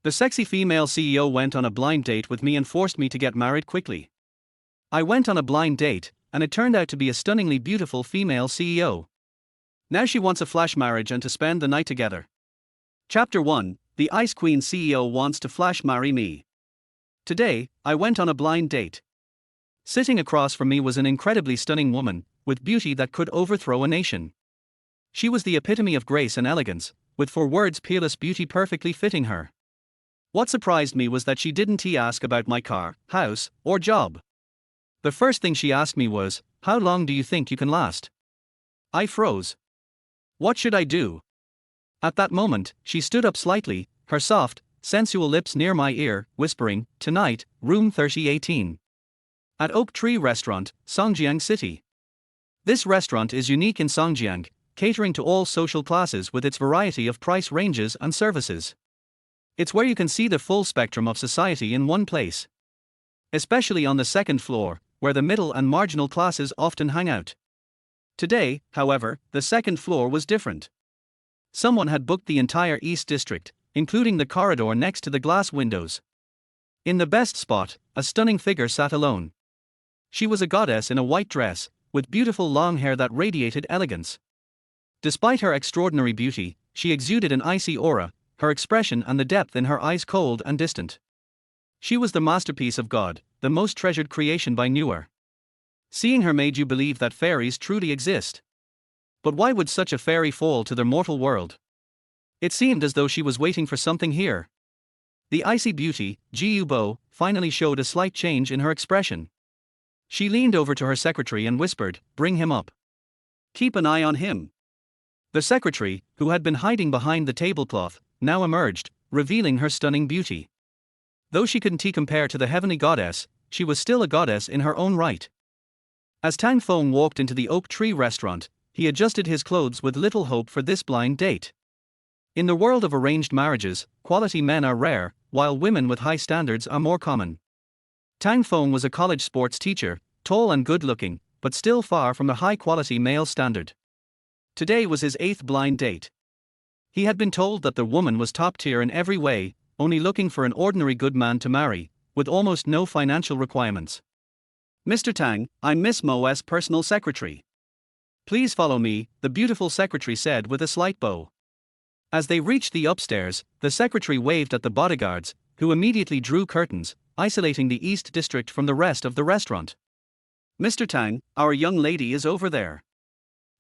The sexy female CEO went on a blind date with me and forced me to get married quickly. I went on a blind date, and it turned out to be a stunningly beautiful female CEO. Now she wants a flash marriage and to spend the night together. Chapter 1: The Ice Queen CEO wants to flash marry me. Today, I went on a blind date. Sitting across from me was an incredibly stunning woman, with beauty that could overthrow a nation. She was the epitome of grace and elegance, with 4 words peerless beauty perfectly fitting her. What surprised me was that she didn't ask about my car, house, or job. The first thing she asked me was, "How long do you think you can last?" I froze. What should I do? At that moment, she stood up slightly, her soft, sensual lips near my ear, whispering, "Tonight, room 3018. At Oak Tree Restaurant, Songjiang City." This restaurant is unique in Songjiang, catering to all social classes with its variety of price ranges and services. It's where you can see the full spectrum of society in one place. Especially on the second floor, where the middle and marginal classes often hang out. Today, however, the second floor was different. Someone had booked the entire East District, including the corridor next to the glass windows. In the best spot, a stunning figure sat alone. She was a goddess in a white dress, with beautiful long hair that radiated elegance. Despite her extraordinary beauty, she exuded an icy aura, her expression and the depth in her eyes cold and distant. She was the masterpiece of God, the most treasured creation by Newer. Seeing her made you believe that fairies truly exist. But why would such a fairy fall to their mortal world? It seemed as though she was waiting for something here. The icy beauty, Jiu Bo, finally showed a slight change in her expression. She leaned over to her secretary and whispered, "Bring him up. Keep an eye on him." The secretary, who had been hiding behind the tablecloth, now emerged, revealing her stunning beauty. Though she couldn't compare to the heavenly goddess, she was still a goddess in her own right. As Tang Feng walked into the Oak Tree Restaurant, he adjusted his clothes with little hope for this blind date. In the world of arranged marriages, quality men are rare, while women with high standards are more common. Tang Feng was a college sports teacher, tall and good-looking, but still far from the high-quality male standard. Today was his 8th blind date. He had been told that the woman was top-tier in every way, only looking for an ordinary good man to marry, with almost no financial requirements. "Mr. Tang, I'm Miss Mo's personal secretary. Please follow me," the beautiful secretary said with a slight bow. As they reached the upstairs, the secretary waved at the bodyguards, who immediately drew curtains, isolating the East District from the rest of the restaurant. "Mr. Tang, our young lady is over there.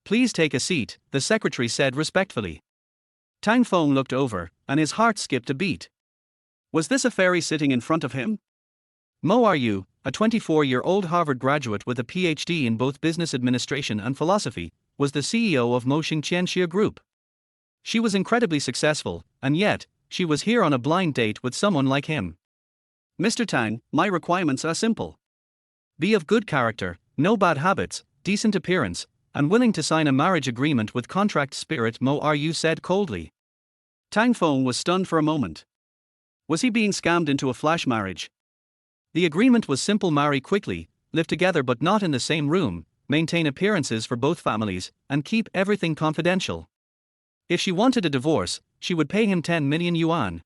Please take a seat," the secretary said respectfully. Tang Feng looked over, and his heart skipped a beat. Was this a fairy sitting in front of him? Mo Ryu, a 24-year-old Harvard graduate with a PhD in both business administration and philosophy, was the CEO of Mo Xingqianxia Group. She was incredibly successful, and yet, she was here on a blind date with someone like him. "Mr. Tang, my requirements are simple. Be of good character, no bad habits, decent appearance, and willing to sign a marriage agreement with contract spirit," Mo Ryu said coldly. Tang Feng was stunned for a moment. Was he being scammed into a flash marriage? The agreement was simple: marry quickly, live together but not in the same room, maintain appearances for both families, and keep everything confidential. If she wanted a divorce, she would pay him 10 million yuan.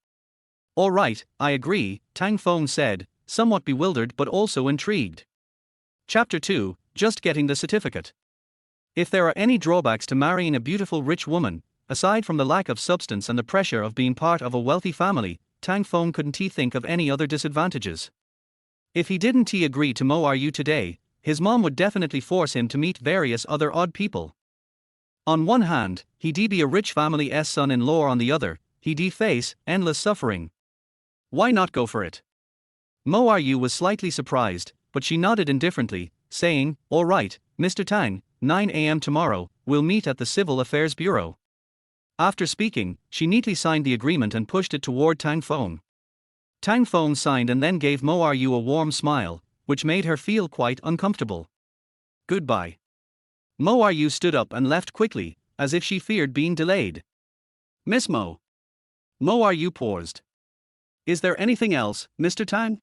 "All right, I agree," Tang Feng said, somewhat bewildered but also intrigued. Chapter 2: Just getting the certificate. If there are any drawbacks to marrying a beautiful rich woman, aside from the lack of substance and the pressure of being part of a wealthy family, Tang Feng couldn't think of any other disadvantages. If he didn't agree to Mo Ryu today, his mom would definitely force him to meet various other odd people. On one hand, he'd be a rich family's son-in-law, on the other, he'd face endless suffering. Why not go for it? Mo Ryu was slightly surprised, but she nodded indifferently, saying, "All right, Mr. Tang, 9 a.m. tomorrow, we'll meet at the Civil Affairs Bureau." After speaking, she neatly signed the agreement and pushed it toward Tang Feng. Tang Feng signed and then gave Mo Ryu a warm smile, which made her feel quite uncomfortable. "Goodbye." Mo Ryu stood up and left quickly, as if she feared being delayed. "Miss Mo." Mo Ryu paused. "Is there anything else, Mr. Tang?"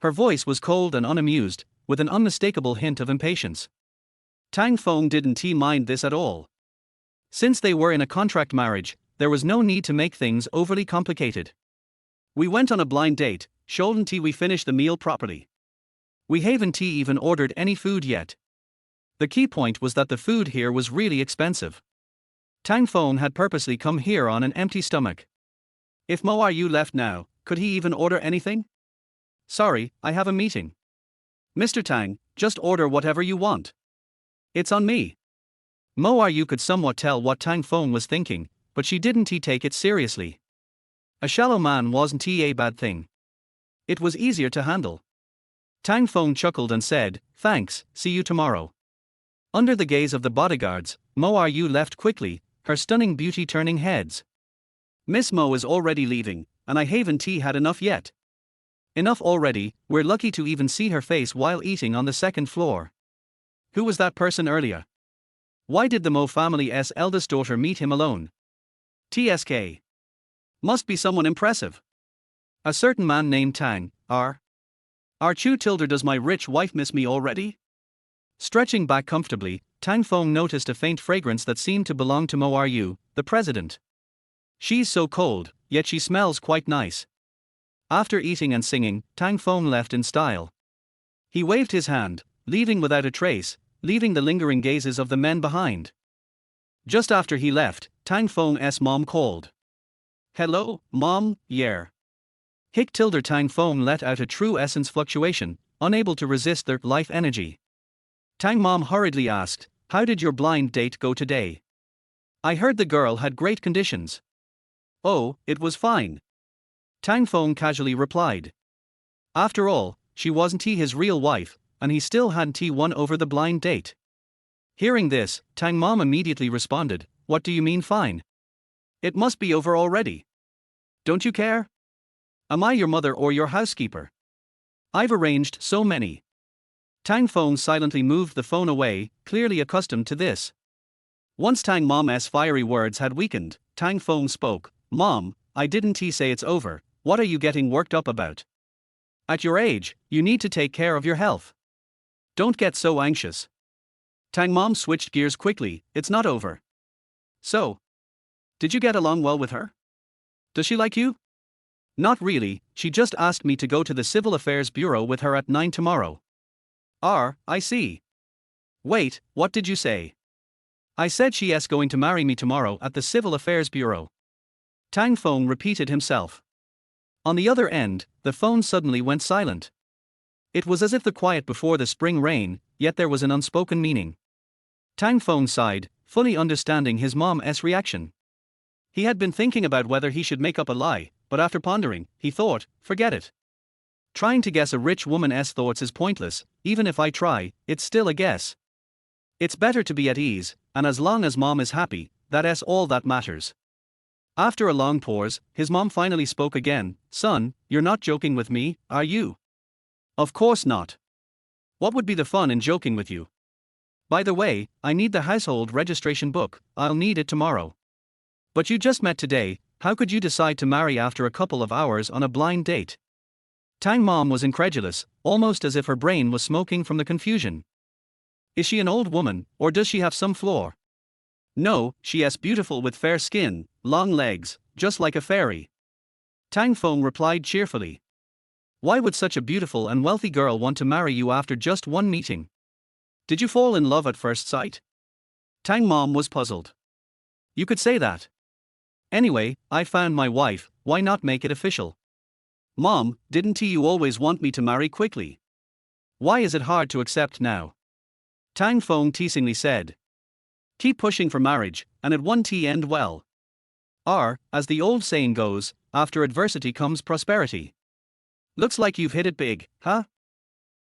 Her voice was cold and unamused, with an unmistakable hint of impatience. Tang Feng didn't mind this at all. Since they were in a contract marriage, there was no need to make things overly complicated. We went on a blind date, showed until we finished the meal properly. We haven't even ordered any food yet. The key point was that the food here was really expensive. Tang Fong had purposely come here on an empty stomach. If Mo Are You left now, could he even order anything? Sorry, I have a meeting. Mr. Tang, just order whatever you want. It's on me. Mo Are You could somewhat tell what Tang Fong was thinking, but she didn't take it seriously. A shallow man wasn't a bad thing. It was easier to handle. Tang Fong chuckled and said, "Thanks, see you tomorrow." Under the gaze of the bodyguards, Mo Are You left quickly, her stunning beauty turning heads. Miss Mo is already leaving, and I haven't had enough yet. Enough already, we're lucky to even see her face while eating on the second floor. Who was that person earlier? Why did the Mo family's eldest daughter meet him alone? TSK. Must be someone impressive. A certain man named Tang, R. Chu Tilder. Does my rich wife miss me already? Stretching back comfortably, Tang Fong noticed a faint fragrance that seemed to belong to Mo Are You, the president. She's so cold, yet she smells quite nice. After eating and singing, Tang Fong left in style. He waved his hand, leaving without a trace, leaving the lingering gazes of the men behind. Just after he left, Tang Fong's mom called. "Hello, Mom, yeah." Hick Tilder. Tang Fong let out a true essence fluctuation, unable to resist their life energy. Tang Mom hurriedly asked, "How did your blind date go today? I heard the girl had great conditions." "Oh, it was fine." Tang Fong casually replied. After all, she wasn't his real wife, and he still hadn't won over the blind date. Hearing this, Tang Mom immediately responded, "What do you mean fine? It must be over already. Don't you care? Am I your mother or your housekeeper? I've arranged so many." Tang Fong silently moved the phone away, clearly accustomed to this. Once Tang Mom's fiery words had weakened, Tang Fong spoke. "Mom, I didn't say it's over, what are you getting worked up about? At your age, you need to take care of your health. Don't get so anxious." Tang Mom switched gears quickly. "It's not over. So, did you get along well with her? Does she like you?" "Not really, she just asked me to go to the Civil Affairs Bureau with her at 9 tomorrow. I see. Wait, what did you say?" "I said she's going to marry me tomorrow at the Civil Affairs Bureau." Tang Fong repeated himself. On the other end, the phone suddenly went silent. It was as if the quiet before the spring rain, yet there was an unspoken meaning. Tang Fong sighed, fully understanding his mom's reaction. He had been thinking about whether he should make up a lie, but after pondering, he thought, forget it. Trying to guess a rich woman's thoughts is pointless. Even if I try, it's still a guess. It's better to be at ease, and as long as Mom is happy, that's all that matters. After a long pause, his mom finally spoke again. "Son, you're not joking with me, are you?" "Of course not. What would be the fun in joking with you? By the way, I need the household registration book, I'll need it tomorrow." "But you just met today, how could you decide to marry after a couple of hours on a blind date?" Tang Mom was incredulous, almost as if her brain was smoking from the confusion. "Is she an old woman, or does she have some flaw?" "No, she's beautiful with fair skin, long legs, just like a fairy." Tang Fong replied cheerfully. "Why would such a beautiful and wealthy girl want to marry you after just one meeting? Did you fall in love at first sight?" Tang Mom was puzzled. "You could say that. Anyway, I found my wife, why not make it official?" "Mom, didn't you always want me to marry quickly? Why is it hard to accept now?" Tang Fong teasingly said. "Keep pushing for marriage, and it won't end well. As the old saying goes, after adversity comes prosperity. Looks like you've hit it big, huh?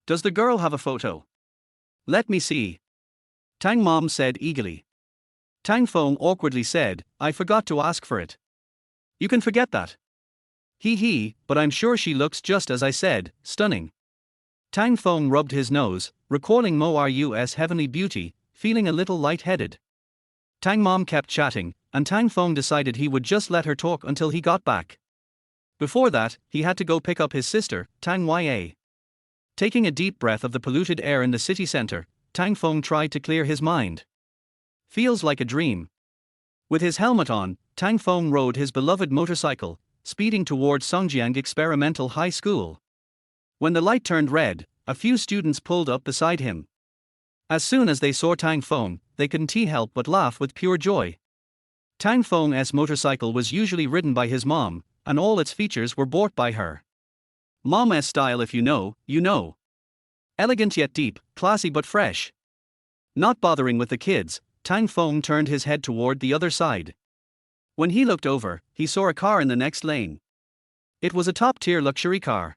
Does the girl have a photo? Let me see." Tang Mom said eagerly. Tang Fong awkwardly said, "I forgot to ask for it." "You can forget that. But I'm sure she looks just as I said, stunning." Tang Fong rubbed his nose, recalling Mo Are You's heavenly beauty, feeling a little light-headed. Tang Mom kept chatting, and Tang Fong decided he would just let her talk until he got back. Before that, he had to go pick up his sister, Tang Ya. Taking a deep breath of the polluted air in the city center, Tang Fong tried to clear his mind. Feels like a dream. With his helmet on, Tang Fong rode his beloved motorcycle, speeding toward Songjiang Experimental High School. When the light turned red, a few students pulled up beside him. As soon as they saw Tang Feng, they couldn't help but laugh with pure joy. Tang Feng's motorcycle was usually ridden by his mom, and all its features were bought by her. Mom's style, if you know, you know. Elegant yet deep, classy but fresh. Not bothering with the kids, Tang Feng turned his head toward the other side. When he looked over, he saw a car in the next lane. It was a top-tier luxury car.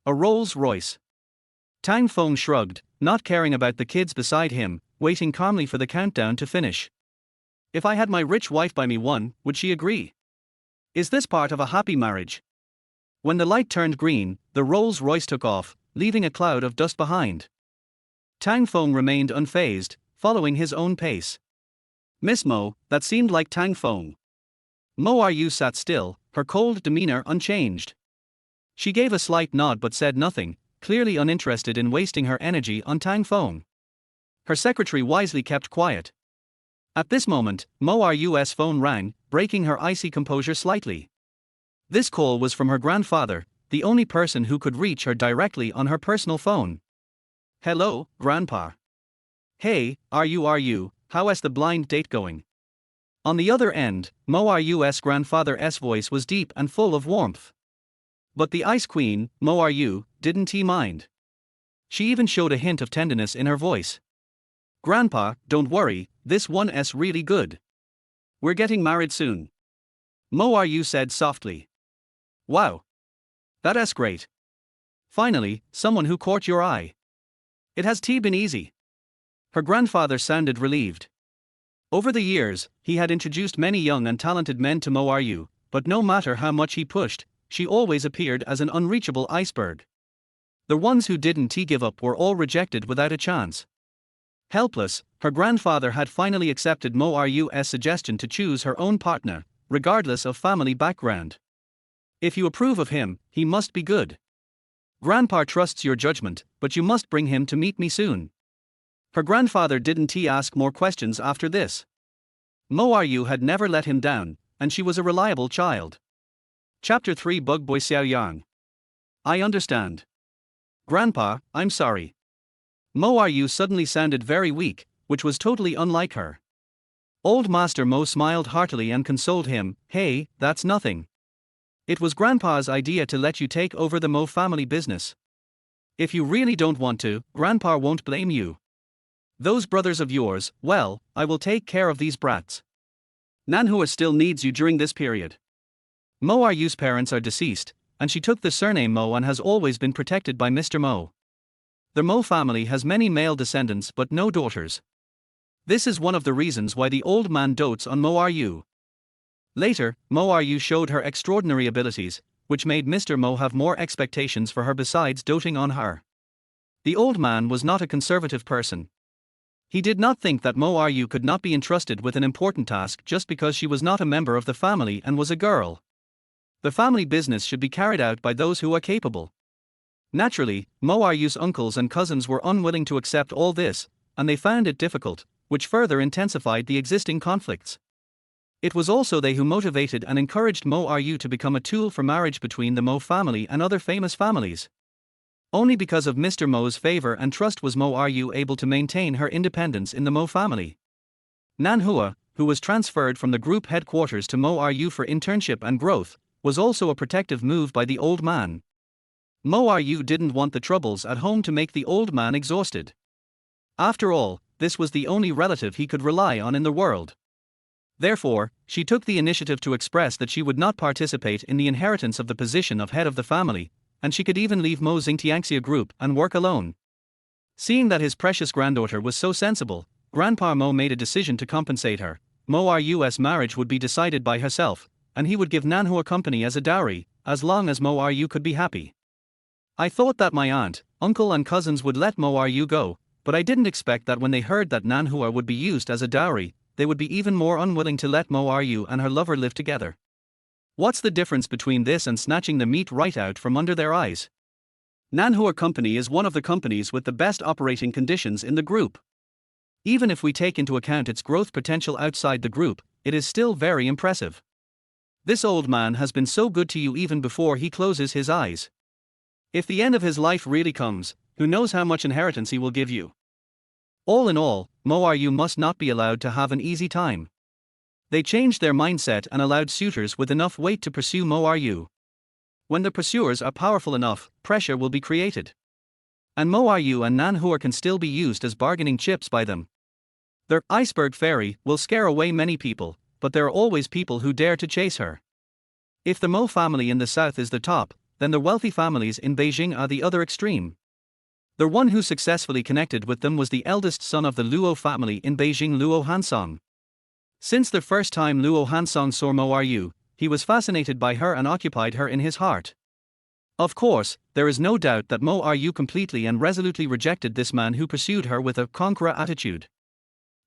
A Rolls-Royce. Tang Feng shrugged, not caring about the kids beside him, waiting calmly for the countdown to finish. If I had my rich wife by me, would she agree? Is this part of a happy marriage? When the light turned green, the Rolls-Royce took off, leaving a cloud of dust behind. Tang Feng remained unfazed, following his own pace. Miss Mo, that seemed like Tang Feng. Mo Ryu sat still, her cold demeanor unchanged. She gave a slight nod but said nothing, clearly uninterested in wasting her energy on Tang Feng. Her secretary wisely kept quiet. At this moment, Mo Ryu's phone rang, breaking her icy composure slightly. This call was from her grandfather, the only person who could reach her directly on her personal phone. Hello, Grandpa. Hey, are you, how's the blind date going? On the other end, Mo Ryu's grandfather's voice was deep and full of warmth. But the Ice Queen, Mo Ryu, didn't mind. She even showed a hint of tenderness in her voice. Grandpa, don't worry, this one's really good. We're getting married soon. Mo Ryu said softly. Wow. That's great. Finally, someone who caught your eye. It has been easy. Her grandfather sounded relieved. Over the years, he had introduced many young and talented men to Mo Ryu, but no matter how much he pushed, she always appeared as an unreachable iceberg. The ones who didn't give up were all rejected without a chance. Helpless, her grandfather had finally accepted Mo Ryu's suggestion to choose her own partner, regardless of family background. If you approve of him, he must be good. Grandpa trusts your judgment, but you must bring him to meet me soon. Her grandfather didn't ask more questions after this. Mo Ryu had never let him down, and she was a reliable child. Chapter 3 Bug Boy Xiaoyang. I understand. Grandpa, I'm sorry. Mo Ryu suddenly sounded very weak, which was totally unlike her. Old Master Mo smiled heartily and consoled him, hey, that's nothing. It was Grandpa's idea to let you take over the Mo family business. If you really don't want to, Grandpa won't blame you. Those brothers of yours, well, I will take care of these brats. Nanhua still needs you during this period. Mo Ryu's parents are deceased, and she took the surname Mo and has always been protected by Mr. Mo. The Mo family has many male descendants but no daughters. This is one of the reasons why the old man dotes on Mo Ryu. Later, Mo Ryu showed her extraordinary abilities, which made Mr. Mo have more expectations for her besides doting on her. The old man was not a conservative person. He did not think that Mo Ryu could not be entrusted with an important task just because she was not a member of the family and was a girl. The family business should be carried out by those who are capable. Naturally, Mo Ryu's uncles and cousins were unwilling to accept all this, and they found it difficult, which further intensified the existing conflicts. It was also they who motivated and encouraged Mo Ryu to become a tool for marriage between the Mo family and other famous families. Only because of Mr. Mo's favor and trust was Mo Ryu able to maintain her independence in the Mo family. Nanhua, who was transferred from the group headquarters to Mo Ryu for internship and growth, was also a protective move by the old man. Mo Ryu didn't want the troubles at home to make the old man exhausted. After all, this was the only relative he could rely on in the world. Therefore, she took the initiative to express that she would not participate in the inheritance of the position of head of the family, and she could even leave Mo Xingtiangxia group and work alone. Seeing that his precious granddaughter was so sensible, Grandpa Mo made a decision to compensate her. Mo Ryu's marriage would be decided by herself, and he would give Nanhua company as a dowry, as long as Mo Ryu could be happy. I thought that my aunt, uncle and cousins would let Mo Ryu go, but I didn't expect that when they heard that Nanhua would be used as a dowry, they would be even more unwilling to let Mo Ryu and her lover live together. What's the difference between this and snatching the meat right out from under their eyes? Nanhua Company is one of the companies with the best operating conditions in the group. Even if we take into account its growth potential outside the group, it is still very impressive. This old man has been so good to you even before he closes his eyes. If the end of his life really comes, who knows how much inheritance he will give you. All in all, Moaryu must not be allowed to have an easy time. They changed their mindset and allowed suitors with enough weight to pursue Moaryu. When the pursuers are powerful enough, pressure will be created. And Moaryu and manhwa can still be used as bargaining chips by them. Their iceberg fairy will scare away many people, but there are always people who dare to chase her. If the Mo family in the south is the top, then the wealthy families in Beijing are the other extreme. The one who successfully connected with them was the eldest son of the Luo family in Beijing, Luo Hansong. Since the first time Luo Hansong saw Moaryu, he was fascinated by her and occupied her in his heart. Of course, there is no doubt that Moaryu completely and resolutely rejected this man who pursued her with a conqueror attitude.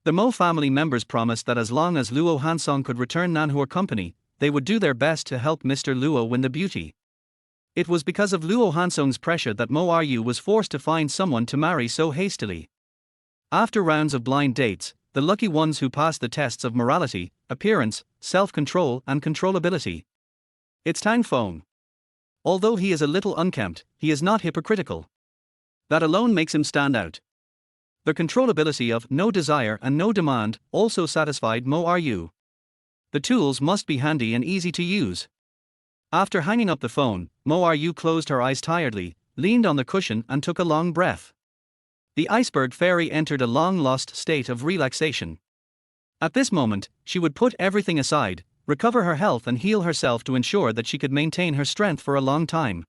The Mo family members promised that as long as Luo Hansong could return manhwa company, they would do their best to help Mr. Luo win the beauty. It was because of Luo Hansong's pressure that Moaryu was forced to find someone to marry so hastily. After rounds of blind dates, the lucky ones who passed the tests of morality, appearance, self-control and controllability. It's Tang Feng. Although he is a little unkempt, he is not hypocritical. That alone makes him stand out. The controllability of no desire and no demand also satisfied Moaryu. The tools must be handy and easy to use. After hanging up the phone, Moaryu closed her eyes tiredly, leaned on the cushion and took a long breath. The iceberg fairy entered a long-lost state of relaxation. At this moment, she would put everything aside, recover her health and heal herself to ensure that she could maintain her strength for a long time.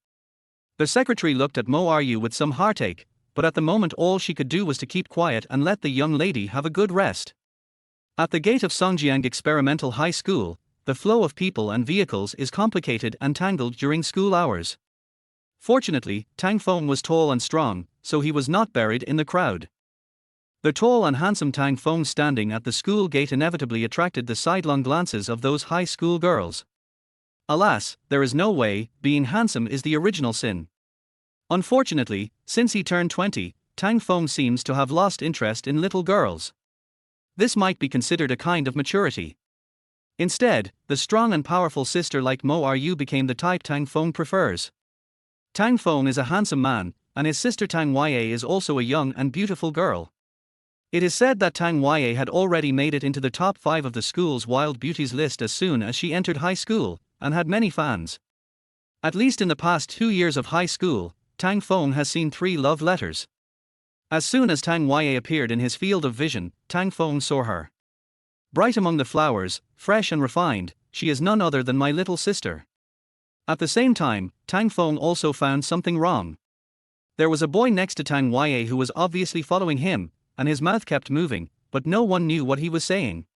The secretary looked at Moaryu with some heartache, but at the moment all she could do was to keep quiet and let the young lady have a good rest. At the gate of Songjiang Experimental High School, the flow of people and vehicles is complicated and tangled during school hours. Fortunately, Tang Feng was tall and strong, so he was not buried in the crowd. The tall and handsome Tang Feng standing at the school gate inevitably attracted the sidelong glances of those high school girls. Alas, there is no way, being handsome is the original sin. Unfortunately, since he turned 20, Tang Feng seems to have lost interest in little girls. This might be considered a kind of maturity. Instead, the strong and powerful sister like Moaryu became the type Tang Feng prefers. Tang Feng is a handsome man, and his sister Tang Ye is also a young and beautiful girl. It is said that Tang Ye had already made it into the top 5 of the school's wild beauties list as soon as she entered high school, and had many fans. At least in the past 2 years of high school, Tang Feng has seen 3 love letters. As soon as Tang Ye appeared in his field of vision, Tang Feng saw her. Bright among the flowers, fresh and refined, she is none other than my little sister. At the same time, Tang Feng also found something wrong. There was a boy next to Tang Ye who was obviously following him, and his mouth kept moving, but no one knew what he was saying.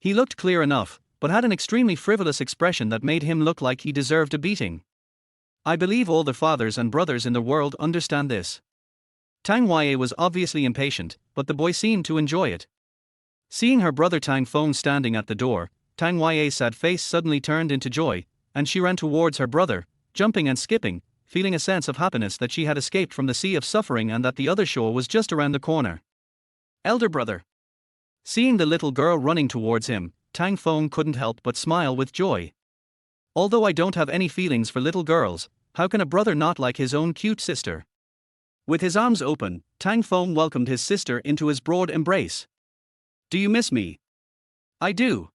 He looked clear enough, but had an extremely frivolous expression that made him look like he deserved a beating. I believe all the fathers and brothers in the world understand this. Tang Ye was obviously impatient, but the boy seemed to enjoy it. Seeing her brother Tang Feng standing at the door, Tang Ye's sad face suddenly turned into joy, and she ran towards her brother, jumping and skipping, feeling a sense of happiness that she had escaped from the sea of suffering and that the other shore was just around the corner. Elder brother. Seeing the little girl running towards him, Tang Feng couldn't help but smile with joy. Although I don't have any feelings for little girls, how can a brother not like his own cute sister? With his arms open, Tang Feng welcomed his sister into his broad embrace. Do you miss me? I do.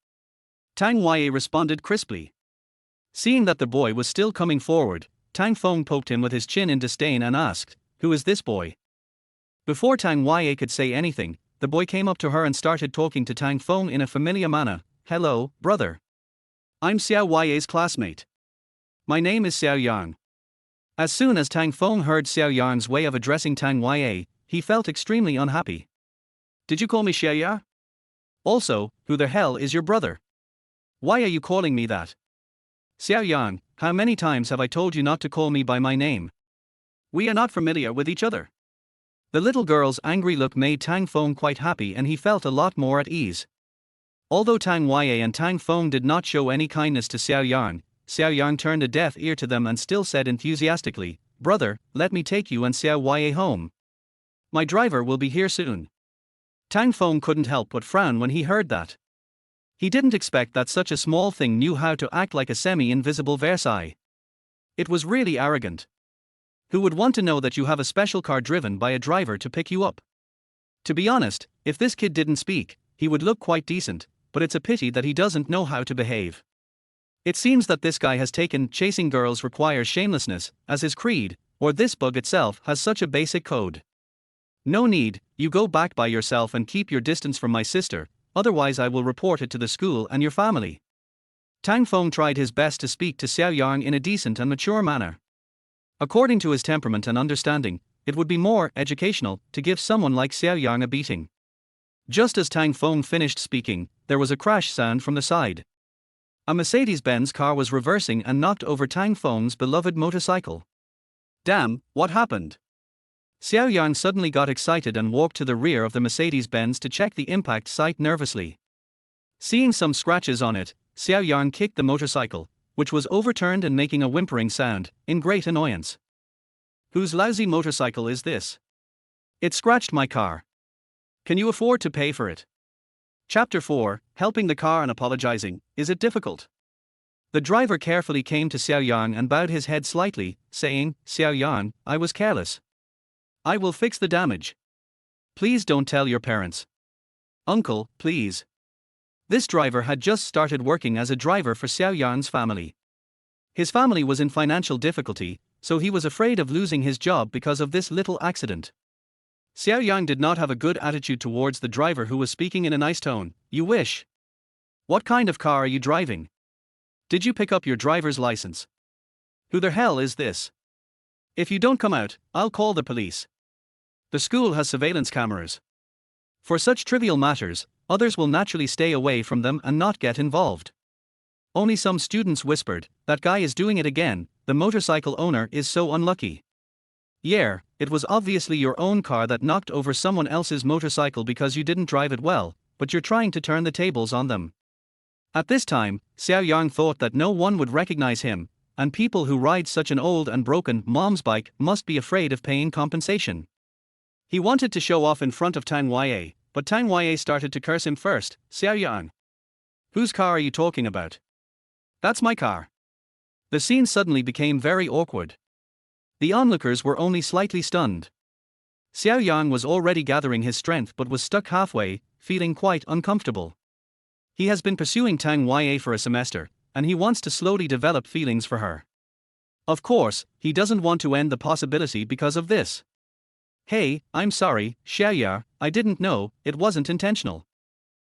Tang Ye responded crisply. Seeing that the boy was still coming forward, Tang Feng poked him with his chin in disdain and asked, "Who is this boy?" Before Tang Ye could say anything, the boy came up to her and started talking to Tang Feng in a familiar manner. "Hello, brother. I'm Xiao Ye's classmate. My name is Xiao Yang." As soon as Tang Feng heard Xiao Yang's way of addressing Tang Ye, he felt extremely unhappy. "Did you call me Xiao Ya? Also, who the hell is your brother? Why are you calling me that? Xiao Yang, how many times have I told you not to call me by my name? We are not familiar with each other." The little girl's angry look made Tang Feng quite happy and he felt a lot more at ease. Although Tang Ye and Tang Feng did not show any kindness to Xiao Yang turned a deaf ear to them and still said enthusiastically, "Brother, let me take you and Xiao Ye home. My driver will be here soon." Tang Feng couldn't help but frown when he heard that. He didn't expect that such a small thing knew how to act like a semi-invisible Versailles. It was really arrogant. Who would want to know that you have a special car driven by a driver to pick you up? To be honest, if this kid didn't speak, he would look quite decent, but it's a pity that he doesn't know how to behave. It seems that this guy has taken chasing girls requires shamelessness as his creed, or this bug itself has such a basic code. No need, you go back by yourself and keep your distance from my sister, otherwise I will report it to the school and your family. Tang Feng tried his best to speak to Xiao Yang in a decent and mature manner. According to his temperament and understanding, it would be more educational to give someone like Xiao Yang a beating. Just as Tang Feng finished speaking, there was a crash sound from the side. A Mercedes-Benz car was reversing and knocked over Tang Feng's beloved motorcycle. Damn, what happened? Xiao Yang suddenly got excited and walked to the rear of the Mercedes-Benz to check the impact site nervously. Seeing some scratches on it, Xiao Yang kicked the motorcycle, which was overturned and making a whimpering sound, in great annoyance. Whose lousy motorcycle is this? It scratched my car. Can you afford to pay for it? Chapter 4, Helping the car and apologizing. Is it difficult? The driver carefully came to Xiao Yang and bowed his head slightly, saying, Xiao Yang, I was careless. I will fix the damage. Please don't tell your parents. Uncle, please. This driver had just started working as a driver for Xiao Yang's family. His family was in financial difficulty, so he was afraid of losing his job because of this little accident. Xiao Yang did not have a good attitude towards the driver who was speaking in a nice tone. You wish. What kind of car are you driving? Did you pick up your driver's license? Who the hell is this? If you don't come out, I'll call the police. The school has surveillance cameras. For such trivial matters, others will naturally stay away from them and not get involved. Only some students whispered, that guy is doing it again, the motorcycle owner is so unlucky. Yeah, it was obviously your own car that knocked over someone else's motorcycle because you didn't drive it well, but you're trying to turn the tables on them. At this time, Xiao Yang thought that no one would recognize him, and people who ride such an old and broken mom's bike must be afraid of paying compensation. He wanted to show off in front of Tang Huaye, but Tang Huaye started to curse him first. Xiao Yang. Whose car are you talking about? That's my car. The scene suddenly became very awkward. The onlookers were only slightly stunned. Xiao Yang was already gathering his strength but was stuck halfway, feeling quite uncomfortable. He has been pursuing Tang Huaye for a semester, and he wants to slowly develop feelings for her. Of course, he doesn't want to end the possibility because of this. Hey, I'm sorry, Xiaoya, I didn't know, it wasn't intentional.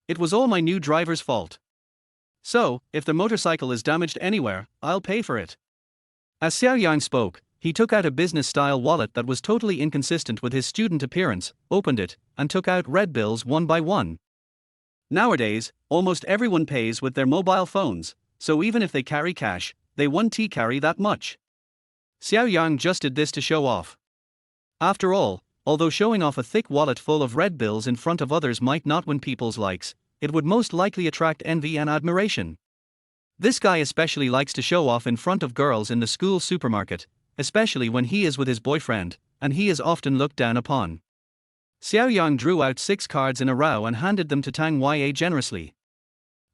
It was all my new driver's fault. So, if the motorcycle is damaged anywhere, I'll pay for it. As Xiao Yang spoke, he took out a business-style wallet that was totally inconsistent with his student appearance, opened it, and took out red bills one by one. Nowadays, almost everyone pays with their mobile phones, so even if they carry cash, they won't carry that much. Xiao Yang just did this to show off. After all, although showing off a thick wallet full of red bills in front of others might not win people's likes, it would most likely attract envy and admiration. This guy especially likes to show off in front of girls in the school supermarket, especially when he is with his boyfriend, and he is often looked down upon. Xiao Yang drew out 6 cards in a row and handed them to Tang Huaye generously.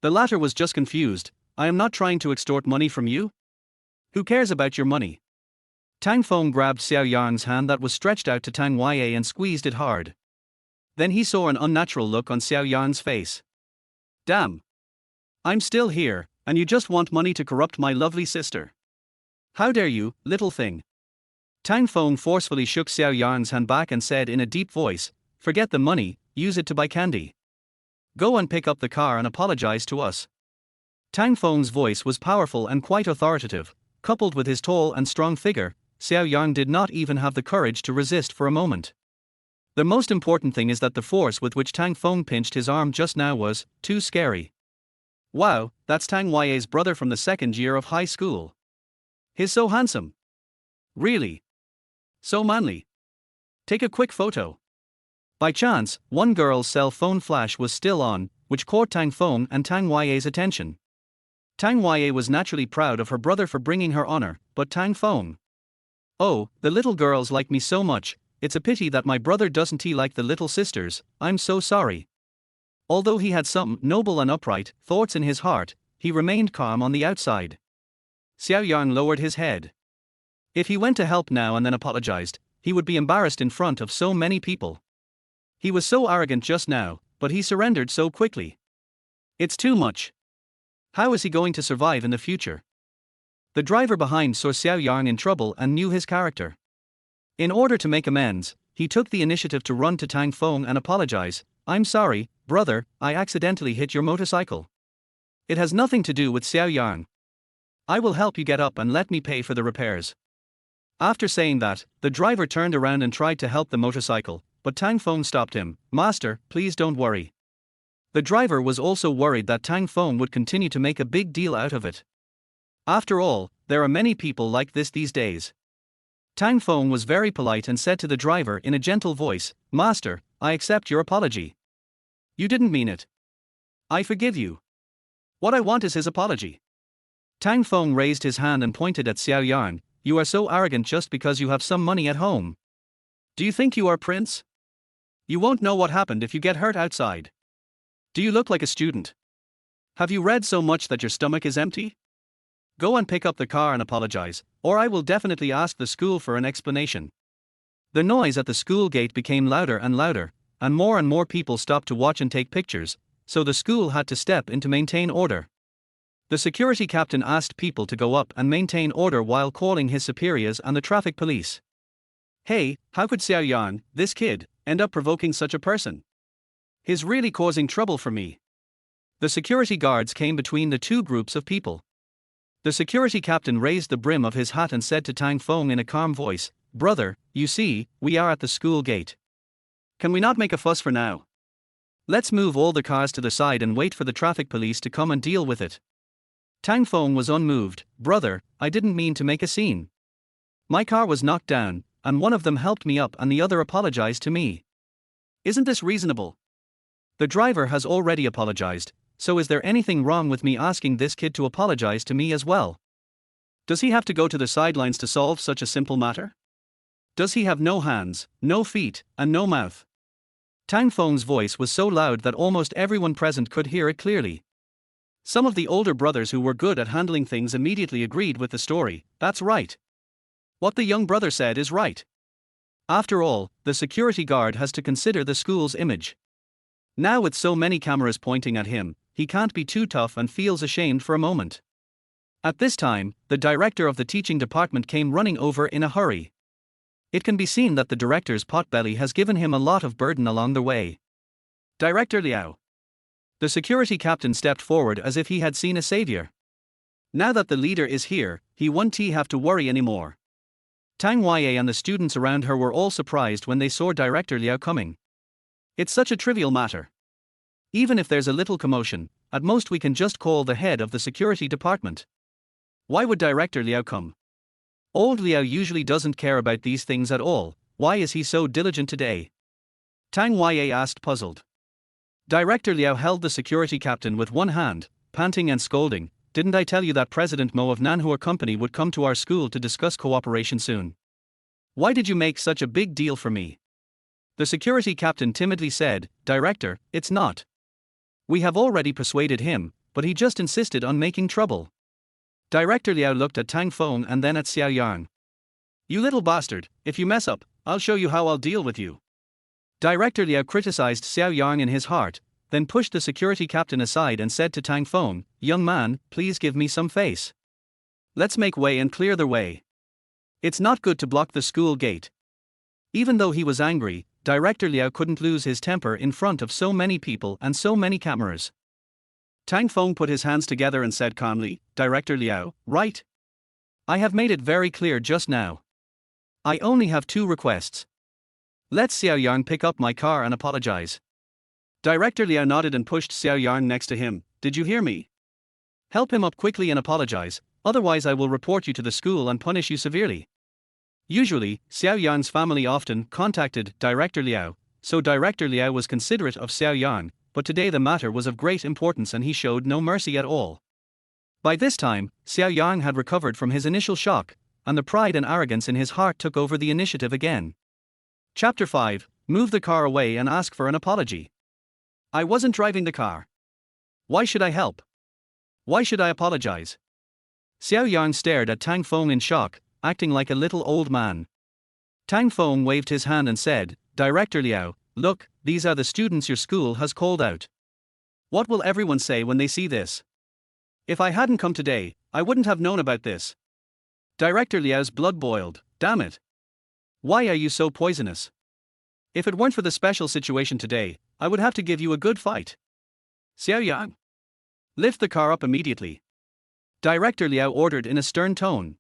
The latter was just confused. I am not trying to extort money from you. Who cares about your money? Tang Feng grabbed Xiao Yang's hand that was stretched out to Tang Huaye and squeezed it hard. Then he saw an unnatural look on Xiao Yang's face. Damn. I'm still here, and you just want money to corrupt my lovely sister. How dare you, little thing. Tang Feng forcefully shook Xiao Yang's hand back and said in a deep voice, forget the money, use it to buy candy. Go and pick up the car and apologize to us. Tang Feng's voice was powerful and quite authoritative, coupled with his tall and strong figure. Xiao Yang did not even have the courage to resist for a moment. The most important thing is that the force with which Tang Feng pinched his arm just now was too scary. Wow, that's Tang Huaye's brother from the second year of high school. He's so handsome. Really? So manly. Take a quick photo. By chance, one girl's cell phone flash was still on, which caught Tang Feng and Tang Huaye's attention. Tang Huaye was naturally proud of her brother for bringing her honor, but Tang Feng. Oh, the little girls like me so much, it's a pity that my brother doesn't like the little sisters, I'm so sorry. Although he had some noble and upright thoughts in his heart, he remained calm on the outside. Xiao Yang lowered his head. If he went to help now and then apologized, he would be embarrassed in front of so many people. He was so arrogant just now, but he surrendered so quickly. It's too much. How is he going to survive in the future? The driver behind saw Xiao Yang in trouble and knew his character. In order to make amends, he took the initiative to run to Tang Feng and apologize. I'm sorry, brother, I accidentally hit your motorcycle. It has nothing to do with Xiao Yang. I will help you get up and let me pay for the repairs. After saying that, the driver turned around and tried to help the motorcycle, but Tang Feng stopped him. Master, please don't worry. The driver was also worried that Tang Feng would continue to make a big deal out of it. After all, there are many people like this these days. Tang Feng was very polite and said to the driver in a gentle voice, Master, I accept your apology. You didn't mean it. I forgive you. What I want is his apology. Tang Feng raised his hand and pointed at Xiao Yang. You are so arrogant just because you have some money at home. Do you think you are prince? You won't know what happened if you get hurt outside. Do you look like a student? Have you read so much that your stomach is empty? Go and pick up the car and apologize, or I will definitely ask the school for an explanation. The noise at the school gate became louder and louder, and more people stopped to watch and take pictures, so the school had to step in to maintain order. The security captain asked people to go up and maintain order while calling his superiors and the traffic police. Hey, how could Xiao Yang, this kid, end up provoking such a person? He's really causing trouble for me. The security guards came between the two groups of people. The security captain raised the brim of his hat and said to Tang Feng in a calm voice, Brother, you see, we are at the school gate. Can we not make a fuss for now? Let's move all the cars to the side and wait for the traffic police to come and deal with it. Tang Feng was unmoved. Brother, I didn't mean to make a scene. My car was knocked down, and one of them helped me up and the other apologized to me. Isn't this reasonable? The driver has already apologized, so is there anything wrong with me asking this kid to apologize to me as well? Does he have to go to the sidelines to solve such a simple matter? Does he have no hands, no feet, and no mouth? Tang Feng's voice was so loud that almost everyone present could hear it clearly. Some of the older brothers who were good at handling things immediately agreed with the story. That's right. What the young brother said is right. After all, the security guard has to consider the school's image. Now with so many cameras pointing at him, he can't be too tough and feels ashamed for a moment. At this time, the director of the teaching department came running over in a hurry. It can be seen that the director's potbelly has given him a lot of burden along the way. Director Liao. The security captain stepped forward as if he had seen a savior. Now that the leader is here, he won't have to worry anymore. Tang Yue and the students around her were all surprised when they saw Director Liao coming. It's such a trivial matter. Even if there's a little commotion, at most we can just call the head of the security department. Why would Director Liao come? Old Liao usually doesn't care about these things at all. Why is he so diligent today? Tang Yue asked, puzzled. Director Liao held the security captain with one hand, panting and scolding. Didn't I tell you that President Mo of Manhwa Company would come to our school to discuss cooperation soon? Why did you make such a big deal for me? The security captain timidly said, Director, it's not. We have already persuaded him, but he just insisted on making trouble. Director Liao looked at Tang Feng and then at Xiao Yang. You little bastard, if you mess up, I'll show you how I'll deal with you. Director Liao criticized Xiao Yang in his heart, then pushed the security captain aside and said to Tang Feng, Young man, please give me some face. Let's make way and clear the way. It's not good to block the school gate. Even though he was angry, Director Liao couldn't lose his temper in front of so many people and so many cameras. Tang Feng put his hands together and said calmly, Director Liao, right? I have made it very clear just now. I only have two requests. Let Xiao Yang pick up my car and apologize. Director Liao nodded and pushed Xiao Yang next to him. Did you hear me? Help him up quickly and apologize, otherwise I will report you to the school and punish you severely. Usually, Xiao Yang's family often contacted Director Liao, so Director Liao was considerate of Xiao Yang, but today the matter was of great importance and he showed no mercy at all. By this time, Xiao Yang had recovered from his initial shock, and the pride and arrogance in his heart took over the initiative again. Chapter 5, Move the car away and ask for an apology. I wasn't driving the car. Why should I help? Why should I apologize? Xiao Yang stared at Tang Feng in shock, acting like a little old man. Tang Feng waved his hand and said, Director Liao, look, these are the students your school has called out. What will everyone say when they see this? If I hadn't come today, I wouldn't have known about this. Director Liao's blood boiled. Damn it. Why are you so poisonous? If it weren't for the special situation today, I would have to give you a good fight. Xiao Yang, lift the car up immediately. Director Liao ordered in a stern tone.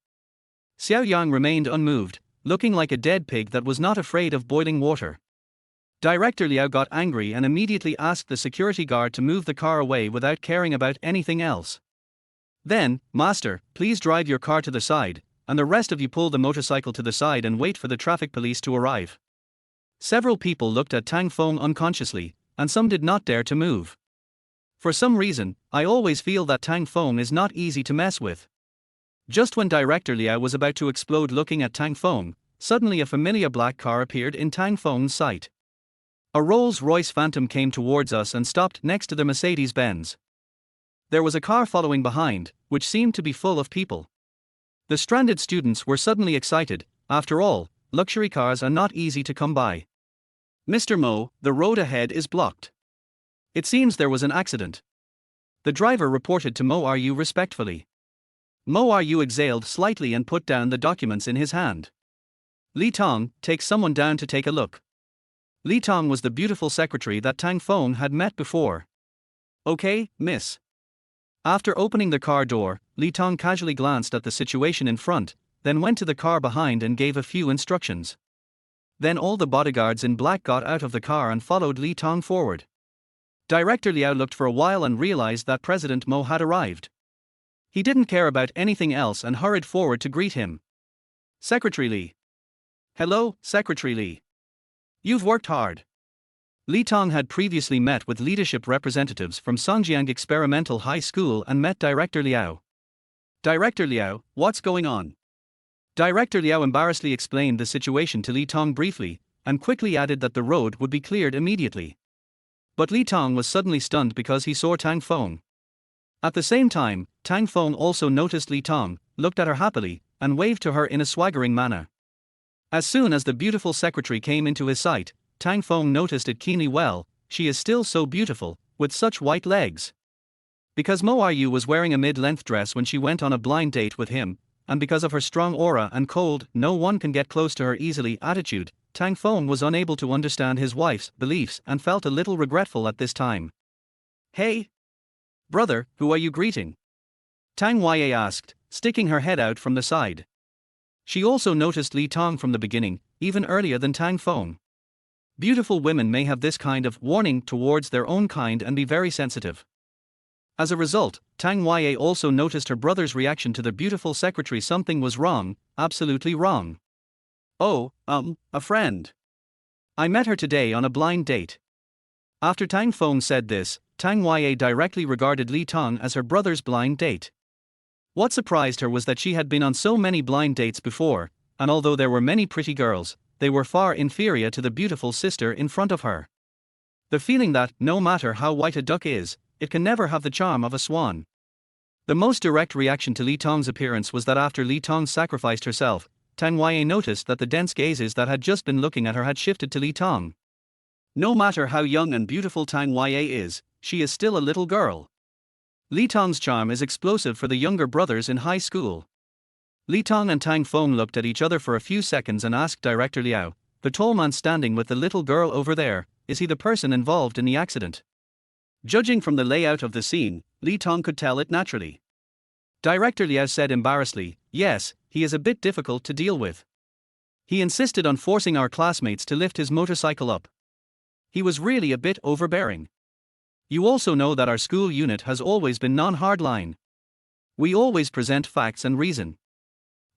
Xiao Yang remained unmoved, looking like a dead pig that was not afraid of boiling water. Director Liao got angry and immediately asked the security guard to move the car away without caring about anything else. Then, Master, please drive your car to the side, and the rest of you pull the motorcycle to the side and wait for the traffic police to arrive. Several people looked at Tang Feng unconsciously, and some did not dare to move. For some reason, I always feel that Tang Feng is not easy to mess with. Just when Director Liao was about to explode looking at Tang Feng, suddenly a familiar black car appeared in Tang Feng's sight. A Rolls-Royce Phantom came towards us and stopped next to the Mercedes-Benz. There was a car following behind, which seemed to be full of people. The stranded students were suddenly excited. After all, luxury cars are not easy to come by. Mr. Mo, the road ahead is blocked. It seems there was an accident. The driver reported to Mo Ru respectfully. Mo Ru exhaled slightly and put down the documents in his hand. Li Tong, take someone down to take a look. Li Tong was the beautiful secretary that Tang Feng had met before. Okay, miss. After opening the car door, Li Tong casually glanced at the situation in front, then went to the car behind and gave a few instructions. Then all the bodyguards in black got out of the car and followed Li Tong forward. Director Liao looked for a while and realized that President Mo had arrived. He didn't care about anything else and hurried forward to greet him. Secretary Li. Hello, Secretary Li. You've worked hard. Li Tong had previously met with leadership representatives from Songjiang Experimental High School and met Director Liao. Director Liao, what's going on? Director Liao embarrassedly explained the situation to Li Tong briefly, and quickly added that the road would be cleared immediately. But Li Tong was suddenly stunned because he saw Tang Feng. At the same time, Tang Feng also noticed Li Tong, looked at her happily, and waved to her in a swaggering manner. As soon as the beautiful secretary came into his sight, Tang Feng noticed it keenly. Well, she is still so beautiful, with such white legs. Because Mo Ru was wearing a mid-length dress when she went on a blind date with him, and because of her strong aura and cold, no one can get close to her easily attitude, Tang Feng was unable to understand his wife's beliefs and felt a little regretful at this time. Hey! Brother, who are you greeting? Tang Yue asked, sticking her head out from the side. She also noticed Li Tong from the beginning, even earlier than Tang Feng. Beautiful women may have this kind of warning towards their own kind and be very sensitive. As a result, Tang Yue also noticed her brother's reaction to the beautiful secretary. Something was wrong, absolutely wrong. Oh, a friend. I met her today on a blind date. After Tang Feng said this, Tang Yue directly regarded Li Tong as her brother's blind date. What surprised her was that she had been on so many blind dates before, and although there were many pretty girls, they were far inferior to the beautiful sister in front of her. The feeling that, no matter how white a duck is, it can never have the charm of a swan. The most direct reaction to Li Tong's appearance was that after Li Tong sacrificed herself, Tang Yue noticed that the dense gazes that had just been looking at her had shifted to Li Tong. No matter how young and beautiful Tang Yue is, she is still a little girl. Li Tong's charm is explosive for the younger brothers in high school. Li Tong and Tang Feng looked at each other for a few seconds and asked Director Liao, the tall man standing with the little girl over there, is he the person involved in the accident? Judging from the layout of the scene, Li Tong could tell it naturally. Director Liao said embarrassedly, yes, he is a bit difficult to deal with. He insisted on forcing our classmates to lift his motorcycle up. He was really a bit overbearing. You also know that our school unit has always been non-hardline. We always present facts and reason.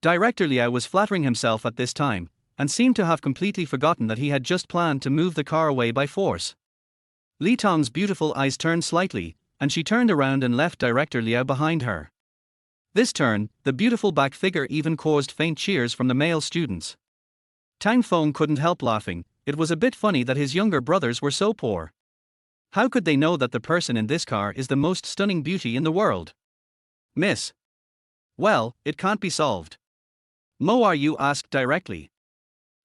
Director Liao was flattering himself at this time, and seemed to have completely forgotten that he had just planned to move the car away by force. Li Tong's beautiful eyes turned slightly, and she turned around and left Director Liao behind her. This turn, the beautiful back figure even caused faint cheers from the male students. Tang Feng couldn't help laughing. It was a bit funny that his younger brothers were so poor. How could they know that the person in this car is the most stunning beauty in the world? Miss. Well, it can't be solved. Mo, are you asked directly?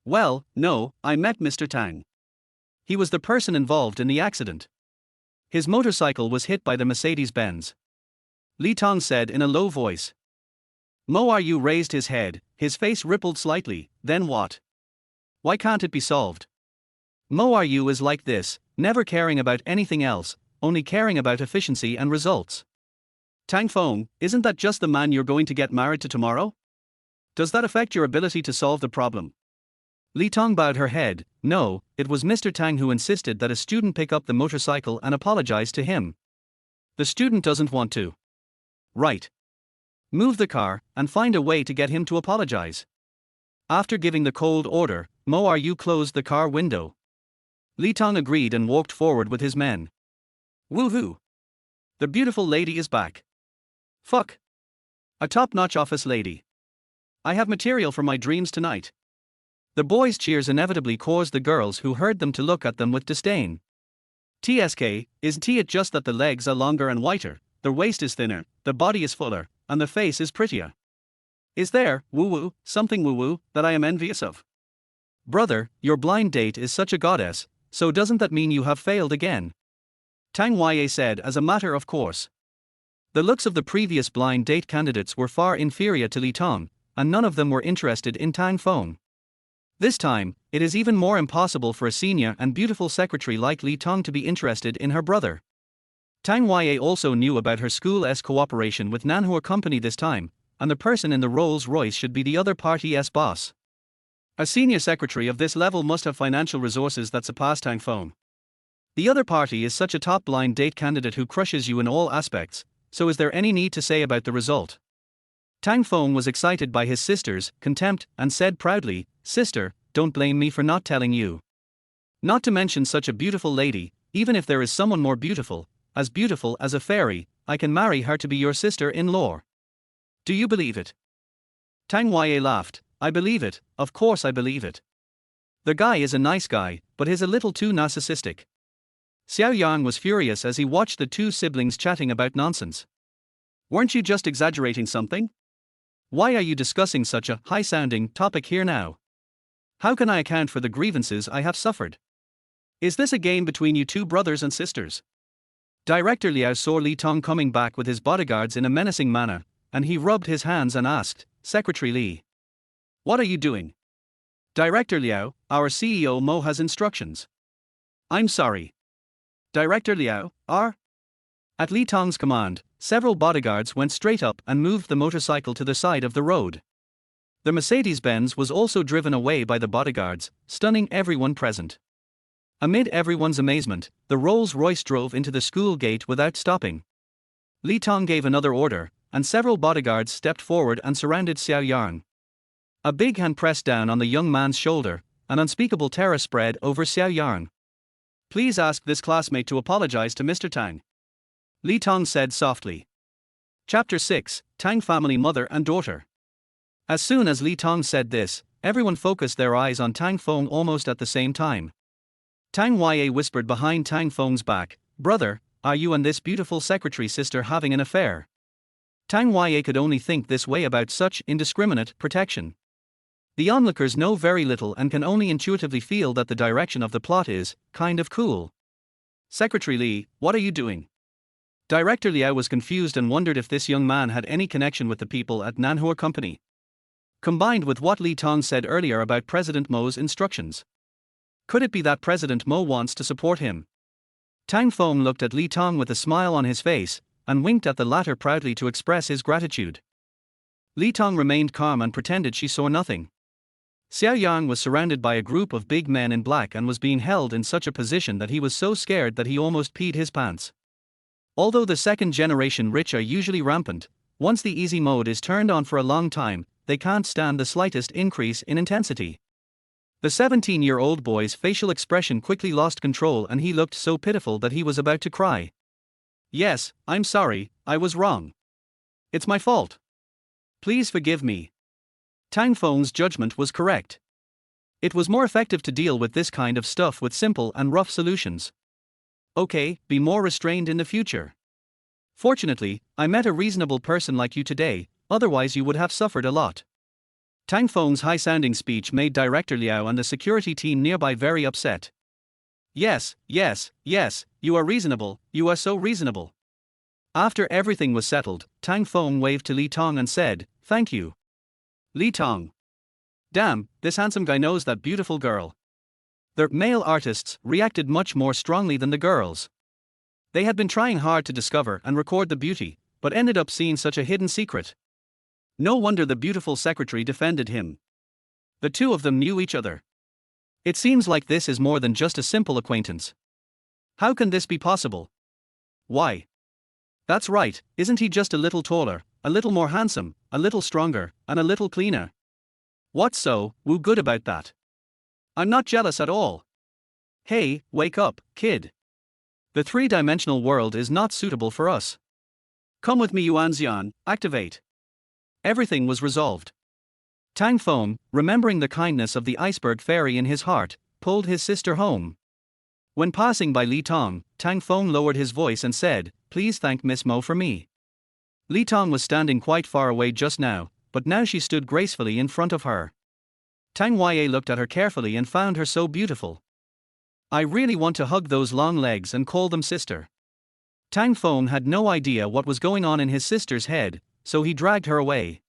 Well, no, I met Mr. Tang. He was the person involved in the accident. His motorcycle was hit by the Mercedes-Benz. Li Tong said in a low voice. Mo, are you raised his head, his face rippled slightly. Then what? Why can't it be solved? Mo, are you is like this, never caring about anything else, only caring about efficiency and results. Tang Feng, isn't that just the man you're going to get married to tomorrow? Does that affect your ability to solve the problem? Li Tong bowed her head. No, it was Mr. Tang who insisted that a student pick up the motorcycle and apologize to him. The student doesn't want to. Right. Move the car, and find a way to get him to apologize. After giving the cold order, Mo, are you closed the car window? Li Tong agreed and walked forward with his men. Woohoo! The beautiful lady is back. Fuck. A top-notch office lady. I have material for my dreams tonight. The boys' cheers inevitably caused the girls who heard them to look at them with disdain. TSK, isn't it just that the legs are longer and whiter, the waist is thinner, the body is fuller, and the face is prettier? Is there, woo-woo, something woo-woo, that I am envious of? Brother, your blind date is such a goddess, so doesn't that mean you have failed again? Tang Huaye said as a matter of course. The looks of the previous blind date candidates were far inferior to Li Tong, and none of them were interested in Tang Feng. This time, it is even more impossible for a senior and beautiful secretary like Li Tong to be interested in her brother. Tang Huaye also knew about her school's cooperation with Manhwa Company this time, and the person in the Rolls-Royce should be the other party's boss. A senior secretary of this level must have financial resources that surpass Tang Feng. The other party is such a top blind date candidate who crushes you in all aspects, so is there any need to say about the result? Tang Feng was excited by his sister's contempt and said proudly, Sister, don't blame me for not telling you. Not to mention such a beautiful lady, even if there is someone more beautiful as a fairy, I can marry her to be your sister-in-law. Do you believe it? Tang Huaye laughed. I believe it, of course I believe it. The guy is a nice guy, but he's a little too narcissistic. Xiao Yang was furious as he watched the two siblings chatting about nonsense. Weren't you just exaggerating something? Why are you discussing such a high-sounding topic here now? How can I account for the grievances I have suffered? Is this a game between you two brothers and sisters? Director Liao saw Li Tong coming back with his bodyguards in a menacing manner, and he rubbed his hands and asked, Secretary Li. What are you doing? Director Liao, our CEO Mo has instructions. I'm sorry. Director Liao, At Li Tong's command, several bodyguards went straight up and moved the motorcycle to the side of the road. The Mercedes-Benz was also driven away by the bodyguards, stunning everyone present. Amid everyone's amazement, the Rolls-Royce drove into the school gate without stopping. Li Tong gave another order, and several bodyguards stepped forward and surrounded Xiao Yang. A big hand pressed down on the young man's shoulder, an unspeakable terror spread over Xiao Yang. Please ask this classmate to apologize to Mr. Tang. Li Tong said softly. Chapter 6, Tang Family Mother and Daughter. As soon as Li Tong said this, everyone focused their eyes on Tang Feng almost at the same time. Tang Huaye whispered behind Tang Feng's back, Brother, are you and this beautiful secretary sister having an affair? Tang Huaye could only think this way about such indiscriminate protection. The onlookers know very little and can only intuitively feel that the direction of the plot is kind of cool. Secretary Li, what are you doing? Director Liao was confused and wondered if this young man had any connection with the people at Manhwa Company. Combined with what Li Tong said earlier about President Mo's instructions. Could it be that President Mo wants to support him? Tang Feng looked at Li Tong with a smile on his face, and winked at the latter proudly to express his gratitude. Li Tong remained calm and pretended she saw nothing. Xiao Yang was surrounded by a group of big men in black and was being held in such a position that he was so scared that he almost peed his pants. Although the second-generation rich are usually rampant, once the easy mode is turned on for a long time, they can't stand the slightest increase in intensity. The 17-year-old boy's facial expression quickly lost control and he looked so pitiful that he was about to cry. Yes, I'm sorry, I was wrong. It's my fault. Please forgive me. Tang Feng's judgment was correct. It was more effective to deal with this kind of stuff with simple and rough solutions. Okay, be more restrained in the future. Fortunately, I met a reasonable person like you today, otherwise you would have suffered a lot. Tang Feng's high-sounding speech made Director Liao and the security team nearby very upset. Yes, yes, yes, you are reasonable, you are so reasonable. After everything was settled, Tang Feng waved to Li Tong and said, "Thank you." Li Tong. Damn, this handsome guy knows that beautiful girl. The male artists reacted much more strongly than the girls. They had been trying hard to discover and record the beauty, but ended up seeing such a hidden secret. No wonder the beautiful secretary defended him. The two of them knew each other. It seems like this is more than just a simple acquaintance. How can this be possible? Why? That's right, isn't he just a little taller, a little more handsome, a little stronger, and a little cleaner? What's so good about that? I'm not jealous at all. Hey, wake up, kid. The three-dimensional world is not suitable for us. Come with me, Yuanxian, activate. Everything was resolved. Tang Feng, remembering the kindness of the iceberg fairy in his heart, pulled his sister home. When passing by Li Tong, Tang Feng lowered his voice and said, "Please thank Miss Mo for me." Li Tong was standing quite far away just now, but now she stood gracefully in front of her. Tang Yue looked at her carefully and found her so beautiful. I really want to hug those long legs and call them sister. Tang Feng had no idea what was going on in his sister's head, so he dragged her away.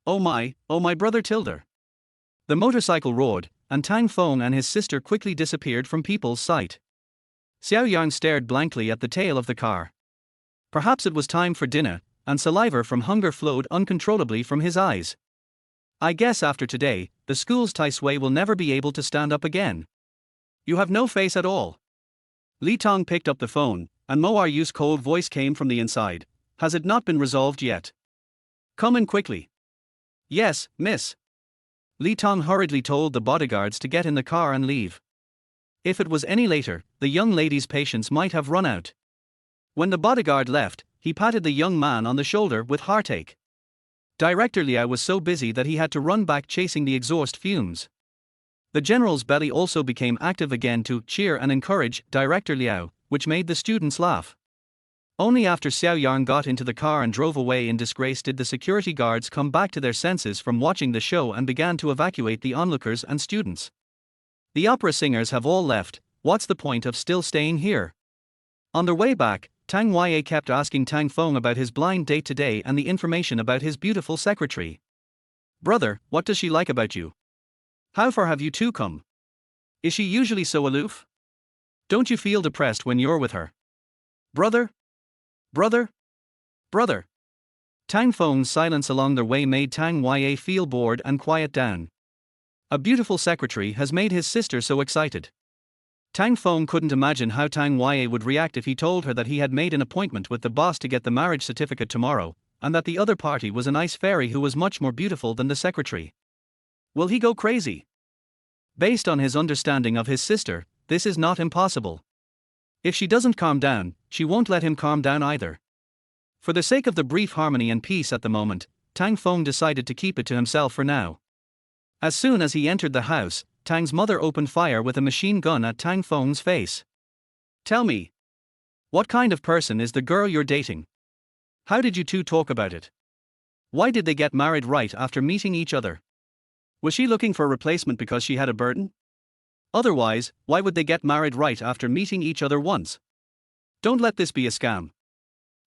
Oh my brother Tilda. The motorcycle roared, and Tang Feng and his sister quickly disappeared from people's sight. Xiao Yang stared blankly at the tail of the car. Perhaps it was time for dinner, and saliva from hunger flowed uncontrollably from his eyes. I guess after today, the school's Tai Sui will never be able to stand up again. You have no face at all. Li Tong picked up the phone, and Mo Ryu's cold voice came from the inside. Has it not been resolved yet? Come in quickly. Yes, miss. Li Tong hurriedly told the bodyguards to get in the car and leave. If it was any later, the young lady's patience might have run out. When the bodyguard left, he patted the young man on the shoulder with heartache. Director Liao was so busy that he had to run back chasing the exhaust fumes. The general's belly also became active again to cheer and encourage Director Liao, which made the students laugh. Only after Xiao Yang got into the car and drove away in disgrace did the security guards come back to their senses from watching the show and began to evacuate the onlookers and students. The opera singers have all left, what's the point of still staying here? On their way back, Tang Yue kept asking Tang Feng about his blind date today and the information about his beautiful secretary. Brother, what does she like about you? How far have you two come? Is she usually so aloof? Don't you feel depressed when you're with her? Brother? Brother? Brother? Tang Feng's silence along their way made Tang Yue feel bored and quiet down. A beautiful secretary has made his sister so excited. Tang Feng couldn't imagine how Tang Yue would react if he told her that he had made an appointment with the boss to get the marriage certificate tomorrow, and that the other party was an ice fairy who was much more beautiful than the secretary. Will he go crazy? Based on his understanding of his sister, this is not impossible. If she doesn't calm down, she won't let him calm down either. For the sake of the brief harmony and peace at the moment, Tang Feng decided to keep it to himself for now. As soon as he entered the house, Tang's mother opened fire with a machine gun at Tang Feng's face. Tell me. What kind of person is the girl you're dating? How did you two talk about it? Why did they get married right after meeting each other? Was she looking for a replacement because she had a burden? Otherwise, why would they get married right after meeting each other once? Don't let this be a scam.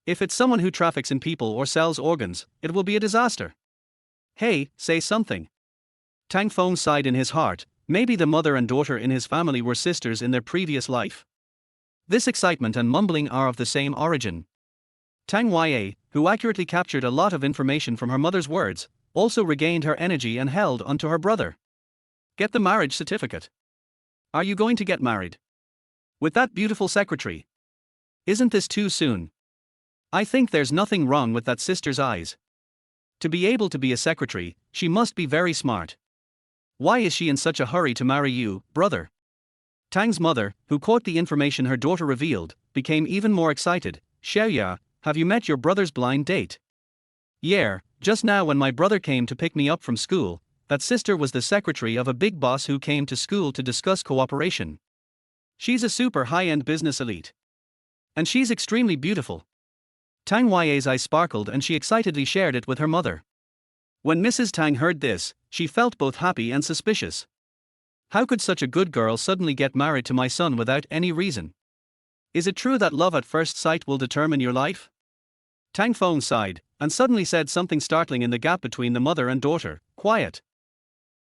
If it's someone who traffics in people or sells organs, it will be a disaster. Hey, say something. Tang Feng sighed in his heart. Maybe the mother and daughter in his family were sisters in their previous life. This excitement and mumbling are of the same origin. Tang Yue, who accurately captured a lot of information from her mother's words, also regained her energy and held onto her brother. Get the marriage certificate. Are you going to get married? With that beautiful secretary? Isn't this too soon? I think there's nothing wrong with that sister's eyes. To be able to be a secretary, she must be very smart. Why is she in such a hurry to marry you, brother? Tang's mother, who caught the information her daughter revealed, became even more excited. Xiaoya, have you met your brother's blind date? Yeah, just now when my brother came to pick me up from school, that sister was the secretary of a big boss who came to school to discuss cooperation. She's a super high-end business elite. And she's extremely beautiful. Tang Ya's eyes sparkled and she excitedly shared it with her mother. When Mrs. Tang heard this, she felt both happy and suspicious. How could such a good girl suddenly get married to my son without any reason? Is it true that love at first sight will determine your life? Tang Feng sighed, and suddenly said something startling in the gap between the mother and daughter, quiet.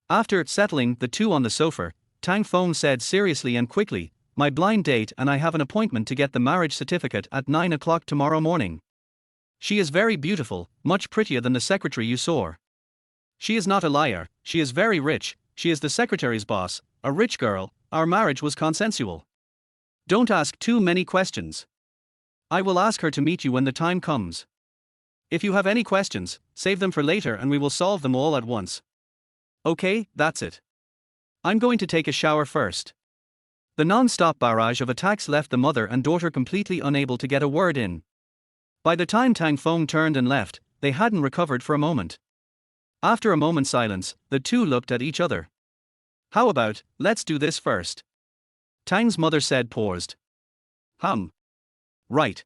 After settling the two on the sofa, Tang Feng said seriously and quickly, my blind date and I have an appointment to get the marriage certificate at 9 o'clock tomorrow morning. She is very beautiful, much prettier than the secretary you saw. She is not a liar, she is very rich, she is the secretary's boss, a rich girl, our marriage was consensual. Don't ask too many questions. I will ask her to meet you when the time comes. If you have any questions, save them for later and we will solve them all at once. Okay, that's it. I'm going to take a shower first. The non-stop barrage of attacks left the mother and daughter completely unable to get a word in. By the time Tang Feng turned and left, they hadn't recovered for a moment. After a moment's silence, the two looked at each other. How about, let's do this first? Tang's mother said paused. Right.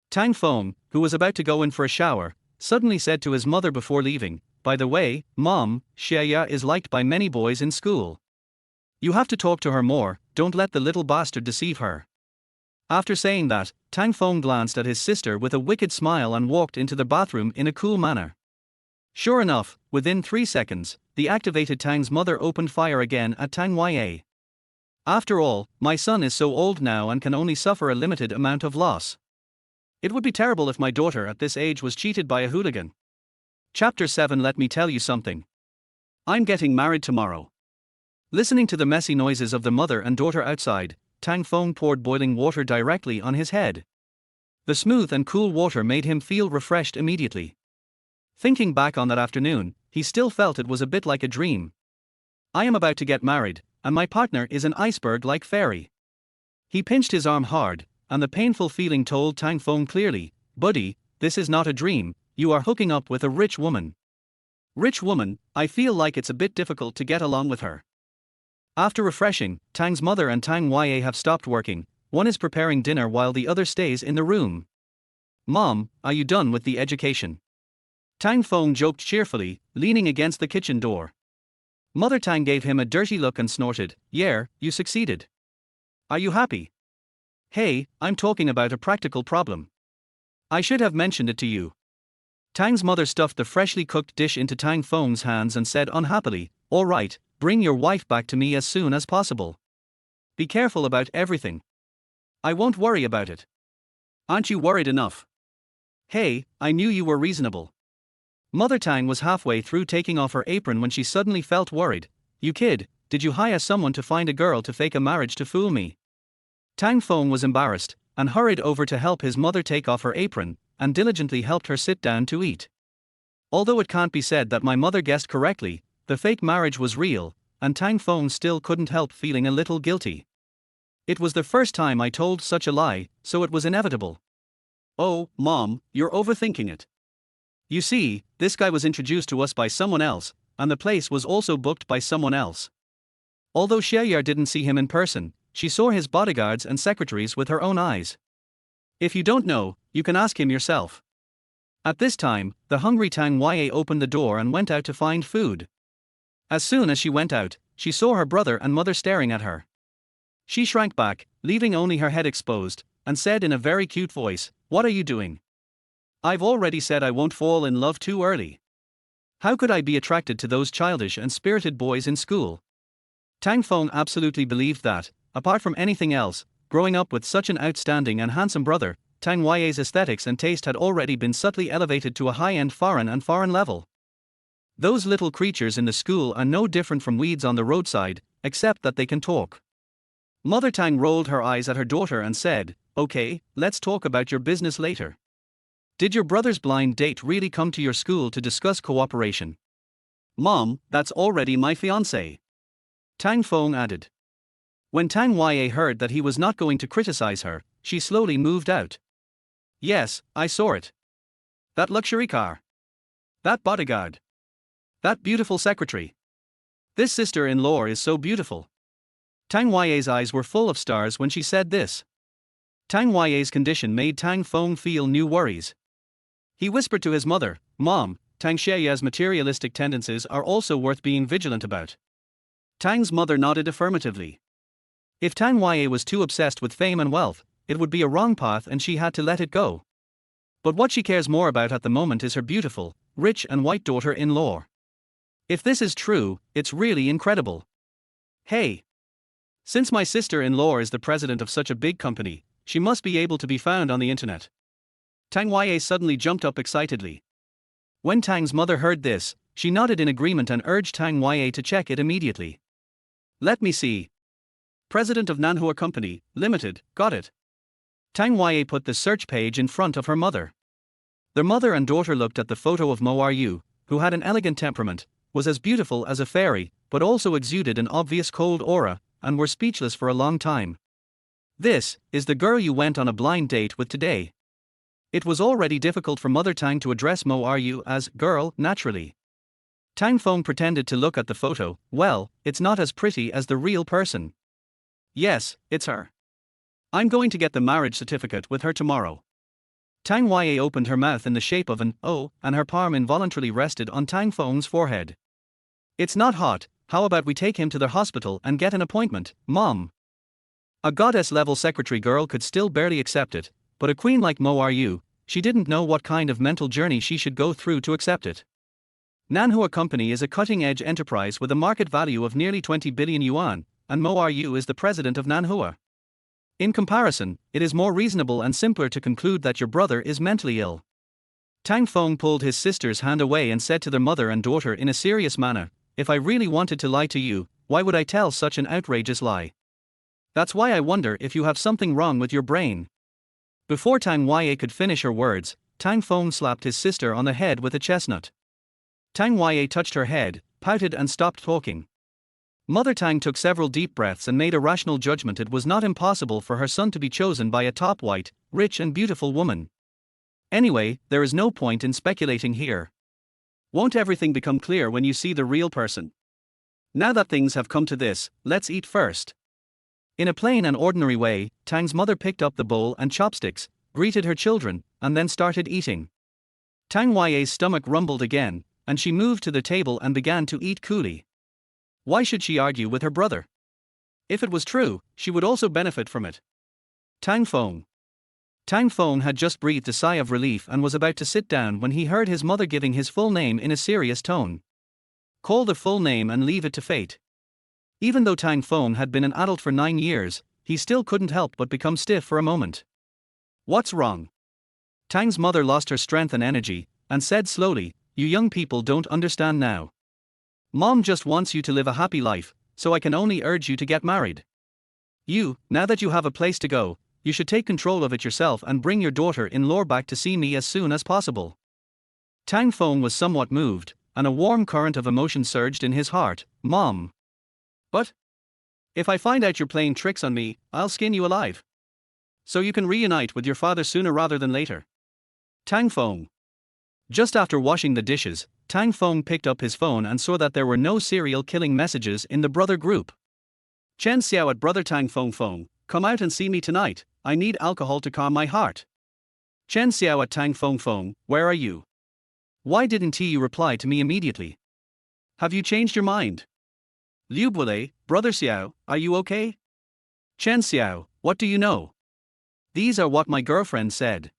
Tang Feng, who was about to go in for a shower, suddenly said to his mother before leaving, by the way, Mom, Xia is liked by many boys in school. You have to talk to her more, don't let the little bastard deceive her. After saying that, Tang Feng glanced at his sister with a wicked smile and walked into the bathroom in a cool manner. Sure enough, within 3 seconds, the activated Tang's mother opened fire again at Tang Ya. After all, my son is so old now and can only suffer a limited amount of loss. It would be terrible if my daughter at this age was cheated by a hooligan. Chapter 7. Let me tell you something. I'm getting married tomorrow. Listening to the messy noises of the mother and daughter outside, Tang Feng poured boiling water directly on his head. The smooth and cool water made him feel refreshed immediately. Thinking back on that afternoon, he still felt it was a bit like a dream. I am about to get married, and my partner is an iceberg-like fairy. He pinched his arm hard, and the painful feeling told Tang Feng clearly, buddy, this is not a dream, you are hooking up with a rich woman. Rich woman, I feel like it's a bit difficult to get along with her. After refreshing, Tang's mother and Tang Ya have stopped working, one is preparing dinner while the other stays in the room. Mom, are you done with the education? Tang Feng joked cheerfully, leaning against the kitchen door. Mother Tang gave him a dirty look and snorted, yeah, you succeeded. Are you happy? Hey, I'm talking about a practical problem. I should have mentioned it to you. Tang's mother stuffed the freshly cooked dish into Tang Feng's hands and said unhappily, all right, bring your wife back to me as soon as possible. Be careful about everything. I won't worry about it. Aren't you worried enough? Hey, I knew you were reasonable. Mother Tang was halfway through taking off her apron when she suddenly felt worried. You kid, did you hire someone to find a girl to fake a marriage to fool me? Tang Feng was embarrassed, and hurried over to help his mother take off her apron, and diligently helped her sit down to eat. Although it can't be said that my mother guessed correctly, the fake marriage was real, and Tang Feng still couldn't help feeling a little guilty. It was the first time I told such a lie, so it was inevitable. Oh, Mom, you're overthinking it. You see, this guy was introduced to us by someone else, and the place was also booked by someone else. Although Xia didn't see him in person, she saw his bodyguards and secretaries with her own eyes. If you don't know, you can ask him yourself. At this time, the hungry Tang Ya opened the door and went out to find food. As soon as she went out, she saw her brother and mother staring at her. She shrank back, leaving only her head exposed, and said in a very cute voice, what are you doing? I've already said I won't fall in love too early. How could I be attracted to those childish and spirited boys in school? Tang Feng absolutely believed that, apart from anything else, growing up with such an outstanding and handsome brother, Tang Ya's aesthetics and taste had already been subtly elevated to a high-end foreign level. Those little creatures in the school are no different from weeds on the roadside, except that they can talk. Mother Tang rolled her eyes at her daughter and said, okay, let's talk about your business later. Did your brother's blind date really come to your school to discuss cooperation? Mom, that's already my fiancé. Tang Feng added. When Tang Ya heard that he was not going to criticize her, she slowly moved out. Yes, I saw it. That luxury car. That bodyguard. That beautiful secretary. This sister-in-law is so beautiful. Tang Ya's eyes were full of stars when she said this. Tang Huai's condition made Tang Feng feel new worries. He whispered to his mother, "Mom, Tang Xieya's materialistic tendencies are also worth being vigilant about." Tang's mother nodded affirmatively. If Tang Huai was too obsessed with fame and wealth, it would be a wrong path and she had to let it go. But what she cares more about at the moment is her beautiful, rich and white daughter-in-law. If this is true, it's really incredible. Hey! Since my sister-in-law is the president of such a big company, she must be able to be found on the internet. Tang Huai suddenly jumped up excitedly. When Tang's mother heard this, she nodded in agreement and urged Tang Huai to check it immediately. "Let me see. President of Manhwa Company, Limited, got it." Tang Huai put the search page in front of her mother. Their mother and daughter looked at the photo of Mo Ru, who had an elegant temperament, was as beautiful as a fairy, but also exuded an obvious cold aura, and were speechless for a long time. "This is the girl you went on a blind date with today." It was already difficult for Mother Tang to address Mo Ru as girl naturally. Tang Feng pretended to look at the photo. "Well, it's not as pretty as the real person." "Yes, it's her. I'm going to get the marriage certificate with her tomorrow." Tang Huai opened her mouth in the shape of an O, and her palm involuntarily rested on Tang Feng's forehead. "It's not hot, how about we take him to the hospital and get an appointment, Mom?" A goddess-level secretary girl could still barely accept it, but a queen like Mo Ru, she didn't know what kind of mental journey she should go through to accept it. Manhwa Company is a cutting-edge enterprise with a market value of nearly 20 billion yuan, and Mo Ru is the president of Manhwa. In comparison, it is more reasonable and simpler to conclude that your brother is mentally ill. Tang Feng pulled his sister's hand away and said to their mother and daughter in a serious manner, "If I really wanted to lie to you, why would I tell such an outrageous lie? That's why I wonder if you have something wrong with your brain." Before Tang Huai could finish her words, Tang Feng slapped his sister on the head with a chestnut. Tang Huai touched her head, pouted and stopped talking. Mother Tang took several deep breaths and made a rational judgment. It was not impossible for her son to be chosen by a top white, rich and beautiful woman. Anyway, there is no point in speculating here. Won't everything become clear when you see the real person? Now that things have come to this, let's eat first. In a plain and ordinary way, Tang's mother picked up the bowl and chopsticks, greeted her children, and then started eating. Tang Huai's stomach rumbled again, and she moved to the table and began to eat coolly. Why should she argue with her brother? If it was true, she would also benefit from it. Tang Feng. Tang Feng had just breathed a sigh of relief and was about to sit down when he heard his mother giving his full name in a serious tone. Call the full name and leave it to fate. Even though Tang Feng had been an adult for 9 years, he still couldn't help but become stiff for a moment. "What's wrong?" Tang's mother lost her strength and energy, and said slowly, "You young people don't understand now. Mom just wants you to live a happy life, so I can only urge you to get married. Now that you have a place to go, you should take control of it yourself and bring your daughter-in-law back to see me as soon as possible." Tang Feng was somewhat moved, and a warm current of emotion surged in his heart. "Mom. But if I find out you're playing tricks on me, I'll skin you alive. So you can reunite with your father sooner rather than later." Tang Feng. Just after washing the dishes, Tang Feng picked up his phone and saw that there were no serial killing messages in the brother group. "Chen Xiao at brother Tang Feng, come out and see me tonight, I need alcohol to calm my heart." "Chen Xiao at Tang Feng, where are you? Why didn't you reply to me immediately? Have you changed your mind?" "Liu Buile, brother Xiao, are you okay?" "Chen Xiao, what do you know? These are what my girlfriend said.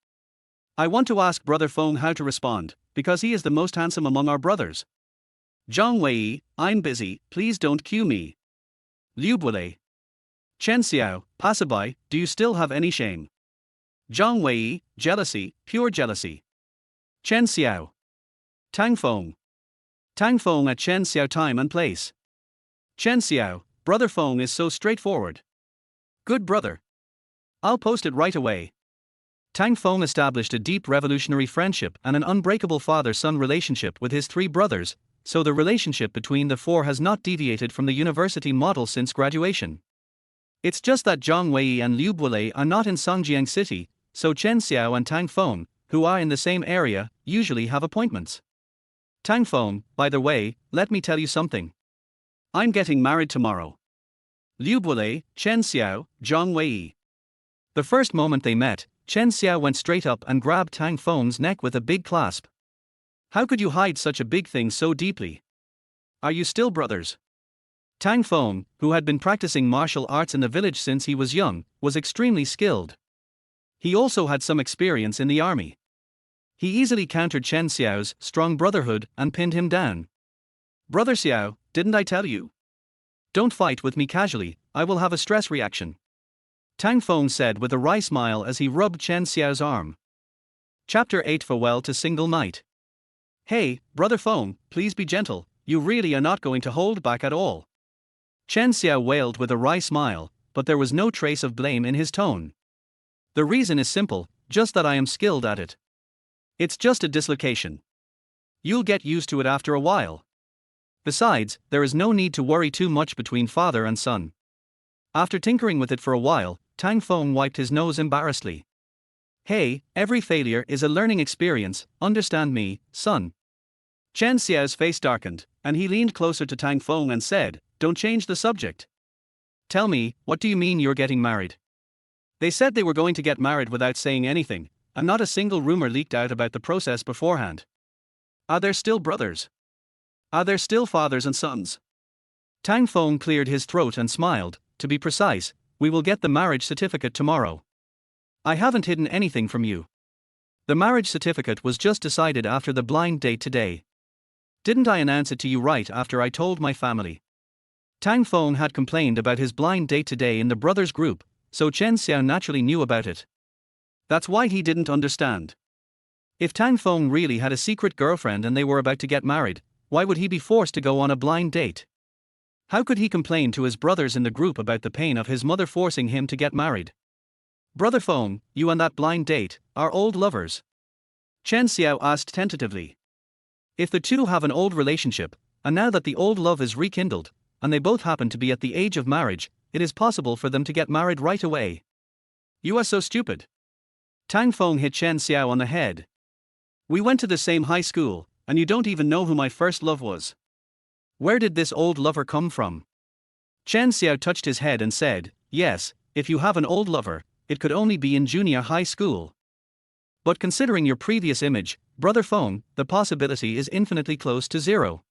I want to ask brother Feng how to respond, because he is the most handsome among our brothers." "Zhang Wei, I'm busy, please don't cue me." Liu Buile. "Chen Xiao, passerby, do you still have any shame?" Zhang Wei, jealousy, pure jealousy. Chen Xiao. Tang Feng. Tang Feng at Chen Xiao time and place. Chen Xiao, brother Feng is so straightforward. Good brother. I'll post it right away. Tang Feng established a deep revolutionary friendship and an unbreakable father-son relationship with his 3 brothers, so the relationship between the 4 has not deviated from the university model since graduation. It's just that Zhang Wei and Liu Buile are not in Songjiang City, so Chen Xiao and Tang Feng, who are in the same area, usually have appointments. Tang Feng, by the way, let me tell you something. I'm getting married tomorrow. Liu Buile, Chen Xiao, Zhang Wei. The first moment they met, Chen Xiao went straight up and grabbed Tang Feng's neck with a big clasp. How could you hide such a big thing so deeply? Are you still brothers? Tang Feng, who had been practicing martial arts in the village since he was young, was extremely skilled. He also had some experience in the army. He easily countered Chen Xiao's strong brotherhood and pinned him down. Brother Xiao, didn't I tell you? Don't fight with me casually, I will have a stress reaction. Tang Feng said with a wry smile as he rubbed Chen Xiao's arm. Chapter 8 Farewell to Single Night. Hey, Brother Feng, please be gentle, you really are not going to hold back at all. Chen Xiao wailed with a wry smile, but there was no trace of blame in his tone. The reason is simple, just that I am skilled at it. It's just a dislocation. You'll get used to it after a while. Besides, there is no need to worry too much between father and son. After tinkering with it for a while, Tang Feng wiped his nose embarrassedly. Hey, every failure is a learning experience, understand me, son. Chen Xiao's face darkened, and he leaned closer to Tang Feng and said, Don't change the subject. Tell me, what do you mean you're getting married? They said they were going to get married without saying anything, and not a single rumor leaked out about the process beforehand. Are there still brothers? Are there still fathers and sons? Tang Feng cleared his throat and smiled. To be precise, we will get the marriage certificate tomorrow. I haven't hidden anything from you. The marriage certificate was just decided after the blind date today. Didn't I announce it to you right after I told my family? Tang Feng had complained about his blind date today in the brothers group, so Chen Xiao naturally knew about it. That's why he didn't understand. If Tang Feng really had a secret girlfriend and they were about to get married, why would he be forced to go on a blind date? How could he complain to his brothers in the group about the pain of his mother forcing him to get married? Brother Feng, you and that blind date are old lovers? Chen Xiao asked tentatively. If the two have an old relationship, and now that the old love is rekindled, and they both happen to be at the age of marriage, it is possible for them to get married right away. You are so stupid. Tang Feng hit Chen Xiao on the head. We went to the same high school, and you don't even know who my first love was. Where did this old lover come from? Chen Xiao touched his head and said, Yes, if you have an old lover, it could only be in junior high school. But considering your previous image, Brother Feng, the possibility is infinitely close to zero.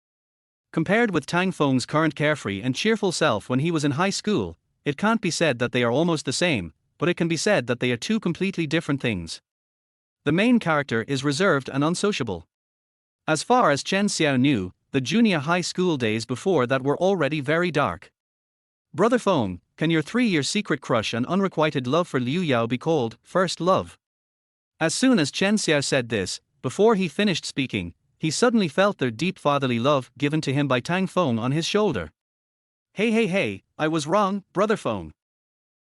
Compared with Tang Feng's current carefree and cheerful self when he was in high school, it can't be said that they are almost the same, but it can be said that they are two completely different things. The main character is reserved and unsociable. As far as Chen Xiao knew, the junior high school days before that were already very dark. Brother Feng, can your 3-year secret crush and unrequited love for Liu Yao be called first love? As soon as Chen Xiao said this, before he finished speaking, he suddenly felt the deep fatherly love given to him by Tang Feng on his shoulder. Hey, I was wrong, Brother Feng.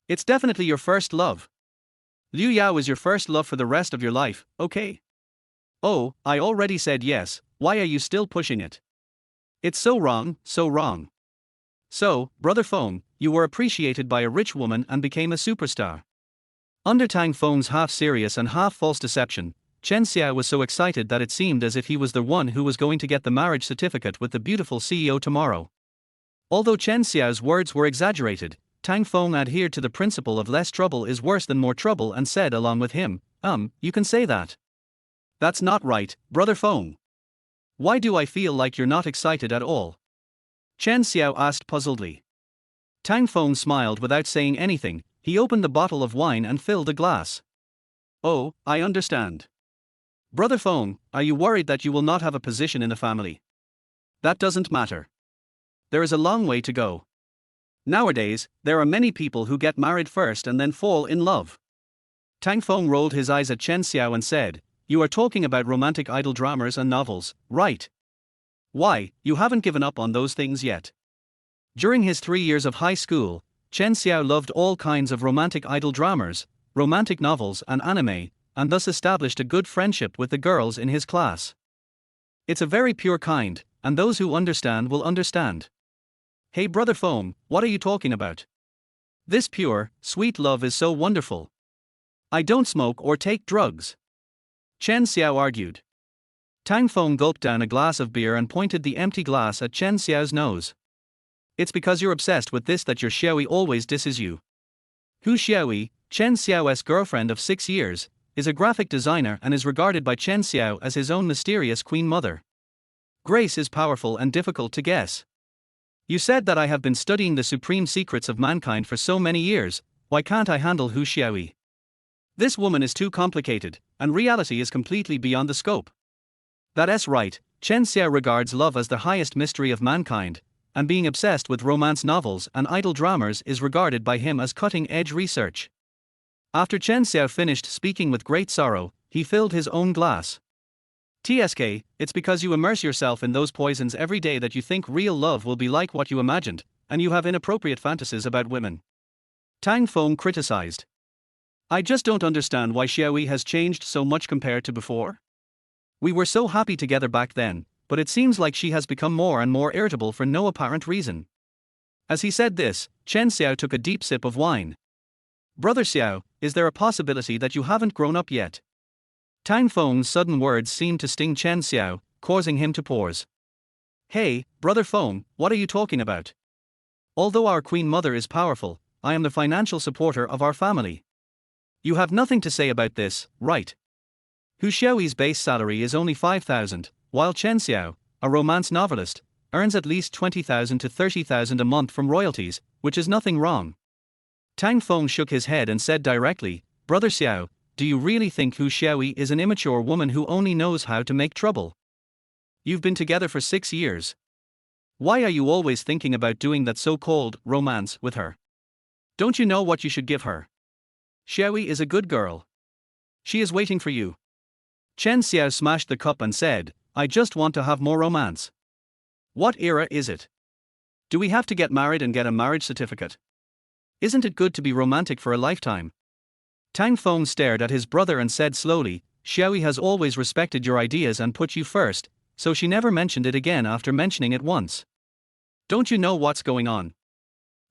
It's definitely your first love. Liu Yao is your first love for the rest of your life, okay? Oh, I already said yes, why are you still pushing it? It's so wrong, so wrong. So, Brother Feng, you were appreciated by a rich woman and became a superstar. Under Tang Feng's half-serious and half-false deception, Chen Xiao was so excited that it seemed as if he was the one who was going to get the marriage certificate with the beautiful CEO tomorrow. Although Chen Xiao's words were exaggerated, Tang Feng adhered to the principle of less trouble is worse than more trouble and said along with him, you can say that. That's not right, Brother Feng. Why do I feel like you're not excited at all? Chen Xiao asked puzzledly. Tang Feng smiled without saying anything. He opened the bottle of wine and filled a glass. Oh, I understand. Brother Feng, are you worried that you will not have a position in the family? That doesn't matter. There is a long way to go. Nowadays, there are many people who get married first and then fall in love. Tang Feng rolled his eyes at Chen Xiao and said, You are talking about romantic idol dramas and novels, right? Why, you haven't given up on those things yet. During his 3 years of high school, Chen Xiao loved all kinds of romantic idol dramas, romantic novels and anime, and thus established a good friendship with the girls in his class. It's a very pure kind, and those who understand will understand. Hey Brother Feng, what are you talking about? This pure, sweet love is so wonderful. I don't smoke or take drugs. Chen Xiao argued. Tang Feng gulped down a glass of beer and pointed the empty glass at Chen Xiao's nose. It's because you're obsessed with this that your Xiaoyi always disses you. Who's Xiaoyi? Chen Xiao's girlfriend of 6 years, is a graphic designer and is regarded by Chen Xiao as his own mysterious queen mother. Grace is powerful and difficult to guess. You said that I have been studying the supreme secrets of mankind for so many years, why can't I handle Hu Xiaoyi? This woman is too complicated, and reality is completely beyond the scope. That's right, Chen Xiao regards love as the highest mystery of mankind, and being obsessed with romance novels and idol dramas is regarded by him as cutting-edge research. After Chen Xiao finished speaking with great sorrow, he filled his own glass. TSK, it's because you immerse yourself in those poisons every day that you think real love will be like what you imagined, and you have inappropriate fantasies about women. Tang Feng criticized. I just don't understand why Xiaoyi has changed so much compared to before. We were so happy together back then, but it seems like she has become more and more irritable for no apparent reason. As he said this, Chen Xiao took a deep sip of wine. Brother Xiao, is there a possibility that you haven't grown up yet? Tang Feng's sudden words seemed to sting Chen Xiao, causing him to pause. Hey, Brother Feng, what are you talking about? Although our queen mother is powerful, I am the financial supporter of our family. You have nothing to say about this, right? Hu Xiaoyi's base salary is only 5,000, while Chen Xiao, a romance novelist, earns at least 20,000 to 30,000 a month from royalties, which is nothing wrong. Tang Feng shook his head and said directly, Brother Xiao, do you really think Hu Xiaoyi is an immature woman who only knows how to make trouble? You've been together for 6 years. Why are you always thinking about doing that so-called romance with her? Don't you know what you should give her? Xiaoyi is a good girl. She is waiting for you. Chen Xiao smashed the cup and said, I just want to have more romance. What era is it? Do we have to get married and get a marriage certificate? Isn't it good to be romantic for a lifetime? Tang Feng stared at his brother and said slowly, Xiaoyi has always respected your ideas and put you first, so she never mentioned it again after mentioning it once. Don't you know what's going on?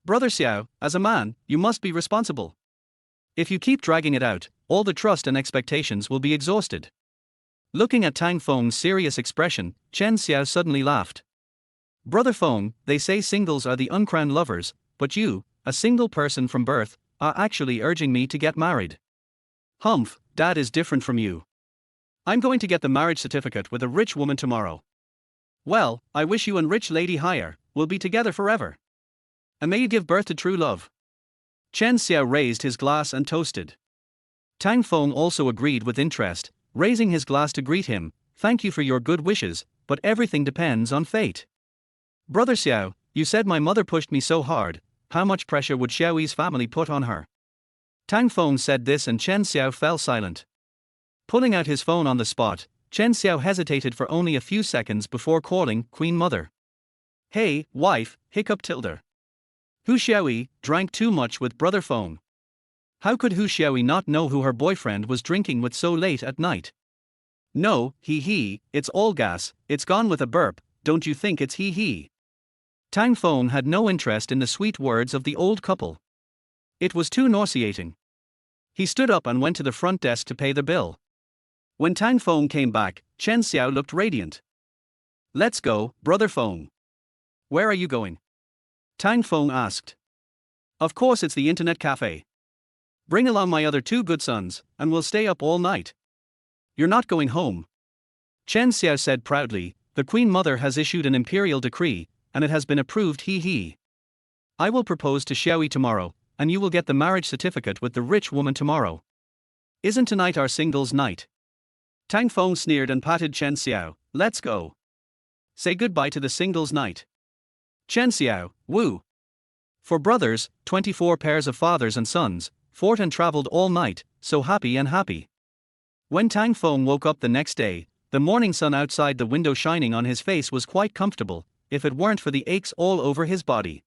Brother Xiao, as a man, you must be responsible. If you keep dragging it out, all the trust and expectations will be exhausted. Looking at Tang Feng's serious expression, Chen Xiao suddenly laughed. Brother Feng, they say singles are the uncrowned lovers, but you, a single person from birth, are actually urging me to get married. Humph, Dad is different from you. I'm going to get the marriage certificate with a rich woman tomorrow. Well, I wish you and rich lady Hire will be together forever. And may you give birth to true love. Chen Xiao raised his glass and toasted. Tang Feng also agreed with interest, raising his glass to greet him, thank you for your good wishes, but everything depends on fate. Brother Xiao, you said my mother pushed me so hard, how much pressure would Xiaoyi's family put on her? Tang Feng said this and Chen Xiao fell silent. Pulling out his phone on the spot, Chen Xiao hesitated for only a few seconds before calling Queen Mother. Hey, wife, hiccup tilde. Hu Xiaoyi drank too much with Brother Feng. How could Hu Xiaoyi not know who her boyfriend was drinking with so late at night? No, it's all gas, it's gone with a burp, don't you think it's he? Tang Feng had no interest in the sweet words of the old couple. It was too nauseating. He stood up and went to the front desk to pay the bill. When Tang Feng came back, Chen Xiao looked radiant. Let's go, Brother Feng. Where are you going? Tang Feng asked. Of course it's the internet cafe. Bring along my other 2 good sons, and we'll stay up all night. You're not going home. Chen Xiao said proudly, the Queen Mother has issued an imperial decree, and it has been approved I will propose to Xiaoyi tomorrow, and you will get the marriage certificate with the rich woman tomorrow. Isn't tonight our singles night? Tang Feng sneered and patted Chen Xiao, let's go. Say goodbye to the singles night. Chen Xiao, woo. For brothers, 24 pairs of fathers and sons, fought and traveled all night, so happy and happy. When Tang Feng woke up the next day, the morning sun outside the window shining on his face was quite comfortable, if it weren't for the aches all over his body.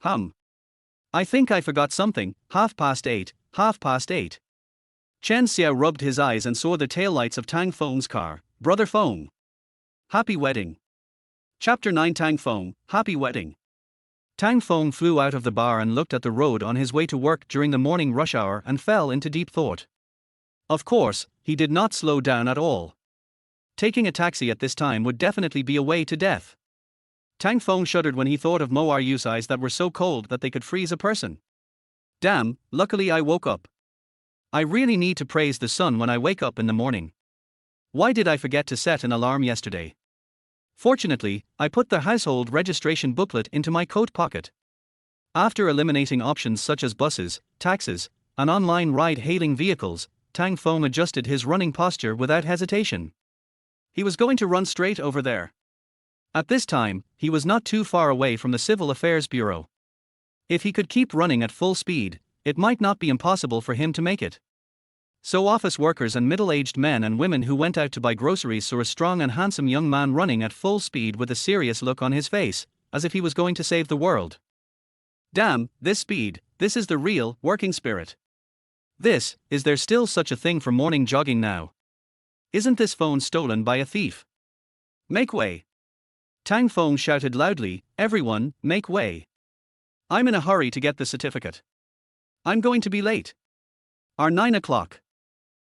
I think I forgot something, 8:30. Chen Xiao rubbed his eyes and saw the taillights of Tang Feng's car. Brother Feng. Happy wedding. Chapter 9 Tang Feng, Happy Wedding. Tang Feng flew out of the bar and looked at the road on his way to work during the morning rush hour and fell into deep thought. Of course, he did not slow down at all. Taking a taxi at this time would definitely be a way to death. Tang Feng shuddered when he thought of Moar Yusai's that were so cold that they could freeze a person. Damn, luckily I woke up. I really need to praise the sun when I wake up in the morning. Why did I forget to set an alarm yesterday? Fortunately, I put the household registration booklet into my coat pocket. After eliminating options such as buses, taxis, and online ride-hailing vehicles, Tang Feng adjusted his running posture without hesitation. He was going to run straight over there. At this time, he was not too far away from the Civil Affairs Bureau. If he could keep running at full speed, it might not be impossible for him to make it. So office workers and middle-aged men and women who went out to buy groceries saw a strong and handsome young man running at full speed with a serious look on his face, as if he was going to save the world. Damn, this speed, this is the real, working spirit. Is there still such a thing for morning jogging now? Isn't this phone stolen by a thief? Make way! Tang Feng shouted loudly, everyone, make way. I'm in a hurry to get the certificate. I'm going to be late. Are 9 o'clock.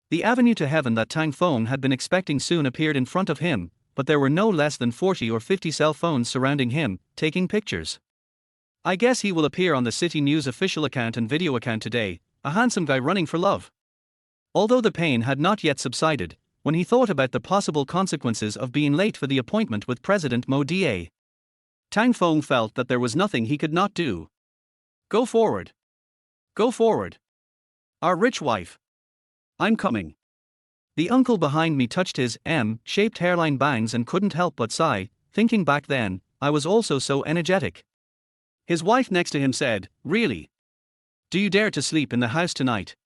The avenue to heaven that Tang Feng had been expecting soon appeared in front of him, but there were no less than 40 or 50 cell phones surrounding him, taking pictures. I guess he will appear on the City News official account and video account today, a handsome guy running for love. Although the pain had not yet subsided, when he thought about the possible consequences of being late for the appointment with President Mo Da, Tang Feng felt that there was nothing he could not do. Go forward. Go forward. Our rich wife. I'm coming. The uncle behind me touched his M-shaped hairline bangs and couldn't help but sigh, thinking back then, I was also so energetic. His wife next to him said, really? Do you dare to sleep in the house tonight?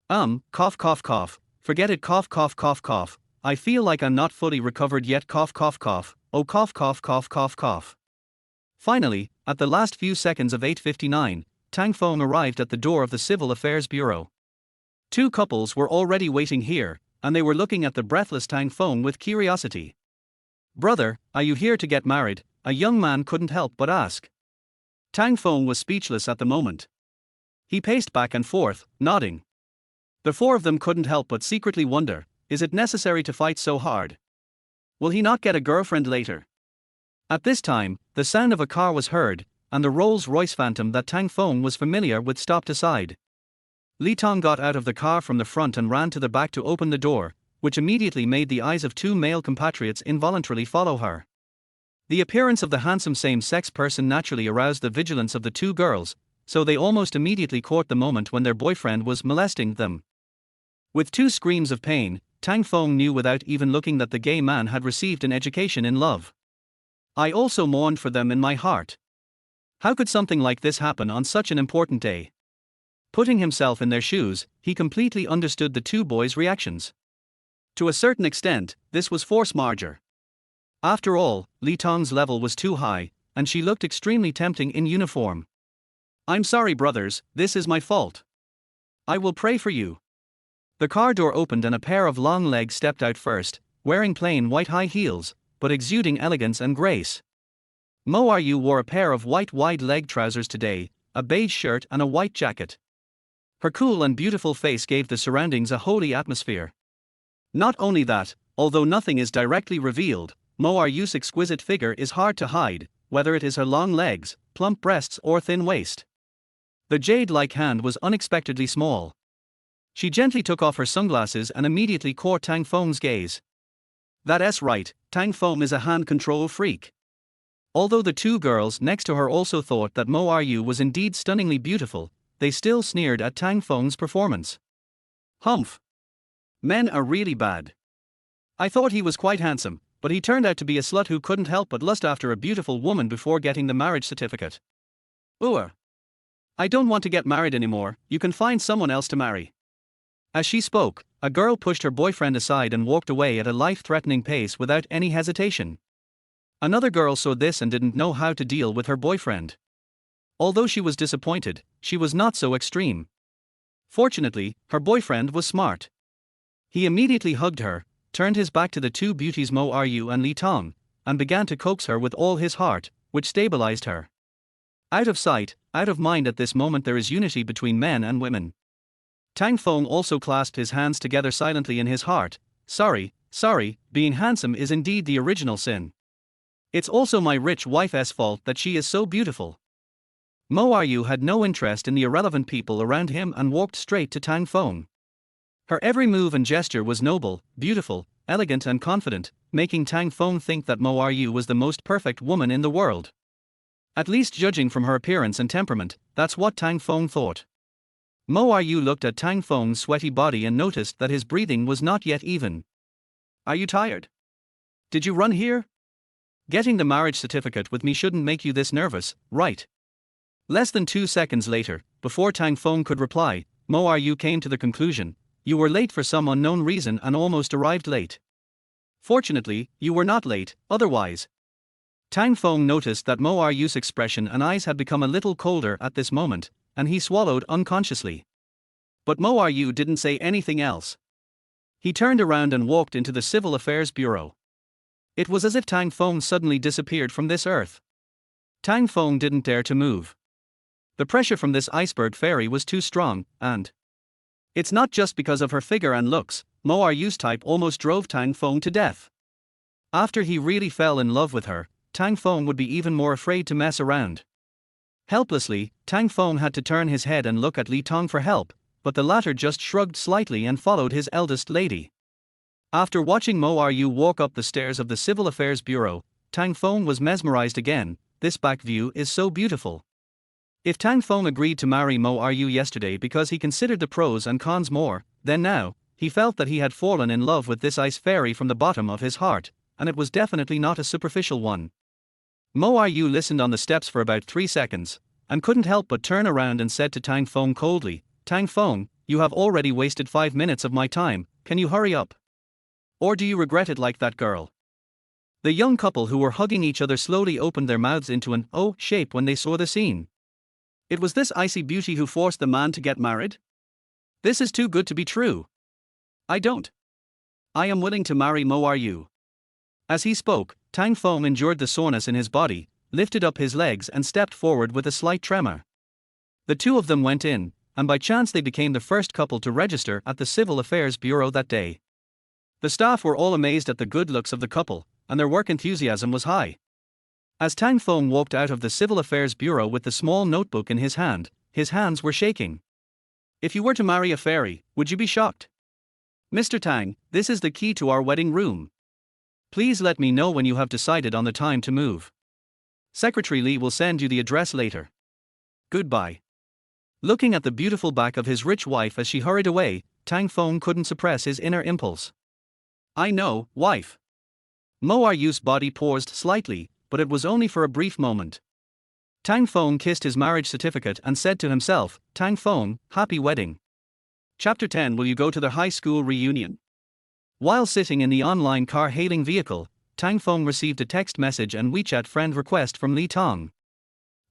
Cough cough cough, forget it cough cough cough cough, I feel like I'm not fully recovered yet cough cough cough, oh cough cough cough cough cough. Finally, at the last few seconds of 8:59, Tang Feng arrived at the door of the Civil Affairs Bureau. Two couples were already waiting here, and they were looking at the breathless Tang Feng with curiosity. Brother, are you here to get married? A young man couldn't help but ask. Tang Feng was speechless at the moment. He paced back and forth, nodding. The four of them couldn't help but secretly wonder, is it necessary to fight so hard? Will he not get a girlfriend later? At this time, the sound of a car was heard, and the Rolls-Royce Phantom that Tang Feng was familiar with stopped aside. Li Tong got out of the car from the front and ran to the back to open the door, which immediately made the eyes of two male compatriots involuntarily follow her. The appearance of the handsome same-sex person naturally aroused the vigilance of the two girls, so they almost immediately caught the moment when their boyfriend was molesting them. With two screams of pain, Tang Feng knew without even looking that the gay man had received an education in love. I also mourned for them in my heart. How could something like this happen on such an important day? Putting himself in their shoes, he completely understood the two boys' reactions. To a certain extent, this was force majeure. After all, Li Tong's level was too high, and she looked extremely tempting in uniform. I'm sorry brothers, this is my fault. I will pray for you. The car door opened and a pair of long legs stepped out first, wearing plain white high heels, but exuding elegance and grace. Mo Ryu wore a pair of white wide-leg trousers today, a beige shirt and a white jacket. Her cool and beautiful face gave the surroundings a holy atmosphere. Not only that, although nothing is directly revealed, Mo Ryu's exquisite figure is hard to hide, whether it is her long legs, plump breasts or thin waist. The jade-like hand was unexpectedly small. She gently took off her sunglasses and immediately caught Tang Feng's gaze. That's right, Tang Feng is a hand control freak. Although the two girls next to her also thought that Mo Ryu was indeed stunningly beautiful, they still sneered at Tang Feng's performance. Humph. Men are really bad. I thought he was quite handsome, but he turned out to be a slut who couldn't help but lust after a beautiful woman before getting the marriage certificate. I don't want to get married anymore, you can find someone else to marry. As she spoke, a girl pushed her boyfriend aside and walked away at a life-threatening pace without any hesitation. Another girl saw this and didn't know how to deal with her boyfriend. Although she was disappointed, she was not so extreme. Fortunately, her boyfriend was smart. He immediately hugged her, turned his back to the two beauties Mo Ryu and Li Tong, and began to coax her with all his heart, which stabilized her. Out of sight, out of mind. At this moment there is unity between men and women. Tang Feng also clasped his hands together silently in his heart. Sorry, being handsome is indeed the original sin. It's also my rich wife's fault that she is so beautiful. Mo Ryu had no interest in the irrelevant people around him and walked straight to Tang Feng. Her every move and gesture was noble, beautiful, elegant and confident, making Tang Feng think that Mo Ryu was the most perfect woman in the world. At least judging from her appearance and temperament, that's what Tang Feng thought. Mo Ryu looked at Tang Feng's sweaty body and noticed that his breathing was not yet even. Are you tired? Did you run here? Getting the marriage certificate with me shouldn't make you this nervous, right? Less than 2 seconds later, before Tang Feng could reply, Mo Ryu came to the conclusion, you were late for some unknown reason and almost arrived late. Fortunately, you were not late, otherwise. Tang Feng noticed that Mo Ryu's expression and eyes had become a little colder at this moment, and he swallowed unconsciously. But Mo Ryu didn't say anything else. He turned around and walked into the Civil Affairs Bureau. It was as if Tang Feng suddenly disappeared from this earth. Tang Feng didn't dare to move. The pressure from this iceberg fairy was too strong, and it's not just because of her figure and looks. Mo Ryu's type almost drove Tang Feng to death. After he really fell in love with her, Tang Feng would be even more afraid to mess around. Helplessly, Tang Feng had to turn his head and look at Li Tong for help, but the latter just shrugged slightly and followed his eldest lady. After watching Mo Ryu walk up the stairs of the Civil Affairs Bureau, Tang Feng was mesmerized again. This back view is so beautiful. If Tang Feng agreed to marry Mo Ryu yesterday because he considered the pros and cons more, then now, he felt that he had fallen in love with this ice fairy from the bottom of his heart, and it was definitely not a superficial one. Mo Ryu listened on the steps for about 3 seconds, and couldn't help but turn around and said to Tang Feng coldly, Tang Feng, you have already wasted 5 minutes of my time, can you hurry up? Or do you regret it like that girl? The young couple who were hugging each other slowly opened their mouths into an O shape when they saw the scene. It was this icy beauty who forced the man to get married? This is too good to be true. I don't. I am willing to marry Mo Ryu. As he spoke, Tang Feng endured the soreness in his body, lifted up his legs and stepped forward with a slight tremor. The two of them went in, and by chance they became the first couple to register at the Civil Affairs Bureau that day. The staff were all amazed at the good looks of the couple, and their work enthusiasm was high. As Tang Feng walked out of the Civil Affairs Bureau with the small notebook in his hand, his hands were shaking. If you were to marry a fairy, would you be shocked? Mr. Tang, this is the key to our wedding room. Please let me know when you have decided on the time to move. Secretary Li will send you the address later. Goodbye. Looking at the beautiful back of his rich wife as she hurried away, Tang Feng couldn't suppress his inner impulse. I know, wife. Mo Ryu's body paused slightly, but it was only for a brief moment. Tang Feng kissed his marriage certificate and said to himself, Tang Feng, happy wedding. Chapter 10. Will you go to the high school reunion? While sitting in the online car-hailing vehicle, Tang Feng received a text message and WeChat friend request from Li Tong.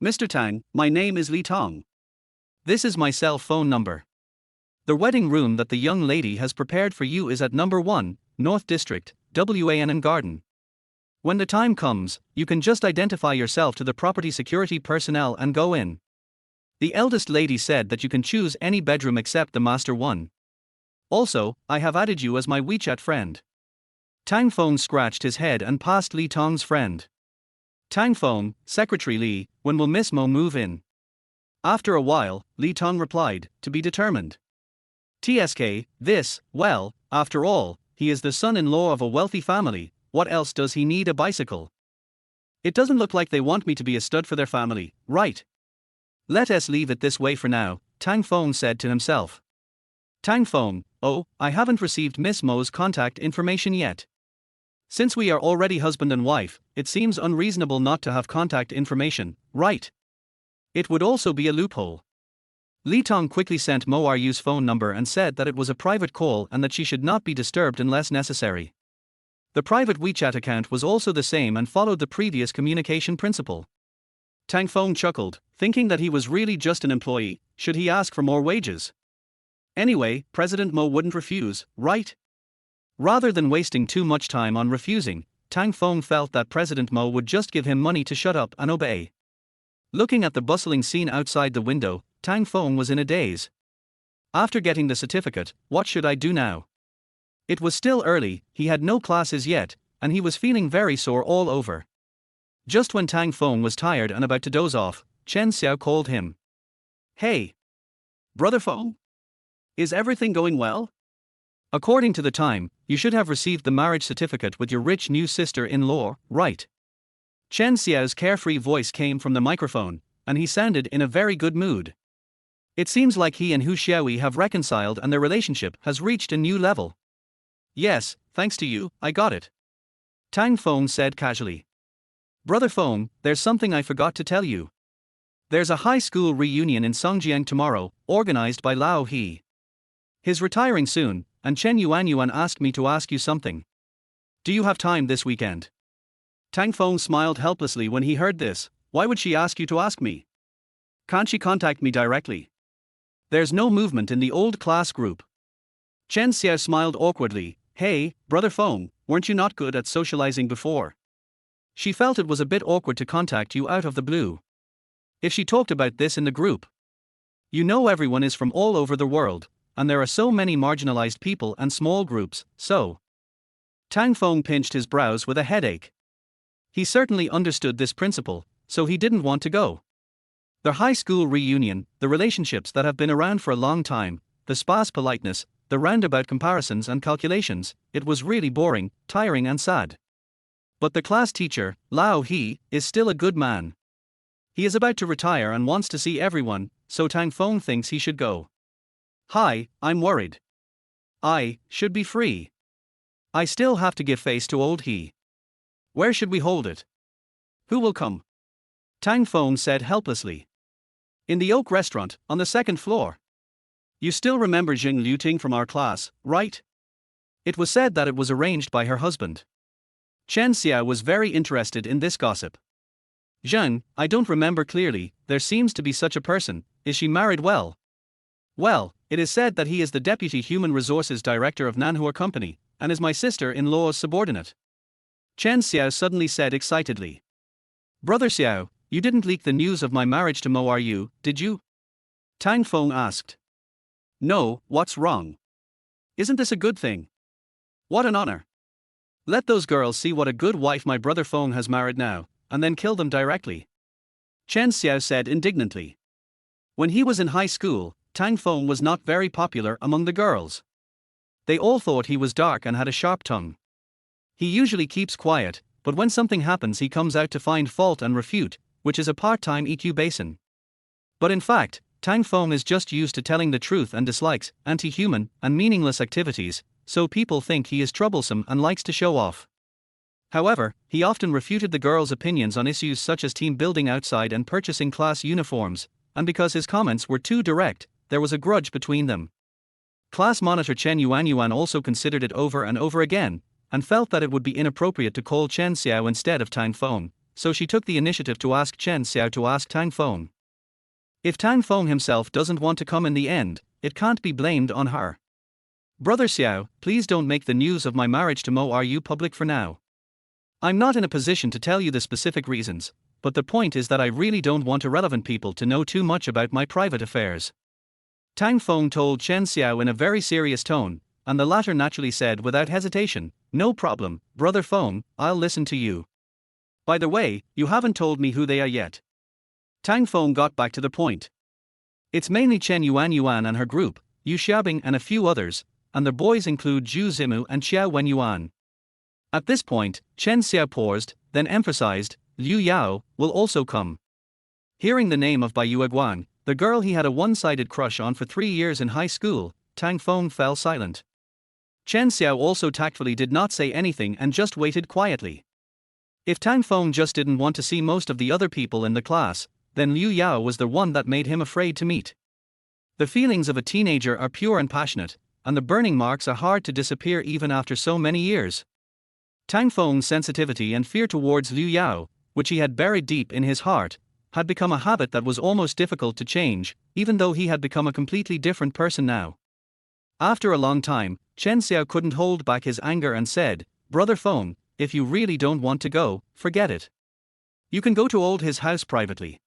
Mr. Tang, my name is Li Tong. This is my cell phone number. The wedding room that the young lady has prepared for you is at number 1, North District, Wan Garden. When the time comes, you can just identify yourself to the property security personnel and go in. The eldest lady said that you can choose any bedroom except the master one. Also, I have added you as my WeChat friend. Tang Feng scratched his head and passed Li Tong's friend. Tang Feng, Secretary Li, when will Miss Mo move in? After a while, Li Tong replied, to be determined. TSK, well, after all, he is the son-in-law of a wealthy family, what else does he need a bicycle? It doesn't look like they want me to be a stud for their family, right? Let us leave it this way for now, Tang Feng said to himself. Tang Feng, oh, I haven't received Miss Mo's contact information yet. Since we are already husband and wife, it seems unreasonable not to have contact information, right? It would also be a loophole. Li Tong quickly sent Mo Ryu's phone number and said that it was a private call and that she should not be disturbed unless necessary. The private WeChat account was also the same and followed the previous communication principle. Tang Feng chuckled, thinking that he was really just an employee. Should he ask for more wages? Anyway, President Mo wouldn't refuse, right? Rather than wasting too much time on refusing, Tang Feng felt that President Mo would just give him money to shut up and obey. Looking at the bustling scene outside the window, Tang Feng was in a daze. After getting the certificate, what should I do now? It was still early, he had no classes yet, and he was feeling very sore all over. Just when Tang Feng was tired and about to doze off, Chen Xiao called him. Hey, brother Feng, is everything going well? According to the time, you should have received the marriage certificate with your rich new sister-in-law, right? Chen Xiao's carefree voice came from the microphone, and he sounded in a very good mood. It seems like he and Hu Xiaoyi have reconciled and their relationship has reached a new level. Yes, thanks to you, I got it. Tang Feng said casually. Brother Feng, there's something I forgot to tell you. There's a high school reunion in Songjiang tomorrow, organized by Lao He. He's retiring soon, and Chen Yuanyuan asked me to ask you something. Do you have time this weekend? Tang Feng smiled helplessly when he heard this. Why would she ask you to ask me? Can't she contact me directly? There's no movement in the old class group. Chen Xiao smiled awkwardly. Hey, brother Feng, weren't you not good at socializing before? She felt it was a bit awkward to contact you out of the blue. If she talked about this in the group. You know everyone is from all over the world, and there are so many marginalized people and small groups, so. Tang Feng pinched his brows with a headache. He certainly understood this principle, so he didn't want to go. Their high school reunion, the relationships that have been around for a long time, the sparse politeness, the roundabout comparisons and calculations, it was really boring, tiring and sad. But the class teacher, Lao He, is still a good man. He is about to retire and wants to see everyone, so Tang Feng thinks he should go. Hi, I'm worried. I should be free. I still have to give face to old He. Where should we hold it? Who will come? Tang Feng said helplessly. In the Oak Restaurant, on the second floor. You still remember Jing Liuting from our class, right? It was said that it was arranged by her husband. Chen Xia was very interested in this gossip. Zheng, I don't remember clearly, there seems to be such a person, is she married well? Well, it is said that he is the Deputy Human Resources Director of Manhwa Company, and is my sister-in-law's subordinate. Chen Xiao suddenly said excitedly. Brother Xiao, you didn't leak the news of my marriage to Mo Ryu, did you? Tang Feng asked. No, what's wrong? Isn't this a good thing? What an honor. Let those girls see what a good wife my brother Feng has married now, and then kill them directly. Chen Xiao said indignantly. When he was in high school, Tang Feng was not very popular among the girls. They all thought he was dark and had a sharp tongue. He usually keeps quiet, but when something happens he comes out to find fault and refute, which is a part-time EQ basin. But in fact, Tang Feng is just used to telling the truth and dislikes anti-human and meaningless activities, so people think he is troublesome and likes to show off. However, he often refuted the girls' opinions on issues such as team building outside and purchasing class uniforms, and because his comments were too direct, there was a grudge between them. Class monitor Chen Yuanyuan also considered it over and over again, and felt that it would be inappropriate to call Chen Xiao instead of Tang Feng, so she took the initiative to ask Chen Xiao to ask Tang Feng. If Tang Feng himself doesn't want to come in the end, it can't be blamed on her. Brother Xiao, please don't make the news of my marriage to Mo Ryu public for now. I'm not in a position to tell you the specific reasons, but the point is that I really don't want irrelevant people to know too much about my private affairs. Tang Feng told Chen Xiao in a very serious tone, and the latter naturally said without hesitation, no problem, Brother Feng, I'll listen to you. By the way, you haven't told me who they are yet. Tang Feng got back to the point. It's mainly Chen Yuanyuan and her group, Yu Xiaobing and a few others, and the boys include Zhu Zimu and Xiao Wenyuan. At this point, Chen Xiao paused, then emphasized, Liu Yao will also come. Hearing the name of Bai Yueguan, the girl he had a one-sided crush on for 3 years in high school, Tang Feng fell silent. Chen Xiao also tactfully did not say anything and just waited quietly. If Tang Feng just didn't want to see most of the other people in the class, then Liu Yao was the one that made him afraid to meet. The feelings of a teenager are pure and passionate, and the burning marks are hard to disappear even after so many years. Tang Feng's sensitivity and fear towards Liu Yao, which he had buried deep in his heart, had become a habit that was almost difficult to change, even though he had become a completely different person now. After a long time, Chen Xiao couldn't hold back his anger and said, Brother Feng, if you really don't want to go, forget it. You can go to old his house privately.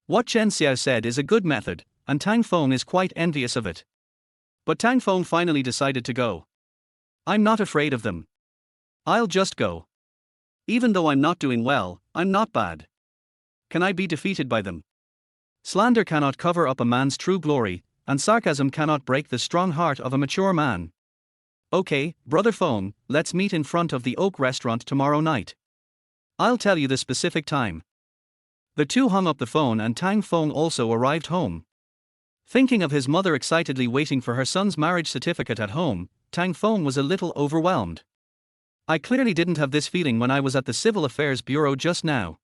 What Chen Xiao said is a good method, and Tang Feng is quite envious of it. But Tang Feng finally decided to go. I'm not afraid of them. I'll just go. Even though I'm not doing well, I'm not bad. Can I be defeated by them? Slander cannot cover up a man's true glory, and sarcasm cannot break the strong heart of a mature man. Okay, brother Fong, let's meet in front of the Oak restaurant tomorrow night. I'll tell you the specific time. The two hung up the phone and Tang Fong also arrived home. Thinking of his mother excitedly waiting for her son's marriage certificate at home, Tang Fong was a little overwhelmed. I clearly didn't have this feeling when I was at the Civil Affairs Bureau just now.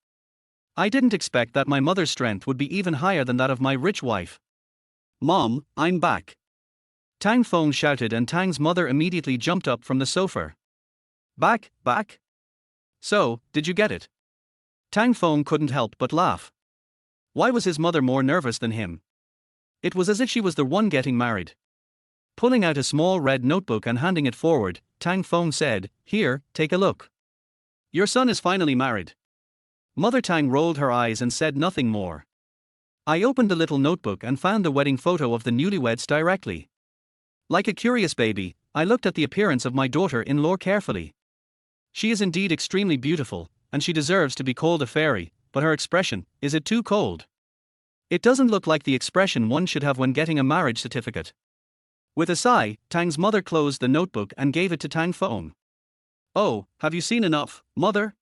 I didn't expect that my mother's strength would be even higher than that of my rich wife. Mom, I'm back. Tang Fong shouted and Tang's mother immediately jumped up from the sofa. Back? So, did you get it? Tang Fong couldn't help but laugh. Why was his mother more nervous than him? It was as if she was the one getting married. Pulling out a small red notebook and handing it forward, Tang Fong said, "Here, take a look. Your son is finally married." Mother Tang rolled her eyes and said nothing more. I opened the little notebook and found the wedding photo of the newlyweds directly. Like a curious baby, I looked at the appearance of my daughter-in-law carefully. She is indeed extremely beautiful, and she deserves to be called a fairy, but her expression, is it too cold? It doesn't look like the expression one should have when getting a marriage certificate. With a sigh, Tang's mother closed the notebook and gave it to Tang Fong. Oh, have you seen enough, mother?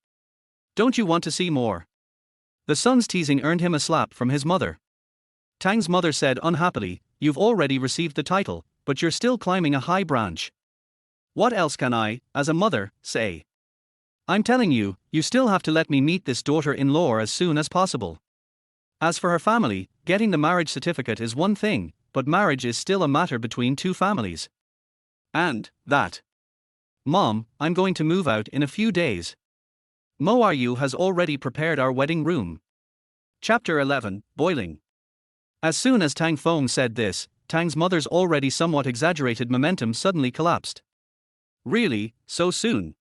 Don't you want to see more? The son's teasing earned him a slap from his mother. Tang's mother said unhappily, "You've already received the title, but you're still climbing a high branch. What else can I, as a mother, say? I'm telling you, you still have to let me meet this daughter-in-law as soon as possible." As for her family, getting the marriage certificate is one thing, but marriage is still a matter between two families. And that. Mom, I'm going to move out in a few days. Mo Ryu has already prepared our wedding room. Chapter 11, Boiling. As soon as Tang Fong said this, Tang's mother's already somewhat exaggerated momentum suddenly collapsed. Really, so soon?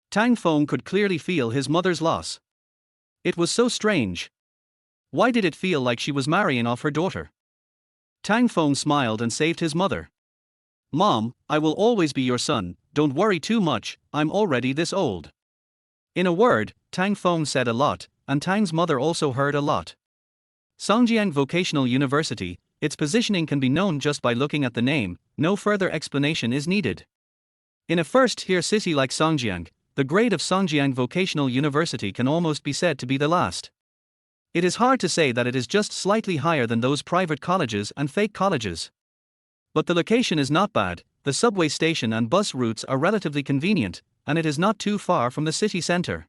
Tang Fong could clearly feel his mother's loss. It was so strange. Why did it feel like she was marrying off her daughter? Tang Fong smiled and saved his mother. Mom, I will always be your son, don't worry too much, I'm already this old. In a word, Tang Fong said a lot, and Tang's mother also heard a lot. Songjiang Vocational University, its positioning can be known just by looking at the name, no further explanation is needed. In a first-tier city like Songjiang, the grade of Songjiang Vocational University can almost be said to be the last. It is hard to say that it is just slightly higher than those private colleges and fake colleges. But the location is not bad, the subway station and bus routes are relatively convenient, and it is not too far from the city center.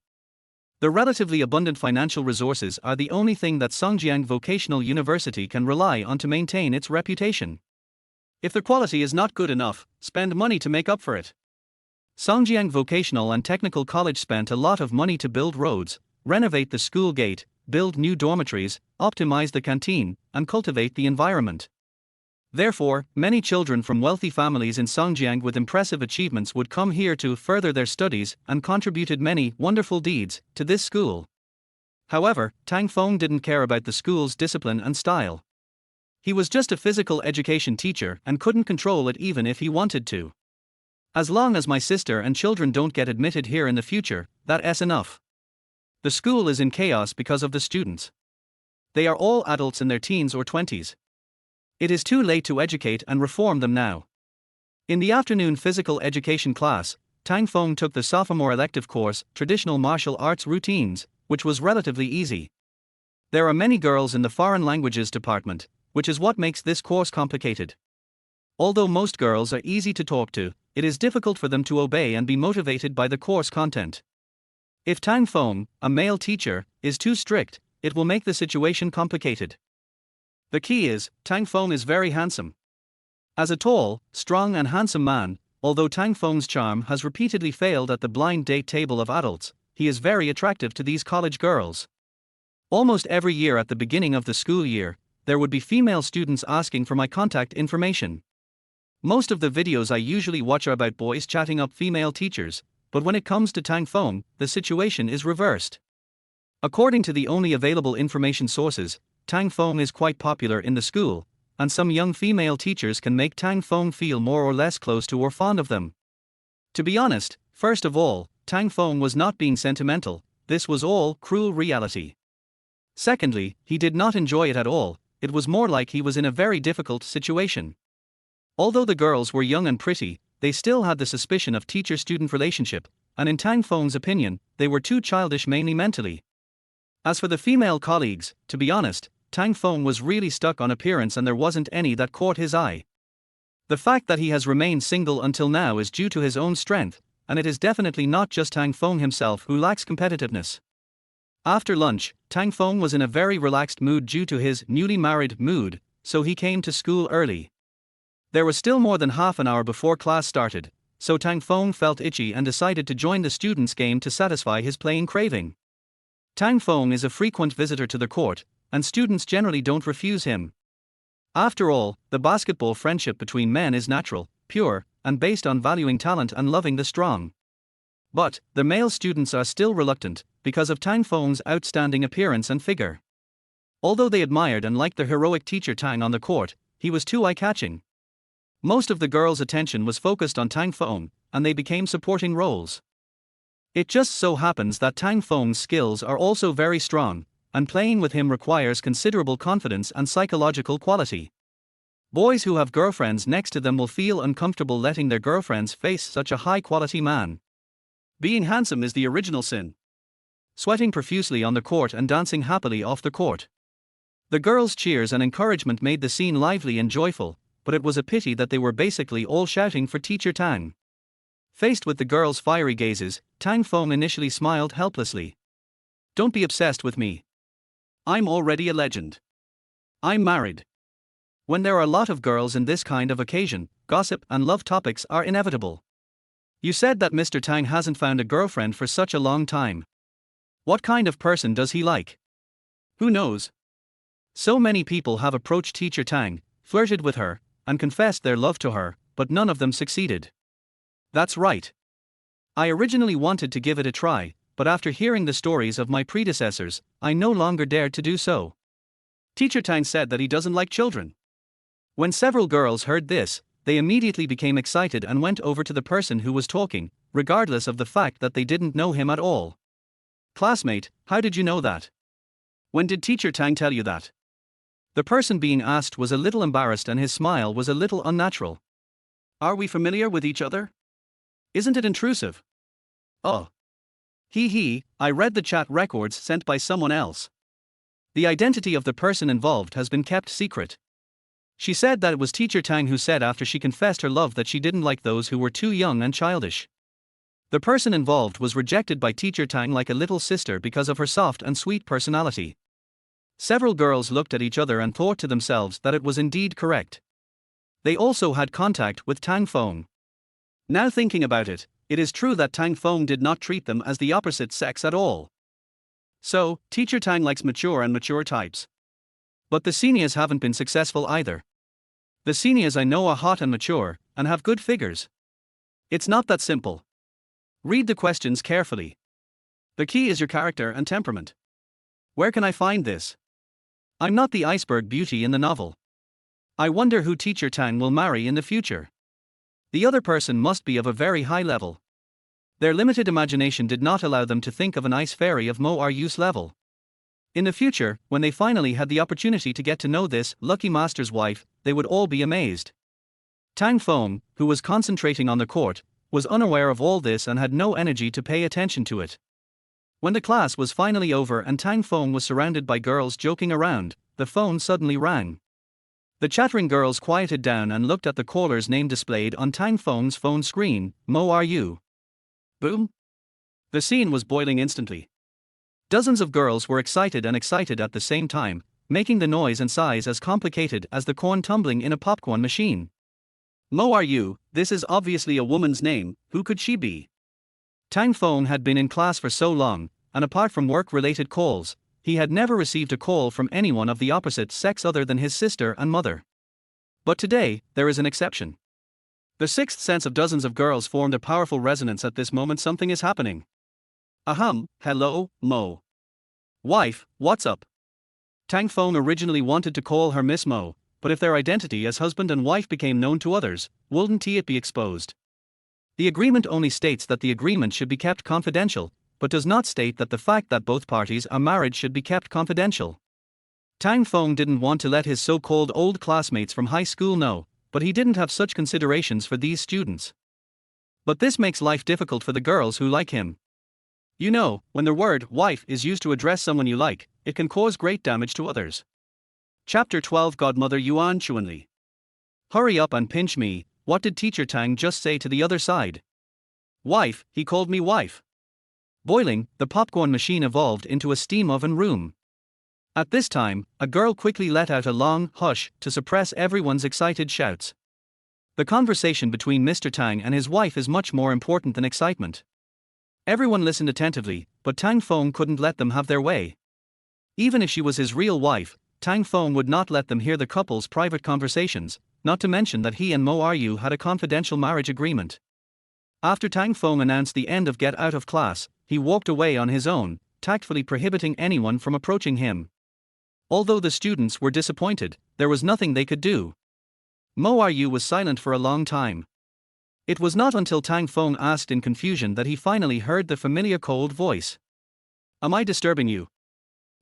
The relatively abundant financial resources are the only thing that Songjiang Vocational University can rely on to maintain its reputation. If the quality is not good enough, spend money to make up for it. Songjiang Vocational and Technical College spent a lot of money to build roads, renovate the school gate, build new dormitories, optimize the canteen, and cultivate the environment. Therefore, many children from wealthy families in Songjiang with impressive achievements would come here to further their studies and contributed many wonderful deeds to this school. However, Tang Fong didn't care about the school's discipline and style. He was just a physical education teacher and couldn't control it even if he wanted to. As long as my sister and children don't get admitted here in the future, that's enough. The school is in chaos because of the students. They are all adults in their teens or 20s. It is too late to educate and reform them now. In the afternoon physical education class, Tang Fong took the sophomore elective course, Traditional Martial Arts Routines, which was relatively easy. There are many girls in the foreign languages department, which is what makes this course complicated. Although most girls are easy to talk to, it is difficult for them to obey and be motivated by the course content. If Tang Fong, a male teacher, is too strict, it will make the situation complicated. The key is, Tang Fong is very handsome. As a tall, strong and handsome man, although Tang Fong's charm has repeatedly failed at the blind date table of adults, he is very attractive to these college girls. Almost every year at the beginning of the school year, there would be female students asking for my contact information. Most of the videos I usually watch are about boys chatting up female teachers, but when it comes to Tang Fong, the situation is reversed. According to the only available information sources, Tang Fong is quite popular in the school, and some young female teachers can make Tang Fong feel more or less close to or fond of them. To be honest, first of all, Tang Fong was not being sentimental, this was all cruel reality. Secondly, he did not enjoy it at all, it was more like he was in a very difficult situation. Although the girls were young and pretty, they still had the suspicion of teacher-student relationship, and in Tang Feng's opinion, they were too childish mainly mentally. As for the female colleagues, to be honest, Tang Feng was really stuck on appearance and there wasn't any that caught his eye. The fact that he has remained single until now is due to his own strength, and it is definitely not just Tang Feng himself who lacks competitiveness. After lunch, Tang Feng was in a very relaxed mood due to his newly married mood, so he came to school early. There was still more than half an hour before class started, so Tang Feng felt itchy and decided to join the students' game to satisfy his playing craving. Tang Feng is a frequent visitor to the court, and students generally don't refuse him. After all, the basketball friendship between men is natural, pure, and based on valuing talent and loving the strong. But, the male students are still reluctant, because of Tang Feng's outstanding appearance and figure. Although they admired and liked the heroic teacher Tang on the court, he was too eye-catching. Most of the girls' attention was focused on Tang Feng, and they became supporting roles. It just so happens that Tang Feng's skills are also very strong, and playing with him requires considerable confidence and psychological quality. Boys who have girlfriends next to them will feel uncomfortable letting their girlfriends face such a high-quality man. Being handsome is the original sin. Sweating profusely on the court and dancing happily off the court. The girls' cheers and encouragement made the scene lively and joyful, but it was a pity that they were basically all shouting for teacher Tang. Faced with the girls' fiery gazes, Tang Feng initially smiled helplessly. "Don't be obsessed with me. I'm already a legend. I'm married." When there are a lot of girls in this kind of occasion, gossip and love topics are inevitable. "You said that Mr. Tang hasn't found a girlfriend for such a long time. What kind of person does he like? Who knows? So many people have approached teacher Tang, flirted with her, and confessed their love to her, but none of them succeeded." "That's right. I originally wanted to give it a try, but after hearing the stories of my predecessors, I no longer dared to do so. Teacher Tang said that he doesn't like children." When several girls heard this, they immediately became excited and went over to the person who was talking, regardless of the fact that they didn't know him at all. "Classmate, how did you know that? When did teacher Tang tell you that?" The person being asked was a little embarrassed and his smile was a little unnatural. "Are we familiar with each other? Isn't it intrusive?" "Oh. I read the chat records sent by someone else. The identity of the person involved has been kept secret. She said that it was teacher Tang who said after she confessed her love that she didn't like those who were too young and childish. The person involved was rejected by teacher Tang like a little sister because of her soft and sweet personality." Several girls looked at each other and thought to themselves that it was indeed correct. They also had contact with Tang Feng. Now thinking about it, it is true that Tang Feng did not treat them as the opposite sex at all. So, teacher Tang likes mature types. But the seniors haven't been successful either. The seniors I know are hot and mature, and have good figures. It's not that simple. Read the questions carefully. The key is your character and temperament. Where can I find this? I'm not the iceberg beauty in the novel. I wonder who teacher Tang will marry in the future. The other person must be of a very high level. Their limited imagination did not allow them to think of an ice fairy of Mo Ryu's level. In the future, when they finally had the opportunity to get to know this lucky master's wife, they would all be amazed. Tang Feng, who was concentrating on the court, was unaware of all this and had no energy to pay attention to it. When the class was finally over and Tang Feng was surrounded by girls joking around, the phone suddenly rang. The chattering girls quieted down and looked at the caller's name displayed on Tang Feng's phone screen, Mo Ryu. Boom! The scene was boiling instantly. Dozens of girls were excited at the same time, making the noise and sighs as complicated as the corn tumbling in a popcorn machine. Mo Ryu, this is obviously a woman's name, who could she be? Tang Feng had been in class for so long, and apart from work-related calls, he had never received a call from anyone of the opposite sex other than his sister and mother. But today, there is an exception. The sixth sense of dozens of girls formed a powerful resonance at this moment. Something is happening. Hello, Mo. Wife, what's up? Tang Feng originally wanted to call her Miss Mo, but if their identity as husband and wife became known to others, wouldn't it be exposed? The agreement only states that the agreement should be kept confidential, but does not state that the fact that both parties are married should be kept confidential. Tang Feng didn't want to let his so-called old classmates from high school know, but he didn't have such considerations for these students. But this makes life difficult for the girls who like him. You know, when the word wife is used to address someone you like, it can cause great damage to others. Chapter 12 Godmother Yuan Chuanli. Hurry up and pinch me, what did teacher Tang just say to the other side? Wife, he called me wife. Boiling, the popcorn machine evolved into a steam oven room. At this time, a girl quickly let out a long hush to suppress everyone's excited shouts. The conversation between Mr. Tang and his wife is much more important than excitement. Everyone listened attentively, but Tang Feng couldn't let them have their way. Even if she was his real wife, Tang Feng would not let them hear the couple's private conversations, not to mention that he and Mo Ryu had a confidential marriage agreement. After Tang Feng announced the end of Get Out of Class, he walked away on his own, tactfully prohibiting anyone from approaching him. Although the students were disappointed, there was nothing they could do. Mo Ryu was silent for a long time. It was not until Tang Feng asked in confusion that he finally heard the familiar cold voice. Am I disturbing you?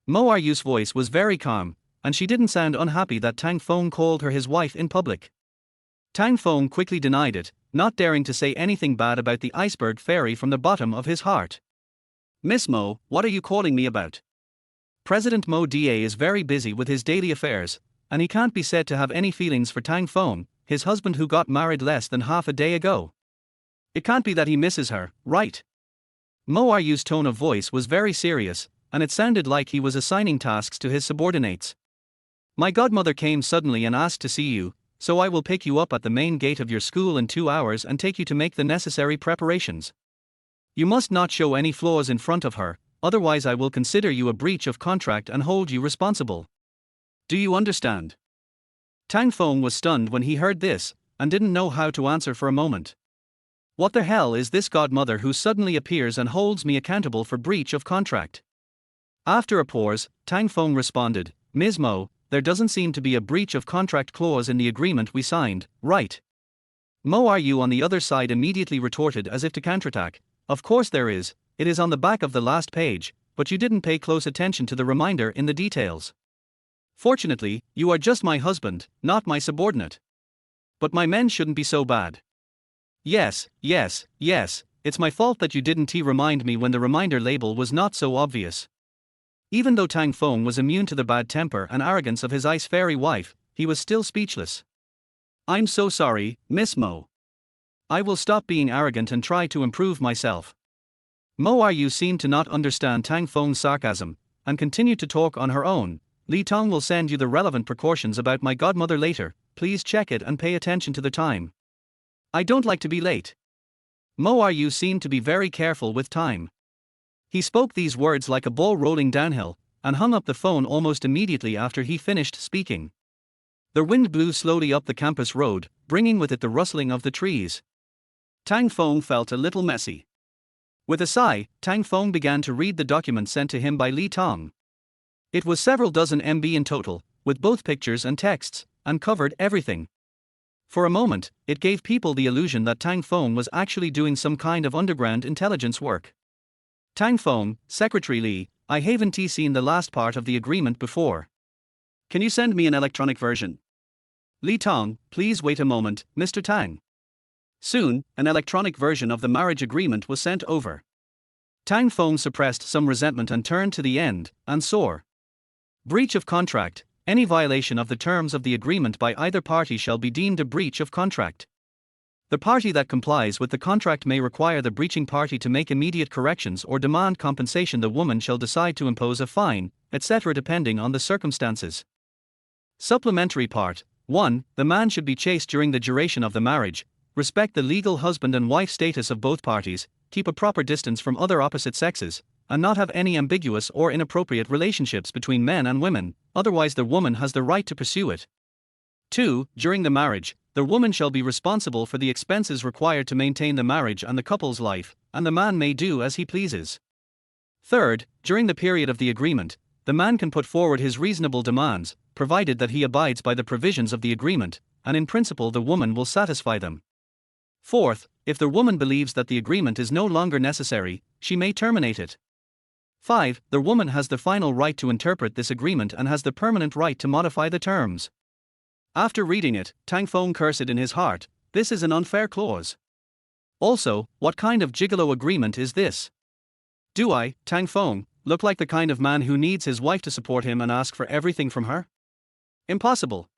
Mo Ryu's voice was very calm, and she didn't sound unhappy that Tang Feng called her his wife in public. Tang Feng quickly denied it, not daring to say anything bad about the iceberg fairy from the bottom of his heart. Miss Mo, what are you calling me about? President Mo Da is very busy with his daily affairs, and he can't be said to have any feelings for Tang Feng, his husband who got married less than half a day ago. It can't be that he misses her, right? Mo Ryu's tone of voice was very serious, and it sounded like he was assigning tasks to his subordinates. My godmother came suddenly and asked to see you, so I will pick you up at the main gate of your school in 2 hours and take you to make the necessary preparations. You must not show any flaws in front of her, otherwise I will consider you a breach of contract and hold you responsible. Do you understand? Tang Feng was stunned when he heard this, and didn't know how to answer for a moment. What the hell is this godmother who suddenly appears and holds me accountable for breach of contract? After a pause, Tang Feng responded, Ms. Mo, there doesn't seem to be a breach of contract clause in the agreement we signed, right? Mo Ryu on the other side immediately retorted as if to counterattack, of course there is, it is on the back of the last page, but you didn't pay close attention to the reminder in the details. Fortunately, you are just my husband, not my subordinate. But my men shouldn't be so bad. Yes, it's my fault that you didn't remind me when the reminder label was not so obvious. Even though Tang Feng was immune to the bad temper and arrogance of his ice fairy wife, he was still speechless. I'm so sorry, Miss Mo. I will stop being arrogant and try to improve myself. Mo Ryu seemed to not understand Tang Feng's sarcasm, and continued to talk on her own. Li Tong will send you the relevant precautions about my godmother later, please check it and pay attention to the time. I don't like to be late. Mo Ryu seemed to be very careful with time. He spoke these words like a ball rolling downhill, and hung up the phone almost immediately after he finished speaking. The wind blew slowly up the campus road, bringing with it the rustling of the trees. Tang Feng felt a little messy. With a sigh, Tang Feng began to read the document sent to him by Li Tong. It was several dozen MB in total, with both pictures and texts, and covered everything. For a moment, it gave people the illusion that Tang Feng was actually doing some kind of underground intelligence work. Tang Feng, Secretary Li, I haven't seen the last part of the agreement before. Can you send me an electronic version? Li Tong, please wait a moment, Mr. Tang. Soon, an electronic version of the marriage agreement was sent over. Tang Feng suppressed some resentment and turned to the end, and saw. Breach of contract. Any violation of the terms of the agreement by either party shall be deemed a breach of contract. The party that complies with the contract may require the breaching party to make immediate corrections or demand compensation. The woman shall decide to impose a fine, etc. depending on the circumstances. Supplementary Part 1. The man should be chaste during the duration of the marriage, respect the legal husband and wife status of both parties, keep a proper distance from other opposite sexes, and not have any ambiguous or inappropriate relationships between men and women, otherwise the woman has the right to pursue it. 2. During the marriage, the woman shall be responsible for the expenses required to maintain the marriage and the couple's life, and the man may do as he pleases. 3. During the period of the agreement, the man can put forward his reasonable demands, provided that he abides by the provisions of the agreement, and in principle the woman will satisfy them. 4. If the woman believes that the agreement is no longer necessary, she may terminate it. 5. The woman has the final right to interpret this agreement and has the permanent right to modify the terms. After reading it, Tang Feng cursed in his heart, this is an unfair clause. Also, what kind of gigolo agreement is this? Do I, Tang Feng, look like the kind of man who needs his wife to support him and ask for everything from her? Impossible.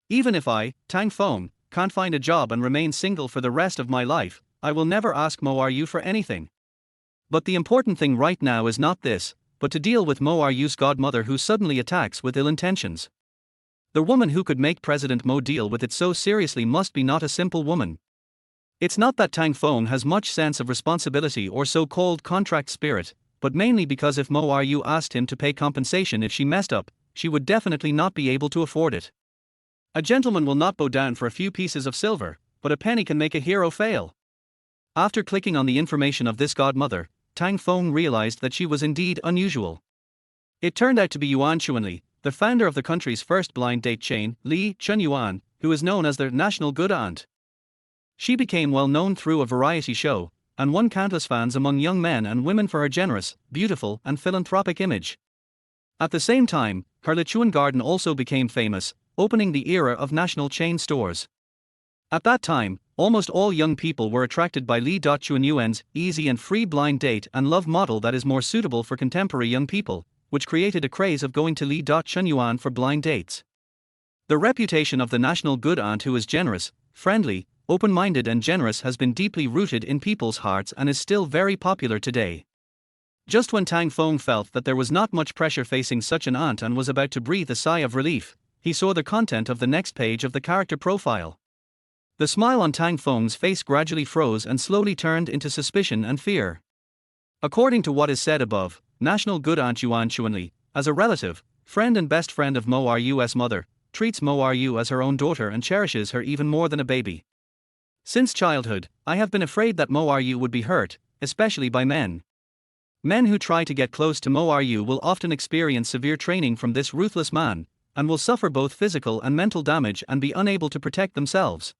Even if I, Tang Feng, can't find a job and remain single for the rest of my life, I will never ask Mo Are You for anything. But the important thing right now is not this, but to deal with Mo Are You's godmother who suddenly attacks with ill intentions. The woman who could make President Mo deal with it so seriously must be not a simple woman. It's not that Tang Feng has much sense of responsibility or so-called contract spirit, but mainly because if Mo Are You asked him to pay compensation if she messed up, she would definitely not be able to afford it. A gentleman will not bow down for a few pieces of silver, but a penny can make a hero fail. After clicking on the information of this godmother, Tang Feng realized that she was indeed unusual. It turned out to be Yuan Chuanli, the founder of the country's first blind date chain, Li Chun Yuan, who is known as the National Good Aunt. She became well known through a variety show, and won countless fans among young men and women for her generous, beautiful, and philanthropic image. At the same time, her Lichuan garden also became famous, opening the era of national chain stores. At that time, almost all young people were attracted by Li Chuanyuan's easy and free blind date and love model that is more suitable for contemporary young people, which created a craze of going to Li Chuanyuan for blind dates. The reputation of the national good aunt who is generous, friendly, open-minded and generous has been deeply rooted in people's hearts and is still very popular today. Just when Tang Feng felt that there was not much pressure facing such an aunt and was about to breathe a sigh of relief, he saw the content of the next page of the character profile. The smile on Tang Feng's face gradually froze and slowly turned into suspicion and fear. According to what is said above, National Good Aunt Yuan Chuanli, as a relative, friend and best friend of Mo Are You's mother, treats Mo Are You as her own daughter and cherishes her even more than a baby. Since childhood, I have been afraid that Mo Are You would be hurt, especially by men. Men who try to get close to Mo Are You will often experience severe training from this ruthless man, and will suffer both physical and mental damage and be unable to protect themselves.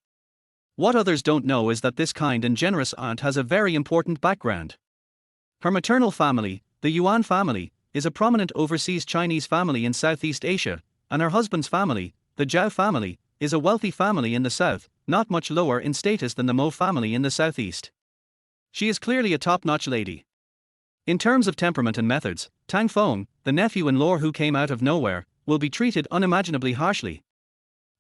What others don't know is that this kind and generous aunt has a very important background. Her maternal family, the Yuan family, is a prominent overseas Chinese family in Southeast Asia, and her husband's family, the Zhao family, is a wealthy family in the south, not much lower in status than the Mo family in the southeast. She is clearly a top-notch lady. In terms of temperament and methods, Tang Feng, the nephew-in-law who came out of nowhere, will be treated unimaginably harshly.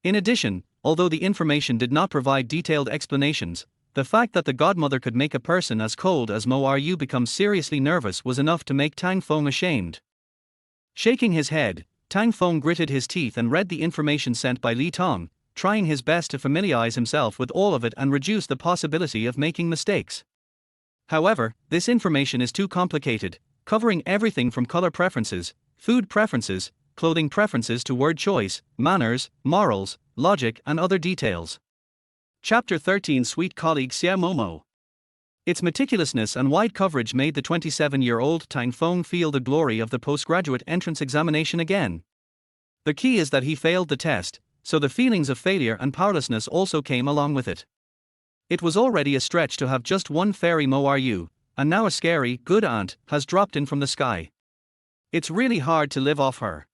In addition, although the information did not provide detailed explanations, the fact that the godmother could make a person as cold as Mo Are You become seriously nervous was enough to make Tang Feng ashamed. Shaking his head, Tang Feng gritted his teeth and read the information sent by Li Tong, trying his best to familiarize himself with all of it and reduce the possibility of making mistakes. However, this information is too complicated, covering everything from color preferences, food preferences, clothing preferences to word choice, manners, morals, logic and other details. Chapter 13 Sweet colleague Xia Momo. Its meticulousness and wide coverage made the 27-year-old Tang Feng feel the glory of the postgraduate entrance examination again. The key is that he failed the test, so the feelings of failure and powerlessness also came along with it. It was already a stretch to have just one fairy Mo Are You, and now a scary, good aunt, has dropped in from the sky. It's really hard to live off her.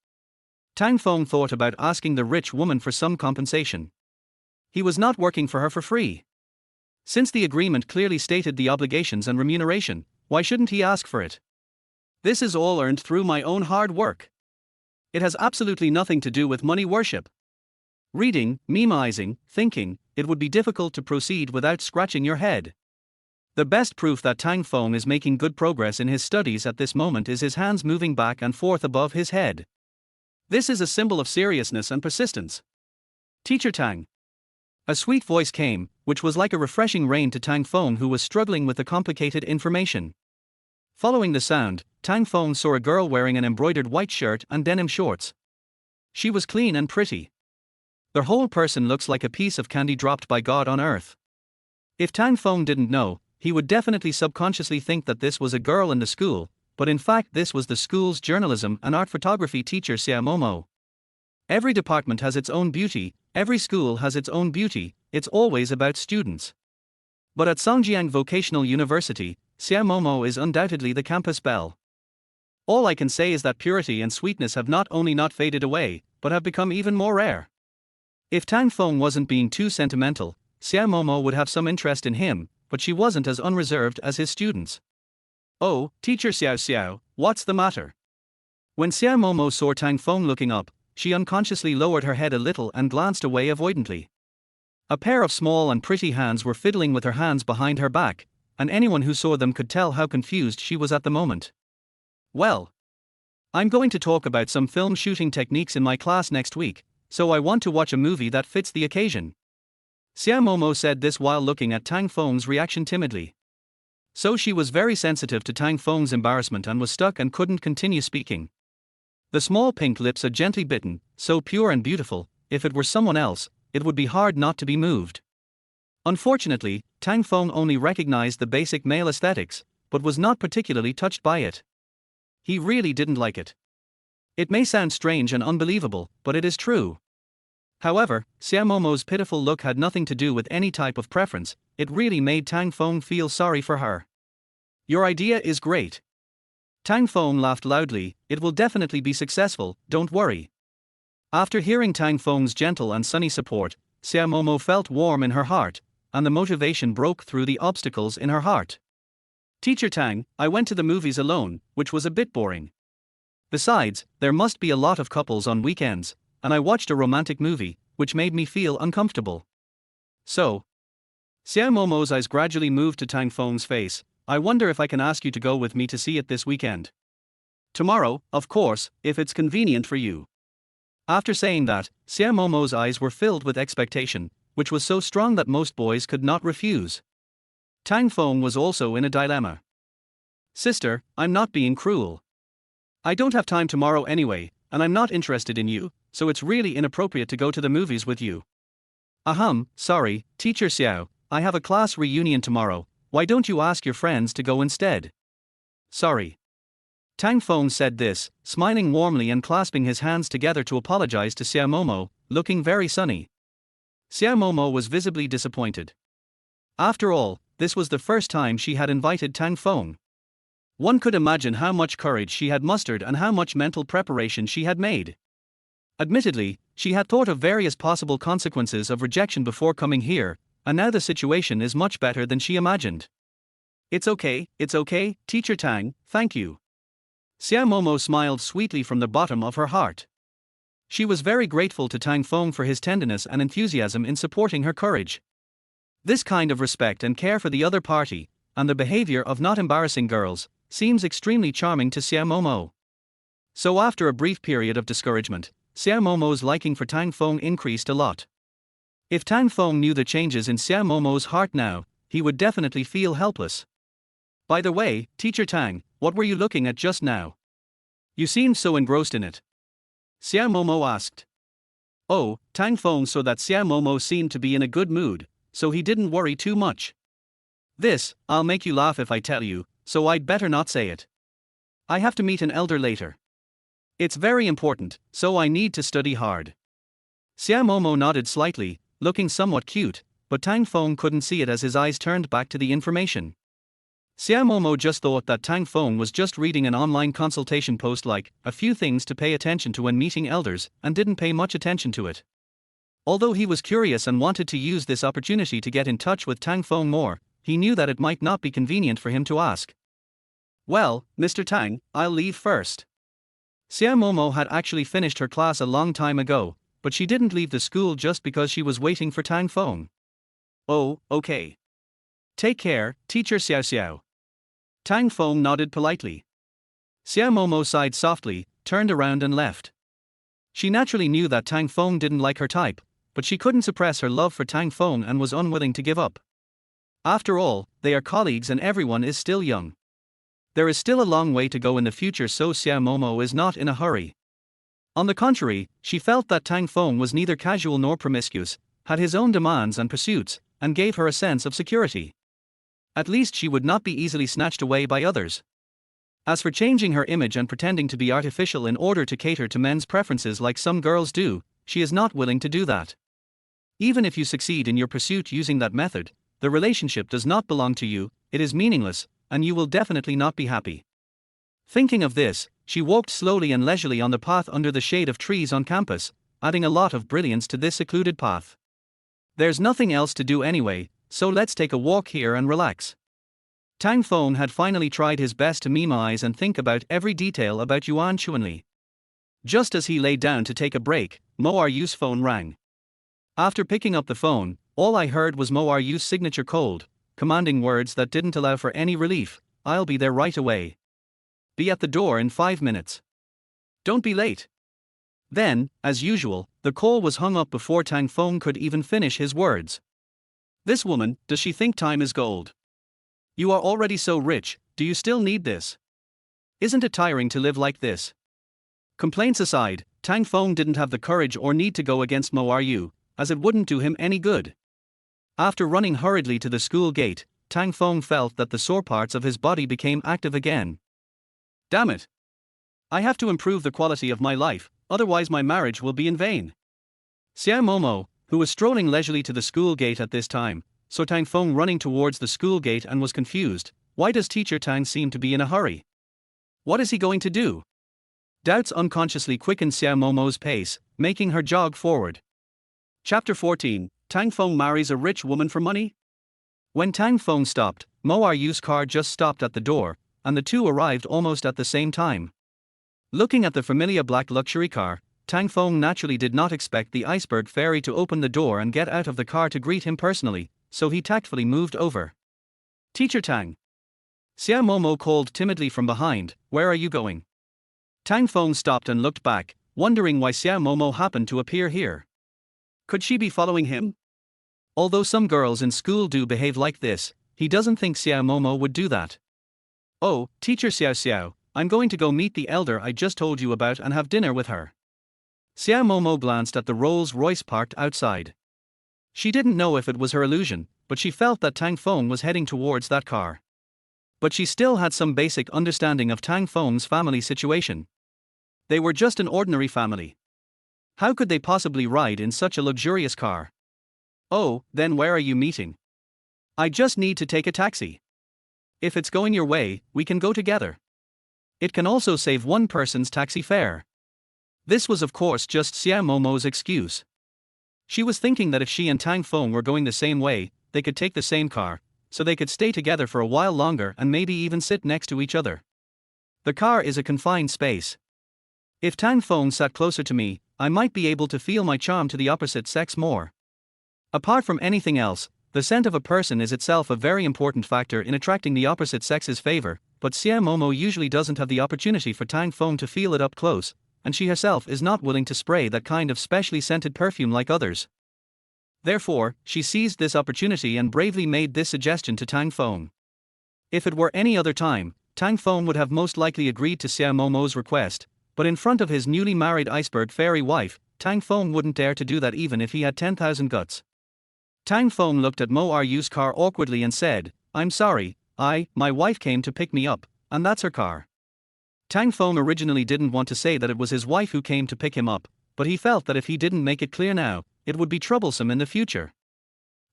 Tang Feng thought about asking the rich woman for some compensation. He was not working for her for free. Since the agreement clearly stated the obligations and remuneration, why shouldn't he ask for it? This is all earned through my own hard work. It has absolutely nothing to do with money worship. Reading, memoizing, thinking, it would be difficult to proceed without scratching your head. The best proof that Tang Feng is making good progress in his studies at this moment is his hands moving back and forth above his head. This is a symbol of seriousness and persistence. Teacher Tang. A sweet voice came, which was like a refreshing rain to Tang Feng who was struggling with the complicated information. Following the sound, Tang Feng saw a girl wearing an embroidered white shirt and denim shorts. She was clean and pretty. Their whole person looks like a piece of candy dropped by God on earth. If Tang Feng didn't know, he would definitely subconsciously think that this was a girl in the school, but in fact this was the school's journalism and art photography teacher Xia Momo. Every department has its own beauty, every school has its own beauty, it's always about students. But at Songjiang Vocational University, Sia Momo is undoubtedly the campus belle. All I can say is that purity and sweetness have not only not faded away, but have become even more rare. If Tang Feng wasn't being too sentimental, Sia Momo would have some interest in him, but she wasn't as unreserved as his students. "Oh, teacher Xiao Xiao, what's the matter?" When Sia Momo saw Tang Feng looking up, she unconsciously lowered her head a little and glanced away avoidantly. A pair of small and pretty hands were fiddling with her hands behind her back, and anyone who saw them could tell how confused she was at the moment. "Well, I'm going to talk about some film shooting techniques in my class next week, so I want to watch a movie that fits the occasion." Sia Momo said this while looking at Tang Feng's reaction timidly. So she was very sensitive to Tang Feng's embarrassment and was stuck and couldn't continue speaking. The small pink lips are gently bitten, so pure and beautiful. If it were someone else, it would be hard not to be moved. Unfortunately, Tang Feng only recognized the basic male aesthetics, but was not particularly touched by it. He really didn't like it. It may sound strange and unbelievable, but it is true. However, Sia Momo's pitiful look had nothing to do with any type of preference. It really made Tang Feng feel sorry for her. "Your idea is great." Tang Feng laughed loudly. "It will definitely be successful, don't worry." After hearing Tang Feng's gentle and sunny support, Sia Momo felt warm in her heart, and the motivation broke through the obstacles in her heart. "Teacher Tang, I went to the movies alone, which was a bit boring. Besides, there must be a lot of couples on weekends, and I watched a romantic movie, which made me feel uncomfortable. So." Sia Momo's eyes gradually moved to Tang Feng's face. "I wonder if I can ask you to go with me to see it this weekend. Tomorrow, of course, if it's convenient for you." After saying that, Sia Momo's eyes were filled with expectation, which was so strong that most boys could not refuse. Tang Feng was also in a dilemma. "Sister, I'm not being cruel. I don't have time tomorrow anyway, and I'm not interested in you, so it's really inappropriate to go to the movies with you." Sorry, Teacher Xiao, I have a class reunion tomorrow. Why don't you ask your friends to go instead?" "Sorry." Tang Feng said this, smiling warmly and clasping his hands together to apologize to Sia Momo, looking very sunny. Sia Momo was visibly disappointed. After all, this was the first time she had invited Tang Feng. One could imagine how much courage she had mustered and how much mental preparation she had made. Admittedly, she had thought of various possible consequences of rejection before coming here, and now the situation is much better than she imagined. It's okay, Teacher Tang, thank you." Sia Momo smiled sweetly from the bottom of her heart. She was very grateful to Tang Feng for his tenderness and enthusiasm in supporting her courage. This kind of respect and care for the other party, and the behavior of not embarrassing girls, seems extremely charming to Sia Momo. So after a brief period of discouragement, Sia Momo's liking for Tang Feng increased a lot. If Tang Feng knew the changes in Sia Momo's heart now, he would definitely feel helpless. "By the way, Teacher Tang, what were you looking at just now? You seemed so engrossed in it." Sia Momo asked. Oh, Tang Feng saw that Sia Momo seemed to be in a good mood, so he didn't worry too much. "I'll make you laugh if I tell you, so I'd better not say it. I have to meet an elder later. It's very important, so I need to study hard." Sia Momo nodded slightly, looking somewhat cute, but Tang Feng couldn't see it as his eyes turned back to the information. Sia Momo just thought that Tang Feng was just reading an online consultation post like, "a few things to pay attention to when meeting elders," and didn't pay much attention to it. Although he was curious and wanted to use this opportunity to get in touch with Tang Feng more, he knew that it might not be convenient for him to ask. "Well, Mr. Tang, I'll leave first." Sia Momo had actually finished her class a long time ago, but she didn't leave the school just because she was waiting for Tang Feng. "Oh, okay. Take care, Teacher Xiao Xiao." Tang Feng nodded politely. Sia Momo sighed softly, turned around and left. She naturally knew that Tang Feng didn't like her type, but she couldn't suppress her love for Tang Feng and was unwilling to give up. After all, they are colleagues and everyone is still young. There is still a long way to go in the future, so Sia Momo is not in a hurry. On the contrary, she felt that Tang Feng was neither casual nor promiscuous, had his own demands and pursuits, and gave her a sense of security. At least she would not be easily snatched away by others. As for changing her image and pretending to be artificial in order to cater to men's preferences like some girls do, she is not willing to do that. Even if you succeed in your pursuit using that method, the relationship does not belong to you, it is meaningless, and you will definitely not be happy. Thinking of this, she walked slowly and leisurely on the path under the shade of trees on campus, adding a lot of brilliance to this secluded path. There's nothing else to do anyway, so let's take a walk here and relax. Tang Feng had finally tried his best to memorize and think about every detail about Yuan Chuanli. Just as he lay down to take a break, Mo Ryu's phone rang. After picking up the phone, all I heard was Mo Ryu's signature cold, commanding words that didn't allow for any relief. I'll be there right away. Be at the door in 5 minutes. Don't be late. Then, as usual, the call was hung up before Tang Feng could even finish his words. This woman, does she think time is gold? You are already so rich, do you still need this? Isn't it tiring to live like this? Complaints aside, Tang Feng didn't have the courage or need to go against Mo Ryu, as it wouldn't do him any good. After running hurriedly to the school gate, Tang Feng felt that the sore parts of his body became active again. Damn it! I have to improve the quality of my life, otherwise my marriage will be in vain. Xiao Momo, who was strolling leisurely to the school gate at this time, saw Tang Feng running towards the school gate and was confused. Why does teacher Tang seem to be in a hurry? What is he going to do? Doubts unconsciously quickened Xiao Momo's pace, making her jog forward. Chapter 14, Tang Feng marries a rich woman for money? When Tang Feng stopped, Mo Ryu's car just stopped at the door, and the two arrived almost at the same time. Looking at the familiar black luxury car, Tang Feng naturally did not expect the iceberg fairy to open the door and get out of the car to greet him personally, so he tactfully moved over. Teacher Tang. Xiao Momo called timidly from behind, where are you going? Tang Feng stopped and looked back, wondering why Xiao Momo happened to appear here. Could she be following him? Although some girls in school do behave like this, he doesn't think Xiao Momo would do that. Oh, teacher Xiao Xiao, I'm going to go meet the elder I just told you about and have dinner with her. Xiao Momo glanced at the Rolls-Royce parked outside. She didn't know if it was her illusion, but she felt that Tang Feng was heading towards that car. But she still had some basic understanding of Tang Feng's family situation. They were just an ordinary family. How could they possibly ride in such a luxurious car? Oh, then where are you meeting? I just need to take a taxi. If it's going your way, we can go together. It can also save one person's taxi fare. This was of course just Xiao Momo's excuse. She was thinking that if she and Tang Feng were going the same way, they could take the same car, so they could stay together for a while longer and maybe even sit next to each other. The car is a confined space. If Tang Feng sat closer to me, I might be able to feel my charm to the opposite sex more. Apart from anything else, the scent of a person is itself a very important factor in attracting the opposite sex's favor, but Xiao Momo usually doesn't have the opportunity for Tang Feng to feel it up close, and she herself is not willing to spray that kind of specially scented perfume like others. Therefore, she seized this opportunity and bravely made this suggestion to Tang Feng. If it were any other time, Tang Feng would have most likely agreed to Xiao Momo's request, but in front of his newly married iceberg fairy wife, Tang Feng wouldn't dare to do that even if he had 10,000 guts. Tang Feng looked at Mo Ryu's car awkwardly and said, I'm sorry, my wife came to pick me up, and that's her car. Tang Feng originally didn't want to say that it was his wife who came to pick him up, but he felt that if he didn't make it clear now, it would be troublesome in the future.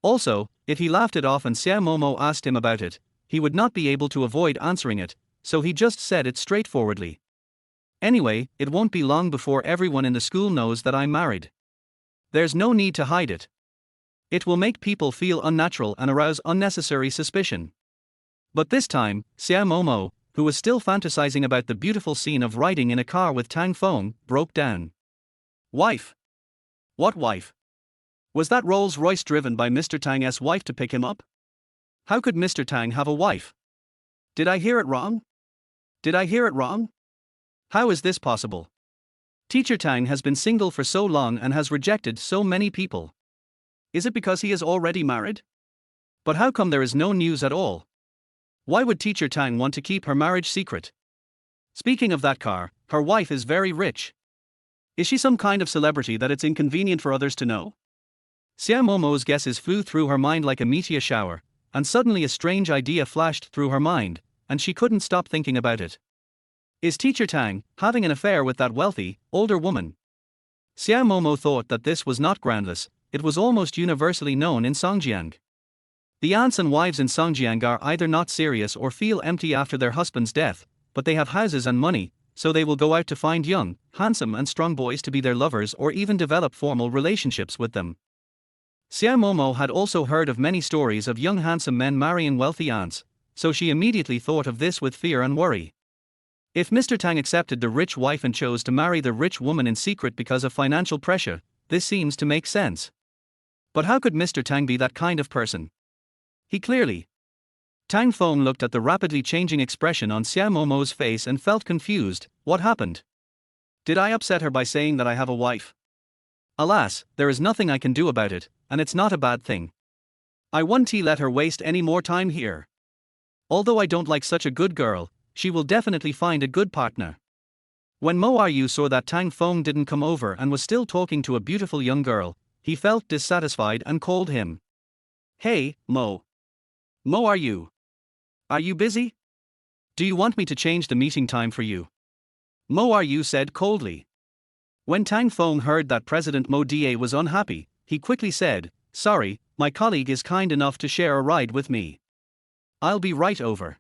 Also, if he laughed it off and Xiao Momo asked him about it, he would not be able to avoid answering it, so he just said it straightforwardly. Anyway, it won't be long before everyone in the school knows that I'm married. There's no need to hide it. It will make people feel unnatural and arouse unnecessary suspicion. But this time, Xiao Momo, who was still fantasizing about the beautiful scene of riding in a car with Tang Feng, broke down. Wife? What wife? Was that Rolls-Royce driven by Mr. Tang's wife to pick him up? How could Mr. Tang have a wife? Did I hear it wrong? Did I hear it wrong? How is this possible? Teacher Tang has been single for so long and has rejected so many people. Is it because he is already married? But how come there is no news at all? Why would Teacher Tang want to keep her marriage secret? Speaking of that car, her wife is very rich. Is she some kind of celebrity that it's inconvenient for others to know? Xiao Momo's guesses flew through her mind like a meteor shower, and suddenly a strange idea flashed through her mind, and she couldn't stop thinking about it. Is Teacher Tang having an affair with that wealthy, older woman? Xiao Momo thought that this was not groundless, it was almost universally known in Songjiang. The aunts and wives in Songjiang are either not serious or feel empty after their husband's death, but they have houses and money, so they will go out to find young, handsome and strong boys to be their lovers or even develop formal relationships with them. Xiao Momo had also heard of many stories of young handsome men marrying wealthy aunts, so she immediately thought of this with fear and worry. If Mr. Tang accepted the rich wife and chose to marry the rich woman in secret because of financial pressure, this seems to make sense. But how could Mr. Tang be that kind of person? He clearly. Tang Feng looked at the rapidly changing expression on Xiao Momo's face and felt confused. What happened? Did I upset her by saying that I have a wife? Alas, there is nothing I can do about it, and it's not a bad thing. I won't let her waste any more time here. Although I don't like such a good girl, she will definitely find a good partner. When Mo Ryu saw that Tang Feng didn't come over and was still talking to a beautiful young girl, he felt dissatisfied and called him. Hey, Mo. Mo Ryu. Are you busy? Do you want me to change the meeting time for you? Mo Ryu said coldly. When Tang Feng heard that President Mo Da was unhappy, he quickly said, Sorry, my colleague is kind enough to share a ride with me. I'll be right over.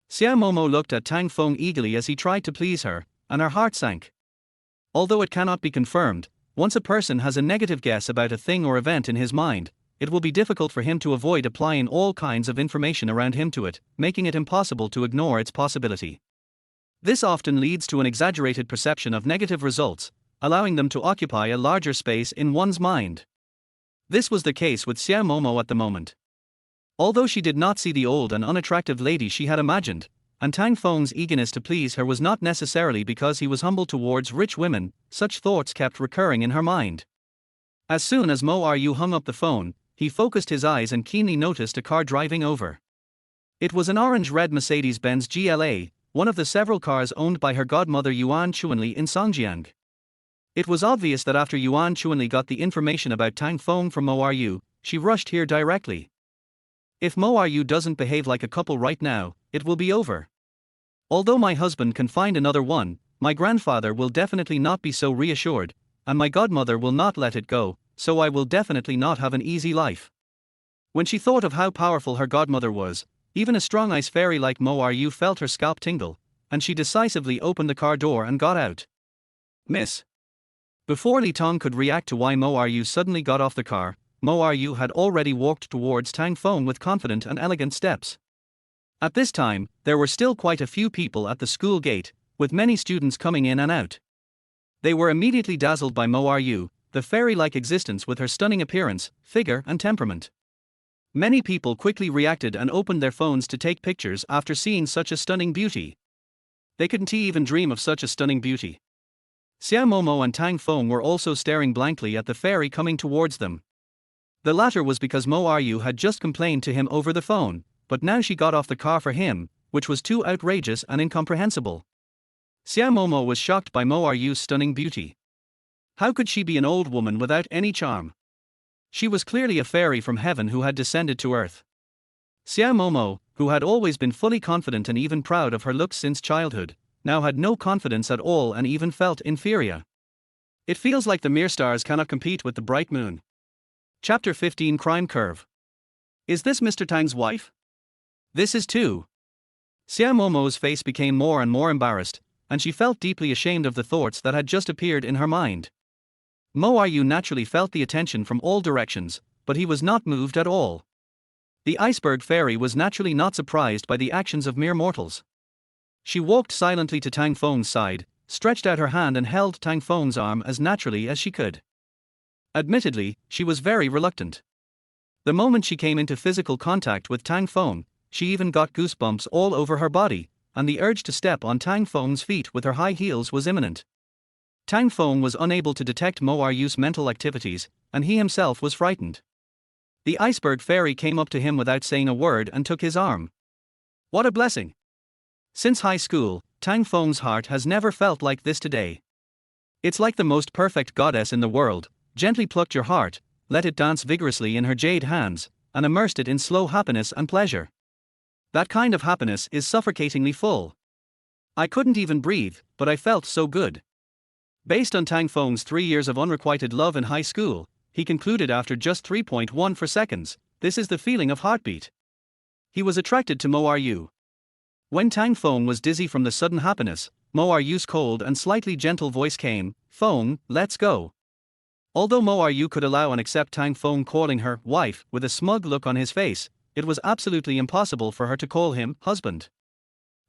Xiao Momo looked at Tang Feng eagerly as he tried to please her, and her heart sank. Although it cannot be confirmed, once a person has a negative guess about a thing or event in his mind, it will be difficult for him to avoid applying all kinds of information around him to it, making it impossible to ignore its possibility. This often leads to an exaggerated perception of negative results, allowing them to occupy a larger space in one's mind. This was the case with Xiao Momo at the moment. Although she did not see the old and unattractive lady she had imagined, and Tang Feng's eagerness to please her was not necessarily because he was humble towards rich women, such thoughts kept recurring in her mind. As soon as Mo Ryu hung up the phone, he focused his eyes and keenly noticed a car driving over. It was an orange-red Mercedes-Benz GLA, one of the several cars owned by her godmother Yuan Chuanli in Songjiang. It was obvious that after Yuan Chuanli got the information about Tang Feng from Mo Ryu, she rushed here directly. If Mo Ryu doesn't behave like a couple right now, it will be over. Although my husband can find another one, my grandfather will definitely not be so reassured, and my godmother will not let it go, so I will definitely not have an easy life. When she thought of how powerful her godmother was, even a strong ice fairy like Mo Ryu felt her scalp tingle, and she decisively opened the car door and got out. Miss. Before Li Tong could react to why Mo Ryu suddenly got off the car, Mo Ryu had already walked towards Tang Feng with confident and elegant steps. At this time, there were still quite a few people at the school gate, with many students coming in and out. They were immediately dazzled by Mo Ryu, the fairy-like existence with her stunning appearance, figure and temperament. Many people quickly reacted and opened their phones to take pictures after seeing such a stunning beauty. They couldn't even dream of such a stunning beauty. Xiao Momo and Tang Feng were also staring blankly at the fairy coming towards them. The latter was because Mo Ryu had just complained to him over the phone, but now she got off the car for him, which was too outrageous and incomprehensible. Xiao Momo was shocked by Mo Ryu's stunning beauty. How could she be an old woman without any charm? She was clearly a fairy from heaven who had descended to earth. Xiao Momo, who had always been fully confident and even proud of her looks since childhood, now had no confidence at all and even felt inferior. It feels like the mere stars cannot compete with the bright moon. Chapter 15 Crime Curve. Is this Mr. Tang's wife? This is too. Xiao Momo's face became more and more embarrassed, and she felt deeply ashamed of the thoughts that had just appeared in her mind. Mo Ryu naturally felt the attention from all directions, but he was not moved at all. The iceberg fairy was naturally not surprised by the actions of mere mortals. She walked silently to Tang Feng's side, stretched out her hand and held Tang Feng's arm as naturally as she could. Admittedly, she was very reluctant. The moment she came into physical contact with Tang Feng, she even got goosebumps all over her body, and the urge to step on Tang Feng's feet with her high heels was imminent. Tang Feng was unable to detect Mo Ryu's mental activities, and he himself was frightened. The iceberg fairy came up to him without saying a word and took his arm. What a blessing! Since high school, Tang Feng's heart has never felt like this today. It's like the most perfect goddess in the world, gently plucked your heart, let it dance vigorously in her jade hands, and immersed it in slow happiness and pleasure. That kind of happiness is suffocatingly full. I couldn't even breathe, but I felt so good. Based on Tang Feng's 3 years of unrequited love in high school, he concluded after just 3.14 seconds, this is the feeling of heartbeat. He was attracted to Mo Ryu. When Tang Feng was dizzy from the sudden happiness, Mo Ryu's cold and slightly gentle voice came, "Feng, let's go." Although Mo Ryu could allow and accept Tang Feng calling her wife with a smug look on his face, it was absolutely impossible for her to call him husband.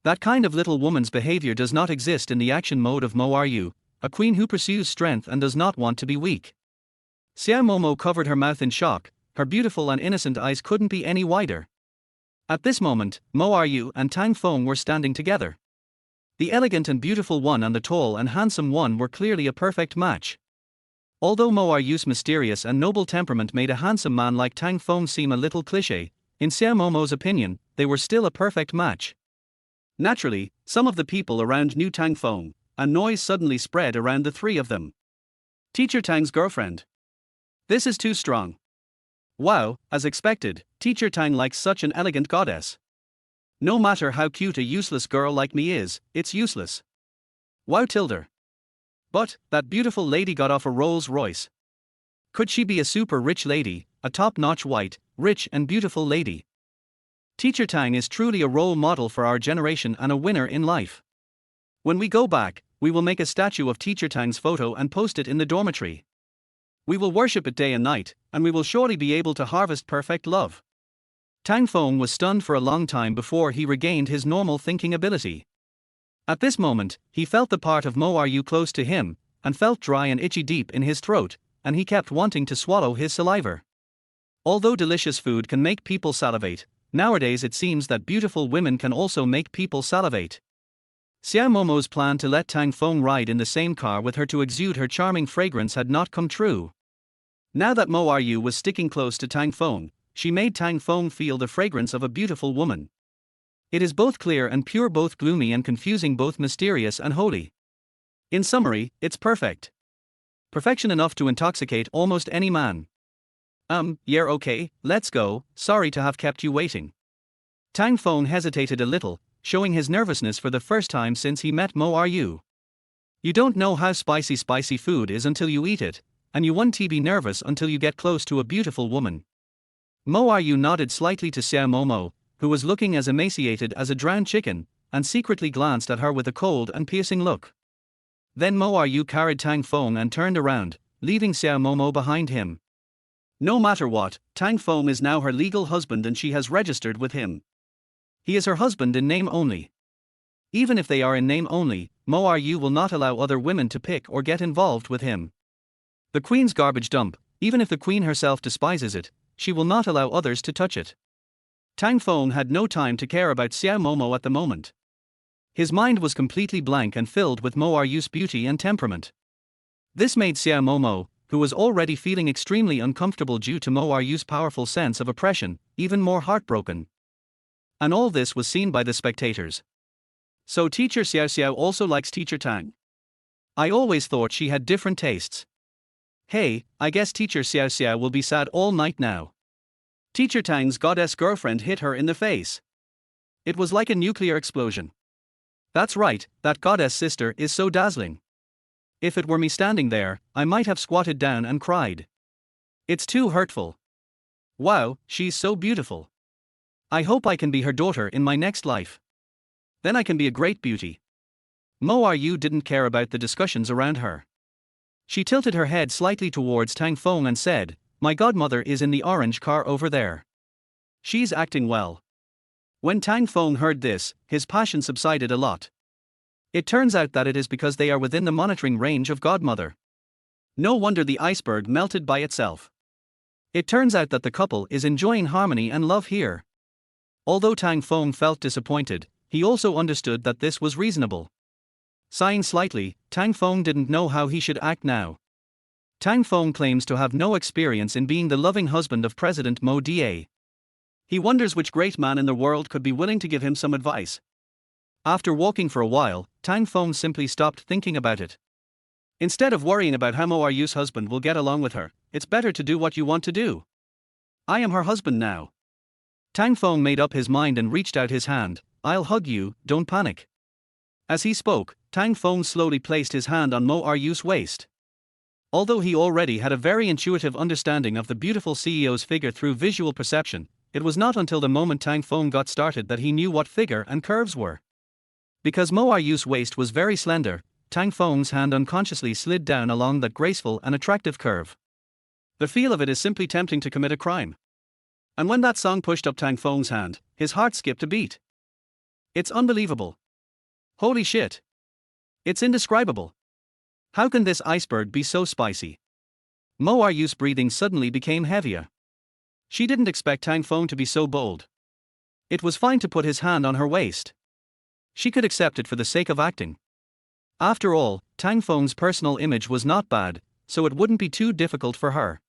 That kind of little woman's behavior does not exist in the action mode of Mo Ryu, a queen who pursues strength and does not want to be weak. Xiao Momo covered her mouth in shock, her beautiful and innocent eyes couldn't be any wider. At this moment, Mo Ryu and Tang Feng were standing together. The elegant and beautiful one and the tall and handsome one were clearly a perfect match. Although Mo Ryu's mysterious and noble temperament made a handsome man like Tang Feng seem a little cliché, in Xiao Momo's opinion, they were still a perfect match. Naturally, some of the people around knew Tang Feng, and noise suddenly spread around the three of them. Teacher Tang's girlfriend. This is too strong. Wow, as expected, Teacher Tang likes such an elegant goddess. No matter how cute a useless girl like me is, it's useless. Wow tilde. But, that beautiful lady got off a Rolls Royce. Could she be a super rich lady, a top-notch white, rich and beautiful lady? Teacher Tang is truly a role model for our generation and a winner in life. When we go back, we will make a statue of Teacher Tang's photo and post it in the dormitory. We will worship it day and night, and we will surely be able to harvest perfect love. Tang Feng was stunned for a long time before he regained his normal thinking ability. At this moment, he felt the part of Mo Ryu close to him, and felt dry and itchy deep in his throat, and he kept wanting to swallow his saliva. Although delicious food can make people salivate, nowadays it seems that beautiful women can also make people salivate. Xiao Momo's plan to let Tang Feng ride in the same car with her to exude her charming fragrance had not come true. Now that Mo Ryu was sticking close to Tang Feng, she made Tang Feng feel the fragrance of a beautiful woman. It is both clear and pure, both gloomy and confusing, both mysterious and holy. In summary, it's perfect. Perfection enough to intoxicate almost any man. Yeah, okay, let's go, sorry to have kept you waiting. Tang Feng hesitated a little, showing his nervousness for the first time since he met Mo Ryu. You don't know how spicy food is until you eat it, and you won't be nervous until you get close to a beautiful woman. Mo Ryu nodded slightly to Xiao Momo, who was looking as emaciated as a drowned chicken, and secretly glanced at her with a cold and piercing look. Then Mo Ryu carried Tang Feng and turned around, leaving Xiao Momo behind him. No matter what, Tang Feng is now her legal husband and she has registered with him. He is her husband in name only. Even if they are in name only, Mo Ryu will not allow other women to pick or get involved with him. The queen's garbage dump, even if the queen herself despises it, she will not allow others to touch it. Tang Feng had no time to care about Xiao Momo at the moment. His mind was completely blank and filled with Mo Ryu's beauty and temperament. This made Xiao Momo, who was already feeling extremely uncomfortable due to Mo Ryu's powerful sense of oppression, even more heartbroken. And all this was seen by the spectators. So Teacher Xiao Xiao also likes Teacher Tang. I always thought she had different tastes. Hey, I guess Teacher Xiao Xiao will be sad all night now. Teacher Tang's goddess girlfriend hit her in the face. It was like a nuclear explosion. That's right, that goddess sister is so dazzling. If it were me standing there, I might have squatted down and cried. It's too hurtful. Wow, she's so beautiful. I hope I can be her daughter in my next life. Then I can be a great beauty. Mo Ryu didn't care about the discussions around her. She tilted her head slightly towards Tang Feng and said, "My godmother is in the orange car over there. She's acting well." When Tang Feng heard this, his passion subsided a lot. It turns out that it is because they are within the monitoring range of godmother. No wonder the iceberg melted by itself. It turns out that the couple is enjoying harmony and love here. Although Tang Feng felt disappointed, he also understood that this was reasonable. Sighing slightly, Tang Feng didn't know how he should act now. Tang Feng claims to have no experience in being the loving husband of President Mo Da. He wonders which great man in the world could be willing to give him some advice. After walking for a while, Tang Feng simply stopped thinking about it. Instead of worrying about how Mo Ryu's husband will get along with her, it's better to do what you want to do. I am her husband now. Tang Feng made up his mind and reached out his hand. I'll hug you, don't panic. As he spoke, Tang Feng slowly placed his hand on Mo Ryu's waist. Although he already had a very intuitive understanding of the beautiful CEO's figure through visual perception, it was not until the moment Tang Feng got started that he knew what figure and curves were. Because Mo Ryu's waist was very slender, Tang Feng's hand unconsciously slid down along that graceful and attractive curve. The feel of it is simply tempting to commit a crime. And when that song pushed up Tang Feng's hand, his heart skipped a beat. It's unbelievable. Holy shit. It's indescribable. How can this iceberg be so spicy? Mo Ryu's breathing suddenly became heavier. She didn't expect Tang Feng to be so bold. It was fine to put his hand on her waist. She could accept it for the sake of acting. After all, Tang Feng's personal image was not bad, so it wouldn't be too difficult for her.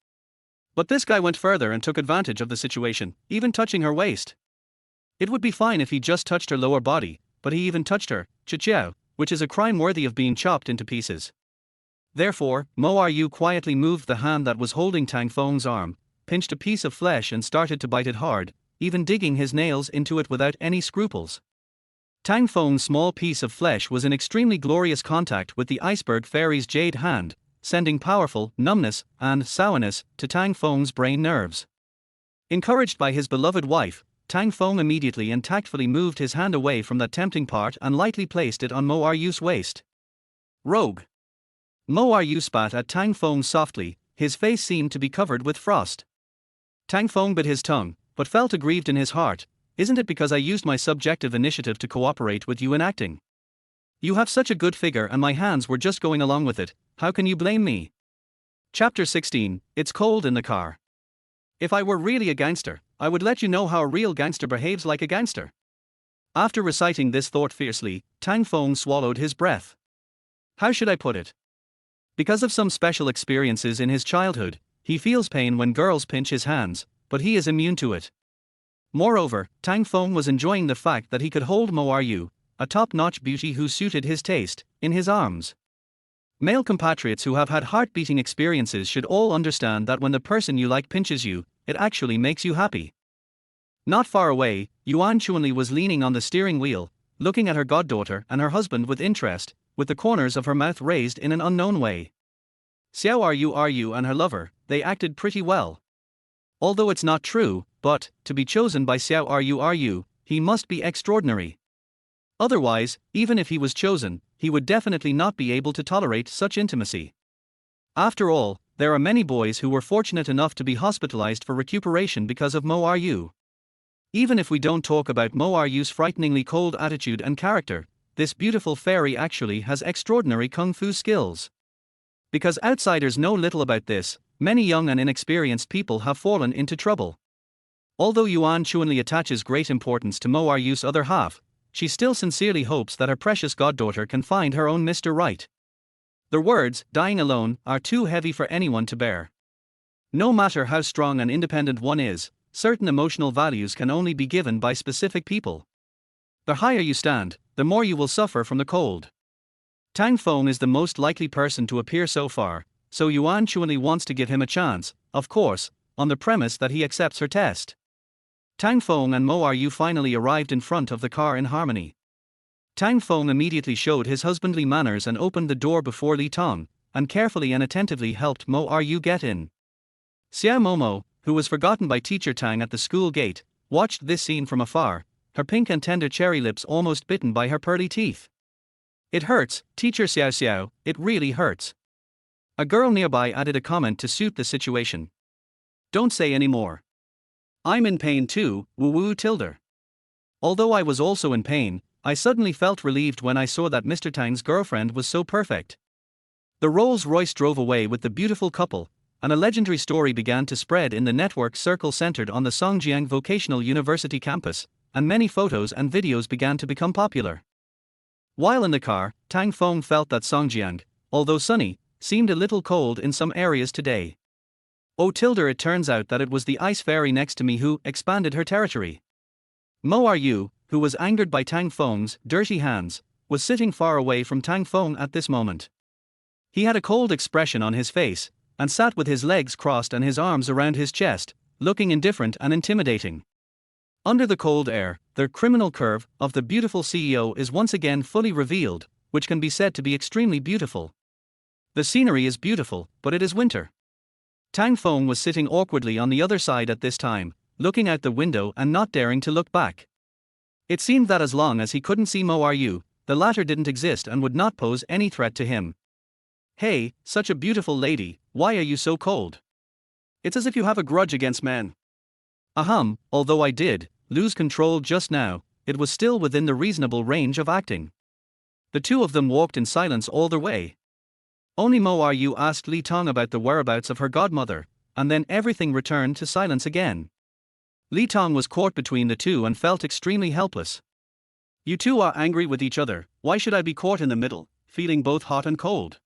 But this guy went further and took advantage of the situation, even touching her waist. It would be fine if he just touched her lower body, but he even touched her, chichiao, which is a crime worthy of being chopped into pieces. Therefore, Mo Ryu quietly moved the hand that was holding Tang Feng's arm, pinched a piece of flesh and started to bite it hard, even digging his nails into it without any scruples. Tang Feng's small piece of flesh was in extremely glorious contact with the iceberg fairy's jade hand, sending powerful numbness and sourness to Tang Feng's brain nerves. Encouraged by his beloved wife, Tang Feng immediately and tactfully moved his hand away from that tempting part and lightly placed it on Mo Ryu's waist. Rogue. Mo Ryu spat at Tang Feng softly, his face seemed to be covered with frost. Tang Feng bit his tongue, but felt aggrieved in his heart. Isn't it because I used my subjective initiative to cooperate with you in acting? You have such a good figure and my hands were just going along with it, how can you blame me? Chapter 16, It's Cold in the Car. If I were really a gangster, I would let you know how a real gangster behaves like a gangster. After reciting this thought fiercely, Tang Feng swallowed his breath. How should I put it? Because of some special experiences in his childhood, he feels pain when girls pinch his hands, but he is immune to it. Moreover, Tang Feng was enjoying the fact that he could hold Mo Ryu, a top-notch beauty who suited his taste, in his arms. Male compatriots who have had heart-beating experiences should all understand that when the person you like pinches you, it actually makes you happy. Not far away, Yuan Chunli was leaning on the steering wheel, looking at her goddaughter and her husband with interest, with the corners of her mouth raised in an unknown way. Xiao Ryu and her lover, they acted pretty well. Although it's not true, but, to be chosen by Xiao Ryu, he must be extraordinary. Otherwise, even if he was chosen, he would definitely not be able to tolerate such intimacy. After all, there are many boys who were fortunate enough to be hospitalized for recuperation because of Mo Ryu. Even if we don't talk about Mo Ryu's frighteningly cold attitude and character, this beautiful fairy actually has extraordinary kung fu skills. Because outsiders know little about this, many young and inexperienced people have fallen into trouble. Although Yuan Chunli attaches great importance to Mo Ryu's other half, she still sincerely hopes that her precious goddaughter can find her own Mr. Right. Their words, dying alone, are too heavy for anyone to bear. No matter how strong and independent one is, certain emotional values can only be given by specific people. The higher you stand, the more you will suffer from the cold. Tang Feng is the most likely person to appear so far, so Yuan Chunli wants to give him a chance, of course, on the premise that he accepts her test. Tang Feng and Mo Ryu finally arrived in front of the car in harmony. Tang Feng immediately showed his husbandly manners and opened the door before Li Tong, and carefully and attentively helped Mo Ryu get in. Xiao Momo, who was forgotten by teacher Tang at the school gate, watched this scene from afar, her pink and tender cherry lips almost bitten by her pearly teeth. It hurts, teacher Xiao, it really hurts. A girl nearby added a comment to suit the situation. Don't say any more. I'm in pain too, woo tilde. Although I was also in pain, I suddenly felt relieved when I saw that Mr. Tang's girlfriend was so perfect. The Rolls-Royce drove away with the beautiful couple, and a legendary story began to spread in the network circle centered on the Songjiang Vocational University campus, and many photos and videos began to become popular. While in the car, Tang Feng felt that Songjiang, although sunny, seemed a little cold in some areas today. It turns out that it was the ice fairy next to me who expanded her territory. Mo Ryu, who was angered by Tang Feng's dirty hands, was sitting far away from Tang Feng at this moment. He had a cold expression on his face, and sat with his legs crossed and his arms around his chest, looking indifferent and intimidating. Under the cold air, the criminal curve of the beautiful CEO is once again fully revealed, which can be said to be extremely beautiful. The scenery is beautiful, but it is winter. Tang Feng was sitting awkwardly on the other side at this time, looking out the window and not daring to look back. It seemed that as long as he couldn't see Mo Ryu, the latter didn't exist and would not pose any threat to him. Hey, such a beautiful lady, why are you so cold? It's as if you have a grudge against men. Ahem, although I did lose control just now, it was still within the reasonable range of acting. The two of them walked in silence all the way. Only Mo Ryu asked Li Tong about the whereabouts of her godmother, and then everything returned to silence again. Li Tong was caught between the two and felt extremely helpless. You two are angry with each other, why should I be caught in the middle, feeling both hot and cold?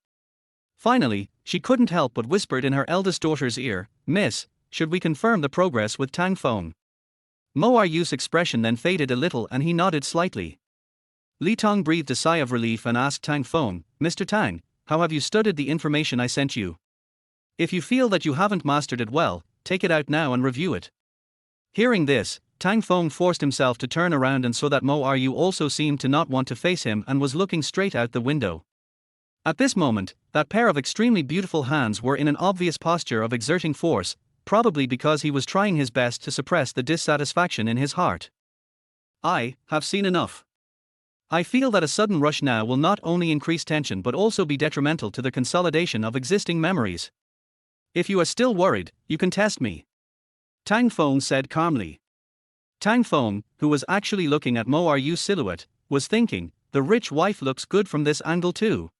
Finally, she couldn't help but whispered in her eldest daughter's ear, Miss, should we confirm the progress with Tang Feng? Mo Ryu's expression then faded a little and he nodded slightly. Li Tong breathed a sigh of relief and asked Tang Feng, Mr. Tang, how have you studied the information I sent you? If you feel that you haven't mastered it well, take it out now and review it. Hearing this, Tang Feng forced himself to turn around and saw that Mo Ryu also seemed to not want to face him and was looking straight out the window. At this moment, that pair of extremely beautiful hands were in an obvious posture of exerting force, probably because he was trying his best to suppress the dissatisfaction in his heart. I have seen enough. I feel that a sudden rush now will not only increase tension but also be detrimental to the consolidation of existing memories. If you are still worried, you can test me. Tang Feng said calmly. Tang Feng, who was actually looking at Mo Ryu's silhouette, was thinking, the rich wife looks good from this angle too.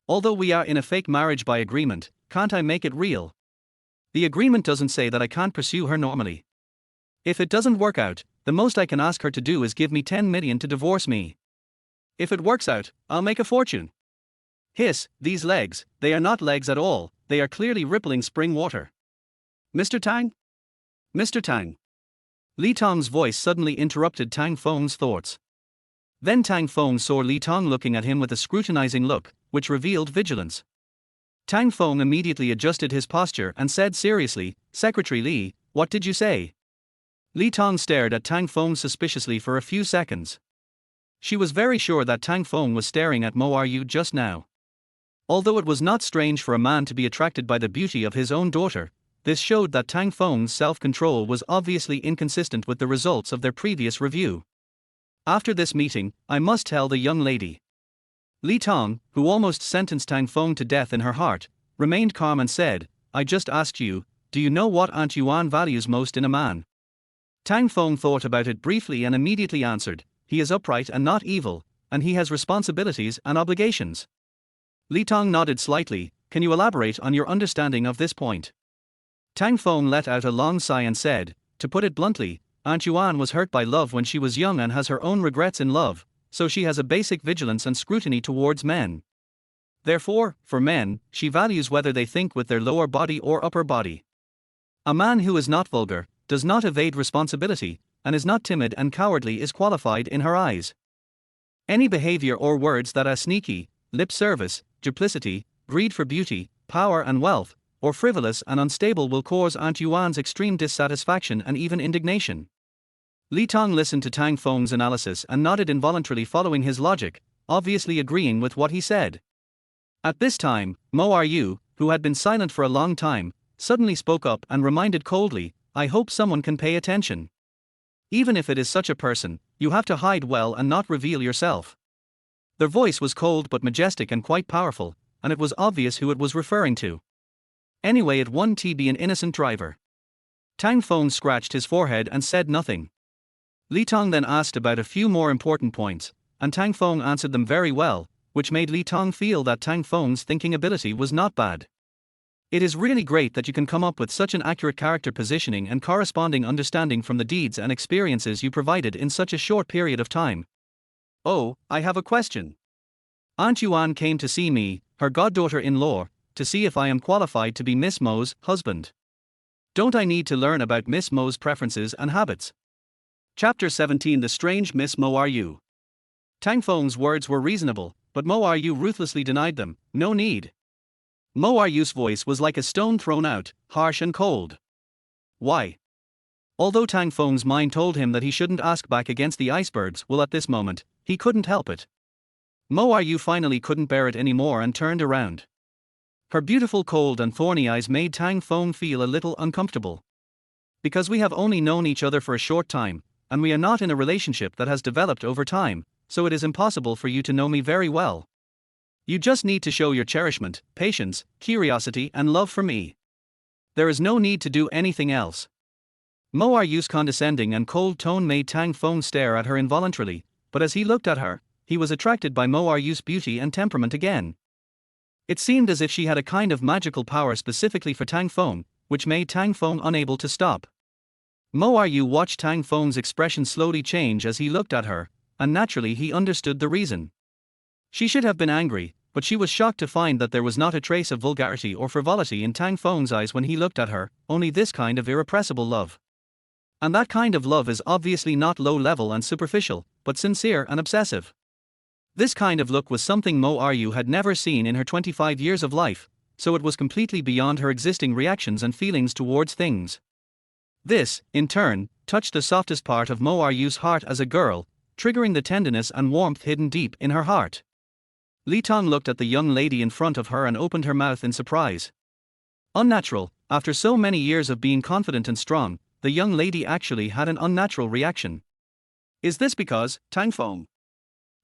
Although we are in a fake marriage by agreement, can't I make it real? The agreement doesn't say that I can't pursue her normally. If it doesn't work out, the most I can ask her to do is give me 10 million to divorce me. If it works out, I'll make a fortune. Hiss, these legs, they are not legs at all, they are clearly rippling spring water. Mr. Tang? Mr. Tang. Li Tong's voice suddenly interrupted Tang Feng's thoughts. Then Tang Feng saw Li Tong looking at him with a scrutinizing look, which revealed vigilance. Tang Feng immediately adjusted his posture and said seriously, Secretary Li, what did you say? Li Tong stared at Tang Feng suspiciously for a few seconds. She was very sure that Tang Feng was staring at Mo Ryu just now. Although it was not strange for a man to be attracted by the beauty of his own daughter, this showed that Tang Feng's self-control was obviously inconsistent with the results of their previous review. After this meeting, I must tell the young lady. Li Tong, who almost sentenced Tang Feng to death in her heart, remained calm and said, I just asked you, do you know what Aunt Yuan values most in a man? Tang Feng thought about it briefly and immediately answered, he is upright and not evil, and he has responsibilities and obligations. Li Tong nodded slightly, can you elaborate on your understanding of this point? Tang Feng let out a long sigh and said, to put it bluntly, Aunt Yuan was hurt by love when she was young and has her own regrets in love, so she has a basic vigilance and scrutiny towards men. Therefore, for men, she values whether they think with their lower body or upper body. A man who is not vulgar, does not evade responsibility, and is not timid and cowardly is qualified in her eyes. Any behavior or words that are sneaky, lip service, duplicity, greed for beauty, power and wealth, or frivolous and unstable will cause Aunt Yuan's extreme dissatisfaction and even indignation. Li Tong listened to Tang Feng's analysis and nodded involuntarily following his logic, obviously agreeing with what he said. At this time, Mo Ryu, who had been silent for a long time, suddenly spoke up and reminded coldly, I hope someone can pay attention. Even if it is such a person, you have to hide well and not reveal yourself. Their voice was cold but majestic and quite powerful, and it was obvious who it was referring to. Anyway, it won to be an innocent driver. Tang Feng scratched his forehead and said nothing. Li Tong then asked about a few more important points, and Tang Feng answered them very well, which made Li Tong feel that Tang Feng's thinking ability was not bad. It is really great that you can come up with such an accurate character positioning and corresponding understanding from the deeds and experiences you provided in such a short period of time. Oh, I have a question. Aunt Yuan came to see me, her goddaughter-in-law, to see if I am qualified to be Miss Mo's husband. Don't I need to learn about Miss Mo's preferences and habits? Chapter 17 The Strange Miss Mo Ryu. Tang Feng's words were reasonable, but Mo Ryu ruthlessly denied them, no need. Mo Ryu's voice was like a stone thrown out, harsh and cold. Why? Although Tang Feng's mind told him that he shouldn't ask back against the icebergs, well at this moment, he couldn't help it. Mo Ryu finally couldn't bear it anymore and turned around. Her beautiful cold and thorny eyes made Tang Feng feel a little uncomfortable. Because we have only known each other for a short time, and we are not in a relationship that has developed over time, so it is impossible for you to know me very well. You just need to show your cherishment, patience, curiosity, and love for me. There is no need to do anything else. Mo Aryu's condescending and cold tone made Tang Feng stare at her involuntarily, but as he looked at her, he was attracted by Mo Aryu's beauty and temperament again. It seemed as if she had a kind of magical power specifically for Tang Feng, which made Tang Feng unable to stop. Mo Aryu watched Tang Feng's expression slowly change as he looked at her, and naturally he understood the reason. She should have been angry, but she was shocked to find that there was not a trace of vulgarity or frivolity in Tang Feng's eyes when he looked at her, only this kind of irrepressible love. And that kind of love is obviously not low-level and superficial, but sincere and obsessive. This kind of look was something Mo Aryu had never seen in her 25 years of life, so it was completely beyond her existing reactions and feelings towards things. This, in turn, touched the softest part of Mo Aryu's heart as a girl, triggering the tenderness and warmth hidden deep in her heart. Li Tong looked at the young lady in front of her and opened her mouth in surprise. Unnatural, after so many years of being confident and strong, the young lady actually had an unnatural reaction. Is this because, Tang Feng?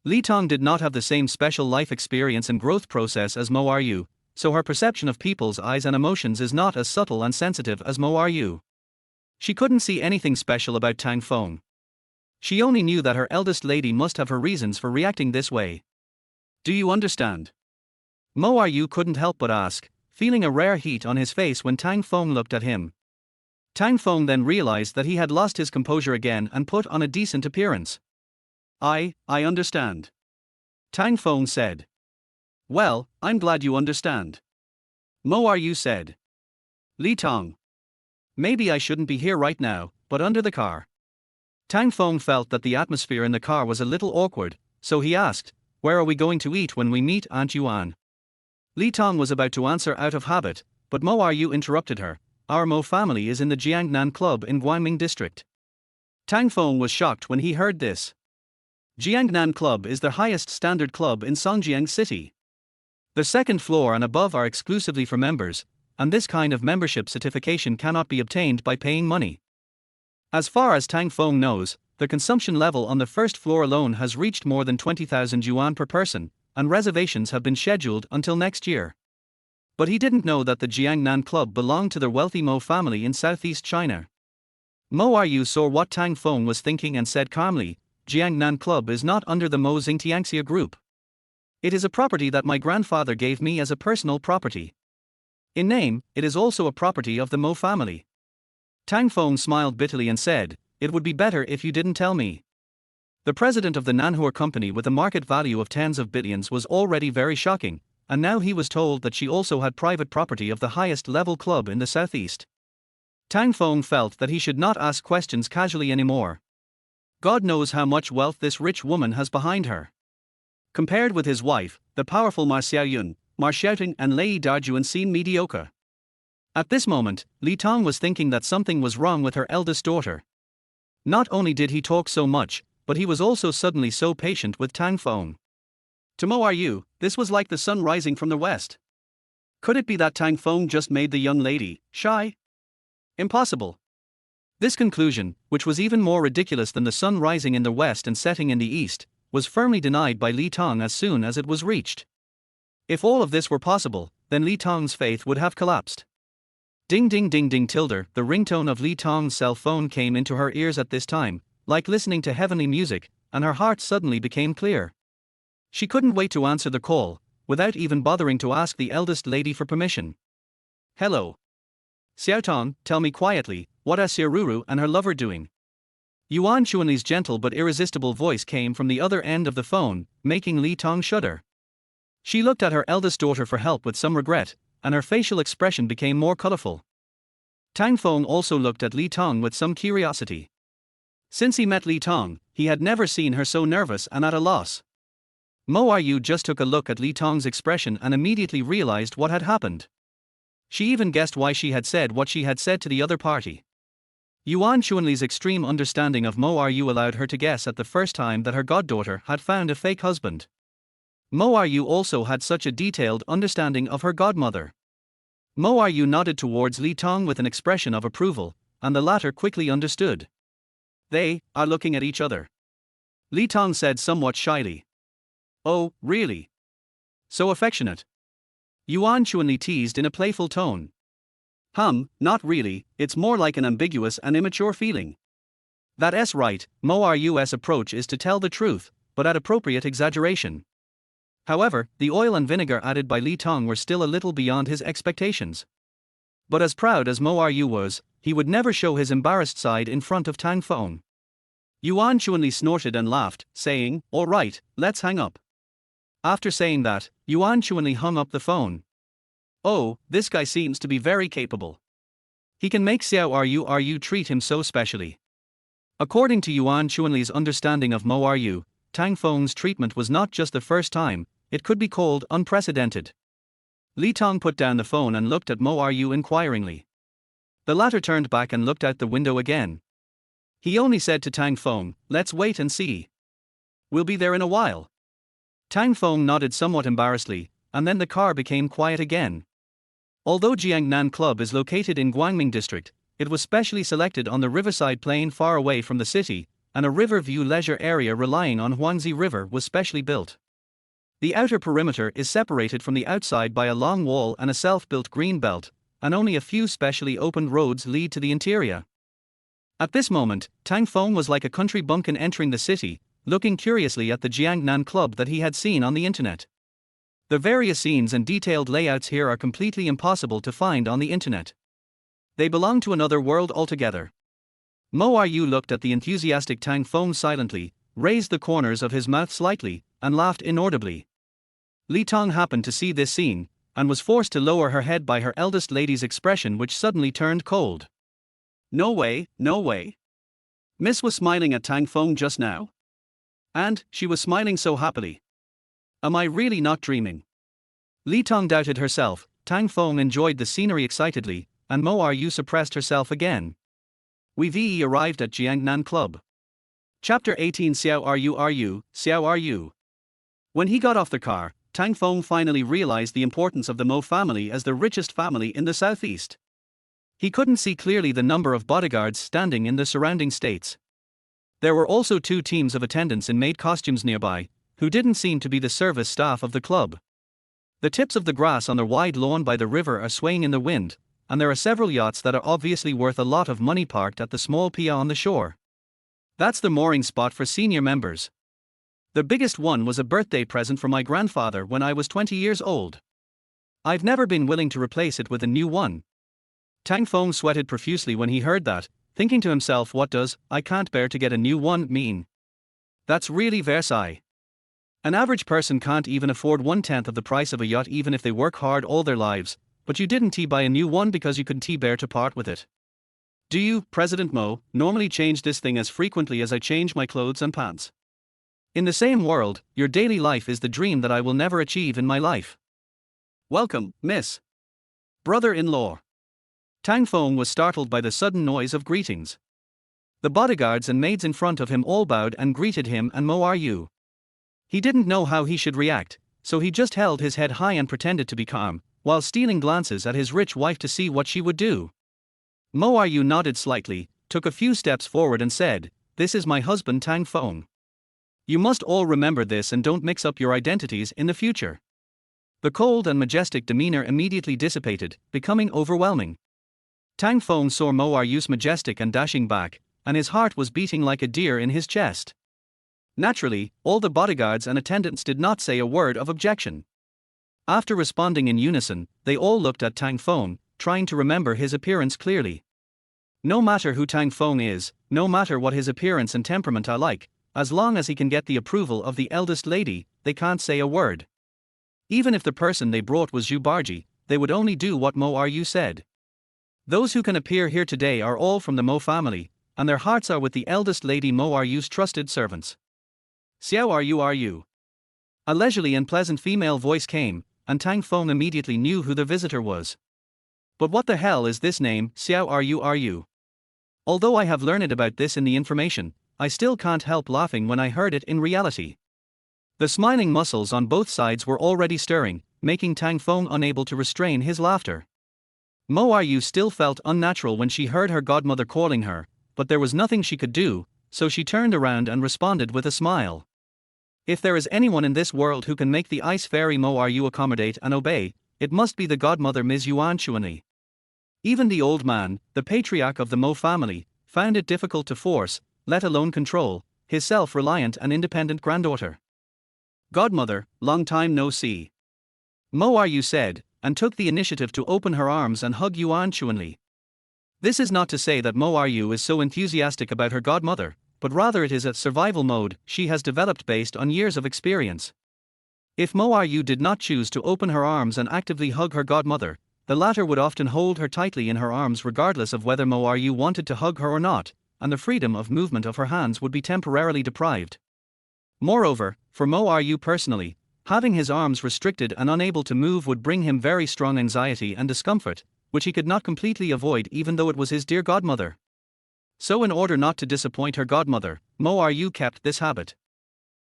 Li Tong did not have the same special life experience and growth process as Mo Aryu, so her perception of people's eyes and emotions is not as subtle and sensitive as Mo Aryu. She couldn't see anything special about Tang Feng. She only knew that her eldest lady must have her reasons for reacting this way. Do you understand? Mo Aryu couldn't help but ask, feeling a rare heat on his face when Tang Feng looked at him. Tang Feng then realized that he had lost his composure again and put on a decent appearance. I understand. Tang Feng said. Well, I'm glad you understand. Mo Aryu said. Li Tong. Maybe I shouldn't be here right now, but under the car. Tang Feng felt that the atmosphere in the car was a little awkward, so he asked, where are we going to eat when we meet Aunt Yuan? Li Tong was about to answer out of habit, but Mo Aryu interrupted her. Our Mo family is in the Jiangnan Club in Guangming district. Tang Feng was shocked when he heard this. Jiangnan Club is the highest standard club in Songjiang City. The second floor and above are exclusively for members, and this kind of membership certification cannot be obtained by paying money. As far as Tang Feng knows, the consumption level on the first floor alone has reached more than 20,000 yuan per person, and reservations have been scheduled until next year. But he didn't know that the Jiangnan Club belonged to the wealthy Mo family in southeast China. Mo Aryu saw what Tang Feng was thinking and said calmly, Jiangnan Club is not under the Mo Xingtiangxia group. It is a property that my grandfather gave me as a personal property. In name, it is also a property of the Mo family. Tang Feng smiled bitterly and said, it would be better if you didn't tell me. The president of the manhwa company with a market value of tens of billions was already very shocking, and now he was told that she also had private property of the highest level club in the southeast. Tang Feng felt that he should not ask questions casually anymore. God knows how much wealth this rich woman has behind her. Compared with his wife, the powerful Ma Xiaoyun, Ma Xiaoting and Lei Dajuan seemed mediocre. At this moment, Li Tong was thinking that something was wrong with her eldest daughter. Not only did he talk so much, but he was also suddenly so patient with Tang Feng. To Mo Aryu, this was like the sun rising from the west. Could it be that Tang Feng just made the young lady shy? Impossible. This conclusion, which was even more ridiculous than the sun rising in the west and setting in the east, was firmly denied by Li Tong as soon as it was reached. If all of this were possible, then Li Tong's faith would have collapsed. Ding ding ding ding tilde, the ringtone of Li Tong's cell phone came into her ears at this time, like listening to heavenly music, and her heart suddenly became clear. She couldn't wait to answer the call, without even bothering to ask the eldest lady for permission. Hello. Xiaotong, tell me quietly, what are Xiaoruru and her lover doing? Yuan Chuanli's gentle but irresistible voice came from the other end of the phone, making Li Tong shudder. She looked at her eldest daughter for help with some regret, and her facial expression became more colorful. Tang Feng also looked at Li Tong with some curiosity. Since he met Li Tong, he had never seen her so nervous and at a loss. Mo Aryu just took a look at Li Tong's expression and immediately realized what had happened. She even guessed why she had said what she had said to the other party. Yuan Chuanli's extreme understanding of Mo Aryu allowed her to guess at the first time that her goddaughter had found a fake husband. Mo Aryu also had such a detailed understanding of her godmother. Mo Ryu nodded towards Li Tong with an expression of approval, and the latter quickly understood. They are looking at each other. Li Tong said somewhat shyly. Oh, really? So affectionate. Yuan Chuanli teased in a playful tone. Not really, it's more like an ambiguous and immature feeling. That's right, Mo Ru's approach is to tell the truth, but at appropriate exaggeration. However, the oil and vinegar added by Li Tong were still a little beyond his expectations. But as proud as Mo Ryu was, he would never show his embarrassed side in front of Tang Feng. Yuan Chuanli snorted and laughed, saying, "All right, let's hang up." After saying that, Yuan Chuanli hung up the phone. Oh, this guy seems to be very capable. He can make Xiao Ryu treat him so specially. According to Yuan Chuanli's understanding of Mo Ryu, Tang Feng's treatment was not just the first time, it could be called unprecedented. Li Tong put down the phone and looked at Mo Ryu inquiringly. The latter turned back and looked out the window again. He only said to Tang Feng, "Let's wait and see. We'll be there in a while." Tang Feng nodded somewhat embarrassedly, and then the car became quiet again. Although Jiangnan Club is located in Guangming District, it was specially selected on the riverside plain far away from the city, and a river view leisure area relying on Huangzi River was specially built. The outer perimeter is separated from the outside by a long wall and a self-built green belt, and only a few specially opened roads lead to the interior. At this moment, Tang Feng was like a country bumpkin entering the city, looking curiously at the Jiangnan Club that he had seen on the internet. The various scenes and detailed layouts here are completely impossible to find on the internet. They belong to another world altogether. Mo Ryu looked at the enthusiastic Tang Feng silently, raised the corners of his mouth slightly, and laughed inaudibly. Li Tong happened to see this scene, and was forced to lower her head by her eldest lady's expression, which suddenly turned cold. No way, no way. Miss was smiling at Tang Feng just now. And she was smiling so happily. Am I really not dreaming? Li Tong doubted herself. Tang Feng enjoyed the scenery excitedly, and Mo Ryu suppressed herself again. We've arrived at Jiangnan Club. Chapter 18. Xiao Ryu. When he got off the car, Tang Feng finally realized the importance of the Mo family as the richest family in the southeast. He couldn't see clearly the number of bodyguards standing in the surrounding states. There were also 2 teams of attendants in maid costumes nearby, who didn't seem to be the service staff of the club. The tips of the grass on the wide lawn by the river are swaying in the wind, and there are several yachts that are obviously worth a lot of money parked at the small pier on the shore. That's the mooring spot for senior members. The biggest one was a birthday present for my grandfather when I was 20 years old. I've never been willing to replace it with a new one. Tang Feng sweated profusely when he heard that, thinking to himself, what does "I can't bear to get a new one" mean? That's really Versailles. An average person can't even afford 1/10 of the price of a yacht even if they work hard all their lives, but you didn't buy a new one because you couldn't bear to part with it. Do you, President Mo, normally change this thing as frequently as I change my clothes and pants? In the same world, your daily life is the dream that I will never achieve in my life. Welcome, Miss. Brother-in-law. Tang Feng was startled by the sudden noise of greetings. The bodyguards and maids in front of him all bowed and greeted him and Mo Ryu. He didn't know how he should react, so he just held his head high and pretended to be calm, while stealing glances at his rich wife to see what she would do. Mo Ryu nodded slightly, took a few steps forward and said, "This is my husband Tang Feng. You must all remember this and don't mix up your identities in the future." The cold and majestic demeanor immediately dissipated, becoming overwhelming. Tang Feng saw Mo Ryu's majestic and dashing back, and his heart was beating like a deer in his chest. Naturally, all the bodyguards and attendants did not say a word of objection. After responding in unison, they all looked at Tang Feng, trying to remember his appearance clearly. No matter who Tang Feng is, no matter what his appearance and temperament are like, as long as he can get the approval of the eldest lady, they can't say a word. Even if the person they brought was Zhu Barji, they would only do what Mo Ryu said. Those who can appear here today are all from the Mo family, and their hearts are with the eldest lady Mo Ryu's trusted servants. Xiao Ryu. A leisurely and pleasant female voice came, and Tang Feng immediately knew who the visitor was. But what the hell is this name, Xiao Ryu? Although I have learned about this in the information, I still can't help laughing when I heard it in reality. The smiling muscles on both sides were already stirring, making Tang Feng unable to restrain his laughter. Mo Ryu still felt unnatural when she heard her godmother calling her, but there was nothing she could do, so she turned around and responded with a smile. If there is anyone in this world who can make the ice fairy Mo Ryu accommodate and obey, it must be the godmother Ms. Yuan Chuanli. Even the old man, the patriarch of the Mo family, found it difficult to force, let alone control, his self-reliant and independent granddaughter. Godmother, long time no see. Mo Ryu said, and took the initiative to open her arms and hug Yuan Chuanli. This is not to say that Mo Ryu is so enthusiastic about her godmother, but rather it is a survival mode she has developed based on years of experience. If Mo Ryu did not choose to open her arms and actively hug her godmother, the latter would often hold her tightly in her arms regardless of whether Mo Ryu wanted to hug her or not, and the freedom of movement of her hands would be temporarily deprived. Moreover, for Mo Ryu personally, having his arms restricted and unable to move would bring him very strong anxiety and discomfort, which he could not completely avoid even though it was his dear godmother. So in order not to disappoint her godmother, Mo Ryu kept this habit.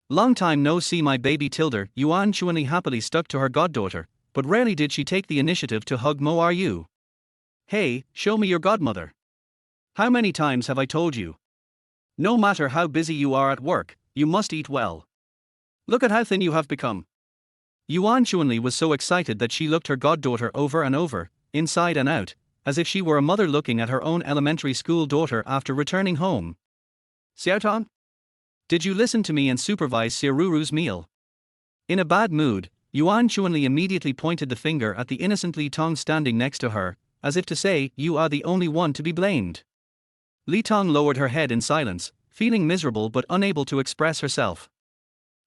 Long time no see my baby Tilda. Yuan Chuanli happily stuck to her goddaughter, but rarely did she take the initiative to hug Mo Ryu. Hey, show me your godmother. How many times have I told you? No matter how busy you are at work, you must eat well. Look at how thin you have become. Yuan Chuanli was so excited that she looked her goddaughter over and over, inside and out, as if she were a mother looking at her own elementary school daughter after returning home. Xiaotan? Did you listen to me and supervise Xiaoruru's meal? In a bad mood, Yuan Chuanli immediately pointed the finger at the innocent Li Tong standing next to her, as if to say, you are the only one to be blamed. Li Tong lowered her head in silence, feeling miserable but unable to express herself.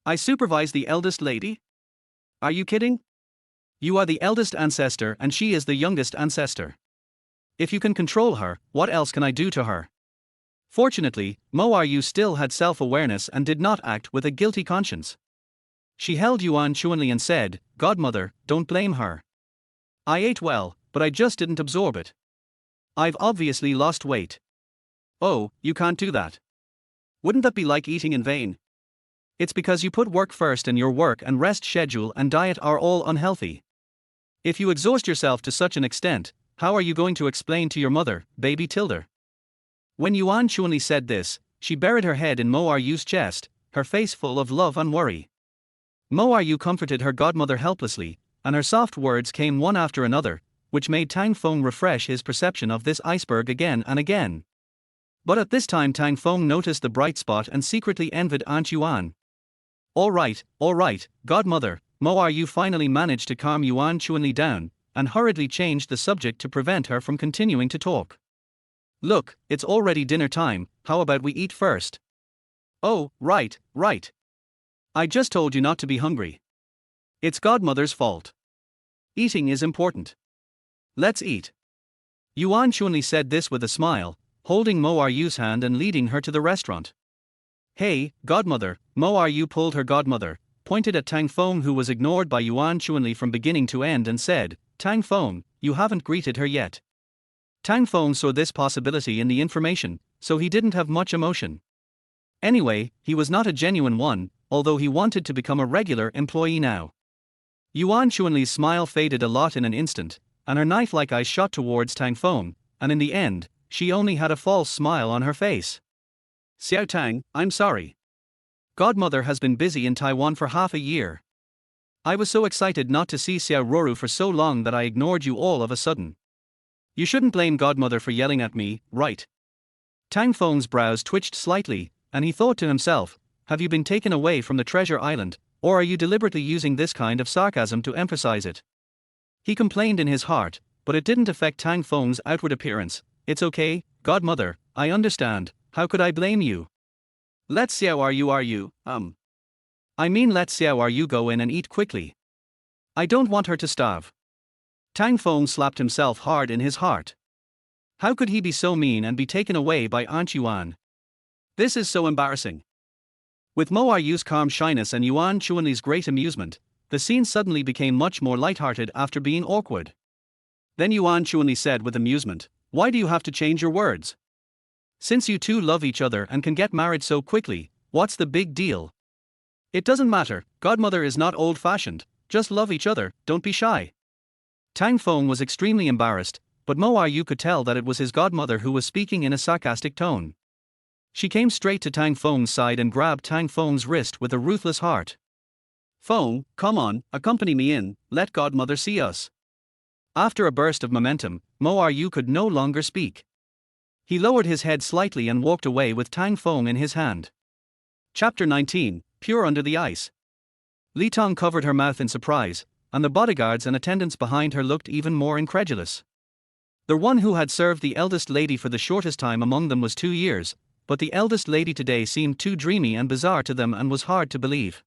I supervise the eldest lady? Are you kidding? You are the eldest ancestor and she is the youngest ancestor. If you can control her, what else can I do to her? Fortunately, Mo Ryu still had self-awareness and did not act with a guilty conscience. She held Yuan Chuanli and said, Godmother, don't blame her. I ate well, but I just didn't absorb it. I've obviously lost weight. Oh, you can't do that. Wouldn't that be like eating in vain? It's because you put work first and your work and rest schedule and diet are all unhealthy. If you exhaust yourself to such an extent, how are you going to explain to your mother, baby Tilda? When Yuan Chuanli said this, she buried her head in Mo Ryu's chest, her face full of love and worry. Mo Ryu comforted her godmother helplessly, and her soft words came one after another, which made Tang Feng refresh his perception of this iceberg again and again. But at this time Tang Feng noticed the bright spot and secretly envied Aunt Yuan. All right, godmother. Mo Ryu finally managed to calm Yuan Chuanli down, and hurriedly changed the subject to prevent her from continuing to talk. Look, it's already dinner time, how about we eat first? Oh, right. I just told you not to be hungry. It's godmother's fault. Eating is important. Let's eat. Yuan Chuanli said this with a smile, holding Mo Ryu's hand and leading her to the restaurant. Hey, godmother. Mo Ryu pulled her godmother, pointed at Tang Feng who was ignored by Yuan Chuanli from beginning to end and said, Tang Feng, you haven't greeted her yet. Tang Feng saw this possibility in the information, so he didn't have much emotion. Anyway, he was not a genuine one, although he wanted to become a regular employee now. Yuan Chuanli's smile faded a lot in an instant, and her knife-like eyes shot towards Tang Feng, and in the end, she only had a false smile on her face. Xiao Tang, I'm sorry. Godmother has been busy in Taiwan for half a year. I was so excited not to see Xiao Ruru for so long that I ignored you all of a sudden. You shouldn't blame godmother for yelling at me, right? Tang Feng's brows twitched slightly, and he thought to himself, have you been taken away from the treasure island, or are you deliberately using this kind of sarcasm to emphasize it? He complained in his heart, but it didn't affect Tang Feng's outward appearance. It's okay, godmother, I understand, how could I blame you? Let's Xiao Ryu, I mean let Xiao Ryu go in and eat quickly. I don't want her to starve. Tang Feng slapped himself hard in his heart. How could he be so mean and be taken away by Aunt Yuan? This is so embarrassing. With Mo Ryu's calm shyness and Yuan Chuanli's great amusement, the scene suddenly became much more lighthearted after being awkward. Then Yuan Chuanli said with amusement, why do you have to change your words? Since you two love each other and can get married so quickly, what's the big deal? It doesn't matter, godmother is not old-fashioned, just love each other, don't be shy. Tang Feng was extremely embarrassed, but Mo Yu could tell that it was his godmother who was speaking in a sarcastic tone. She came straight to Tang Feng's side and grabbed Tang Feng's wrist with a ruthless heart. "Feng, come on, accompany me in, let godmother see us." After a burst of momentum, Mo Yu could no longer speak. He lowered his head slightly and walked away with Tang Feng in his hand. Chapter 19, Pure Under the Ice. Li Tong covered her mouth in surprise, and the bodyguards and attendants behind her looked even more incredulous. The one who had served the eldest lady for the shortest time among them was 2 years, but the eldest lady today seemed too dreamy and bizarre to them and was hard to believe.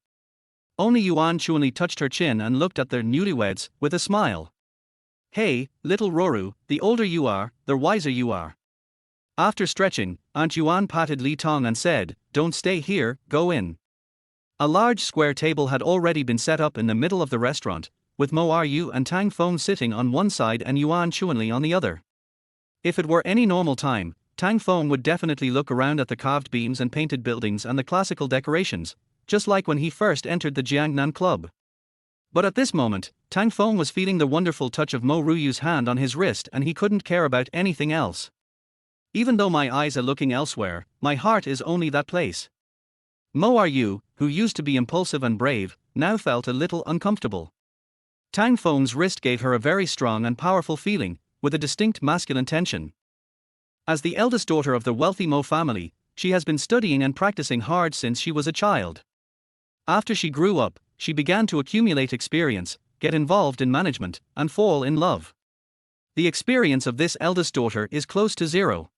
Only Yuan Chuanli touched her chin and looked at their newlyweds with a smile. "Hey, little Roru, the older you are, the wiser you are." After stretching, Aunt Yuan patted Li Tong and said, "Don't stay here, go in." A large square table had already been set up in the middle of the restaurant, with Mo Yu and Tang Feng sitting on one side and Yuan Chuanli on the other. If it were any normal time, Tang Feng would definitely look around at the carved beams and painted buildings and the classical decorations, just like when he first entered the Jiangnan Club. But at this moment, Tang Feng was feeling the wonderful touch of Mo Ruyu's hand on his wrist and he couldn't care about anything else. "Even though my eyes are looking elsewhere, my heart is only that place." Mo Yu, who used to be impulsive and brave, now felt a little uncomfortable. Tang Feng's wrist gave her a very strong and powerful feeling, with a distinct masculine tension. As the eldest daughter of the wealthy Mo family, she has been studying and practicing hard since she was a child. After she grew up, she began to accumulate experience, get involved in management, and fall in love. The experience of this eldest daughter is close to zero.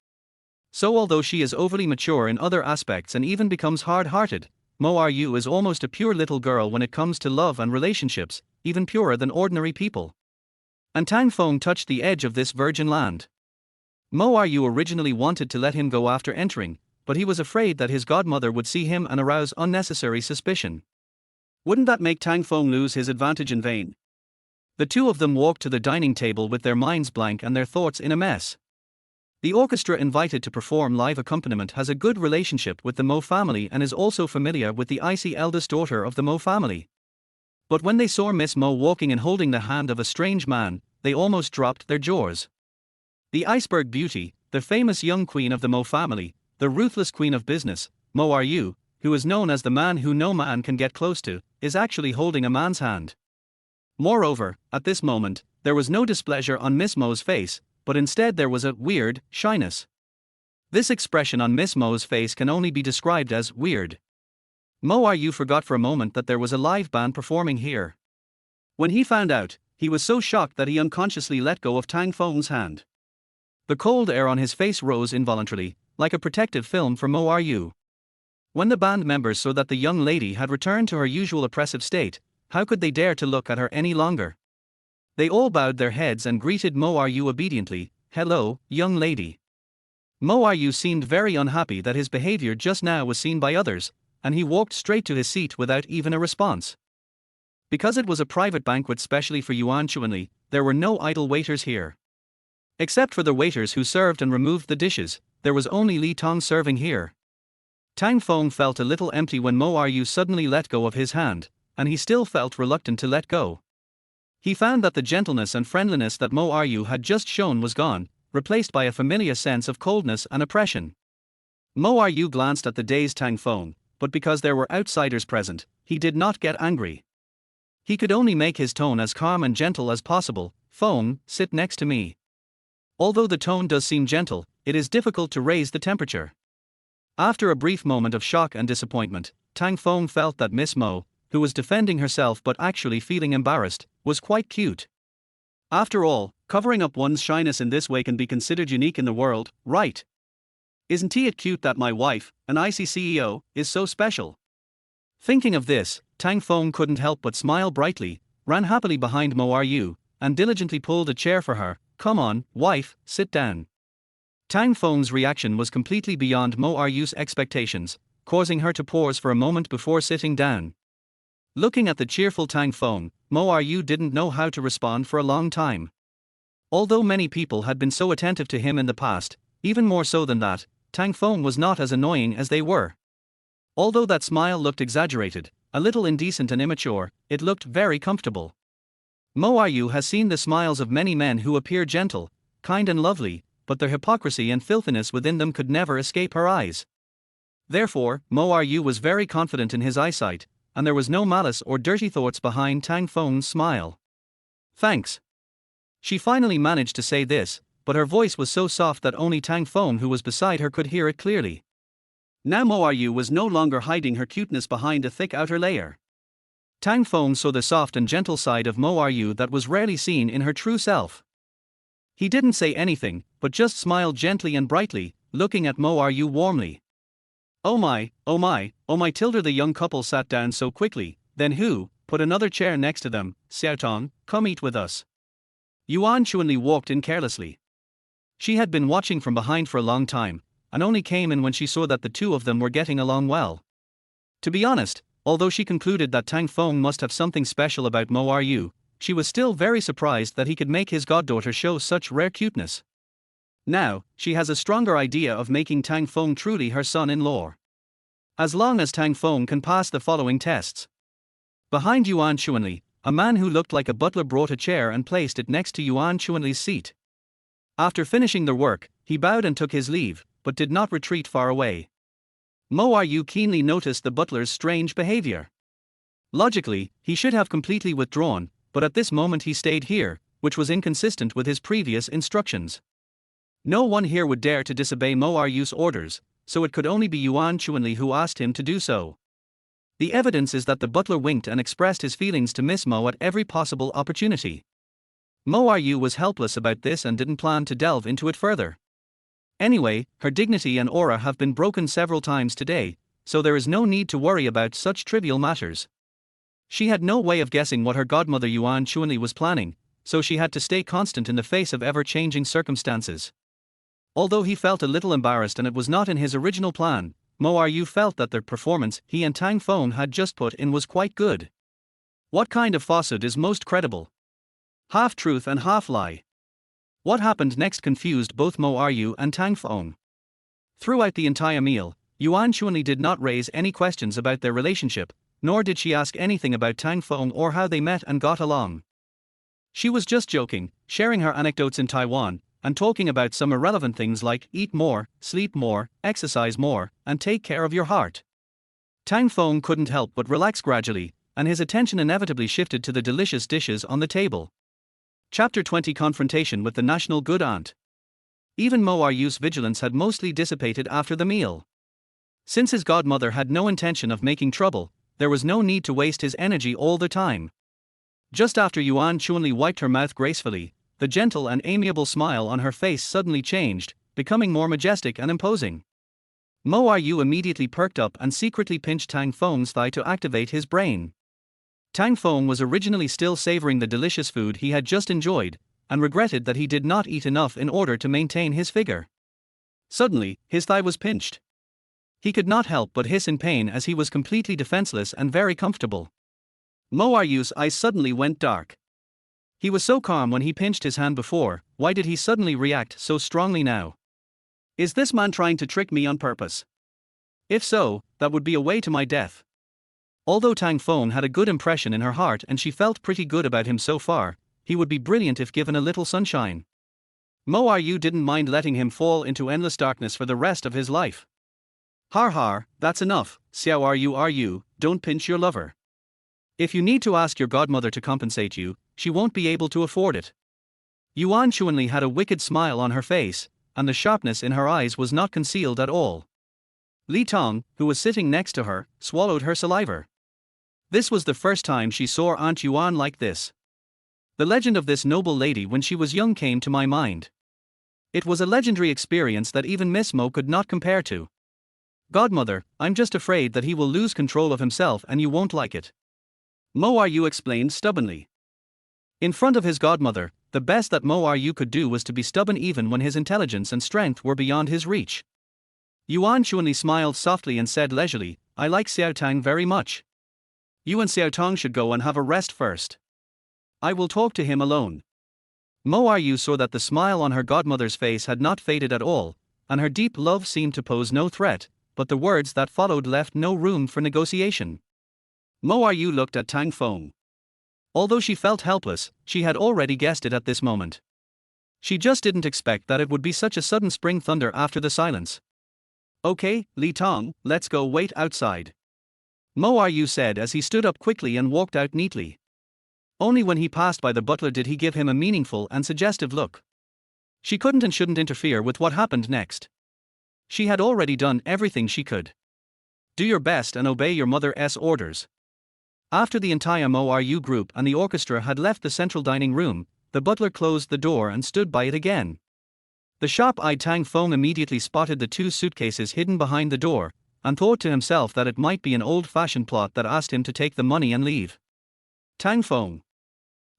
So although she is overly mature in other aspects and even becomes hard-hearted, Mo Yu is almost a pure little girl when it comes to love and relationships, even purer than ordinary people. And Tang Feng touched the edge of this virgin land. Mo Yu originally wanted to let him go after entering, but he was afraid that his godmother would see him and arouse unnecessary suspicion. Wouldn't that make Tang Feng lose his advantage in vain? The two of them walked to the dining table with their minds blank and their thoughts in a mess. The orchestra invited to perform live accompaniment has a good relationship with the Mo family and is also familiar with the icy eldest daughter of the Mo family. But when they saw Miss Mo walking and holding the hand of a strange man, they almost dropped their jaws. The iceberg beauty, the famous young queen of the Mo family, the ruthless queen of business, Mo Yu, who is known as the man who no man can get close to, is actually holding a man's hand. Moreover, at this moment, there was no displeasure on Miss Mo's face, but instead there was a weird shyness. This expression on Miss Mo's face can only be described as weird. Mo Yu forgot for a moment that there was a live band performing here. When he found out, he was so shocked that he unconsciously let go of Tang Feng's hand. The cold air on his face rose involuntarily, like a protective film for Mo Yu. When the band members saw that the young lady had returned to her usual oppressive state, how could they dare to look at her any longer? They all bowed their heads and greeted Mo Yu obediently. "Hello, young lady." Mo Yu seemed very unhappy that his behavior just now was seen by others, and he walked straight to his seat without even a response. Because it was a private banquet specially for Yuan Chuanli, there were no idle waiters here. Except for the waiters who served and removed the dishes, there was only Li Tong serving here. Tang Feng felt a little empty when Mo Yu suddenly let go of his hand, and he still felt reluctant to let go. He found that the gentleness and friendliness that Mo Yu had just shown was gone, replaced by a familiar sense of coldness and oppression. Mo Yu glanced at the dazed Tang Feng, but because there were outsiders present, he did not get angry. He could only make his tone as calm and gentle as possible. "Feng, sit next to me." Although the tone does seem gentle, it is difficult to raise the temperature. After a brief moment of shock and disappointment, Tang Feng felt that Miss Mo, who was defending herself but actually feeling embarrassed, was quite cute. After all, covering up one's shyness in this way can be considered unique in the world, right? Isn't it cute that my wife, an IC CEO, is so special? Thinking of this, Tang Feng couldn't help but smile brightly, ran happily behind Mo Yu, and diligently pulled a chair for her. "Come on, wife, sit down." Tang Feng's reaction was completely beyond Mo Yu's expectations, causing her to pause for a moment before sitting down. Looking at the cheerful Tang Feng, Mo Yu didn't know how to respond for a long time. Although many people had been so attentive to him in the past, even more so than that, Tang Feng was not as annoying as they were. Although that smile looked exaggerated, a little indecent and immature, it looked very comfortable. Mo Yu has seen the smiles of many men who appear gentle, kind and lovely, but their hypocrisy and filthiness within them could never escape her eyes. Therefore, Mo Ryu was very confident in his eyesight, and there was no malice or dirty thoughts behind Tang Feng's smile. "Thanks." She finally managed to say this, but her voice was so soft that only Tang Feng, who was beside her, could hear it clearly. Now Mo Ryu was no longer hiding her cuteness behind a thick outer layer. Tang Feng saw the soft and gentle side of Mo Ryu that was rarely seen in her true self. He didn't say anything, but just smiled gently and brightly, looking at Mo Ryu warmly. "Oh my, oh my, oh my!" Tilda. The young couple sat down so quickly, then who put another chair next to them. "Xiaotong, come eat with us." Yuan Chuanli walked in carelessly. She had been watching from behind for a long time, and only came in when she saw that the two of them were getting along well. To be honest, although she concluded that Tang Feng must have something special about Mo Ryu, she was still very surprised that he could make his goddaughter show such rare cuteness. Now, she has a stronger idea of making Tang Feng truly her son-in-law. As long as Tang Feng can pass the following tests. Behind Yuan Chuanli, a man who looked like a butler brought a chair and placed it next to Yuan Chuanli's seat. After finishing their work, he bowed and took his leave, but did not retreat far away. Mo Ryu keenly noticed the butler's strange behavior. Logically, he should have completely withdrawn, but at this moment he stayed here, which was inconsistent with his previous instructions. No one here would dare to disobey Mo Ryu's orders, so it could only be Yuan Chuanli who asked him to do so. The evidence is that the butler winked and expressed his feelings to Miss Mo at every possible opportunity. Mo Ryu was helpless about this and didn't plan to delve into it further. Anyway, her dignity and aura have been broken several times today, so there is no need to worry about such trivial matters. She had no way of guessing what her godmother Yuan Chuanli was planning, so she had to stay constant in the face of ever-changing circumstances. Although he felt a little embarrassed and it was not in his original plan, Mo Ryu felt that the performance he and Tang Feng had just put in was quite good. What kind of falsehood is most credible? Half truth and half lie. What happened next confused both Mo Ryu and Tang Feng. Throughout the entire meal, Yuan Chuanli did not raise any questions about their relationship, nor did she ask anything about Tang Feng or how they met and got along. She was just joking, sharing her anecdotes in Taiwan, and talking about some irrelevant things like eat more, sleep more, exercise more, and take care of your heart. Tang Feng couldn't help but relax gradually, and his attention inevitably shifted to the delicious dishes on the table. Chapter 20: Confrontation with the National Good Aunt. Even Mo Ryu's vigilance had mostly dissipated after the meal. Since his godmother had no intention of making trouble, there was no need to waste his energy all the time. Just after Yuan Chuanli wiped her mouth gracefully, the gentle and amiable smile on her face suddenly changed, becoming more majestic and imposing. Mo Ryu immediately perked up and secretly pinched Tang Feng's thigh to activate his brain. Tang Feng was originally still savoring the delicious food he had just enjoyed, and regretted that he did not eat enough in order to maintain his figure. Suddenly, his thigh was pinched. He could not help but hiss in pain as he was completely defenseless and very comfortable. Mo Ryu's eyes suddenly went dark. He was so calm when he pinched his hand before, why did he suddenly react so strongly now? Is this man trying to trick me on purpose? If so, that would be a way to my death. Although Tang Feng had a good impression in her heart and she felt pretty good about him so far, he would be brilliant if given a little sunshine. Mo Ryu didn't mind letting him fall into endless darkness for the rest of his life. Har har, that's enough, Xiao Ryu, don't pinch your lover. If you need to ask your godmother to compensate you, she won't be able to afford it. Yuan Chuanli had a wicked smile on her face, and the sharpness in her eyes was not concealed at all. Li Tong, who was sitting next to her, swallowed her saliva. This was the first time she saw Aunt Yuan like this. The legend of this noble lady when she was young came to my mind. It was a legendary experience that even Miss Mo could not compare to. Godmother, I'm just afraid that he will lose control of himself and you won't like it. Mo Ryu explained stubbornly. In front of his godmother, the best that Mo Ryu could do was to be stubborn even when his intelligence and strength were beyond his reach. Yuan Chuanli smiled softly and said leisurely, I like Xiao Tang very much. You and Xiao Tong should go and have a rest first. I will talk to him alone. Mo Ryu saw that the smile on her godmother's face had not faded at all, and her deep love seemed to pose no threat, but the words that followed left no room for negotiation. Mo Ryu looked at Tang Feng. Although she felt helpless, she had already guessed it at this moment. She just didn't expect that it would be such a sudden spring thunder after the silence. Okay, Li Tong, let's go wait outside. Mo Are You said as he stood up quickly and walked out neatly. Only when he passed by the butler did he give him a meaningful and suggestive look. She couldn't and shouldn't interfere with what happened next. She had already done everything she could. Do your best and obey your mother's orders. After the entire Mo Are You group and the orchestra had left the central dining room, the butler closed the door and stood by it again. The sharp-eyed Tang Feng immediately spotted the 2 suitcases hidden behind the door, and thought to himself that it might be an old-fashioned plot that asked him to take the money and leave. Tang Feng.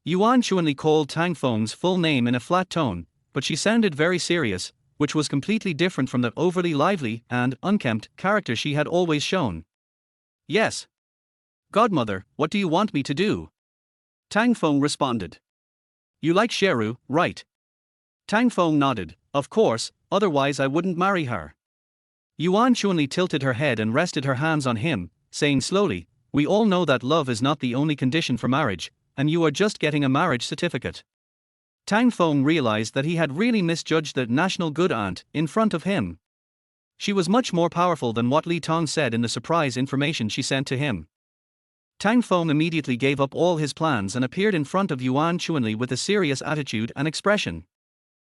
Yuan Chuanli called Tang Feng's full name in a flat tone, but she sounded very serious, which was completely different from the overly lively and unkempt character she had always shown. Yes. Godmother, what do you want me to do? Tang Feng responded. You like Sheru, right? Tang Feng nodded. Of course, otherwise I wouldn't marry her. Yuan Chuanli tilted her head and rested her hands on him, saying slowly, we all know that love is not the only condition for marriage, and you are just getting a marriage certificate. Tang Feng realized that he had really misjudged the national good aunt in front of him. She was much more powerful than what Li Tong said in the surprise information she sent to him. Tang Feng immediately gave up all his plans and appeared in front of Yuan Chuanli with a serious attitude and expression.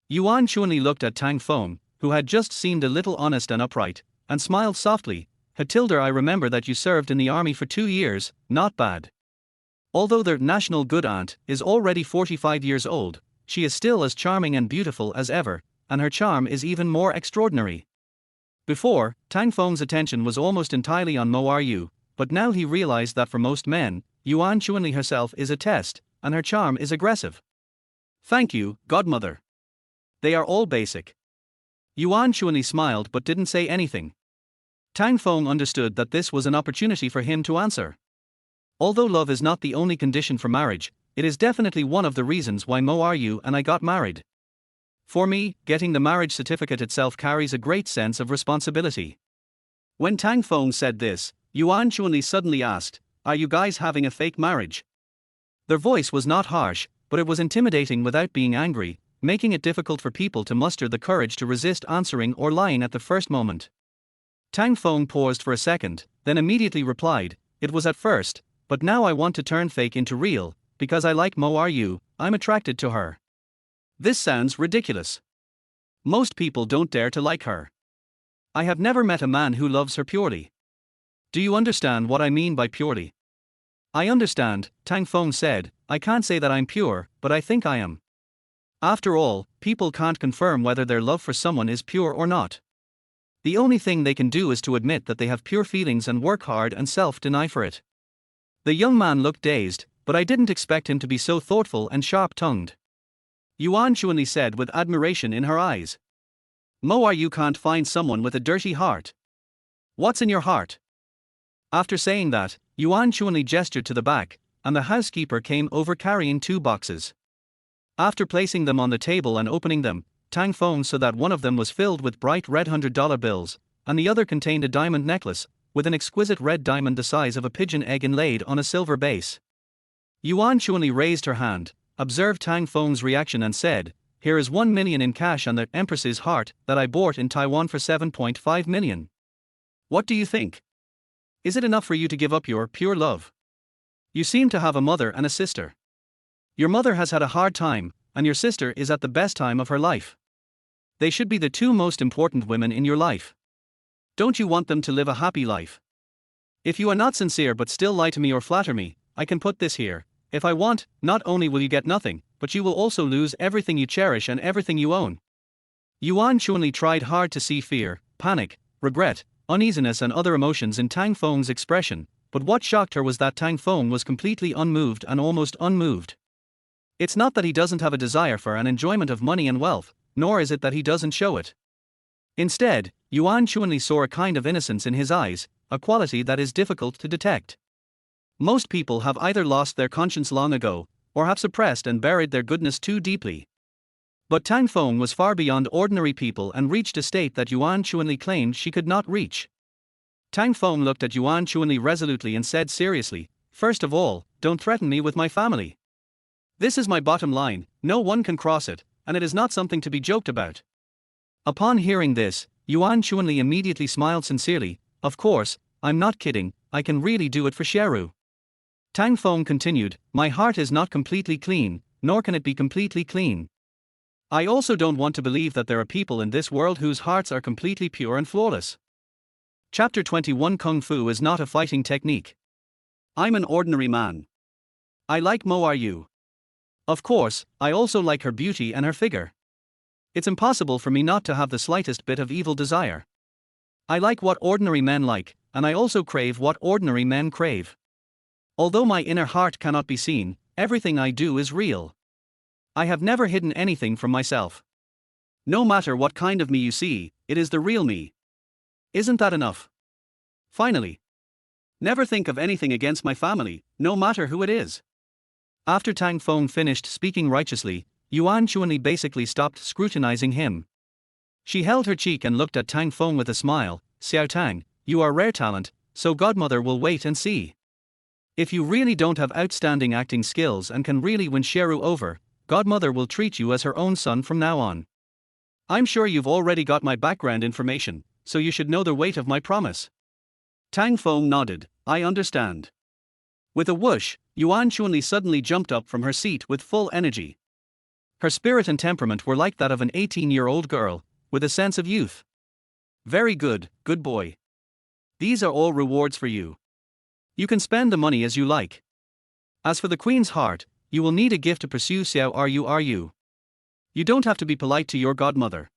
Yuan Chuanli looked at Tang Feng, who had just seemed a little honest and upright, and smiled softly. Hatilda, I remember that you served in the army for 2 years, not bad. Although their national good aunt is already 45 years old, she is still as charming and beautiful as ever, and her charm is even more extraordinary. Before, Tang Feng's attention was almost entirely on Mo Are You, but now he realized that for most men, Yuan Chuanli herself is a test, and her charm is aggressive. Thank you, Godmother. They are all basic. Yuan Chuanli smiled but didn't say anything. Tang Feng understood that this was an opportunity for him to answer. Although love is not the only condition for marriage, it is definitely one of the reasons why Mo Are You and I got married. For me, getting the marriage certificate itself carries a great sense of responsibility. When Tang Feng said this, Yuan Chuanli suddenly asked, are you guys having a fake marriage? Their voice was not harsh, but it was intimidating without being angry, making it difficult for people to muster the courage to resist answering or lying at the first moment. Tang Feng paused for a second, then immediately replied, it was at first, but now I want to turn fake into real, because I like Mo Are You, I'm attracted to her. This sounds ridiculous. Most people don't dare to like her. I have never met a man who loves her purely. Do you understand what I mean by purely? I understand, Tang Feng said, I can't say that I'm pure, but I think I am. After all, people can't confirm whether their love for someone is pure or not. The only thing they can do is to admit that they have pure feelings and work hard and self-deny for it. The young man looked dazed, but I didn't expect him to be so thoughtful and sharp-tongued. Yuan Chuanli said with admiration in her eyes. Mo Are You can't find someone with a dirty heart. What's in your heart? After saying that, Yuan Chuanli gestured to the back, and the housekeeper came over carrying 2 boxes. After placing them on the table and opening them, Tang Feng saw that one of them was filled with bright red $100 bills, and the other contained a diamond necklace, with an exquisite red diamond the size of a pigeon egg inlaid on a silver base. Yuan Chuanli raised her hand, observed Tang Feng's reaction and said, here is 1 million in cash on the Empress's heart that I bought in Taiwan for 7.5 million. What do you think? Is it enough for you to give up your pure love? You seem to have a mother and a sister. Your mother has had a hard time, and your sister is at the best time of her life. They should be the 2 most important women in your life. Don't you want them to live a happy life? If you are not sincere but still lie to me or flatter me, I can put this here. If I want, not only will you get nothing, but you will also lose everything you cherish and everything you own. Yuan Chuanli tried hard to see fear, panic, regret, uneasiness and other emotions in Tang Feng's expression, but what shocked her was that Tang Feng was completely unmoved and almost unmoved. It's not that he doesn't have a desire for an enjoyment of money and wealth, nor is it that he doesn't show it. Instead, Yuan Chuanli saw a kind of innocence in his eyes, a quality that is difficult to detect. Most people have either lost their conscience long ago, or have suppressed and buried their goodness too deeply. But Tang Feng was far beyond ordinary people and reached a state that Yuan Chuanli claimed she could not reach. Tang Feng looked at Yuan Chuanli resolutely and said seriously, first of all, don't threaten me with my family. This is my bottom line, no one can cross it, and it is not something to be joked about. Upon hearing this, Yuan Chuanli immediately smiled sincerely. Of course, I'm not kidding, I can really do it for Xiaoru. Tang Feng continued, my heart is not completely clean, nor can it be completely clean. I also don't want to believe that there are people in this world whose hearts are completely pure and flawless. Chapter 21 Kung Fu is not a fighting technique. I'm an ordinary man. I like Mo Ru. Of course, I also like her beauty and her figure. It's impossible for me not to have the slightest bit of evil desire. I like what ordinary men like, and I also crave what ordinary men crave. Although my inner heart cannot be seen, everything I do is real. I have never hidden anything from myself. No matter what kind of me you see, it is the real me. Isn't that enough? Finally, never think of anything against my family, no matter who it is. After Tang Feng finished speaking righteously, Yuan Chuanli basically stopped scrutinizing him. She held her cheek and looked at Tang Feng with a smile. Xiao Tang, you are rare talent, so godmother will wait and see. If you really don't have outstanding acting skills and can really win Xiaoru over, godmother will treat you as her own son from now on. I'm sure you've already got my background information, so you should know the weight of my promise. Tang Feng nodded, I understand. With a whoosh, Yuan Chuanli suddenly jumped up from her seat with full energy. Her spirit and temperament were like that of an 18-year-old girl, with a sense of youth. Very good, good boy. These are all rewards for you. You can spend the money as you like. As for the queen's heart, you will need a gift to pursue Xiao Ru. You don't have to be polite to your godmother.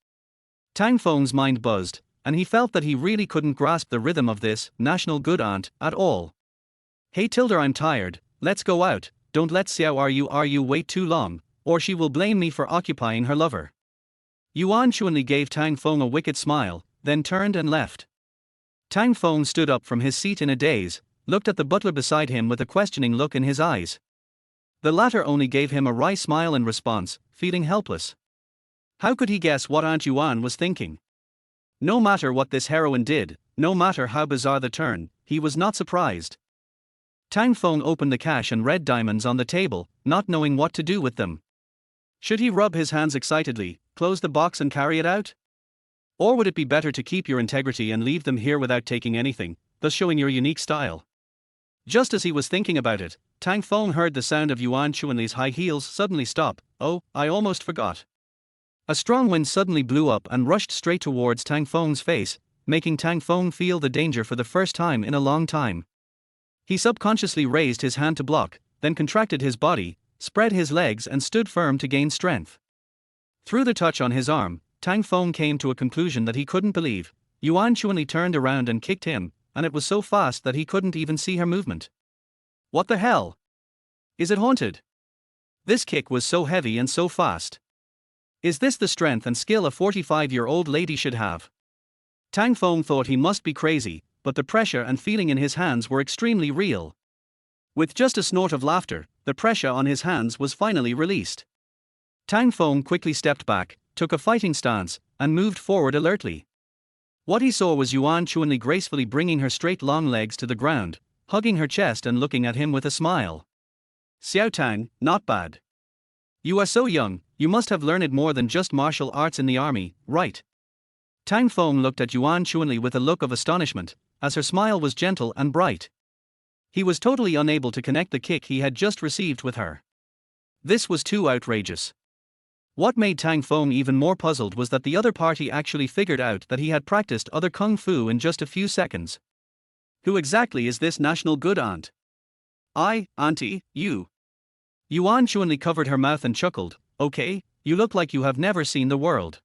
Tang Feng's mind buzzed, and he felt that he really couldn't grasp the rhythm of this national good aunt at all. Hey Tilda, I'm tired, let's go out, don't let Xiao Ru wait too long, or she will blame me for occupying her lover. Yuan Chuanli gave Tang Feng a wicked smile, then turned and left. Tang Feng stood up from his seat in a daze, looked at the butler beside him with a questioning look in his eyes. The latter only gave him a wry smile in response, feeling helpless. How could he guess what Aunt Yuan was thinking? No matter what this heroine did, no matter how bizarre the turn, he was not surprised. Tang Feng opened the cash and red diamonds on the table, not knowing what to do with them. Should he rub his hands excitedly, close the box and carry it out? Or would it be better to keep your integrity and leave them here without taking anything, thus showing your unique style? Just as he was thinking about it, Tang Feng heard the sound of Yuan Chuanli's high heels suddenly stop. Oh, I almost forgot. A strong wind suddenly blew up and rushed straight towards Tang Feng's face, making Tang Feng feel the danger for the first time in a long time. He subconsciously raised his hand to block, then contracted his body, spread his legs and stood firm to gain strength. Through the touch on his arm, Tang Feng came to a conclusion that he couldn't believe. Yuan Chuanli turned around and kicked him, and it was so fast that he couldn't even see her movement. What the hell? Is it haunted? This kick was so heavy and so fast. Is this the strength and skill a 45-year-old lady should have? Tang Feng thought he must be crazy, but the pressure and feeling in his hands were extremely real. With just a snort of laughter, the pressure on his hands was finally released. Tang Feng quickly stepped back, took a fighting stance, and moved forward alertly. What he saw was Yuan Chuanli gracefully bringing her straight long legs to the ground, hugging her chest and looking at him with a smile. Xiao Tang, not bad. You are so young, you must have learned more than just martial arts in the army, right? Tang Feng looked at Yuan Chuanli with a look of astonishment, as her smile was gentle and bright. He was totally unable to connect the kick he had just received with her. This was too outrageous. What made Tang Feng even more puzzled was that the other party actually figured out that he had practiced other kung fu in just a few seconds. Who exactly is this national good aunt? Auntie, you. Yuan Chuanli covered her mouth and chuckled. Okay, you look like you have never seen the world.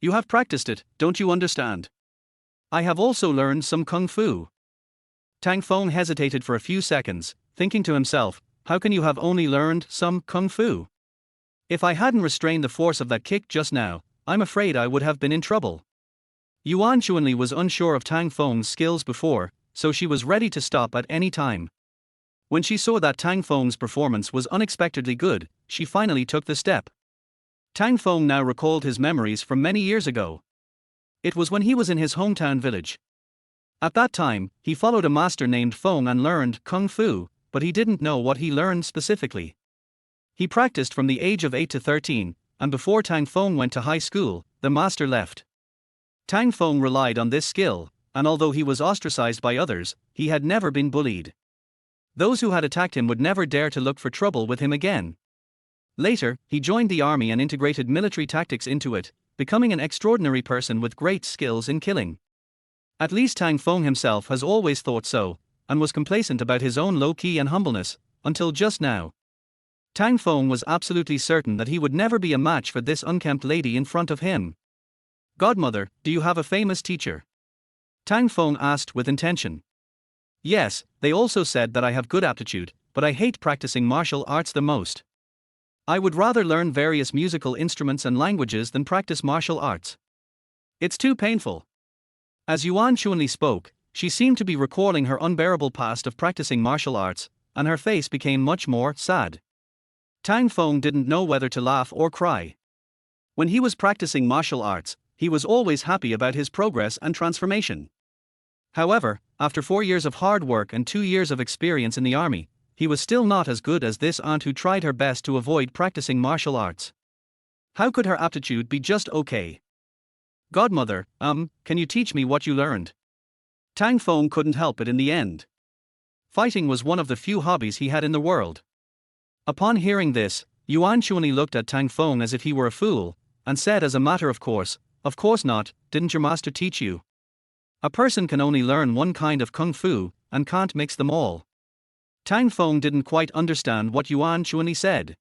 You have practiced it, don't you understand? I have also learned some kung fu. Tang Feng hesitated for a few seconds, thinking to himself, how can you have only learned some kung fu? If I hadn't restrained the force of that kick just now, I'm afraid I would have been in trouble. Yuan Chuanli was unsure of Tang Feng's skills before, so she was ready to stop at any time. When she saw that Tang Feng's performance was unexpectedly good, she finally took the step. Tang Feng now recalled his memories from many years ago. It was when he was in his hometown village. At that time, he followed a master named Feng and learned kung fu, but he didn't know what he learned specifically. He practiced from the age of 8 to 13, and before Tang Feng went to high school, the master left. Tang Feng relied on this skill, and although he was ostracized by others, he had never been bullied. Those who had attacked him would never dare to look for trouble with him again. Later, he joined the army and integrated military tactics into it, becoming an extraordinary person with great skills in killing. At least Tang Feng himself has always thought so, and was complacent about his own low-key and humbleness, until just now. Tang Feng was absolutely certain that he would never be a match for this unkempt lady in front of him. "Godmother, do you have a famous teacher?" Tang Feng asked with intention. "Yes, they also said that I have good aptitude, but I hate practicing martial arts the most. I would rather learn various musical instruments and languages than practice martial arts. It's too painful." As Yuan Chuanli spoke, she seemed to be recalling her unbearable past of practicing martial arts, and her face became much more sad. Tang Feng didn't know whether to laugh or cry. When he was practicing martial arts, he was always happy about his progress and transformation. However, after 4 years of hard work and 2 years of experience in the army, he was still not as good as this aunt who tried her best to avoid practicing martial arts. How could her aptitude be just okay? "Godmother, can you teach me what you learned?" Tang Feng couldn't help it in the end. Fighting was one of the few hobbies he had in the world. Upon hearing this, Yuan Chuanli looked at Tang Feng as if he were a fool, and said as a matter of course not, "Didn't your master teach you? A person can only learn one kind of kung fu, and can't mix them all." Tang Feng didn't quite understand what Yuan Chuanli said.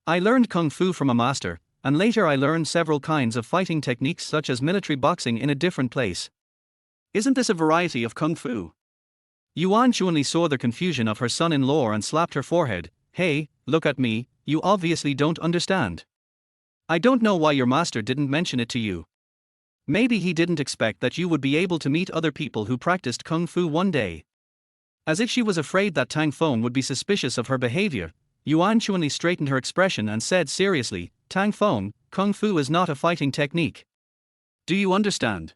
"I learned kung fu from a master, and later I learned several kinds of fighting techniques such as military boxing in a different place. Isn't this a variety of kung fu?" Yuan Chuanli saw the confusion of her son-in-law and slapped her forehead. "Hey, look at me, you obviously don't understand. I don't know why your master didn't mention it to you. Maybe he didn't expect that you would be able to meet other people who practiced kung fu one day." As if she was afraid that Tang Feng would be suspicious of her behavior, Yuan Chuanli straightened her expression and said seriously, "Tang Feng, kung fu is not a fighting technique. Do you understand?"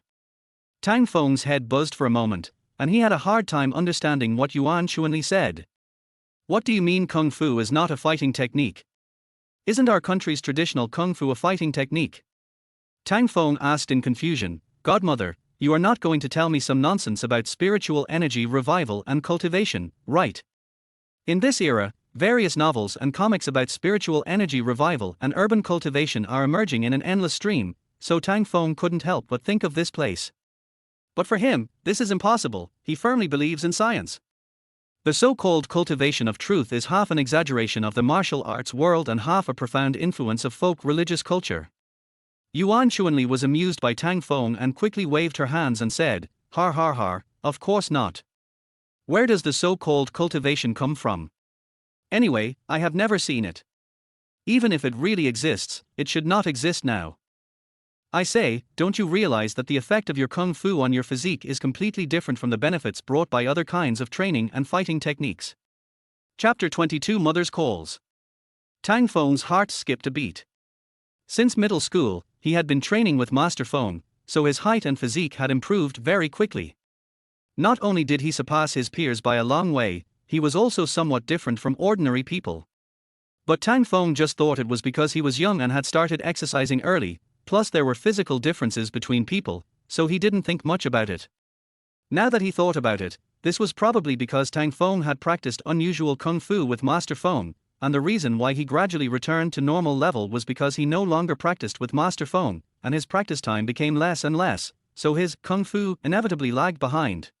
Tang Feng's head buzzed for a moment, and he had a hard time understanding what Yuan Chuanli said. "What do you mean kung fu is not a fighting technique? Isn't our country's traditional kung fu a fighting technique?" Tang Feng asked in confusion. "Godmother, you are not going to tell me some nonsense about spiritual energy revival and cultivation, right? In this era, various novels and comics about spiritual energy revival and urban cultivation are emerging in an endless stream, so Tang Feng couldn't help but think of this place. But for him, this is impossible. He firmly believes in science. The so-called cultivation of truth is half an exaggeration of the martial arts world and half a profound influence of folk religious culture." Yuan Chuanli was amused by Tang Feng and quickly waved her hands and said, "Har har har, of course not. Where does the so-called cultivation come from? Anyway, I have never seen it. Even if it really exists, it should not exist now. I say, don't you realize that the effect of your kung fu on your physique is completely different from the benefits brought by other kinds of training and fighting techniques?" Chapter 22 Mother's Calls. Tang Feng's heart skipped a beat. Since middle school, he had been training with Master Feng, so his height and physique had improved very quickly. Not only did he surpass his peers by a long way, he was also somewhat different from ordinary people. But Tang Feng just thought it was because he was young and had started exercising early, plus there were physical differences between people, so he didn't think much about it. Now that he thought about it, this was probably because Tang Feng had practiced unusual kung fu with Master Feng, and the reason why he gradually returned to normal level was because he no longer practiced with Master Feng, and his practice time became less and less, so his kung fu inevitably lagged behind.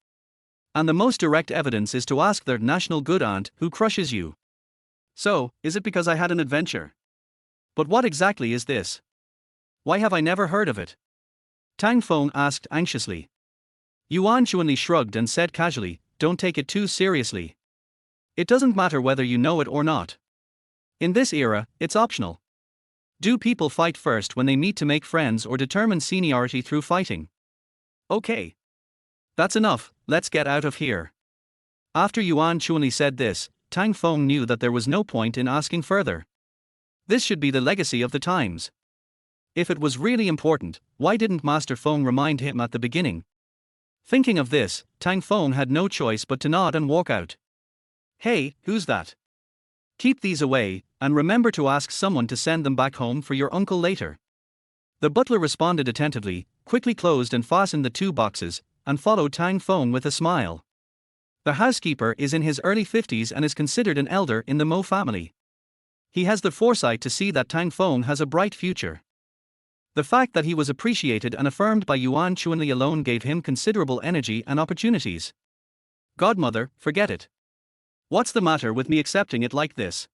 And the most direct evidence is to ask their national good aunt who crushes you. So, is it because I had an adventure? But what exactly is this? Why have I never heard of it? Tang Feng asked anxiously. Yuan Chuanli shrugged and said casually, "Don't take it too seriously. It doesn't matter whether you know it or not. In this era, it's optional. Do people fight first when they meet to make friends or determine seniority through fighting? Okay. That's enough, let's get out of here." After Yuan Chuanli said this, Tang Feng knew that there was no point in asking further. This should be the legacy of the times. If it was really important, why didn't Master Feng remind him at the beginning? Thinking of this, Tang Feng had no choice but to nod and walk out. "Hey, who's that? Keep these away," and remember to ask someone to send them back home for your uncle later. The butler responded attentively, quickly closed and fastened the 2 boxes, and followed Tang Feng with a smile. The housekeeper is in his early 50s and is considered an elder in the Mo family. He has the foresight to see that Tang Feng has a bright future. The fact that he was appreciated and affirmed by Yuan Chuanli alone gave him considerable energy and opportunities. Godmother, forget it. What's the matter with me accepting it like this?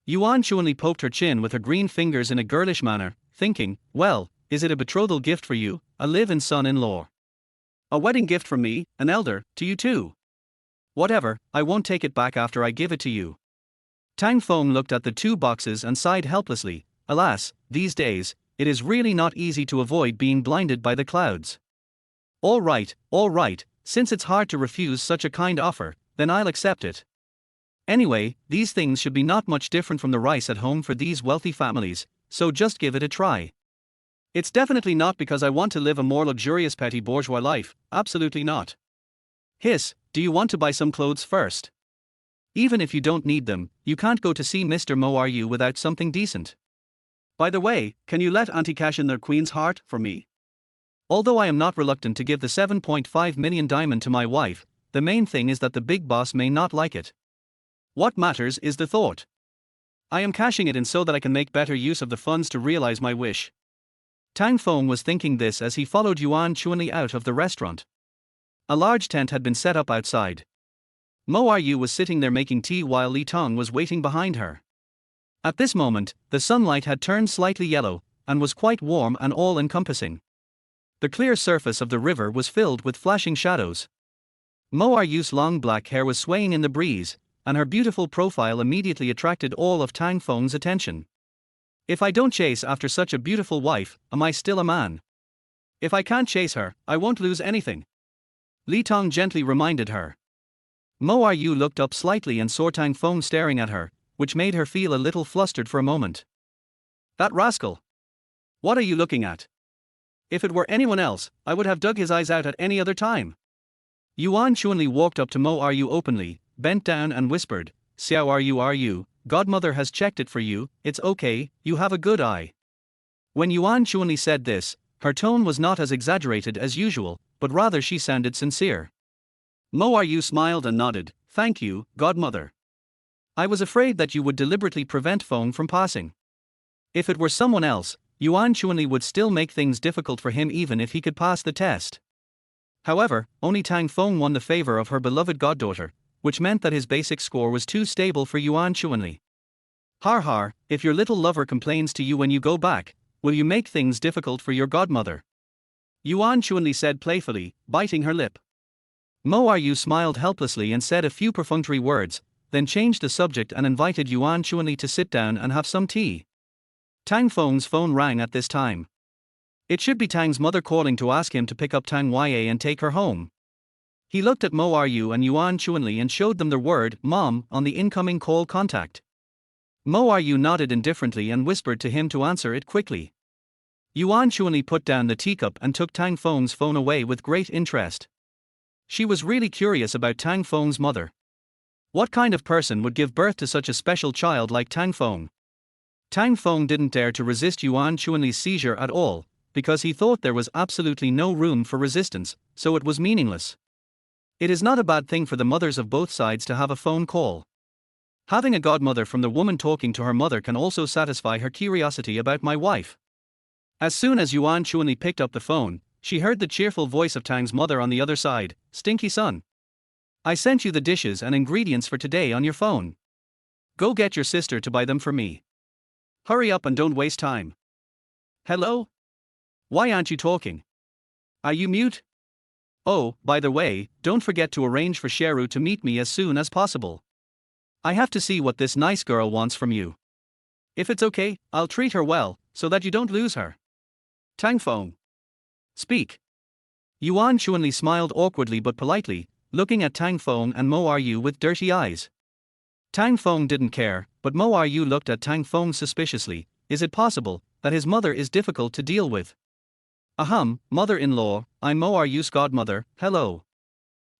Yuan Chuanli poked her chin with her green fingers in a girlish manner, thinking, well, is it a betrothal gift for you, a live-in son-in-law? A wedding gift from me, an elder, to you too? Whatever, I won't take it back after I give it to you. Tang Feng looked at the 2 boxes and sighed helplessly. Alas, these days, it is really not easy to avoid being blinded by the clouds. All right, since it's hard to refuse such a kind offer, then I'll accept it. Anyway, these things should be not much different from the rice at home for these wealthy families, so just give it a try. It's definitely not because I want to live a more luxurious petty bourgeois life, absolutely not. Hiss, do you want to buy some clothes first? Even if you don't need them, you can't go to see Mr. Mo are you without something decent. By the way, can you let Auntie cash in their queen's heart for me? Although I am not reluctant to give the 7.5 million diamond to my wife, the main thing is that the big boss may not like it. What matters is the thought. I am cashing it in so that I can make better use of the funds to realize my wish. Tang Feng was thinking this as he followed Yuan Chuanli out of the restaurant. A large tent had been set up outside. Mo Are Yu was sitting there making tea while Li Tong was waiting behind her. At this moment, the sunlight had turned slightly yellow, and was quite warm and all-encompassing. The clear surface of the river was filled with flashing shadows. Mo Are Yu's long black hair was swaying in the breeze, and her beautiful profile immediately attracted all of Tang Feng's attention. If I don't chase after such a beautiful wife, am I still a man? If I can't chase her, I won't lose anything. Li Tong gently reminded her. Mo Are Yu looked up slightly and saw Tang Feng staring at her, which made her feel a little flustered for a moment. That rascal! What are you looking at? If it were anyone else, I would have dug his eyes out at any other time. Yuan Chuanli walked up to Mo Are Yu openly, bent down and whispered, Xiao are you, godmother has checked it for you, it's okay, you have a good eye. When Yuan Chuanli said this, her tone was not as exaggerated as usual, but rather she sounded sincere. Mo Are Yu smiled and nodded, thank you, godmother. I was afraid that you would deliberately prevent Feng from passing. If it were someone else, Yuan Chuanli would still make things difficult for him even if he could pass the test. However, only Tang Feng won the favor of her beloved goddaughter, which meant that his basic score was too stable for Yuan Chuanli. Har har, if your little lover complains to you when you go back, will you make things difficult for your godmother? Yuan Chuanli said playfully, biting her lip. Mo Are Yu smiled helplessly and said a few perfunctory words, then changed the subject and invited Yuan Chuanli to sit down and have some tea. Tang Feng's phone rang at this time. It should be Tang's mother calling to ask him to pick up Tang Ya and take her home. He looked at Mo Are Yu and Yuan Chuanli and showed them the word "Mom" on the incoming call contact. Mo Are Yu nodded indifferently and whispered to him to answer it quickly. Yuan Chuanli put down the teacup and took Tang Feng's phone away with great interest. She was really curious about Tang Feng's mother. What kind of person would give birth to such a special child like Tang Feng? Tang Feng didn't dare to resist Yuan Chuanli's seizure at all, because he thought there was absolutely no room for resistance, so it was meaningless. It is not a bad thing for the mothers of both sides to have a phone call. Having a godmother from the woman talking to her mother can also satisfy her curiosity about my wife. As soon as Yuan Chuanli picked up the phone, she heard the cheerful voice of Tang's mother on the other side, Stinky son. I sent you the dishes and ingredients for today on your phone. Go get your sister to buy them for me. Hurry up and don't waste time. Hello? Why aren't you talking? Are you mute? Oh, by the way, don't forget to arrange for Sheru to meet me as soon as possible. I have to see what this nice girl wants from you. If it's okay, I'll treat her well, so that you don't lose her. Tang Feng. Speak. Yuan Chuanli smiled awkwardly but politely, looking at Tang Feng and Mo Are Yu with dirty eyes. Tang Feng didn't care, but Mo Are Yu looked at Tang Feng suspiciously. Is it possible that his mother is difficult to deal with? Ahem, mother-in-law, I'm Mo Are Yu's godmother, hello.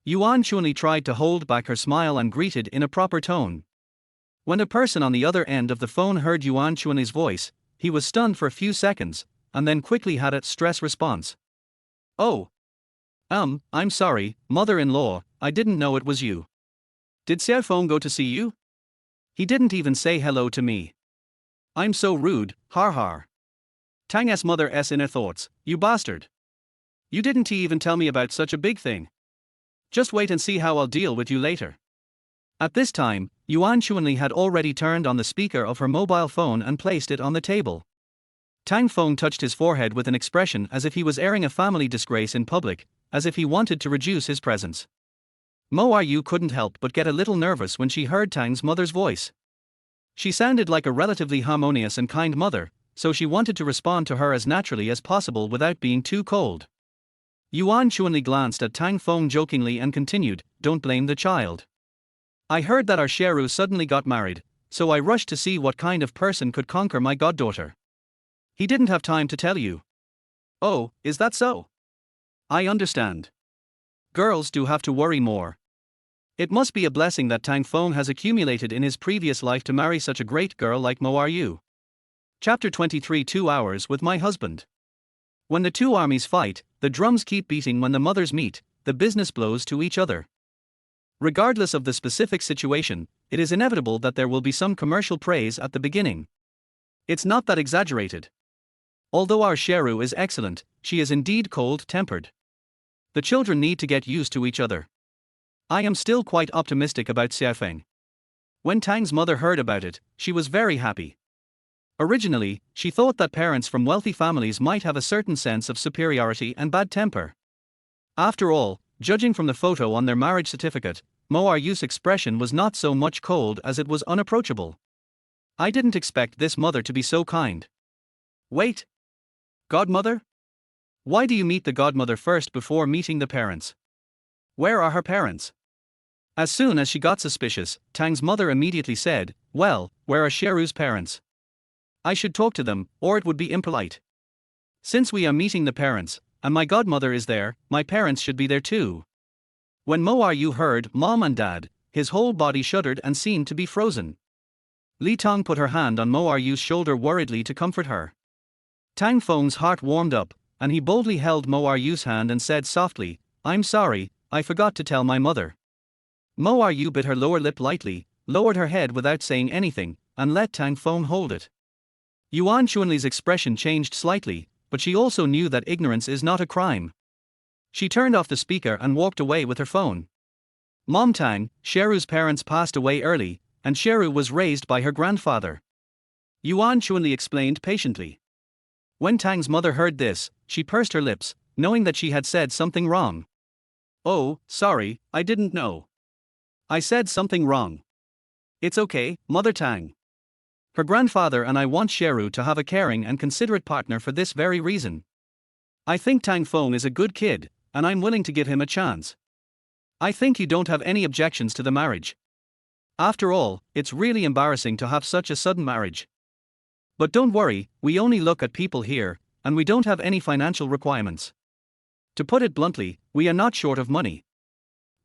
Yuan Chuanli tried to hold back her smile and greeted in a proper tone. When the person on the other end of the phone heard Yuan Chunli's voice, he was stunned for a few seconds, and then quickly had a stress response. Oh. I'm sorry, mother-in-law, I didn't know it was you. Did Xiaofeng go to see you? He didn't even say hello to me. I'm so rude, har har. Tang's mother's inner thoughts, you bastard. You didn't even tell me about such a big thing. Just wait and see how I'll deal with you later. At this time, Yuan Chunli had already turned on the speaker of her mobile phone and placed it on the table. Tang Feng touched his forehead with an expression as if he was airing a family disgrace in public, as if he wanted to reduce his presence. Mo Yu couldn't help but get a little nervous when she heard Tang's mother's voice. She sounded like a relatively harmonious and kind mother, so she wanted to respond to her as naturally as possible without being too cold. Yuan Chunli glanced at Tang Feng jokingly and continued, "Don't blame the child. I heard that our Sheru suddenly got married, so I rushed to see what kind of person could conquer my goddaughter. He didn't have time to tell you." "Oh, is that so? I understand. Girls do have to worry more. It must be a blessing that Tang Feng has accumulated in his previous life to marry such a great girl like Mo Yu." Chapter 23 2 Hours with My Husband. When the two armies fight, the drums keep beating. When the mothers meet, the business blows to each other. Regardless of the specific situation, it is inevitable that there will be some commercial praise at the beginning. It's not that exaggerated. Although our Sheru is excellent, she is indeed cold-tempered. The children need to get used to each other. I am still quite optimistic about Xiaofeng. When Tang's mother heard about it, she was very happy. Originally, she thought that parents from wealthy families might have a certain sense of superiority and bad temper. After all, judging from the photo on their marriage certificate, Mo Yu's expression was not so much cold as it was unapproachable. I didn't expect this mother to be so kind. Wait. Godmother? Why do you meet the godmother first before meeting the parents? Where are her parents? As soon as she got suspicious, Tang's mother immediately said, "Well, where are Sheru's parents? I should talk to them, or it would be impolite. Since we are meeting the parents, and my godmother is there, my parents should be there too." When Mo Yu heard "mom and dad," his whole body shuddered and seemed to be frozen. Li Tong put her hand on Mo Yu's shoulder worriedly to comfort her. Tang Feng's heart warmed up, and he boldly held Mo Yu's hand and said softly, "I'm sorry, I forgot to tell my mother." Mo Yu bit her lower lip lightly, lowered her head without saying anything, and let Tang Feng hold it. Yuan Chunli's expression changed slightly, but she also knew that ignorance is not a crime. She turned off the speaker and walked away with her phone. "Mom Tang, Sheru's parents passed away early, and Sheru was raised by her grandfather," Yuan Chunli explained patiently. When Tang's mother heard this, she pursed her lips, knowing that she had said something wrong. "Oh, sorry, I didn't know. I said something wrong. It's okay, Mother Tang. Her grandfather and I want Sheru to have a caring and considerate partner for this very reason. I think Tang Feng is a good kid, and I'm willing to give him a chance. I think you don't have any objections to the marriage. After all, it's really embarrassing to have such a sudden marriage. But don't worry, we only look at people here, and we don't have any financial requirements. To put it bluntly, we are not short of money."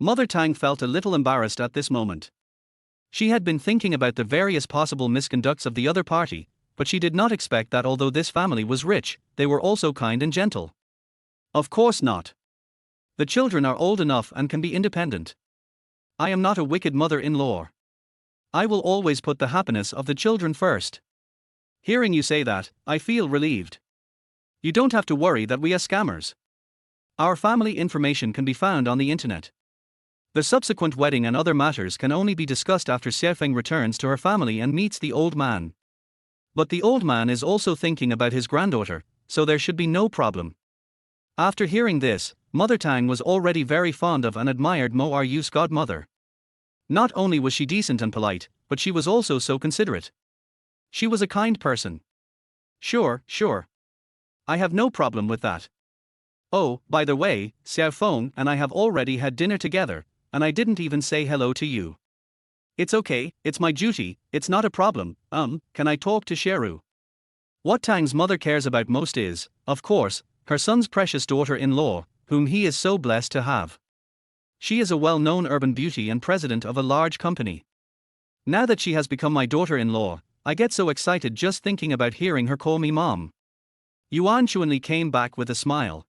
Mother Tang felt a little embarrassed at this moment. She had been thinking about the various possible misconducts of the other party, but she did not expect that although this family was rich, they were also kind and gentle. Of course not. The children are old enough and can be independent. I am not a wicked mother-in-law. I will always put the happiness of the children first. Hearing you say that, I feel relieved. You don't have to worry that we are scammers. Our family information can be found on the internet. The subsequent wedding and other matters can only be discussed after Xiaofeng returns to her family and meets the old man. But the old man is also thinking about his granddaughter, so there should be no problem. After hearing this, Mother Tang was already very fond of and admired Mo Yu's godmother. Not only was she decent and polite, but she was also so considerate. She was a kind person. Sure. I have no problem with that. Oh, by the way, Xiaofeng and I have already had dinner together, and I didn't even say hello to you. It's okay, it's my duty, it's not a problem. Can I talk to Sheru? What Tang's mother cares about most is, of course, her son's precious daughter-in-law, whom he is so blessed to have. She is a well-known urban beauty and president of a large company. Now that she has become my daughter-in-law, I get so excited just thinking about hearing her call me mom. Yuan Chuanli came back with a smile.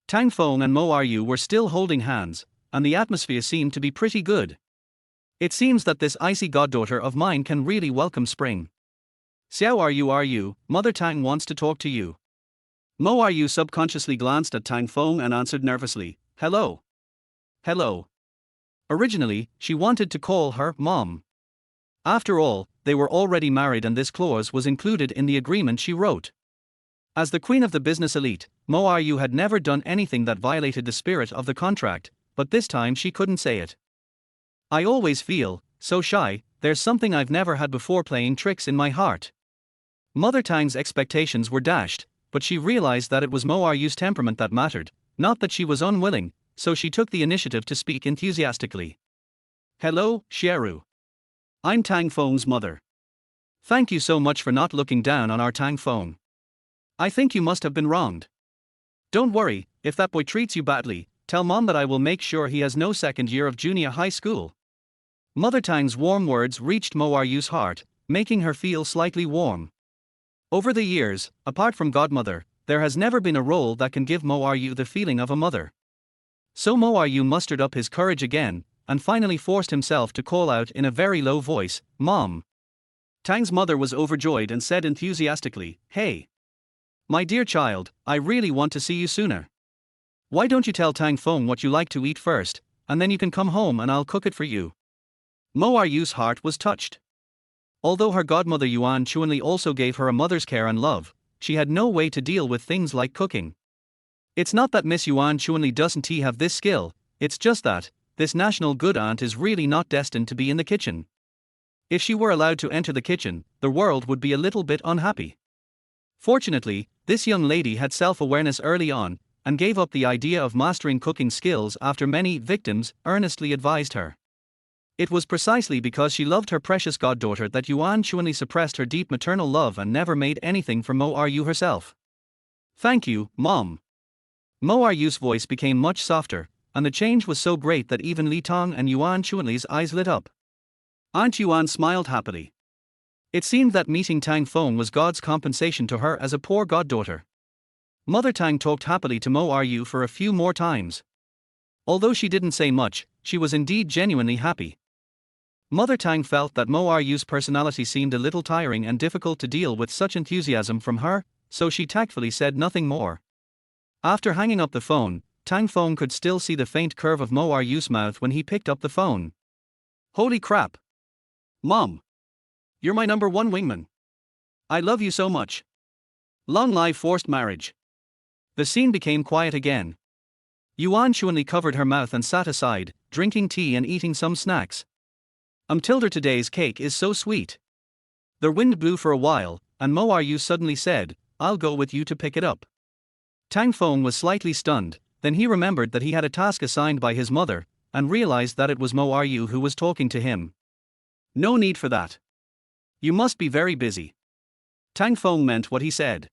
Tang Feng and Mo Ryu were still holding hands, and the atmosphere seemed to be pretty good. It seems that this icy goddaughter of mine can really welcome spring. Xiao Ryu, Mother Tang wants to talk to you. Mo Ryu subconsciously glanced at Tang Feng and answered nervously, hello. Hello. Originally, she wanted to call her mom. After all, they were already married and this clause was included in the agreement she wrote. As the queen of the business elite, Mo Ryu had never done anything that violated the spirit of the contract, but this time she couldn't say it. I always feel so shy, there's something I've never had before playing tricks in my heart. Mother Tang's expectations were dashed, but she realized that it was Mo Ryu's temperament that mattered, not that she was unwilling, so she took the initiative to speak enthusiastically. Hello, Xieru. I'm Tang Feng's mother. Thank you so much for not looking down on our Tang Feng. I think you must have been wronged. Don't worry, if that boy treats you badly, tell mom that I will make sure he has no second year of junior high school. Mother Tang's warm words reached Mo Ryu's heart, making her feel slightly warm. Over the years, apart from godmother, there has never been a role that can give Mo Ryu the feeling of a mother. So Mo Ryu mustered up his courage again, and finally forced himself to call out in a very low voice, Mom. Tang's mother was overjoyed and said enthusiastically, Hey. My dear child, I really want to see you sooner. Why don't you tell Tang Feng what you like to eat first, and then you can come home and I'll cook it for you. Mo Ryu's heart was touched. Although her godmother Yuan Chuanli also gave her a mother's care and love, she had no way to deal with things like cooking. It's not that Miss Yuan Chuanli doesn't have this skill, it's just that this national good aunt is really not destined to be in the kitchen. If she were allowed to enter the kitchen, the world would be a little bit unhappy. Fortunately, this young lady had self-awareness early on, and gave up the idea of mastering cooking skills after many victims earnestly advised her. It was precisely because she loved her precious goddaughter that Yuan Chuanli suppressed her deep maternal love and never made anything for Mo Ryu herself. Thank you, Mom. Mo Ryu's voice became much softer, and the change was so great that even Li Tong and Yuan Chuanli's eyes lit up. Aunt Yuan smiled happily. It seemed that meeting Tang Feng was God's compensation to her as a poor goddaughter. Mother Tang talked happily to Mo Ryu for a few more times. Although she didn't say much, she was indeed genuinely happy. Mother Tang felt that Mo Ryu's personality seemed a little tiring and difficult to deal with such enthusiasm from her, so she tactfully said nothing more. After hanging up the phone, Tang Feng could still see the faint curve of Mo Ryu's mouth when he picked up the phone. Holy crap! Mom! You're my number one wingman. I love you so much. Long live forced marriage. The scene became quiet again. Yuan Chuanli covered her mouth and sat aside, drinking tea and eating some snacks. Tilda, today's cake is so sweet. The wind blew for a while, and Mo Ryu suddenly said, I'll go with you to pick it up. Tang Feng was slightly stunned, then he remembered that he had a task assigned by his mother, and realized that it was Mo Ryu who was talking to him. No need for that. You must be very busy. Tang Feng meant what he said.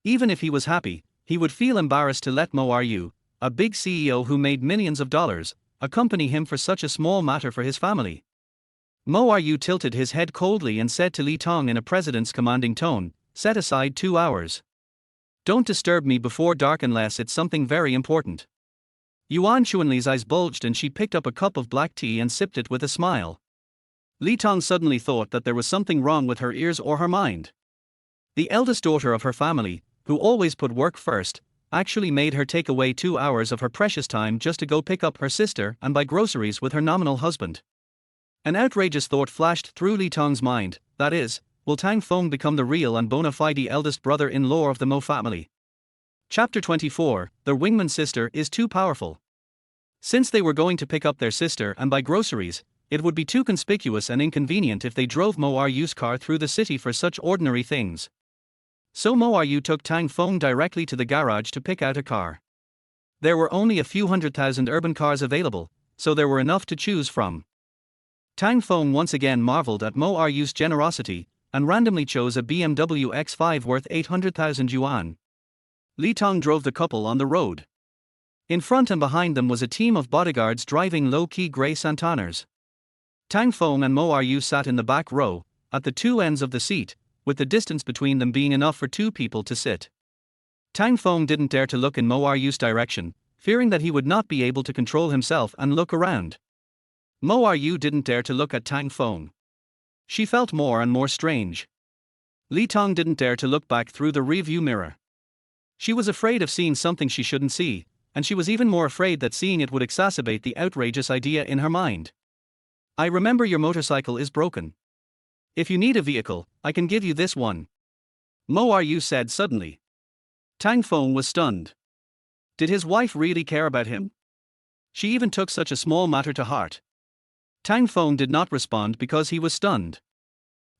Even if he was happy, he would feel embarrassed to let Mo Ryu, a big CEO who made millions of dollars, accompany him for such a small matter for his family. Mo Ryu tilted his head coldly and said to Li Tong in a president's commanding tone, set aside 2 hours. Don't disturb me before dark unless it's something very important. Yuan Chuanli's eyes bulged and she picked up a cup of black tea and sipped it with a smile. Li Tong suddenly thought that there was something wrong with her ears or her mind. The eldest daughter of her family, who always put work first, actually made her take away 2 hours of her precious time just to go pick up her sister and buy groceries with her nominal husband. An outrageous thought flashed through Li Tong's mind, that is, will Tang Feng become the real and bona fide eldest brother-in-law of the Mo family? Chapter 24, The Wingman Sister is Too Powerful. Since they were going to pick up their sister and buy groceries, it would be too conspicuous and inconvenient if they drove Mo Ryu's car through the city for such ordinary things. So Mo Ryu took Tang Feng directly to the garage to pick out a car. There were only a few 100,000 urban cars available, so there were enough to choose from. Tang Feng once again marveled at Mo Ryu's generosity, and randomly chose a BMW X5 worth 800,000 yuan. Li Tong drove the couple on the road. In front and behind them was a team of bodyguards driving low-key grey Santaners. Tang Feng and Mo Ryu sat in the back row, at the two ends of the seat, with the distance between them being enough for two people to sit. Tang Feng didn't dare to look in Mo Ryu's direction, fearing that he would not be able to control himself and look around. Mo Ryu didn't dare to look at Tang Feng. She felt more and more strange. Li Tong didn't dare to look back through the rearview mirror. She was afraid of seeing something she shouldn't see, and she was even more afraid that seeing it would exacerbate the outrageous idea in her mind. I remember your motorcycle is broken. If you need a vehicle, I can give you this one. Mo Ryu said suddenly. Tang Feng was stunned. Did his wife really care about him? She even took such a small matter to heart. Tang Feng did not respond because he was stunned.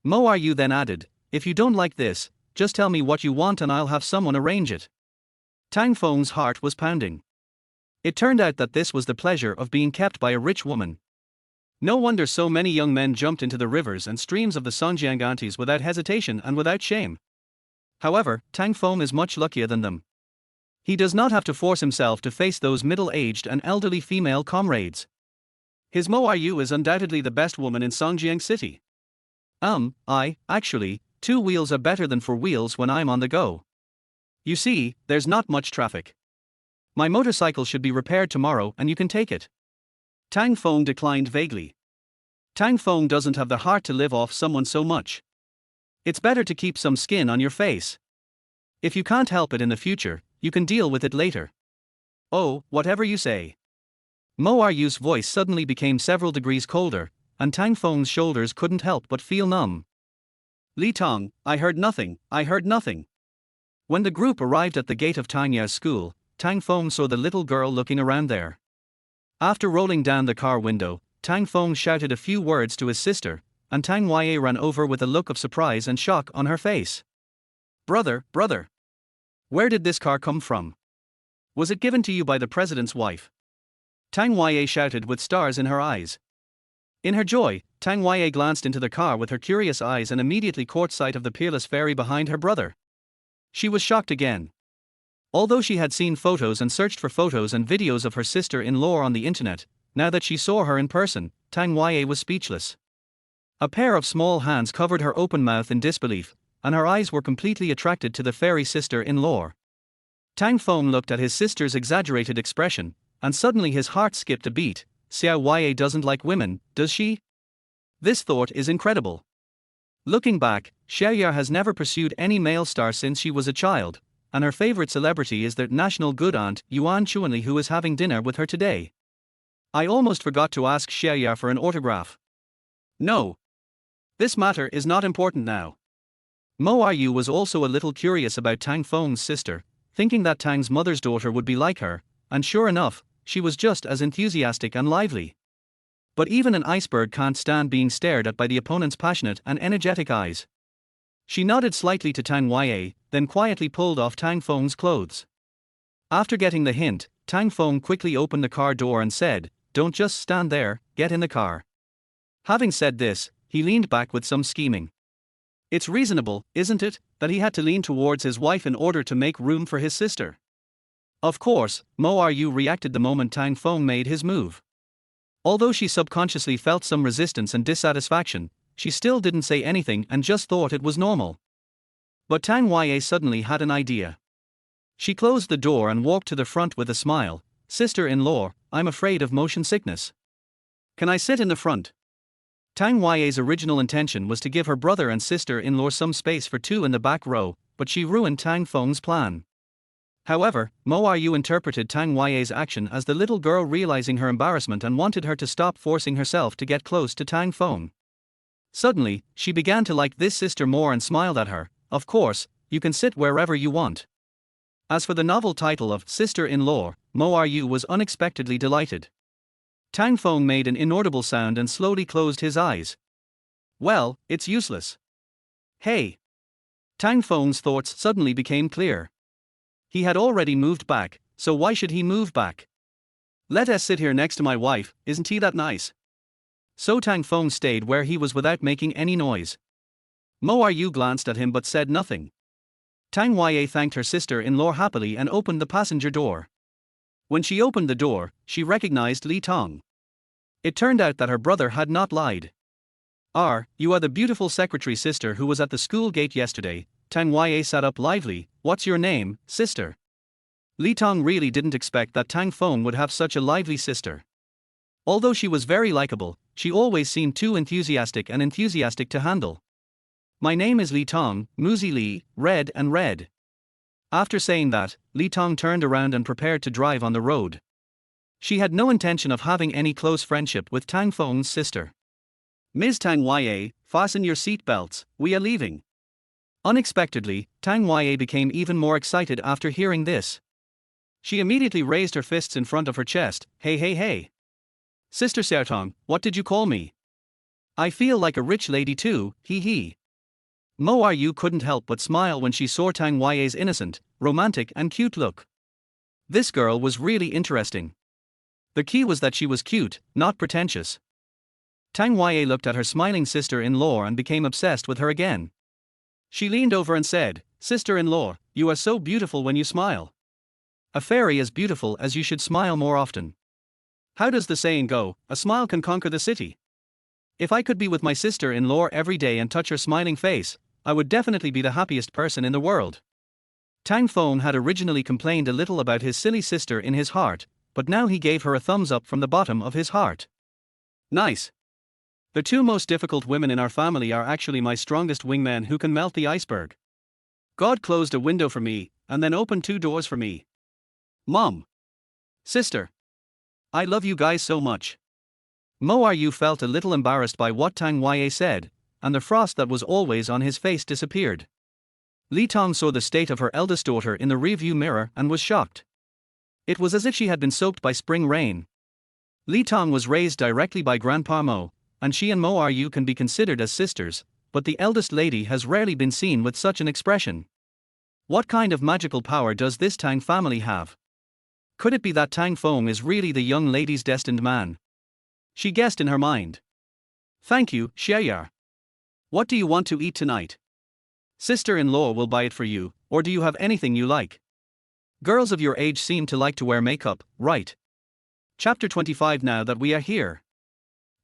Mo Ryu then added, if you don't like this, just tell me what you want and I'll have someone arrange it. Tang Feng's heart was pounding. It turned out that this was the pleasure of being kept by a rich woman. No wonder so many young men jumped into the rivers and streams of the Songjiang Ganges without hesitation and without shame. However, Tang Feng is much luckier than them. He does not have to force himself to face those middle-aged and elderly female comrades. His Mo Ryu is undoubtedly the best woman in Songjiang City. Actually, 2 wheels are better than 4 wheels when I'm on the go. You see, there's not much traffic. My motorcycle should be repaired tomorrow and you can take it. Tang Feng declined vaguely. Tang Feng doesn't have the heart to live off someone so much. It's better to keep some skin on your face. If you can't help it in the future, you can deal with it later. Oh, whatever you say. Mo Ryu's voice suddenly became several degrees colder, and Tang Feng's shoulders couldn't help but feel numb. Li Tong, I heard nothing. When the group arrived at the gate of Tang Ya's school, Tang Feng saw the little girl looking around there. After rolling down the car window, Tang Feng shouted a few words to his sister, and Tang Ya ran over with a look of surprise and shock on her face. Brother. Where did this car come from? Was it given to you by the president's wife? Tang Ya shouted with stars in her eyes. In her joy, Tang Ya glanced into the car with her curious eyes and immediately caught sight of the peerless fairy behind her brother. She was shocked again. Although she had seen photos and searched for photos and videos of her sister-in-law on the internet, now that she saw her in person, Tang Ya was speechless. A pair of small hands covered her open mouth in disbelief, and her eyes were completely attracted to the fairy sister-in-law. Tang Feng looked at his sister's exaggerated expression, and suddenly his heart skipped a beat. Xiao Ya doesn't like women, does she? This thought is incredible. Looking back, Xiao Ya has never pursued any male star since she was a child, and her favorite celebrity is their national good aunt, Yuan Chuanli, who is having dinner with her today. I almost forgot to ask Xiao Ya for an autograph. No. This matter is not important now. Mo Ryu was also a little curious about Tang Feng's sister, thinking that Tang's mother's daughter would be like her, and sure enough, she was just as enthusiastic and lively. But even an iceberg can't stand being stared at by the opponent's passionate and energetic eyes. She nodded slightly to Tang Ya, then quietly pulled off Tang Feng's clothes. After getting the hint, Tang Feng quickly opened the car door and said, "Don't just stand there, get in the car." Having said this, he leaned back with some scheming. It's reasonable, isn't it, that he had to lean towards his wife in order to make room for his sister? Of course, Mo Ryu reacted the moment Tang Feng made his move. Although she subconsciously felt some resistance and dissatisfaction, she still didn't say anything and just thought it was normal. But Tang Ya suddenly had an idea. She closed the door and walked to the front with a smile. "Sister-in-law, I'm afraid of motion sickness. Can I sit in the front?" Tang Ya's original intention was to give her brother and sister-in-law some space for 2 in the back row, but she ruined Tang Feng's plan. However, Mo Ryu interpreted Tang Ya's action as the little girl realizing her embarrassment and wanted her to stop forcing herself to get close to Tang Feng. Suddenly, she began to like this sister more and smiled at her. "Of course, you can sit wherever you want." As for the novel title of Sister-in-Law, Mo Ryu was unexpectedly delighted. Tang Feng made an inaudible sound and slowly closed his eyes. Well, it's useless. Hey! Tang Feng's thoughts suddenly became clear. He had already moved back, so why should he move back? Let us sit here next to my wife, isn't he that nice? So Tang Feng stayed where he was without making any noise. Mo Ryu glanced at him but said nothing. Tang Ya thanked her sister-in-law happily and opened the passenger door. When she opened the door, she recognized Li Tong. It turned out that her brother had not lied. You are the beautiful secretary sister who was at the school gate yesterday. Tang Yue sat up lively. What's your name, sister? Li Tong really didn't expect that Tang Feng would have such a lively sister. Although she was very likable, she always seemed too enthusiastic to handle. My name is Li Tong, Muzi Li, red and red. After saying that, Li Tong turned around and prepared to drive on the road. She had no intention of having any close friendship with Tang Feng's sister. Ms. Tang Yue, fasten your seat belts, we are leaving. Unexpectedly, Tang Yue became even more excited after hearing this. She immediately raised her fists in front of her chest. Hey hey hey. Sister Xiaotong, what did you call me? I feel like a rich lady too, hee hee. Mo Ru couldn't help but smile when she saw Tang Yue's innocent, romantic and cute look. This girl was really interesting. The key was that she was cute, not pretentious. Tang Yue looked at her smiling sister-in-law and became obsessed with her again. She leaned over and said, Sister-in-law, you are so beautiful when you smile. A fairy as beautiful as you should smile more often. How does the saying go, a smile can conquer the city? If I could be with my sister-in-law every day and touch her smiling face, I would definitely be the happiest person in the world. Tang Feng had originally complained a little about his silly sister in his heart, but now he gave her a thumbs up from the bottom of his heart. Nice. The two most difficult women in our family are actually my strongest wingmen who can melt the iceberg. God closed a window for me, and then opened two doors for me. Mom. Sister. I love you guys so much. Mo Ru felt a little embarrassed by what Tang Yue said, and the frost that was always on his face disappeared. Li Tong saw the state of her eldest daughter in the rearview mirror and was shocked. It was as if she had been soaked by spring rain. Li Tong was raised directly by Grandpa Mo, and she and Mo Ru can be considered as sisters, but the eldest lady has rarely been seen with such an expression. What kind of magical power does this Tang family have? Could it be that Tang Feng is really the young lady's destined man? She guessed in her mind. Thank you, Xiaoya. What do you want to eat tonight? Sister-in-law will buy it for you, or do you have anything you like? Girls of your age seem to like to wear makeup, right? Chapter 25. Now that we are here.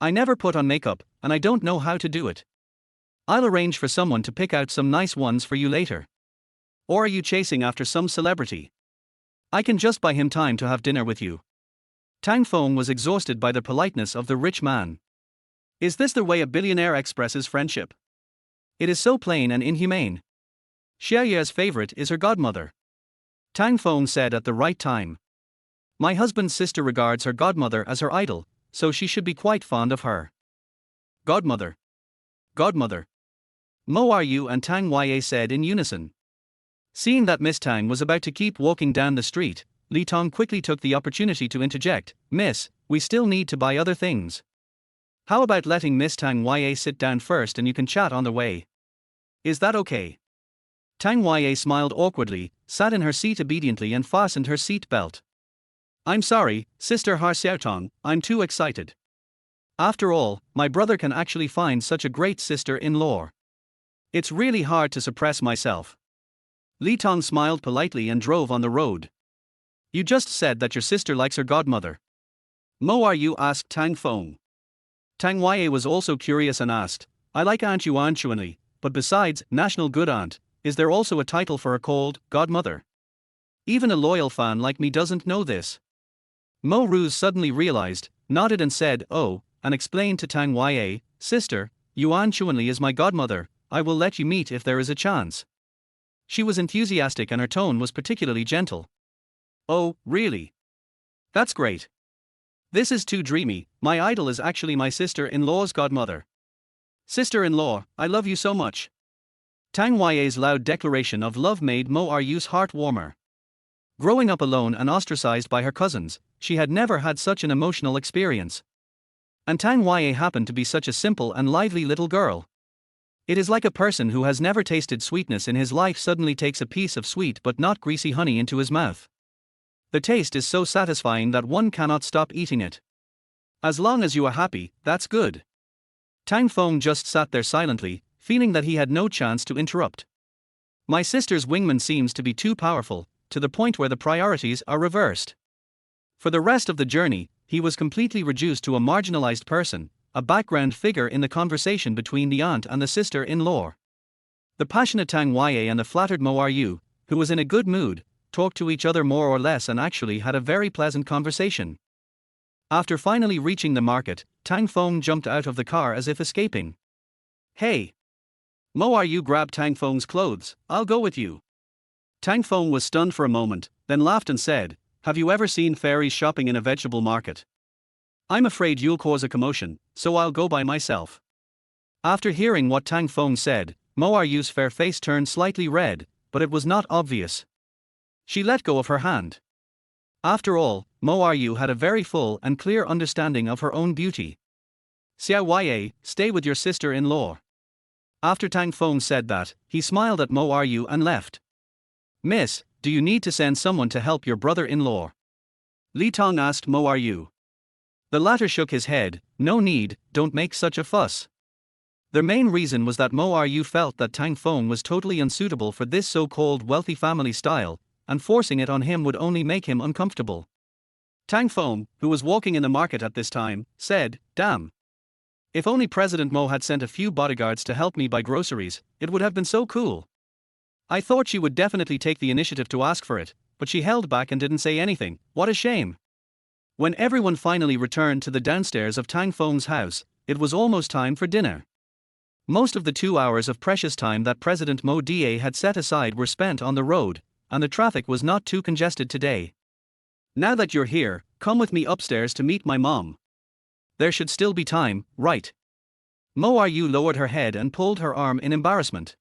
I never put on makeup, and I don't know how to do it. I'll arrange for someone to pick out some nice ones for you later. Or are you chasing after some celebrity? I can just buy him time to have dinner with you. Tang Feng was exhausted by the politeness of the rich man. Is this the way a billionaire expresses friendship? It is so plain and inhumane. Xiaoya's favorite is her godmother. Tang Feng said at the right time. My husband's sister regards her godmother as her idol, so she should be quite fond of her. Godmother. Godmother. Mo Ru and Tang Yue said in unison. Seeing that Miss Tang was about to keep walking down the street, Li Tong quickly took the opportunity to interject. Miss, we still need to buy other things. How about letting Miss Tang Yue sit down first and you can chat on the way? Is that okay? Tang Yue smiled awkwardly, sat in her seat obediently and fastened her seat belt. I'm sorry, Sister Har Xiaotong, I'm too excited. After all, my brother can actually find such a great sister-in-law. It's really hard to suppress myself. Li Tong smiled politely and drove on the road. You just said that your sister likes her godmother. Mo Ru asked Tang Feng. Tang Yue was also curious and asked, I like Aunt Yuan Chuanli, but besides National Good Aunt, is there also a title for her called godmother? Even a loyal fan like me doesn't know this. Mo Ru suddenly realized, nodded and said, oh, and explained to Tang Yue, Sister, Yuan Chuanli is my godmother, I will let you meet if there is a chance. She was enthusiastic and her tone was particularly gentle. Oh, really? That's great. This is too dreamy, my idol is actually my sister-in-law's godmother. Sister-in-law, I love you so much. Tang Yue's loud declaration of love made Mo Ru's heart warmer. Growing up alone and ostracized by her cousins, she had never had such an emotional experience. And Tang Yue happened to be such a simple and lively little girl. It is like a person who has never tasted sweetness in his life suddenly takes a piece of sweet but not greasy honey into his mouth. The taste is so satisfying that one cannot stop eating it. As long as you are happy, that's good. Tang Feng just sat there silently, feeling that he had no chance to interrupt. My sister's wingman seems to be too powerful, to the point where the priorities are reversed. For the rest of the journey, he was completely reduced to a marginalized person, a background figure in the conversation between the aunt and the sister-in-law. The passionate Tang Ye and the flattered Mo Ryu, who was in a good mood, talked to each other more or less and actually had a very pleasant conversation. After finally reaching the market, Tang Feng jumped out of the car as if escaping. "Hey!" Mo Ryu grabbed Tang Feng's clothes. "I'll go with you." Tang Feng was stunned for a moment, then laughed and said, "Have you ever seen fairies shopping in a vegetable market? I'm afraid you'll cause a commotion, so I'll go by myself." After hearing what Tang Feng said, Mo Ryu's fair face turned slightly red, but it was not obvious. She let go of her hand. After all, Mo Ryu had a very full and clear understanding of her own beauty. "Xiao Ye, stay with your sister-in-law." After Tang Feng said that, he smiled at Mo Ryu and left. "Miss, do you need to send someone to help your brother-in-law?" Li Tong asked Mo Ryu. The latter shook his head. "No need, don't make such a fuss." The main reason was that Mo Ryu felt that Tang Feng was totally unsuitable for this so-called wealthy family style, and forcing it on him would only make him uncomfortable. Tang Feng, who was walking in the market at this time, said, "Damn. If only President Mo had sent a few bodyguards to help me buy groceries, it would have been so cool. I thought she would definitely take the initiative to ask for it, but she held back and didn't say anything. What a shame." When everyone finally returned to the downstairs of Tang Feng's house, it was almost time for dinner. Most of the 2 hours of precious time that President Mo Da had set aside were spent on the road, and the traffic was not too congested today. "Now that you're here, come with me upstairs to meet my mom. There should still be time, right?" Mo Ryu lowered her head and pulled her arm in embarrassment.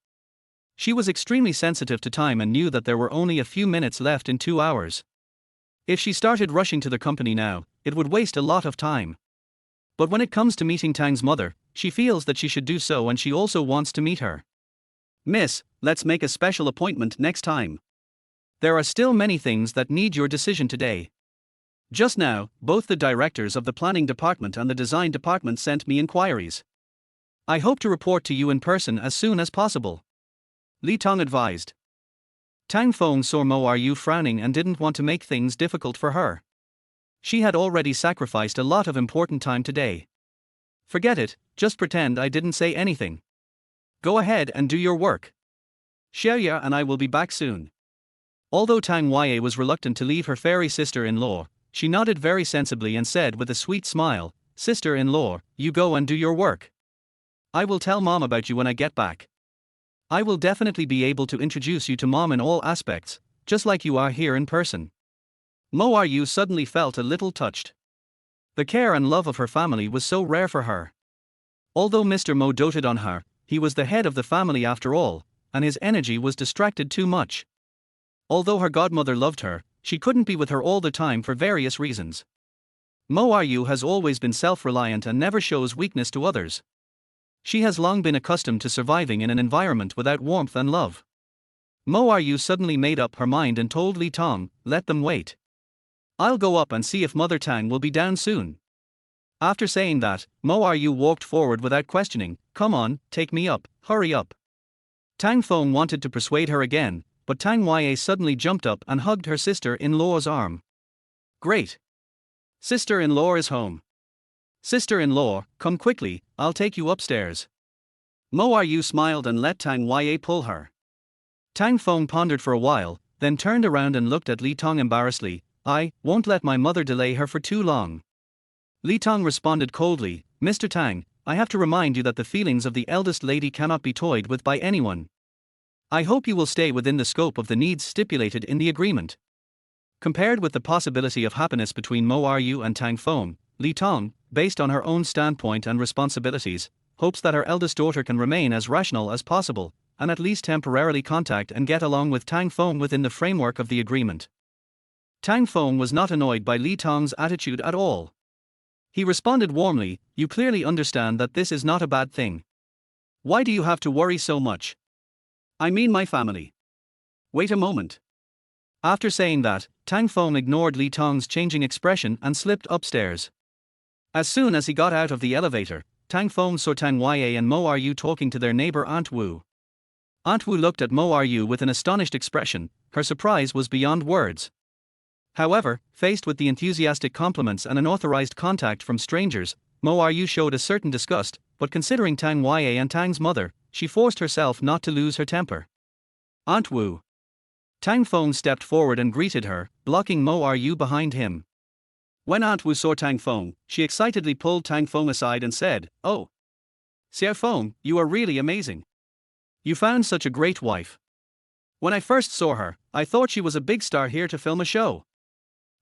She was extremely sensitive to time and knew that there were only a few minutes left in 2 hours. If she started rushing to the company now, it would waste a lot of time. But when it comes to meeting Tang's mother, she feels that she should do so and she also wants to meet her. "Miss, let's make a special appointment next time. There are still many things that need your decision today. Just now, both the directors of the planning department and the design department sent me inquiries. I hope to report to you in person as soon as possible," Li Tong advised. Tang Feng saw Mo Ryu frowning and didn't want to make things difficult for her. She had already sacrificed a lot of important time today. "Forget it, just pretend I didn't say anything. Go ahead and do your work. Xiaoya and I will be back soon." Although Tang Ye was reluctant to leave her fairy sister-in-law, she nodded very sensibly and said with a sweet smile, "Sister-in-law, you go and do your work. I will tell Mom about you when I get back. I will definitely be able to introduce you to Mom in all aspects, just like you are here in person." Mo Ryu suddenly felt a little touched. The care and love of her family was so rare for her. Although Mr. Mo doted on her, he was the head of the family after all, and his energy was distracted too much. Although her godmother loved her, she couldn't be with her all the time for various reasons. Mo Ryu has always been self-reliant and never shows weakness to others. She has long been accustomed to surviving in an environment without warmth and love. Mo Ryu suddenly made up her mind and told Li Tong, "Let them wait. I'll go up and see if Mother Tang will be down soon." After saying that, Mo Ryu walked forward without questioning. "Come on, take me up, hurry up." Tang Feng wanted to persuade her again, but Tang Ye suddenly jumped up and hugged her sister-in-law's arm. "Great! Sister-in-law is home. Sister-in-law, come quickly, I'll take you upstairs." Mo Ryu smiled and let Tang Ye pull her. Tang Feng pondered for a while, then turned around and looked at Li Tong embarrassedly. "I won't let my mother delay her for too long." Li Tong responded coldly, "Mr. Tang, I have to remind you that the feelings of the eldest lady cannot be toyed with by anyone. I hope you will stay within the scope of the needs stipulated in the agreement." Compared with the possibility of happiness between Mo Ryu and Tang Feng, Li Tong, based on her own standpoint and responsibilities, hopes that her eldest daughter can remain as rational as possible, and at least temporarily contact and get along with Tang Feng within the framework of the agreement. Tang Feng was not annoyed by Li Tong's attitude at all. He responded warmly, "You clearly understand that this is not a bad thing. Why do you have to worry so much? I mean my family. Wait a moment." After saying that, Tang Feng ignored Li Tong's changing expression and slipped upstairs. As soon as he got out of the elevator, Tang Feng saw Tang Ye and Mo Ryu talking to their neighbor Aunt Wu. Aunt Wu looked at Mo Ryu with an astonished expression. Her surprise was beyond words. However, faced with the enthusiastic compliments and unauthorized contact from strangers, Mo Ryu showed a certain disgust, but considering Tang Yue and Tang's mother, she forced herself not to lose her temper. Aunt Wu. Tang Feng stepped forward and greeted her, blocking Mo Ryu behind him. When Aunt Wu saw Tang Feng, she excitedly pulled Tang Feng aside and said, "Oh, Xiao Feng, you are really amazing. You found such a great wife. When I first saw her, I thought she was a big star here to film a show.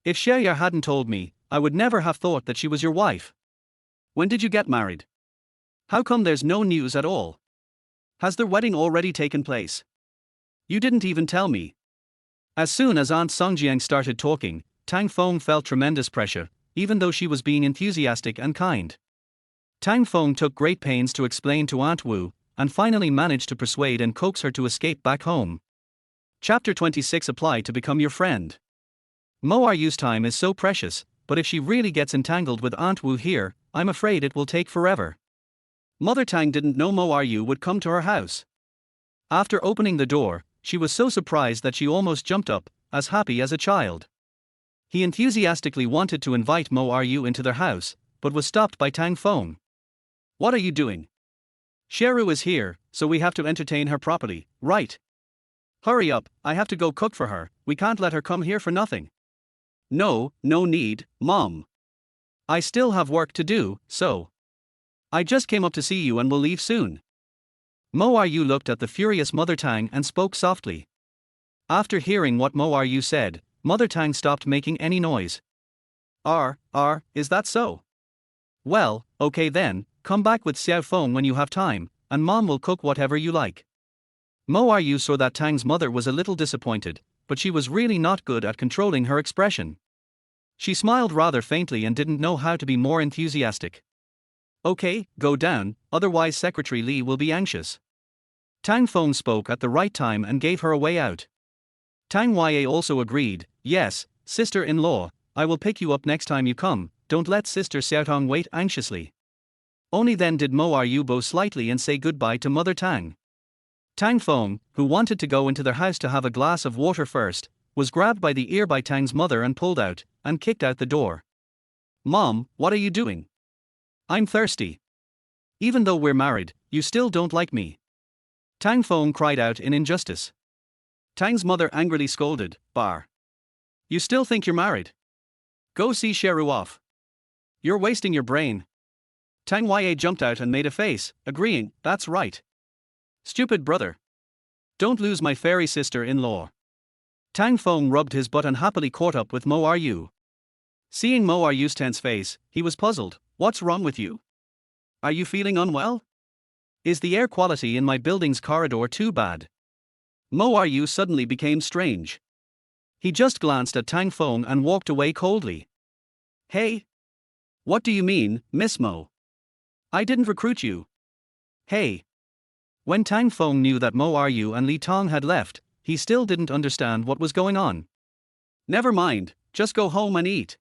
If Xiaoya hadn't told me, I would never have thought that she was your wife. When did you get married? How come there's no news at all? Has the wedding already taken place? You didn't even tell me." As soon as Aunt Songjiang started talking, Tang Feng felt tremendous pressure, even though she was being enthusiastic and kind. Tang Feng took great pains to explain to Aunt Wu, and finally managed to persuade and coax her to escape back home. Chapter 26 Apply to become your friend. Mo Ryu's time is so precious, but if she really gets entangled with Aunt Wu here, I'm afraid it will take forever. Mother Tang didn't know Mo Ryu would come to her house. After opening the door, she was so surprised that she almost jumped up, as happy as a child. He enthusiastically wanted to invite Mo Ryu into their house, but was stopped by Tang Feng. "What are you doing? Sheru is here, so we have to entertain her properly, right? Hurry up, I have to go cook for her, we can't let her come here for nothing." "No need, Mom. I still have work to do, so. I just came up to see you and will leave soon." Mo Ryu looked at the furious Mother Tang and spoke softly. After hearing what Mo Ryu said, Mother Tang stopped making any noise. Is that so? Well, okay then, come back with Xiao Feng when you have time, and Mom will cook whatever you like." Mo Ryu saw that Tang's mother was a little disappointed, but she was really not good at controlling her expression. She smiled rather faintly and didn't know how to be more enthusiastic. "Okay, go down, otherwise Secretary Li will be anxious." Tang Feng spoke at the right time and gave her a way out. Tang Yue also agreed, "Yes, sister-in-law, I will pick you up next time you come, don't let Sister Xiaotong wait anxiously." Only then did Mo Ryu bow slightly and say goodbye to Mother Tang. Tang Feng, who wanted to go into their house to have a glass of water first, was grabbed by the ear by Tang's mother and pulled out, and kicked out the door. "Mom, what are you doing? I'm thirsty. Even though we're married, you still don't like me." Tang Feng cried out in injustice. Tang's mother angrily scolded, "Bar. You still think you're married? Go see Sheru off. You're wasting your brain." Tang Yue jumped out and made a face, agreeing, "That's right. Stupid brother. Don't lose my fairy sister-in-law." Tang Feng rubbed his butt and happily caught up with Mo Ryu. Seeing Mo Ryu's tense face, he was puzzled. "What's wrong with you? Are you feeling unwell? Is the air quality in my building's corridor too bad?" Mo Ryu suddenly became strange. He just glanced at Tang Feng and walked away coldly. "Hey? What do you mean, Miss Mo? I didn't recruit you. Hey." When Tang Feng knew that Mo Ryu and Li Tong had left, he still didn't understand what was going on. "Never mind, just go home and eat."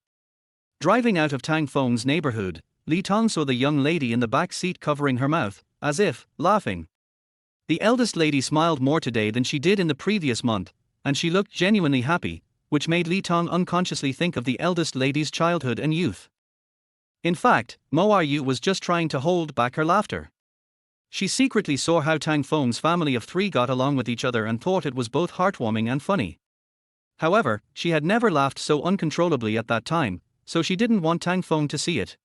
Driving out of Tang Feng's neighborhood, Li Tong saw the young lady in the back seat covering her mouth, as if laughing. The eldest lady smiled more today than she did in the previous month, and she looked genuinely happy, which made Li Tong unconsciously think of the eldest lady's childhood and youth. In fact, Mo Ryu was just trying to hold back her laughter. She secretly saw how Tang Feng's family of three got along with each other and thought it was both heartwarming and funny. However, she had never laughed so uncontrollably at that time, so she didn't want Tang Feng to see it.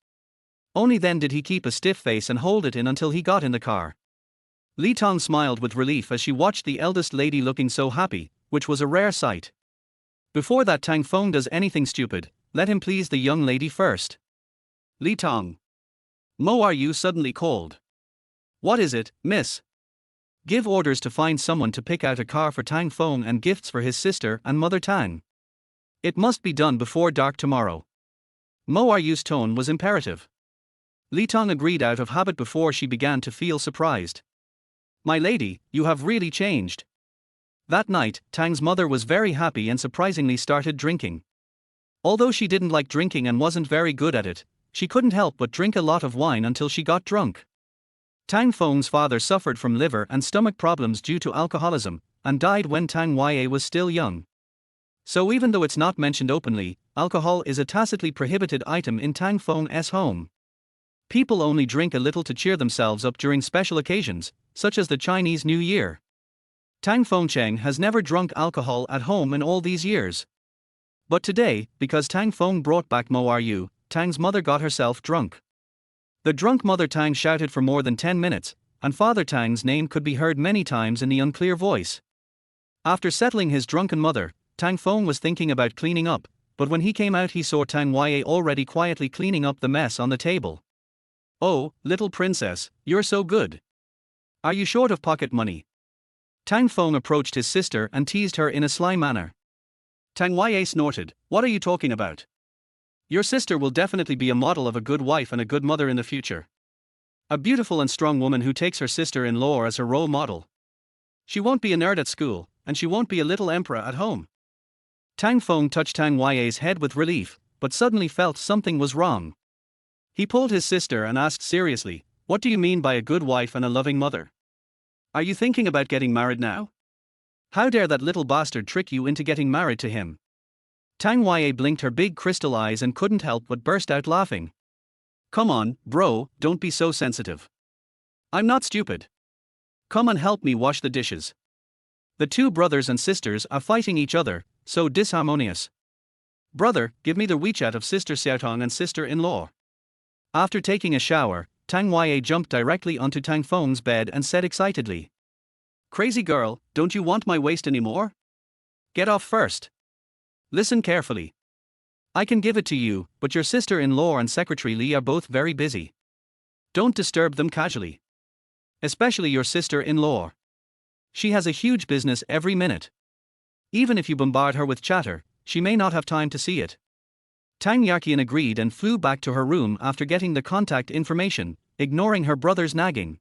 Only then did he keep a stiff face and hold it in until he got in the car. Li Tong smiled with relief as she watched the eldest lady looking so happy, which was a rare sight. Before that Tang Feng does anything stupid, let him please the young lady first. "Li Tong." Mo Ryu suddenly called. "What is it, miss?" "Give orders to find someone to pick out a car for Tang Feng and gifts for his sister and Mother Tang. It must be done before dark tomorrow." Mo Ryu's tone was imperative. Li Tong agreed out of habit before she began to feel surprised. "My lady, you have really changed." That night, Tang's mother was very happy and surprisingly started drinking. Although she didn't like drinking and wasn't very good at it, she couldn't help but drink a lot of wine until she got drunk. Tang Feng's father suffered from liver and stomach problems due to alcoholism, and died when Tang Yue was still young. So even though it's not mentioned openly, alcohol is a tacitly prohibited item in Tang Feng's home. People only drink a little to cheer themselves up during special occasions, such as the Chinese New Year. Tang Fengcheng has never drunk alcohol at home in all these years. But today, because Tang Feng brought back Mo Ryu, Tang's mother got herself drunk. The drunk mother Tang shouted for more than 10 minutes, and Father Tang's name could be heard many times in the unclear voice. After settling his drunken mother, Tang Feng was thinking about cleaning up, but when he came out he saw Tang Ye already quietly cleaning up the mess on the table. "Oh, little princess, you're so good. Are you short of pocket money?" Tang Feng approached his sister and teased her in a sly manner. Tang Ye snorted, "What are you talking about? Your sister will definitely be a model of a good wife and a good mother in the future. A beautiful and strong woman who takes her sister-in-law as her role model. She won't be a nerd at school, and she won't be a little emperor at home." Tang Feng touched Tang Ye's head with relief, but suddenly felt something was wrong. He pulled his sister and asked seriously, "What do you mean by a good wife and a loving mother? Are you thinking about getting married now? How dare that little bastard trick you into getting married to him?" Tang Ye blinked her big crystal eyes and couldn't help but burst out laughing. "Come on, bro, don't be so sensitive. I'm not stupid. Come and help me wash the dishes. The two brothers and sisters are fighting each other, so disharmonious. Brother, give me the WeChat of Sister Xiaotong and sister-in-law." After taking a shower, Tang Ye jumped directly onto Tang Feng's bed and said excitedly, "Crazy girl, don't you want my waist anymore? Get off first. Listen carefully. I can give it to you, but your sister-in-law and Secretary Li are both very busy. Don't disturb them casually. Especially your sister-in-law. She has a huge business every minute. Even if you bombard her with chatter, she may not have time to see it." Tang Yarqian agreed and flew back to her room after getting the contact information, ignoring her brother's nagging.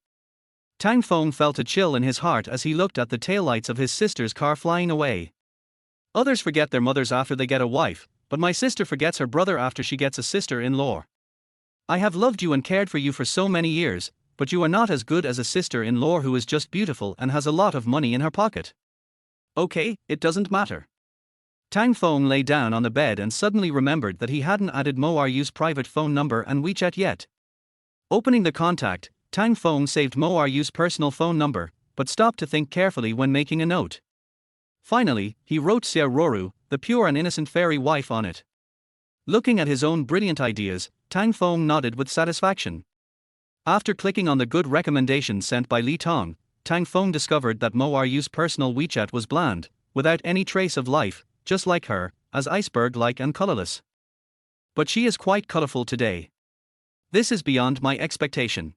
Tang Feng felt a chill in his heart as he looked at the taillights of his sister's car flying away. Others forget their mothers after they get a wife, but my sister forgets her brother after she gets a sister-in-law. I have loved you and cared for you for so many years, but you are not as good as a sister-in-law who is just beautiful and has a lot of money in her pocket. Okay, it doesn't matter. Tang Feng lay down on the bed and suddenly remembered that he hadn't added Mo Ryu's private phone number and WeChat yet. Opening the contact, Tang Feng saved Mo Ryu's personal phone number, but stopped to think carefully when making a note. Finally, he wrote Xia Roru, the pure and innocent fairy wife, on it. Looking at his own brilliant ideas, Tang Feng nodded with satisfaction. After clicking on the good recommendations sent by Li Tong, Tang Feng discovered that Mo Ryu's personal WeChat was bland, without any trace of life, just like her, as iceberg-like and colorless. But she is quite colorful today. This is beyond my expectation.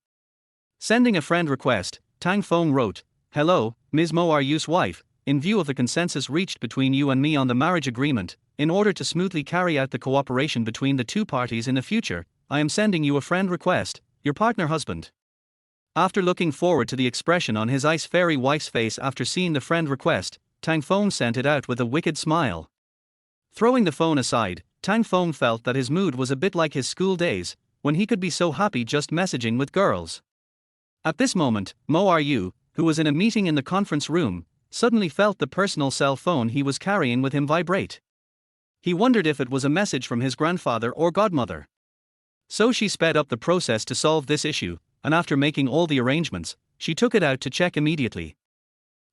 Sending a friend request, Tang Feng wrote, "Hello, Ms. Mo Ryu's wife, in view of the consensus reached between you and me on the marriage agreement, in order to smoothly carry out the cooperation between the two parties in the future, I am sending you a friend request, your partner husband." After looking forward to the expression on his ice fairy wife's face after seeing the friend request, Tang Feng sent it out with a wicked smile. Throwing the phone aside, Tang Feng felt that his mood was a bit like his school days, when he could be so happy just messaging with girls. At this moment, Mo Ryu, who was in a meeting in the conference room, suddenly felt the personal cell phone he was carrying with him vibrate. He wondered if it was a message from his grandfather or godmother. So she sped up the process to solve this issue, and after making all the arrangements, she took it out to check immediately.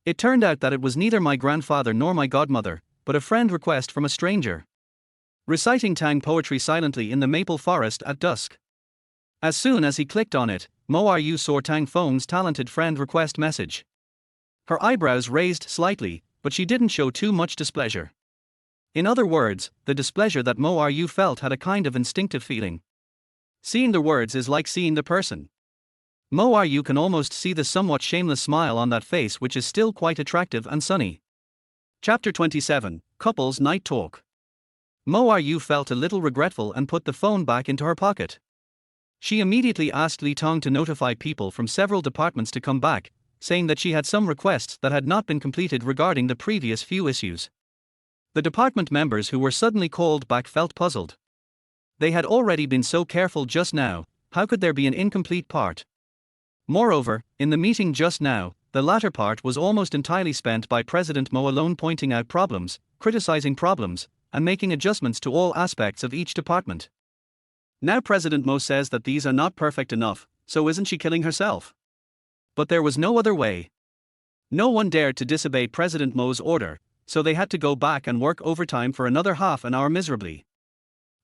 It turned out that it was neither my grandfather nor my godmother, but a friend request from a stranger. Reciting Tang poetry silently in the maple forest at dusk. As soon as he clicked on it, Mo Ryu saw Tang Feng's talented friend request message. Her eyebrows raised slightly, but she didn't show too much displeasure. In other words, the displeasure that Mo Ryu felt had a kind of instinctive feeling. Seeing the words is like seeing the person. Mo Ryu can almost see the somewhat shameless smile on that face, which is still quite attractive and sunny. Chapter 27, Couples Night Talk. Mo Ryu felt a little regretful and put the phone back into her pocket. She immediately asked Li Tong to notify people from several departments to come back, saying that she had some requests that had not been completed regarding the previous few issues. The department members who were suddenly called back felt puzzled. They had already been so careful just now, how could there be an incomplete part? Moreover, in the meeting just now, the latter part was almost entirely spent by President Mo alone pointing out problems, criticizing problems, and making adjustments to all aspects of each department. Now President Mo says that these are not perfect enough, so isn't she killing herself? But there was no other way. No one dared to disobey President Mo's order, so they had to go back and work overtime for another half an hour miserably.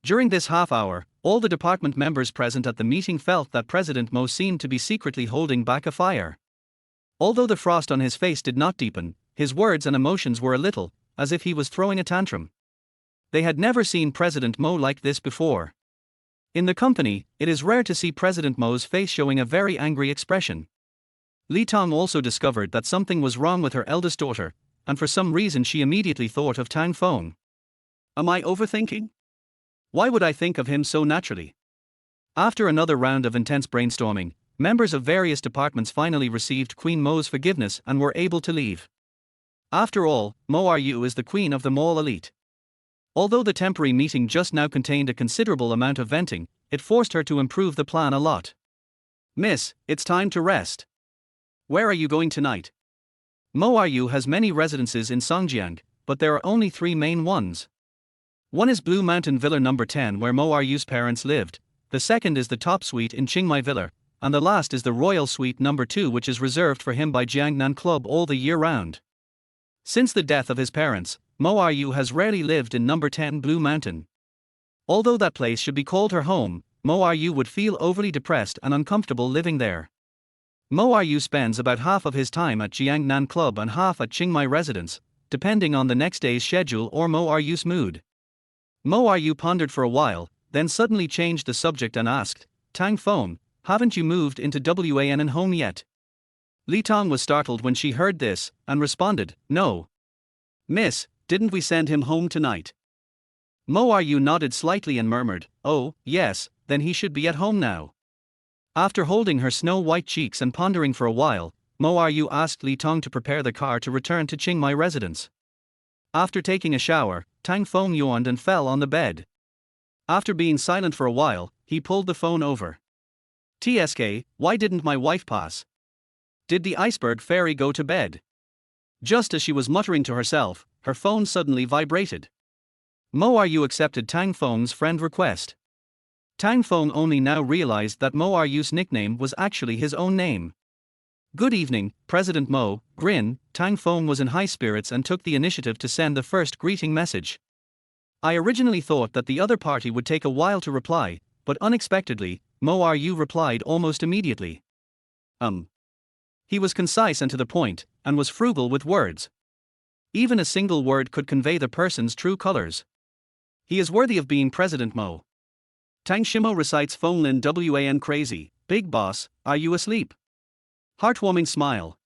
During this half hour, all the department members present at the meeting felt that President Mo seemed to be secretly holding back a fire. Although the frost on his face did not deepen, his words and emotions were a little, as if he was throwing a tantrum. They had never seen President Mo like this before. In the company, it is rare to see President Mo's face showing a very angry expression. Li Tong also discovered that something was wrong with her eldest daughter, and for some reason she immediately thought of Tang Feng. Am I overthinking? Why would I think of him so naturally? After another round of intense brainstorming, members of various departments finally received Queen Mo's forgiveness and were able to leave. After all, Mo Ryu is the queen of the mall elite. Although the temporary meeting just now contained a considerable amount of venting, it forced her to improve the plan a lot. Miss, it's time to rest. Where are you going tonight? Mo Ryu has many residences in Songjiang, but there are only 3 main ones. One is Blue Mountain Villa No. 10 where Mo Ryu's parents lived, the second is the top suite in Qingmai Villa, and the last is the Royal Suite No. 2 which is reserved for him by Jiangnan Club all the year round. Since the death of his parents, Mo Ryu has rarely lived in No. 10 Blue Mountain. Although that place should be called her home, Mo Ryu would feel overly depressed and uncomfortable living there. Mo Ryu spends about half of his time at Jiangnan Club and half at Qingmai residence, depending on the next day's schedule or Mo Ryu's mood. Mo Ryu pondered for a while, then suddenly changed the subject and asked, Tang Feng, haven't you moved into Wann home yet? Li Tong was startled when she heard this, and responded, no. Miss, didn't we send him home tonight? Mo Ryu nodded slightly and murmured, oh, yes, then he should be at home now. After holding her snow-white cheeks and pondering for a while, Mo Ryu asked Li Tong to prepare the car to return to Qingmai residence. After taking a shower, Tang Feng yawned and fell on the bed. After being silent for a while, he pulled the phone over. TSK, why didn't my wife pass? Did the iceberg fairy go to bed? Just as she was muttering to herself, her phone suddenly vibrated. Mo Ryu accepted Tang Feng's friend request. Tang Feng only now realized that Mo Ryu's nickname was actually his own name. Good evening, President Mo. Grin. Tang Feng was in high spirits and took the initiative to send the first greeting message. I originally thought that the other party would take a while to reply, but unexpectedly, Mo Ryu replied almost immediately. He was concise and to the point, and was frugal with words. Even a single word could convey the person's true colors. He is worthy of being President Mo. Tang Shimo recites Feng Lin Wan crazy, big boss, are you asleep? Heartwarming smile.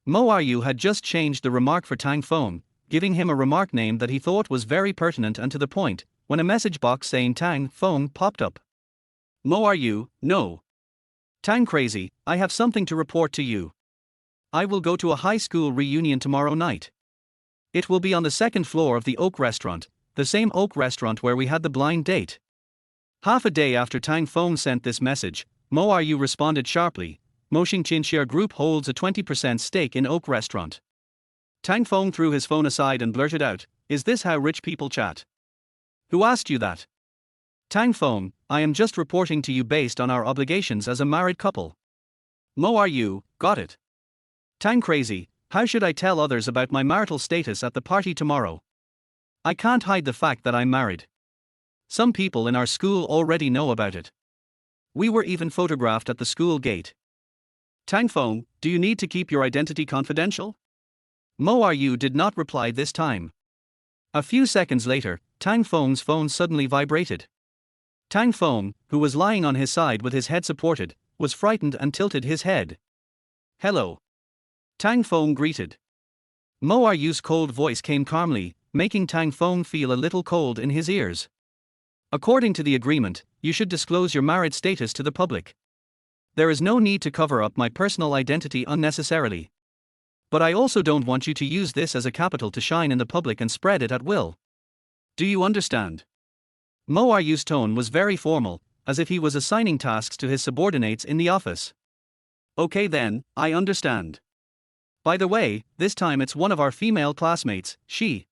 Mo Ryu had just changed the remark for Tang Feng, giving him a remark name that he thought was very pertinent and to the point, when a message box saying Tang Feng popped up. Mo Ryu, no. Tang crazy, I have something to report to you. I will go to a high school reunion tomorrow night. It will be on the 2nd floor of the Oak Restaurant, the same Oak Restaurant where we had the blind date. Half a day after Tang Feng sent this message, Mo Ryu responded sharply, Mo Xingqianxia Group holds a 20% stake in Oak Restaurant. Tang Feng threw his phone aside and blurted out, is this how rich people chat? Who asked you that? Tang Feng, I am just reporting to you based on our obligations as a married couple. Mo Ryu, got it. Tang crazy, how should I tell others about my marital status at the party tomorrow? I can't hide the fact that I'm married. Some people in our school already know about it. We were even photographed at the school gate. Tang Feng, do you need to keep your identity confidential? Mo Ryu did not reply this time. A few seconds later, Tang Feng's phone suddenly vibrated. Tang Feng, who was lying on his side with his head supported, was frightened and tilted his head. Hello. Tang Feng greeted. Mo Ryu's cold voice came calmly, making Tang Feng feel a little cold in his ears. According to the agreement, you should disclose your married status to the public. There is no need to cover up my personal identity unnecessarily. But I also don't want you to use this as a capital to shine in the public and spread it at will. Do you understand? Mo Ryu's tone was very formal, as if he was assigning tasks to his subordinates in the office. Okay then, I understand. By the way, this time it's one of our female classmates, she.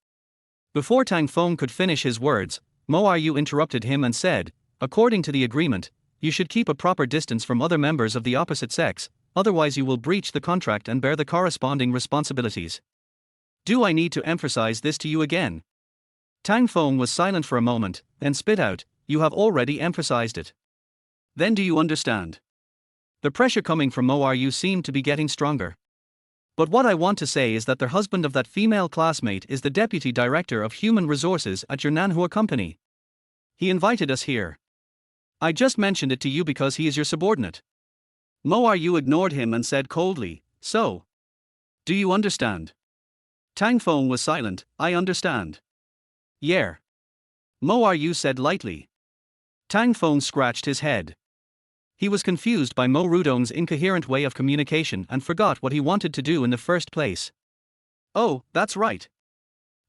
Before Tang Feng could finish his words, Mo Ryu interrupted him and said, "According to the agreement, you should keep a proper distance from other members of the opposite sex, otherwise you will breach the contract and bear the corresponding responsibilities." "Do I need to emphasize this to you again?" Tang Feng was silent for a moment, then spit out, "You have already emphasized it." "Then do you understand?" The pressure coming from Mo Ryu seemed to be getting stronger. "But what I want to say is that the husband of that female classmate is the deputy director of human resources at your manhwa company. He invited us here. I just mentioned it to you because he is your subordinate." Mo Ryu ignored him and said coldly, "So? Do you understand?" Tang Feng was silent. "I understand." "Yeah." Mo Ryu said lightly. Tang Feng scratched his head. He was confused by Mo Rudong's incoherent way of communication and forgot what he wanted to do in the first place. "Oh, that's right.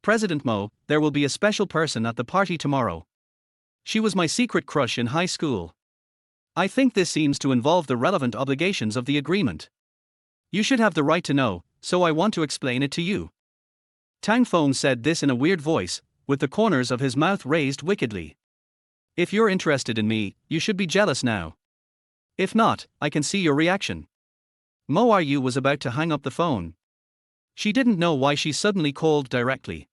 President Mo, there will be a special person at the party tomorrow. She was my secret crush in high school. I think this seems to involve the relevant obligations of the agreement. You should have the right to know, so I want to explain it to you." Tang Feng said this in a weird voice, with the corners of his mouth raised wickedly. "If you're interested in me, you should be jealous now. If not, I can see your reaction." Mo Ryu was about to hang up the phone. She didn't know why she suddenly called directly.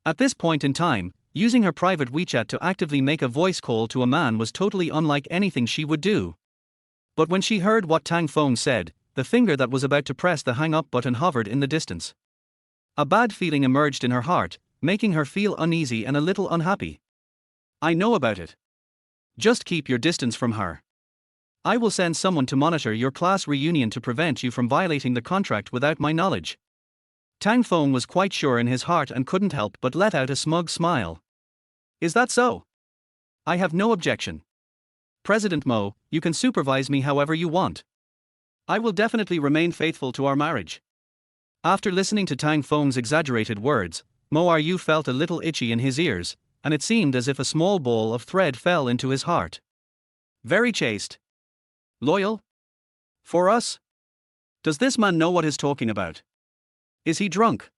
At this point in time, using her private WeChat to actively make a voice call to a man was totally unlike anything she would do. But when she heard what Tang Feng said, the finger that was about to press the hang up button hovered in the distance. A bad feeling emerged in her heart, making her feel uneasy and a little unhappy. "I know about it. Just keep your distance from her. I will send someone to monitor your class reunion to prevent you from violating the contract without my knowledge." Tang Feng was quite sure in his heart and couldn't help but let out a smug smile. "Is that so? I have no objection. President Mo, you can supervise me however you want. I will definitely remain faithful to our marriage." After listening to Tang Feng's exaggerated words, Mo Ryu felt a little itchy in his ears, and it seemed as if a small ball of thread fell into his heart. Very chaste. Loyal? For us? Does this man know what he's talking about? Is he drunk?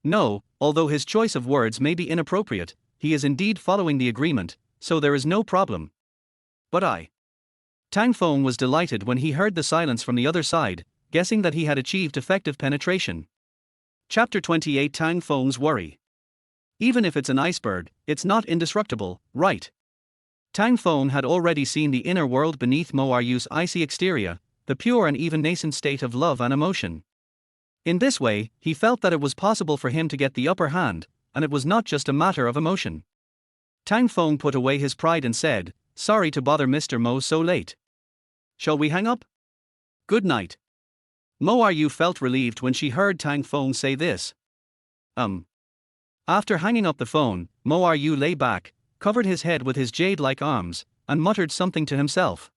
No, although his choice of words may be inappropriate, he is indeed following the agreement, so there is no problem. But Tang Feng was delighted when he heard the silence from the other side, guessing that he had achieved effective penetration. Chapter 28 Tang Feng's Worry. Even if it's an iceberg, it's not indestructible, right? Tang Feng had already seen the inner world beneath Mo Ryu's icy exterior, the pure and even nascent state of love and emotion. In this way, he felt that it was possible for him to get the upper hand, and it was not just a matter of emotion. Tang Feng put away his pride and said, "Sorry to bother Mr. Mo so late. Shall we hang up? Good night." Mo Ryu felt relieved when she heard Tang Feng say this. After hanging up the phone, Mo Ryu lay back, covered his head with his jade-like arms, and muttered something to himself.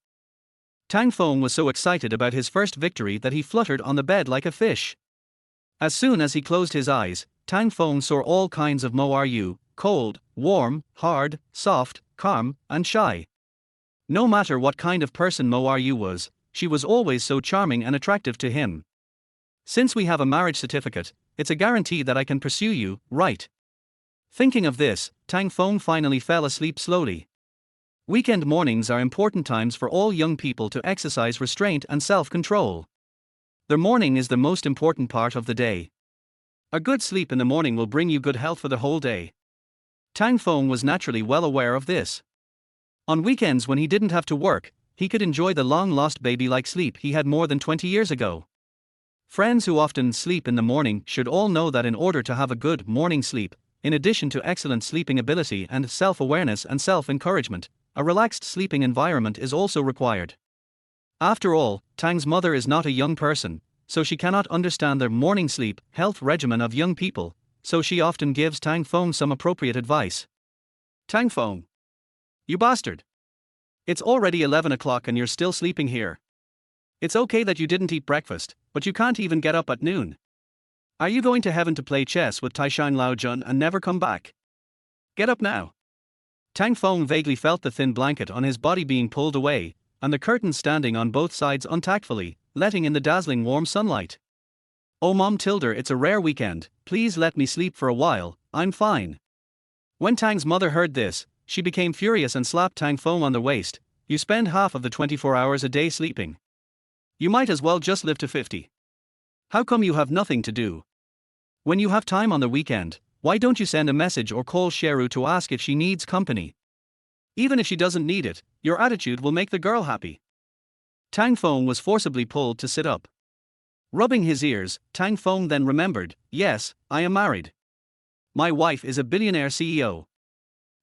Tang Feng was so excited about his first victory that he fluttered on the bed like a fish. As soon as he closed his eyes, Tang Feng saw all kinds of Mo Ryu: cold, warm, hard, soft, calm, and shy. No matter what kind of person Mo Ryu was, she was always so charming and attractive to him. "Since we have a marriage certificate, it's a guarantee that I can pursue you, right?" Thinking of this, Tang Feng finally fell asleep slowly. Weekend mornings are important times for all young people to exercise restraint and self-control. The morning is the most important part of the day. A good sleep in the morning will bring you good health for the whole day. Tang Feng was naturally well aware of this. On weekends when he didn't have to work, he could enjoy the long-lost baby-like sleep he had more than 20 years ago. Friends who often sleep in the morning should all know that in order to have a good morning sleep, in addition to excellent sleeping ability and self-awareness and self-encouragement, a relaxed sleeping environment is also required. After all, Tang's mother is not a young person, so she cannot understand the morning sleep health regimen of young people, so she often gives Tang Feng some appropriate advice. "Tang Feng, you bastard. It's already 11 o'clock and you're still sleeping here. It's okay that you didn't eat breakfast, but you can't even get up at noon. Are you going to heaven to play chess with Taishan Laojun and never come back? Get up now." Tang Feng vaguely felt the thin blanket on his body being pulled away, and the curtains standing on both sides untactfully, letting in the dazzling warm sunlight. "Oh Mom Tilder, it's a rare weekend, please let me sleep for a while, I'm fine. When Tang's mother heard this, she became furious and slapped Tang Feng on the waist. You spend half of the 24 hours a day sleeping. You might as well just live to 50. How come you have nothing to do? When you have time on the weekend, why don't you send a message or call Sheru to ask if she needs company? Even if she doesn't need it, your attitude will make the girl happy. Tang Feng was forcibly pulled to sit up. Rubbing his ears, Tang Feng then remembered, yes, I am married. My wife is a billionaire CEO.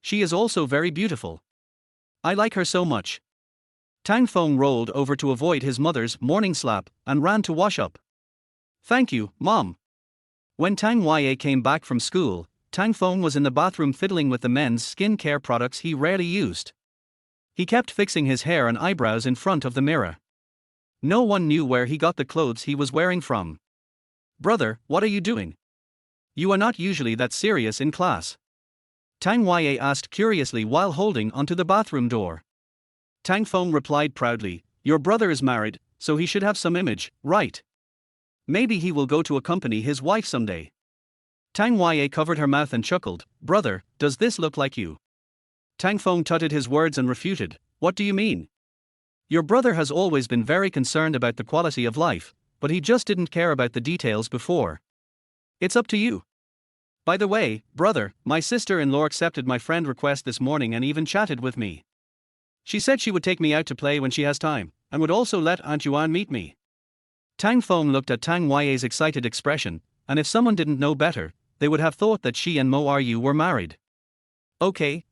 She is also very beautiful. I like her so much. Tang Feng rolled over to avoid his mother's morning slap and ran to wash up. Thank you, Mom. When Tang Ye came back from school, Tang Feng was in the bathroom fiddling with the men's skin care products he rarely used. He kept fixing his hair and eyebrows in front of the mirror. No one knew where he got the clothes he was wearing from. Brother, what are you doing? You are not usually that serious in class. Tang Ye asked curiously while holding onto the bathroom door. Tang Feng replied proudly, your brother is married, so he should have some image, right? Maybe he will go to accompany his wife someday. Tang Ye covered her mouth and chuckled, brother, does this look like you? Tang Feng tutted his words and refuted, what do you mean? Your brother has always been very concerned about the quality of life, but he just didn't care about the details before. It's up to you. By the way, brother, my sister-in-law accepted my friend request this morning and even chatted with me. She said she would take me out to play when she has time, and would also let Aunt Yuan meet me. Tang Feng looked at Tang Ye's excited expression, and if someone didn't know better, they would have thought that she and Mo Ryu were married. Okay,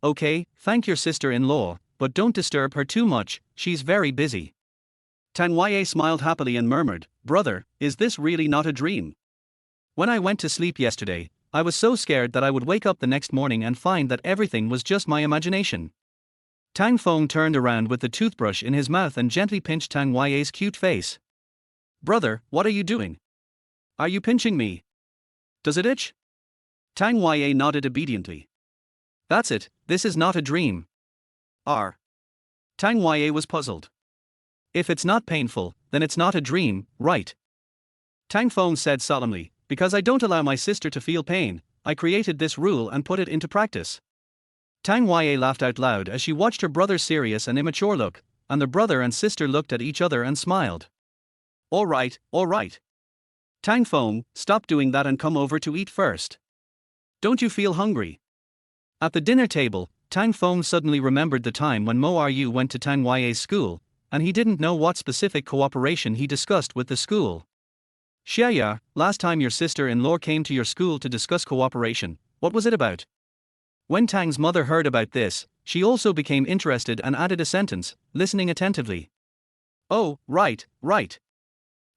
thank your sister-in-law, but don't disturb her too much, she's very busy. Tang Ye smiled happily and murmured, brother, is this really not a dream? When I went to sleep yesterday, I was so scared that I would wake up the next morning and find that everything was just my imagination. Tang Feng turned around with the toothbrush in his mouth and gently pinched Tang Ye's cute face. Brother, what are you doing? Are you pinching me? Does it itch? Tang Ye nodded obediently. That's it, this is not a dream. Tang Ye was puzzled. If it's not painful, then it's not a dream, right? Tang Feng said solemnly, because I don't allow my sister to feel pain, I created this rule and put it into practice. Tang Ye laughed out loud as she watched her brother's serious and immature look, and the brother and sister looked at each other and smiled. All right. Tang Feng, stop doing that and come over to eat first. Don't you feel hungry? At the dinner table, Tang Feng suddenly remembered the time when Mo Ryu went to Tang Ye's school, and he didn't know what specific cooperation he discussed with the school. Xia, last time your sister-in-law came to your school to discuss cooperation, what was it about? When Tang's mother heard about this, she also became interested and added a sentence, listening attentively. Oh, right.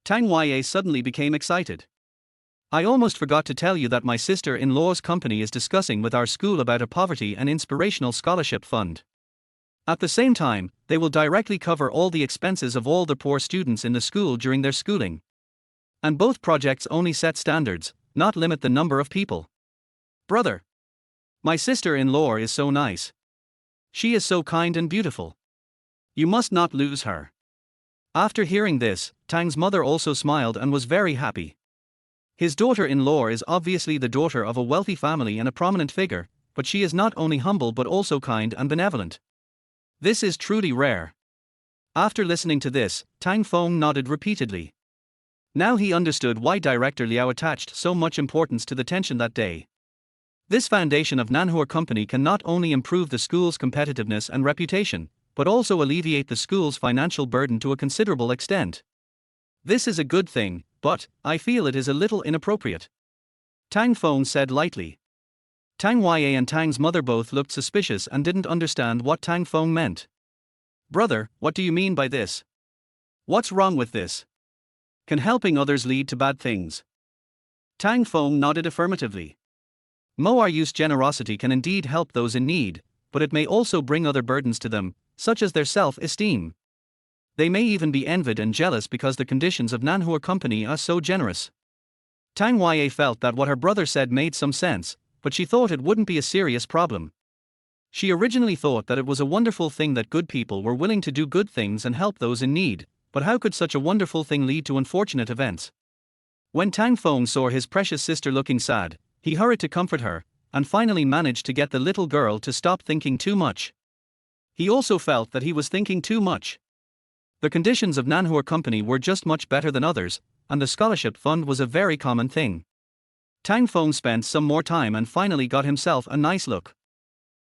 Tang Ye suddenly became excited. I almost forgot to tell you that my sister-in-law's company is discussing with our school about a poverty and inspirational scholarship fund. At the same time, they will directly cover all the expenses of all the poor students in the school during their schooling. And both projects only set standards, not limit the number of people. Brother, my sister-in-law is so nice. She is so kind and beautiful. You must not lose her. After hearing this, Tang's mother also smiled and was very happy. His daughter-in-law is obviously the daughter of a wealthy family and a prominent figure, but she is not only humble but also kind and benevolent. This is truly rare. After listening to this, Tang Feng nodded repeatedly. Now he understood why Director Liao attached so much importance to the tension that day. This foundation of manhwa company can not only improve the school's competitiveness and reputation, but also alleviate the school's financial burden to a considerable extent. This is a good thing, but I feel it is a little inappropriate. Tang Feng said lightly. Tang Ye and Tang's mother both looked suspicious and didn't understand what Tang Feng meant. Brother, what do you mean by this? What's wrong with this? Can helping others lead to bad things? Tang Feng nodded affirmatively. Mo Ryu's generosity can indeed help those in need, but it may also bring other burdens to them, such as their self-esteem. They may even be envied and jealous because the conditions of Nanhua Company are so generous. Tang Ye felt that what her brother said made some sense, but she thought it wouldn't be a serious problem. She originally thought that it was a wonderful thing that good people were willing to do good things and help those in need, but how could such a wonderful thing lead to unfortunate events? When Tang Feng saw his precious sister looking sad, he hurried to comfort her, and finally managed to get the little girl to stop thinking too much. He also felt that he was thinking too much. The conditions of manhwa company were just much better than others, and the scholarship fund was a very common thing. Tang Feng spent some more time and finally got himself a nice look.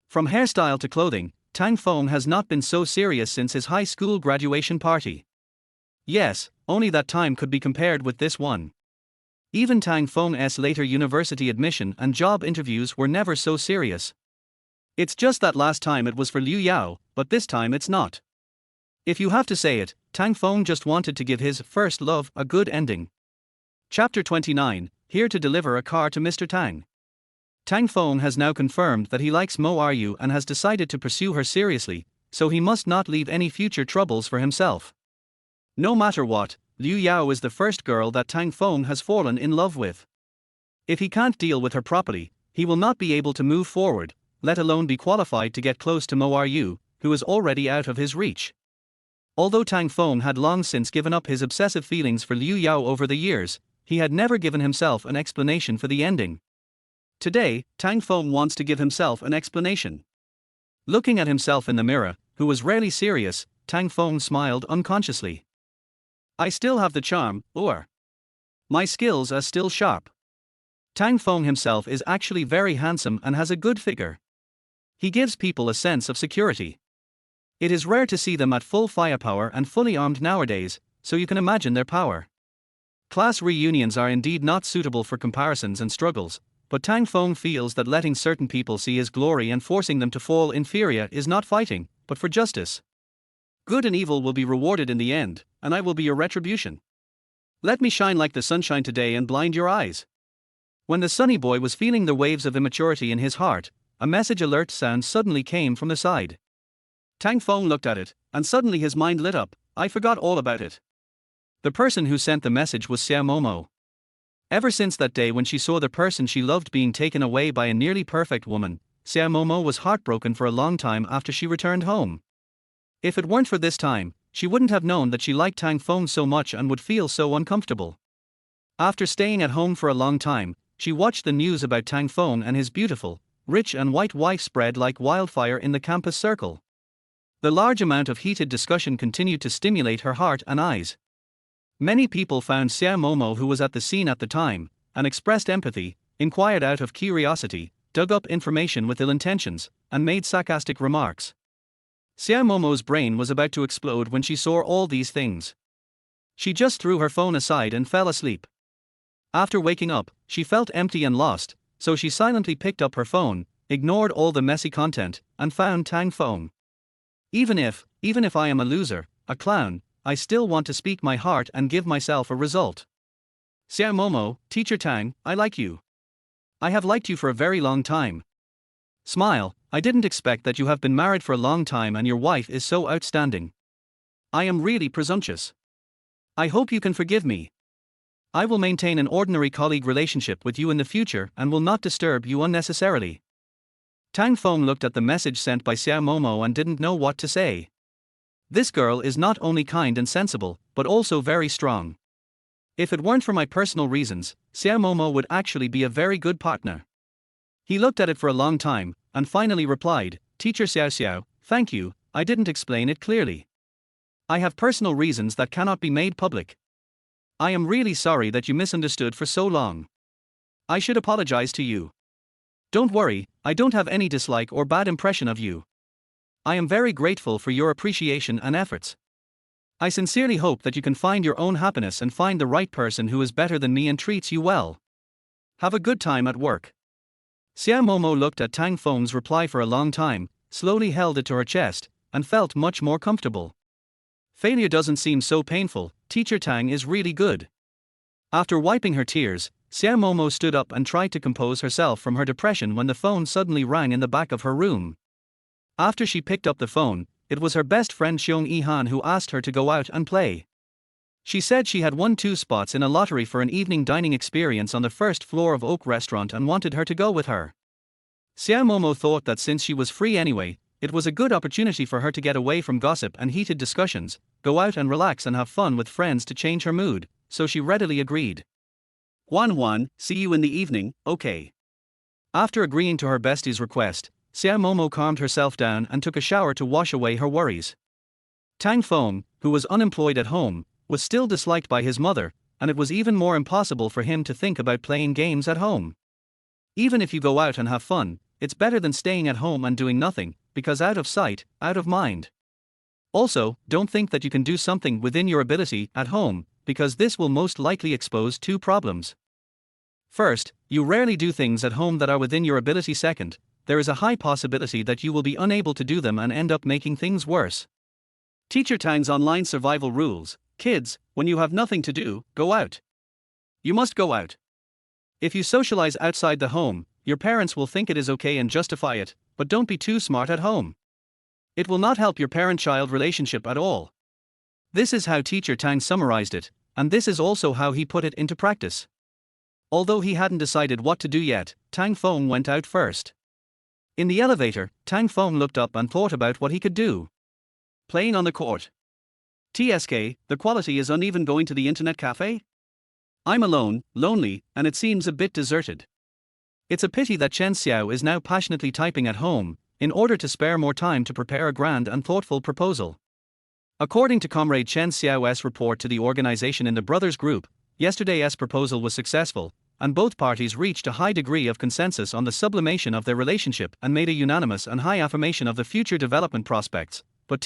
From hairstyle to clothing, Tang Feng has not been so serious since his high school graduation party. Yes, only that time could be compared with this one. Even Tang Feng's later university admission and job interviews were never so serious. It's just that last time it was for Liu Yao, but this time it's not. If you have to say it, Tang Feng just wanted to give his first love a good ending. Chapter 29, here to deliver a car to Mr. Tang. Tang Feng has now confirmed that he likes Mo Ryu and has decided to pursue her seriously, so he must not leave any future troubles for himself. No matter what, Liu Yao is the first girl that Tang Feng has fallen in love with. If he can't deal with her properly, he will not be able to move forward, let alone be qualified to get close to Mo Ryu, who is already out of his reach. Although Tang Feng had long since given up his obsessive feelings for Liu Yao over the years, he had never given himself an explanation for the ending. Today, Tang Feng wants to give himself an explanation. Looking at himself in the mirror, who was rarely serious, Tang Feng smiled unconsciously. I still have the charm, or my skills are still sharp. Tang Feng himself is actually very handsome and has a good figure. He gives people a sense of security. It is rare to see them at full firepower and fully armed nowadays, so you can imagine their power. Class reunions are indeed not suitable for comparisons and struggles, but Tang Feng feels that letting certain people see his glory and forcing them to fall inferior is not fighting, but for justice. Good and evil will be rewarded in the end, and I will be your retribution. Let me shine like the sunshine today and blind your eyes. When the sunny boy was feeling the waves of immaturity in his heart, a message alert sound suddenly came from the side. Tang Feng looked at it, and suddenly his mind lit up. I forgot all about it. The person who sent the message was Xiao Momo. Ever since that day when she saw the person she loved being taken away by a nearly perfect woman, Xiao Momo was heartbroken for a long time after she returned home. If it weren't for this time, she wouldn't have known that she liked Tang Feng so much and would feel so uncomfortable. After staying at home for a long time, she watched the news about Tang Feng and his beautiful, rich and white wife spread like wildfire in the campus circle. The large amount of heated discussion continued to stimulate her heart and eyes. Many people found Xiao Momo, who was at the scene at the time, and expressed empathy, inquired out of curiosity, dug up information with ill intentions, and made sarcastic remarks. Xiao Momo's brain was about to explode when she saw all these things. She just threw her phone aside and fell asleep. After waking up, she felt empty and lost, so she silently picked up her phone, ignored all the messy content, and found Tang Feng. Even if I am a loser, a clown, I still want to speak my heart and give myself a result. Xiao Momo, Teacher Tang, I like you. I have liked you for a very long time. Smile, I didn't expect that you have been married for a long time and your wife is so outstanding. I am really presumptuous. I hope you can forgive me. I will maintain an ordinary colleague relationship with you in the future and will not disturb you unnecessarily. Tang Feng looked at the message sent by Xiao Momo and didn't know what to say. This girl is not only kind and sensible, but also very strong. If it weren't for my personal reasons, Xiao Momo would actually be a very good partner. He looked at it for a long time, and finally replied, Teacher Xiao Xiao, thank you, I didn't explain it clearly. I have personal reasons that cannot be made public. I am really sorry that you misunderstood for so long. I should apologize to you. Don't worry, I don't have any dislike or bad impression of you. I am very grateful for your appreciation and efforts. I sincerely hope that you can find your own happiness and find the right person who is better than me and treats you well. Have a good time at work. Xiao Momo looked at Tang Feng's reply for a long time, slowly held it to her chest, and felt much more comfortable. Failure doesn't seem so painful, Teacher Tang is really good. After wiping her tears, Xiao Momo stood up and tried to compose herself from her depression when the phone suddenly rang in the back of her room. After she picked up the phone, it was her best friend Xiong Yihan who asked her to go out and play. She said she had won 2 spots in a lottery for an evening dining experience on the first floor of Oak Restaurant and wanted her to go with her. Xiao Momo thought that since she was free anyway, it was a good opportunity for her to get away from gossip and heated discussions, go out and relax and have fun with friends to change her mood, so she readily agreed. Huan, see you in the evening, okay. After agreeing to her bestie's request, Xiao Momo calmed herself down and took a shower to wash away her worries. Tang Feng, who was unemployed at home, was still disliked by his mother, and it was even more impossible for him to think about playing games at home. Even if you go out and have fun, it's better than staying at home and doing nothing, because out of sight, out of mind. Also, don't think that you can do something within your ability at home, because this will most likely expose two problems. First, you rarely do things at home that are within your ability. Second, there is a high possibility that you will be unable to do them and end up making things worse. Teacher Tang's online survival rules: kids, when you have nothing to do, go out. You must go out. If you socialize outside the home, your parents will think it is okay and justify it, but don't be too smart at home. It will not help your parent-child relationship at all. This is how Teacher Tang summarized it, and this is also how he put it into practice. Although he hadn't decided what to do yet, Tang Feng went out first. In the elevator, Tang Feng looked up and thought about what he could do. Playing on the court. TSK, the quality is uneven. Going to the internet cafe? I'm alone, lonely, and it seems a bit deserted. It's a pity that Chen Xiao is now passionately typing at home, in order to spare more time to prepare a grand and thoughtful proposal. According to Comrade Chen Xiao's report to the organization in the Brothers Group, yesterday's proposal was successful, and both parties reached a high degree of consensus on the sublimation of their relationship and made a unanimous and high affirmation of the future development prospects. But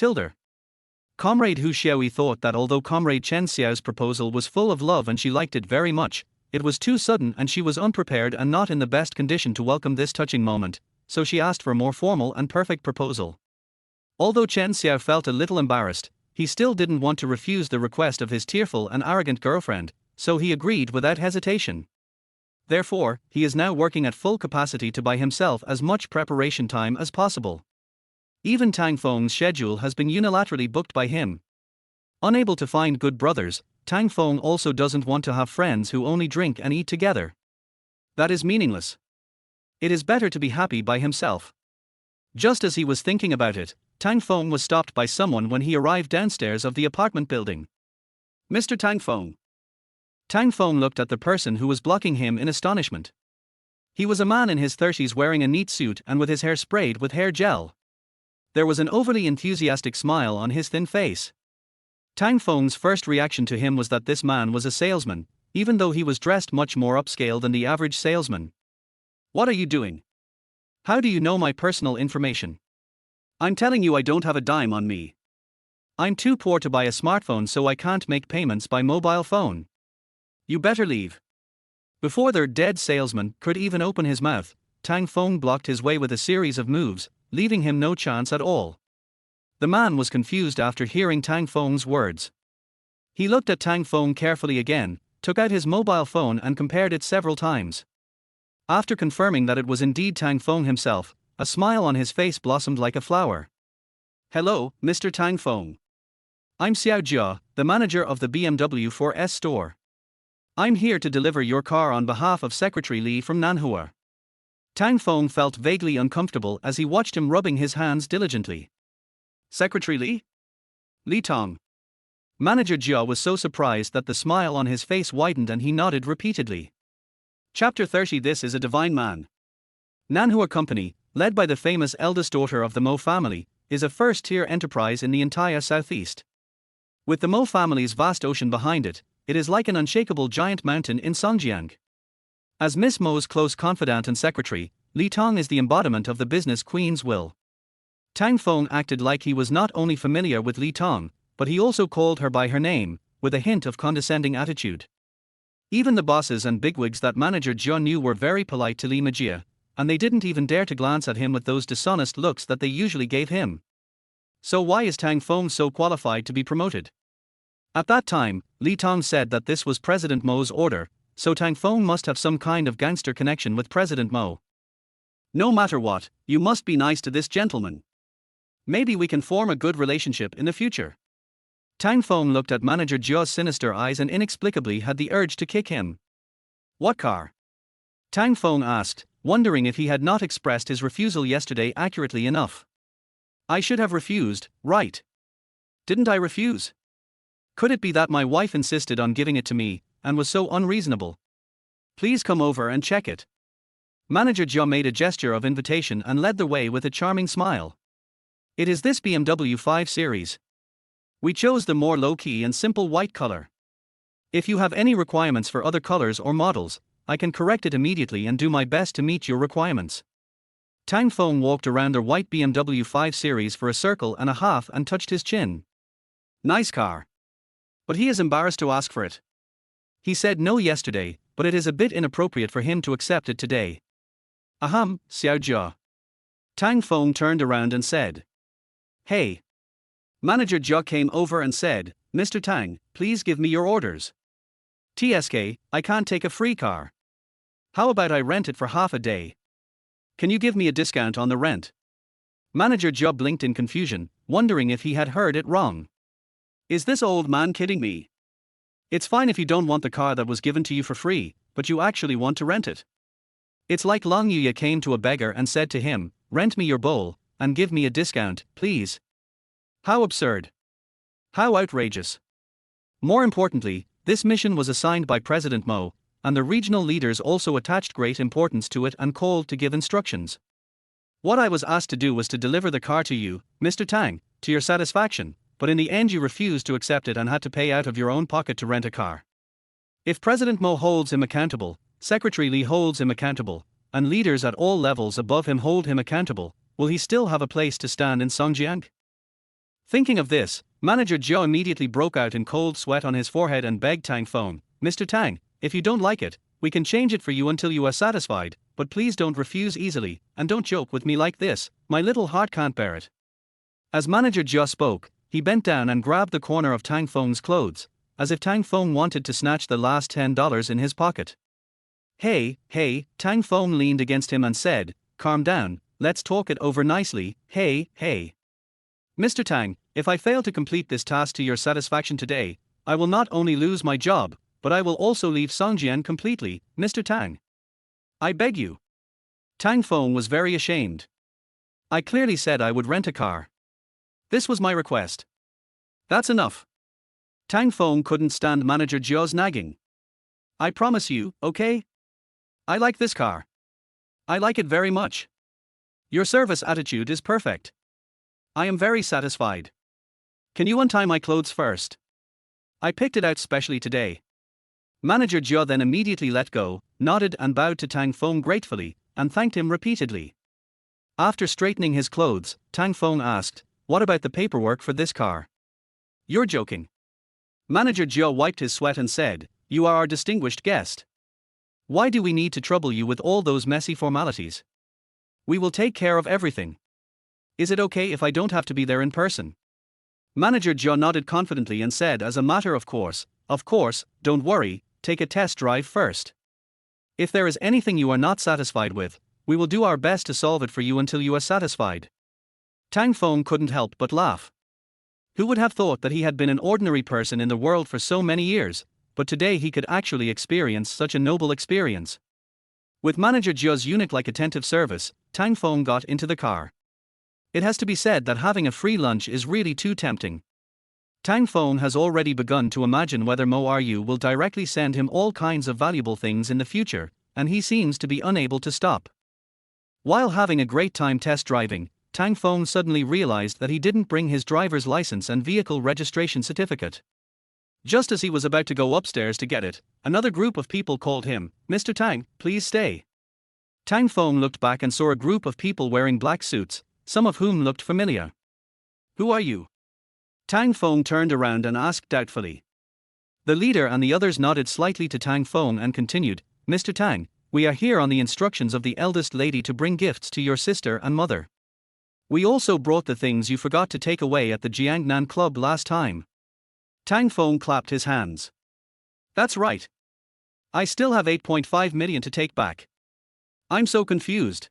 Comrade Hu Xiaoyi thought that although Comrade Chen Xiao's proposal was full of love and she liked it very much, it was too sudden and she was unprepared and not in the best condition to welcome this touching moment, so she asked for a more formal and perfect proposal. Although Chen Xiao felt a little embarrassed, he still didn't want to refuse the request of his tearful and arrogant girlfriend, so he agreed without hesitation. Therefore, he is now working at full capacity to buy himself as much preparation time as possible. Even Tang Feng's schedule has been unilaterally booked by him. Unable to find good brothers, Tang Feng also doesn't want to have friends who only drink and eat together. That is meaningless. It is better to be happy by himself. Just as he was thinking about it, Tang Feng was stopped by someone when he arrived downstairs of the apartment building. Mr. Tang Feng. Tang Feng looked at the person who was blocking him in astonishment. He was a man in his 30s wearing a neat suit and with his hair sprayed with hair gel. There was an overly enthusiastic smile on his thin face. Tang Feng's first reaction to him was that this man was a salesman, even though he was dressed much more upscale than the average salesman. What are you doing? How do you know my personal information? I'm telling you I don't have a dime on me. I'm too poor to buy a smartphone, so I can't make payments by mobile phone. You better leave. Before their dead salesman could even open his mouth, Tang Feng blocked his way with a series of moves, leaving him no chance at all. The man was confused after hearing Tang Feng's words. He looked at Tang Feng carefully again, took out his mobile phone and compared it several times. After confirming that it was indeed Tang Feng himself, a smile on his face blossomed like a flower. Hello, Mr. Tang Feng. I'm Xiao Jia, the manager of the BMW 4S store. I'm here to deliver your car on behalf of Secretary Li from Nanhua. Tang Feng felt vaguely uncomfortable as he watched him rubbing his hands diligently. Secretary Li? Li Tong. Manager Jia was so surprised that the smile on his face widened and he nodded repeatedly. Chapter 30. This is a divine man. Nanhua Company, led by the famous eldest daughter of the Mo family, is a first-tier enterprise in the entire southeast. With the Mo family's vast ocean behind it, it is like an unshakable giant mountain in Songjiang. As Miss Mo's close confidant and secretary, Li Tong is the embodiment of the business queen's will. Tang Feng acted like he was not only familiar with Li Tong, but he also called her by her name, with a hint of condescending attitude. Even the bosses and bigwigs that manager Jia knew were very polite to Li Majia, and they didn't even dare to glance at him with those dishonest looks that they usually gave him. So why is Tang Feng so qualified to be promoted? At that time, Li Tong said that this was President Mo's order, so Tang Feng must have some kind of gangster connection with President Mo. No matter what, you must be nice to this gentleman. Maybe we can form a good relationship in the future. Tang Feng looked at manager Jia's sinister eyes and inexplicably had the urge to kick him. What car? Tang Feng asked, wondering if he had not expressed his refusal yesterday accurately enough. I should have refused, right? Didn't I refuse? Could it be that my wife insisted on giving it to me, and was so unreasonable? Please come over and check it. Manager Jia made a gesture of invitation and led the way with a charming smile. It is this BMW 5 Series. We chose the more low-key and simple white color. If you have any requirements for other colors or models, I can correct it immediately and do my best to meet your requirements. Tang Feng walked around the white BMW 5 Series for a circle and a half and touched his chin. Nice car. But he is embarrassed to ask for it. He said no yesterday, but it is a bit inappropriate for him to accept it today. Ahem, Xiao Jia. Tang Feng turned around and said. Hey. Manager Jia came over and said, Mr. Tang, please give me your orders. TSK, I can't take a free car. How about I rent it for half a day? Can you give me a discount on the rent? Manager Jia blinked in confusion, wondering if he had heard it wrong. Is this old man kidding me? It's fine if you don't want the car that was given to you for free, but you actually want to rent it. It's like Long Yuya came to a beggar and said to him, rent me your bowl, and give me a discount, please. How absurd. How outrageous. More importantly, this mission was assigned by President Mo, and the regional leaders also attached great importance to it and called to give instructions. What I was asked to do was to deliver the car to you, Mr. Tang, to your satisfaction, but in the end you refused to accept it and had to pay out of your own pocket to rent a car. If President Mo holds him accountable, Secretary Li holds him accountable, and leaders at all levels above him hold him accountable, will he still have a place to stand in Songjiang? Thinking of this, Manager Zhou immediately broke out in cold sweat on his forehead and begged Tang Feng, Mr. Tang, if you don't like it, we can change it for you until you are satisfied, but please don't refuse easily, and don't joke with me like this, my little heart can't bear it. As Manager Zhou spoke, he bent down and grabbed the corner of Tang Feng's clothes, as if Tang Feng wanted to snatch the last $10 in his pocket. Hey, Tang Feng leaned against him and said, calm down, let's talk it over nicely, hey. Mr. Tang, if I fail to complete this task to your satisfaction today, I will not only lose my job, but I will also leave Songjian completely, Mr. Tang. I beg you. Tang Feng was very ashamed. I clearly said I would rent a car. This was my request. That's enough. Tang Feng couldn't stand Manager Zhou's nagging. I promise you, okay? I like this car. I like it very much. Your service attitude is perfect. I am very satisfied. Can you untie my clothes first? I picked it out specially today. Manager Zhou then immediately let go, nodded and bowed to Tang Feng gratefully, and thanked him repeatedly. After straightening his clothes, Tang Feng asked, what about the paperwork for this car? You're joking. Manager Zhou wiped his sweat and said, you are our distinguished guest. Why do we need to trouble you with all those messy formalities? We will take care of everything. Is it okay if I don't have to be there in person? Manager Zhou nodded confidently and said as a matter of course, don't worry, take a test drive first. If there is anything you are not satisfied with, we will do our best to solve it for you until you are satisfied. Tang Feng couldn't help but laugh. Who would have thought that he had been an ordinary person in the world for so many years, but today he could actually experience such a noble experience. With Manager Zhou's eunuch-like attentive service, Tang Feng got into the car. It has to be said that having a free lunch is really too tempting. Tang Feng has already begun to imagine whether Mo Ryu will directly send him all kinds of valuable things in the future, and he seems to be unable to stop. While having a great time test driving, Tang Feng suddenly realized that he didn't bring his driver's license and vehicle registration certificate. Just as he was about to go upstairs to get it, another group of people called him, Mr. Tang, please stay. Tang Feng looked back and saw a group of people wearing black suits, some of whom looked familiar. Who are you? Tang Feng turned around and asked doubtfully. The leader and the others nodded slightly to Tang Feng and continued, Mr. Tang, we are here on the instructions of the eldest lady to bring gifts to your sister and mother. We also brought the things you forgot to take away at the Jiangnan Club last time. Tang Feng clapped his hands. That's right. I still have 8.5 million to take back. I'm so confused.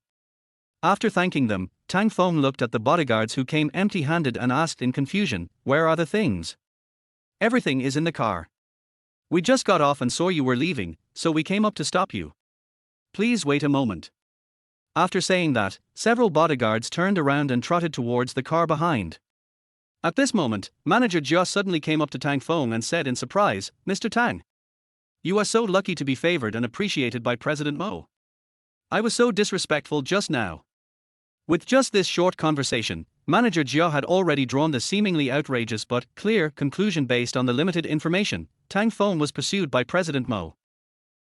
After thanking them, Tang Feng looked at the bodyguards who came empty-handed and asked in confusion, where are the things? Everything is in the car. We just got off and saw you were leaving, so we came up to stop you. Please wait a moment. After saying that, several bodyguards turned around and trotted towards the car behind. At this moment, Manager Jia suddenly came up to Tang Feng and said in surprise, Mr. Tang. You are so lucky to be favored and appreciated by President Mo. I was so disrespectful just now. With just this short conversation, Manager Jia had already drawn the seemingly outrageous but clear conclusion based on the limited information. Tang Feng was pursued by President Mo.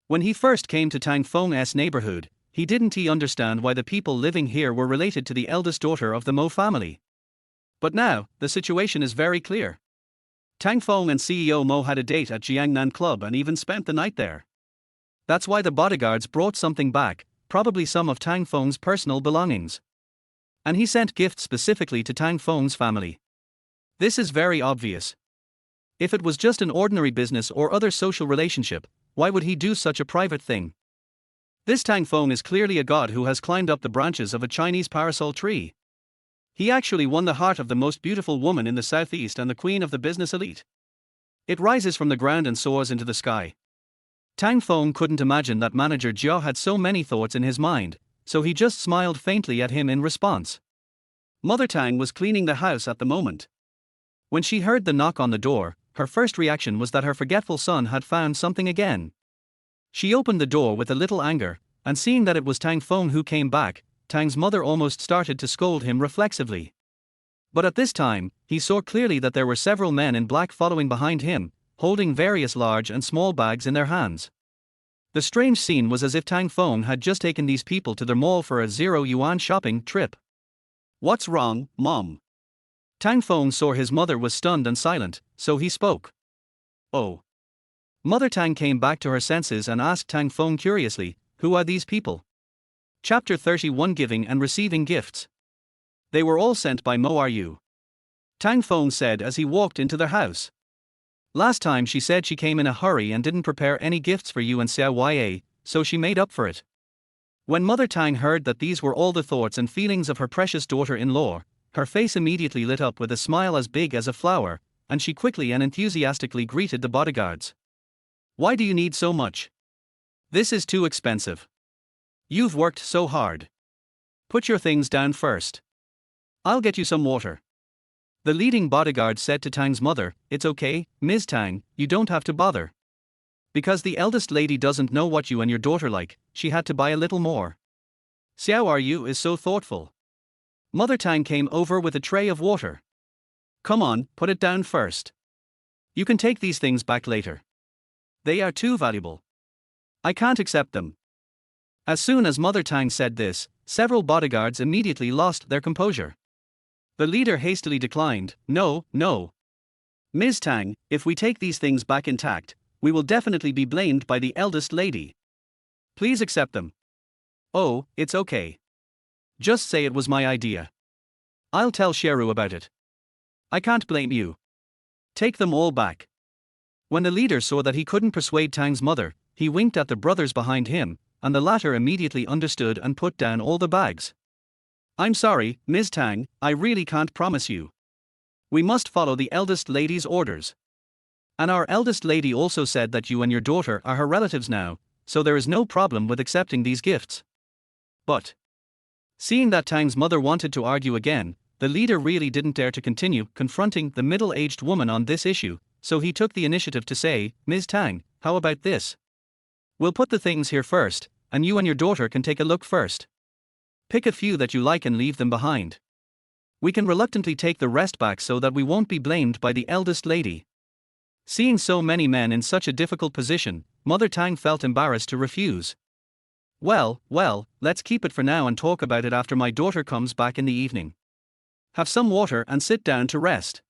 When he first came to Tang Feng's neighborhood, he didn't understand why the people living here were related to the eldest daughter of the Mo family. But now, the situation is very clear. Tang Feng and CEO Mo had a date at Jiangnan Club and even spent the night there. That's why the bodyguards brought something back, probably some of Tang Feng's personal belongings. And he sent gifts specifically to Tang Feng's family. This is very obvious. If it was just an ordinary business or other social relationship, why would he do such a private thing? This Tang Feng is clearly a god who has climbed up the branches of a Chinese parasol tree. He actually won the heart of the most beautiful woman in the southeast and the queen of the business elite. It rises from the ground and soars into the sky. Tang Feng couldn't imagine that Manager Jia had so many thoughts in his mind, so he just smiled faintly at him in response. Mother Tang was cleaning the house at the moment. When she heard the knock on the door, her first reaction was that her forgetful son had found something again. She opened the door with a little anger, and seeing that it was Tang Feng who came back, Tang's mother almost started to scold him reflexively. But at this time, he saw clearly that there were several men in black following behind him, holding various large and small bags in their hands. The strange scene was as if Tang Feng had just taken these people to their mall for a 0 yuan shopping trip. "What's wrong, Mom?" Tang Feng saw his mother was stunned and silent, so he spoke. "Oh." Mother Tang came back to her senses and asked Tang Feng curiously, "Who are these people?" Chapter 31 Giving and Receiving Gifts. "They were all sent by Mo Ru," Tang Feng said as he walked into their house. "Last time she said she came in a hurry and didn't prepare any gifts for you and Xiao, so she made up for it." When Mother Tang heard that these were all the thoughts and feelings of her precious daughter-in-law, her face immediately lit up with a smile as big as a flower, and she quickly and enthusiastically greeted the bodyguards. "Why do you need so much? This is too expensive. You've worked so hard. Put your things down first. I'll get you some water." The leading bodyguard said to Tang's mother, "It's okay, Ms. Tang, you don't have to bother. Because the eldest lady doesn't know what you and your daughter like, she had to buy a little more. Xiao Ru is so thoughtful." Mother Tang came over with a tray of water. "Come on, put it down first. You can take these things back later. They are too valuable. I can't accept them." As soon as Mother Tang said this, several bodyguards immediately lost their composure. The leader hastily declined, "No, no. Ms. Tang, if we take these things back intact, we will definitely be blamed by the eldest lady. Please accept them." "Oh, it's okay. Just say it was my idea. I'll tell Sheru about it. I can't blame you. Take them all back." When the leader saw that he couldn't persuade Tang's mother, he winked at the brothers behind him, and the latter immediately understood and put down all the bags. "I'm sorry, Ms. Tang, I really can't promise you. We must follow the eldest lady's orders. And our eldest lady also said that you and your daughter are her relatives now, so there is no problem with accepting these gifts." But seeing that Tang's mother wanted to argue again, the leader really didn't dare to continue confronting the middle-aged woman on this issue, so he took the initiative to say, "Ms. Tang, how about this? We'll put the things here first, and you and your daughter can take a look first. Pick a few that you like and leave them behind. We can reluctantly take the rest back so that we won't be blamed by the eldest lady." Seeing so many men in such a difficult position, Mother Tang felt embarrassed to refuse. Well, let's keep it for now and talk about it after my daughter comes back in the evening. Have some water and sit down to rest."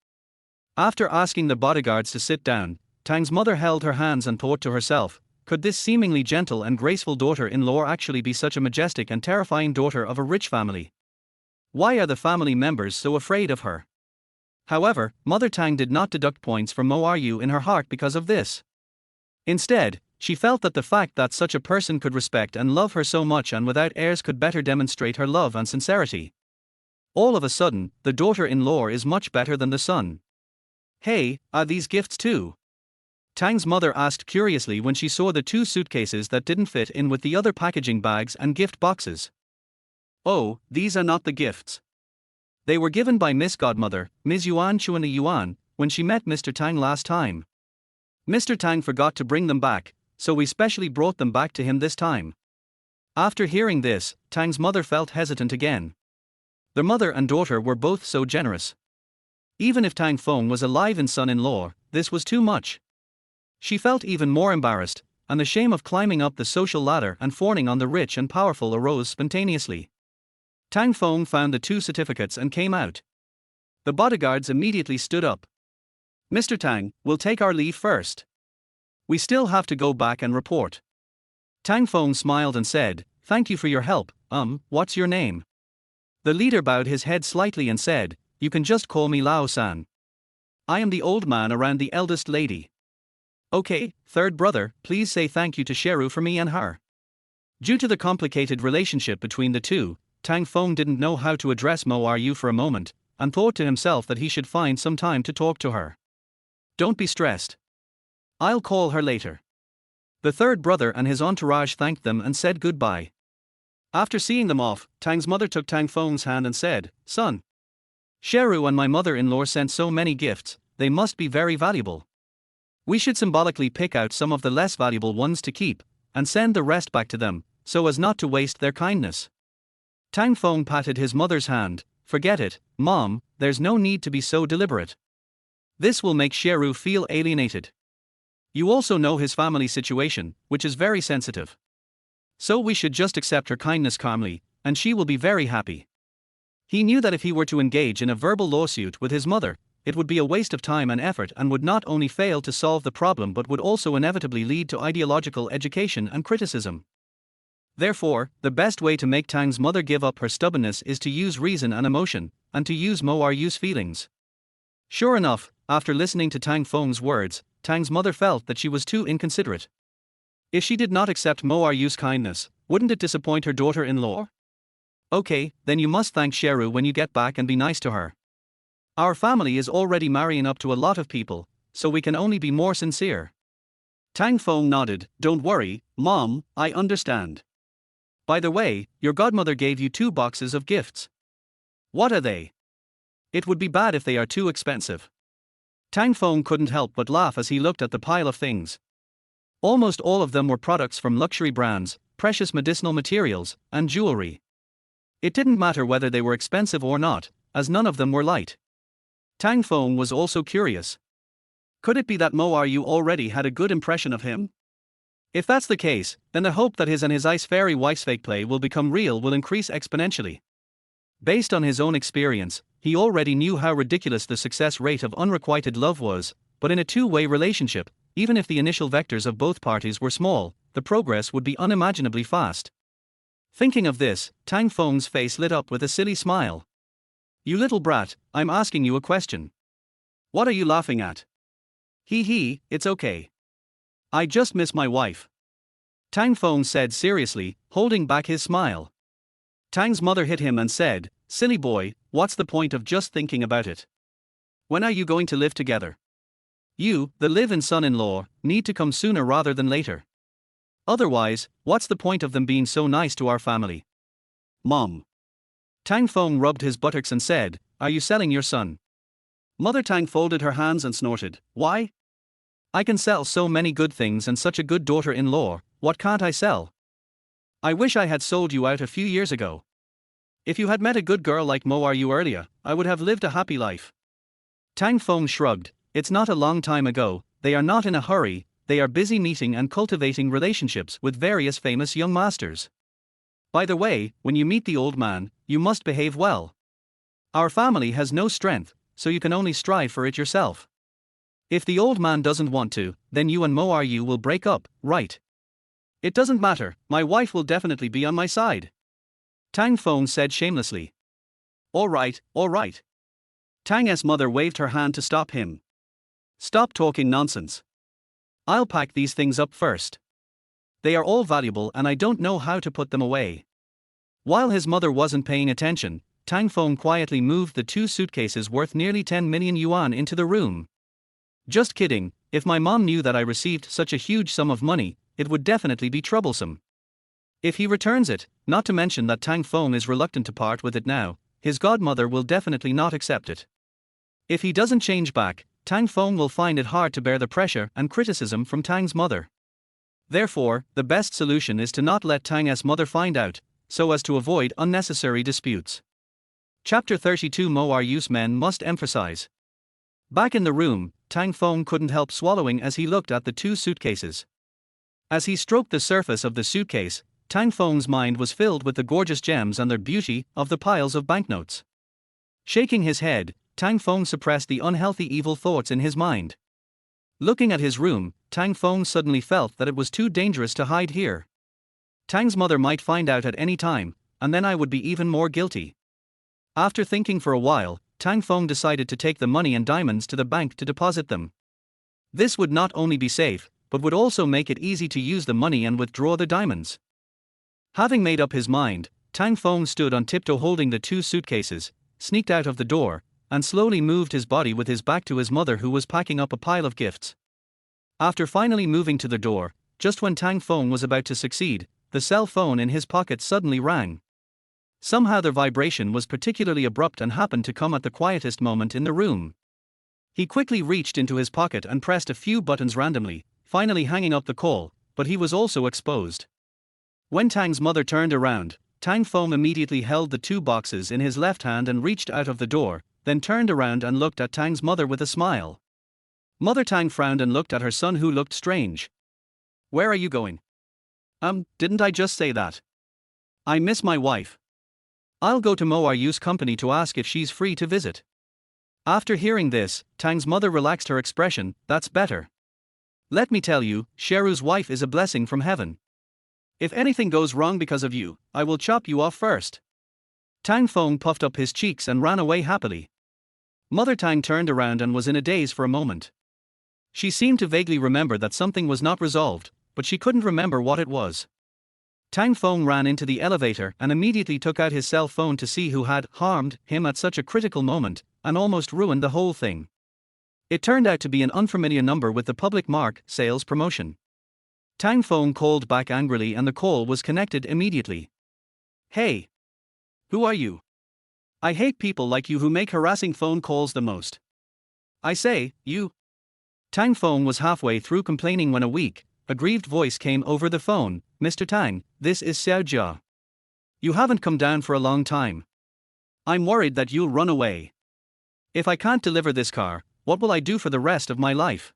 After asking the bodyguards to sit down, Tang's mother held her hands and thought to herself, could this seemingly gentle and graceful daughter-in-law actually be such a majestic and terrifying daughter of a rich family? Why are the family members so afraid of her? However, Mother Tang did not deduct points from Mo Ru in her heart because of this. Instead, she felt that the fact that such a person could respect and love her so much and without heirs could better demonstrate her love and sincerity. All of a sudden, the daughter-in-law is much better than the son. "Hey, are these gifts too?" Tang's mother asked curiously when she saw the two suitcases that didn't fit in with the other packaging bags and gift boxes. "Oh, these are not the gifts. They were given by Miss Godmother, Ms. Yuan Chuan Yuan, when she met Mr. Tang last time. Mr. Tang forgot to bring them back, so we specially brought them back to him this time." After hearing this, Tang's mother felt hesitant again. Their mother and daughter were both so generous. Even if Tang Feng was a live-in son-in-law, this was too much. She felt even more embarrassed, and the shame of climbing up the social ladder and fawning on the rich and powerful arose spontaneously. Tang Feng found the 2 certificates and came out. The bodyguards immediately stood up. "Mr. Tang, we'll take our leave first. We still have to go back and report." Tang Feng smiled and said, "Thank you for your help. What's your name?" The leader bowed his head slightly and said, "You can just call me Lao-san. I am the old man around the eldest lady." "Okay, third brother, please say thank you to Sheru for me and her." Due to the complicated relationship between the two, Tang Feng didn't know how to address Mo Ryu for a moment, and thought to himself that he should find some time to talk to her. "Don't be stressed. I'll call her later." The third brother and his entourage thanked them and said goodbye. After seeing them off, Tang's mother took Tang Feng's hand and said, "Son, Sheru and my mother-in-law sent so many gifts, they must be very valuable. We should symbolically pick out some of the less valuable ones to keep, and send the rest back to them, so as not to waste their kindness." Tang Feng patted his mother's hand. "Forget it, Mom, there's no need to be so deliberate. This will make Sheru feel alienated. You also know his family situation, which is very sensitive. So we should just accept her kindness calmly, and she will be very happy." He knew that if he were to engage in a verbal lawsuit with his mother, it would be a waste of time and effort and would not only fail to solve the problem but would also inevitably lead to ideological education and criticism. Therefore, the best way to make Tang's mother give up her stubbornness is to use reason and emotion, and to use Mo Ryu's feelings. Sure enough, after listening to Tang Feng's words, Tang's mother felt that she was too inconsiderate. If she did not accept Mo Ryu's kindness, wouldn't it disappoint her daughter-in-law? "Okay, then you must thank Sheru when you get back and be nice to her. Our family is already marrying up to a lot of people, so we can only be more sincere." Tang Feng nodded. "Don't worry, Mom, I understand. By the way, your godmother gave you 2 boxes of gifts. What are they? It would be bad if they are too expensive." Tang Feng couldn't help but laugh as he looked at the pile of things. Almost all of them were products from luxury brands, precious medicinal materials, and jewelry. It didn't matter whether they were expensive or not, as none of them were light. Tang Feng was also curious. Could it be that Mo Ryu already had a good impression of him? If that's the case, then the hope that his and his ice fairy wife's fake play will become real will increase exponentially. Based on his own experience, he already knew how ridiculous the success rate of unrequited love was, but in a two-way relationship, even if the initial vectors of both parties were small, the progress would be unimaginably fast. Thinking of this, Tang Feng's face lit up with a silly smile. "You little brat, I'm asking you a question. What are you laughing at?" Hee, it's okay. I just miss my wife." Tang Feng said seriously, holding back his smile. Tang's mother hit him and said, "Silly boy, what's the point of just thinking about it? When are you going to live together? You, the live-in son-in-law, need to come sooner rather than later. Otherwise, what's the point of them being so nice to our family?" "Mom." Tang Feng rubbed his buttocks and said, "Are you selling your son?" Mother Tang folded her hands and snorted, "Why? I can sell so many good things and such a good daughter-in-law, what can't I sell? I wish I had sold you out a few years ago. If you had met a good girl like Mo Ryu earlier, I would have lived a happy life." Tang Feng shrugged. "It's not a long time ago, they are not in a hurry, they are busy meeting and cultivating relationships with various famous young masters. By the way, when you meet the old man, you must behave well. Our family has no strength, so you can only strive for it yourself. If the old man doesn't want to, then you and Mo Ryu will break up, right?" "It doesn't matter, my wife will definitely be on my side," Tang Feng said shamelessly. All right. Tang's mother waved her hand to stop him. "Stop talking nonsense. I'll pack these things up first. They are all valuable and I don't know how to put them away." While his mother wasn't paying attention, Tang Feng quietly moved the 2 suitcases worth nearly 10 million yuan into the room. "Just kidding, if my mom knew that I received such a huge sum of money, it would definitely be troublesome. If he returns it, not to mention that Tang Feng is reluctant to part with it now, his godmother will definitely not accept it. If he doesn't change back, Tang Feng will find it hard to bear the pressure and criticism from Tang's mother. Therefore, the best solution is to not let Tang's mother find out, so as to avoid unnecessary disputes. Chapter 32 More use men must emphasize. Back in the room, Tang Feng couldn't help swallowing as he looked at the two suitcases. As he stroked the surface of the suitcase, Tang Feng's mind was filled with the gorgeous gems and the beauty of the piles of banknotes. Shaking his head, Tang Feng suppressed the unhealthy evil thoughts in his mind. Looking at his room, Tang Feng suddenly felt that it was too dangerous to hide here. Tang's mother might find out at any time, and then I would be even more guilty. After thinking for a while, Tang Feng decided to take the money and diamonds to the bank to deposit them. This would not only be safe, but would also make it easy to use the money and withdraw the diamonds. Having made up his mind, Tang Feng stood on tiptoe holding the two suitcases, sneaked out of the door, and slowly moved his body with his back to his mother who was packing up a pile of gifts. After finally moving to the door, just when Tang Feng was about to succeed, the cell phone in his pocket suddenly rang. Somehow the vibration was particularly abrupt and happened to come at the quietest moment in the room. He quickly reached into his pocket and pressed a few buttons randomly, finally hanging up the call, but he was also exposed. When Tang's mother turned around, Tang Feng immediately held the two boxes in his left hand and reached out of the door, then turned around and looked at Tang's mother with a smile. Mother Tang frowned and looked at her son who looked strange. "Where are you going?" Didn't I just say that? I miss my wife. I'll go to Mo Ryu's company to ask if she's free to visit. After hearing this, Tang's mother relaxed her expression. "That's better. Let me tell you, Sheru's wife is a blessing from heaven. If anything goes wrong because of you, I will chop you off first." Tang Feng puffed up his cheeks and ran away happily. Mother Tang turned around and was in a daze for a moment. She seemed to vaguely remember that something was not resolved, but she couldn't remember what it was. Tang Feng ran into the elevator and immediately took out his cell phone to see who had harmed him at such a critical moment, and almost ruined the whole thing. It turned out to be an unfamiliar number with the public mark, sales promotion. Tang Feng called back angrily and the call was connected immediately. "Hey! Who are you? I hate people like you who make harassing phone calls the most. I say, you." Tang Feng was halfway through complaining when a weak, aggrieved voice came over the phone. "Mr. Tang, this is Xiao Jia. You haven't come down for a long time. I'm worried that you'll run away. If I can't deliver this car, what will I do for the rest of my life?"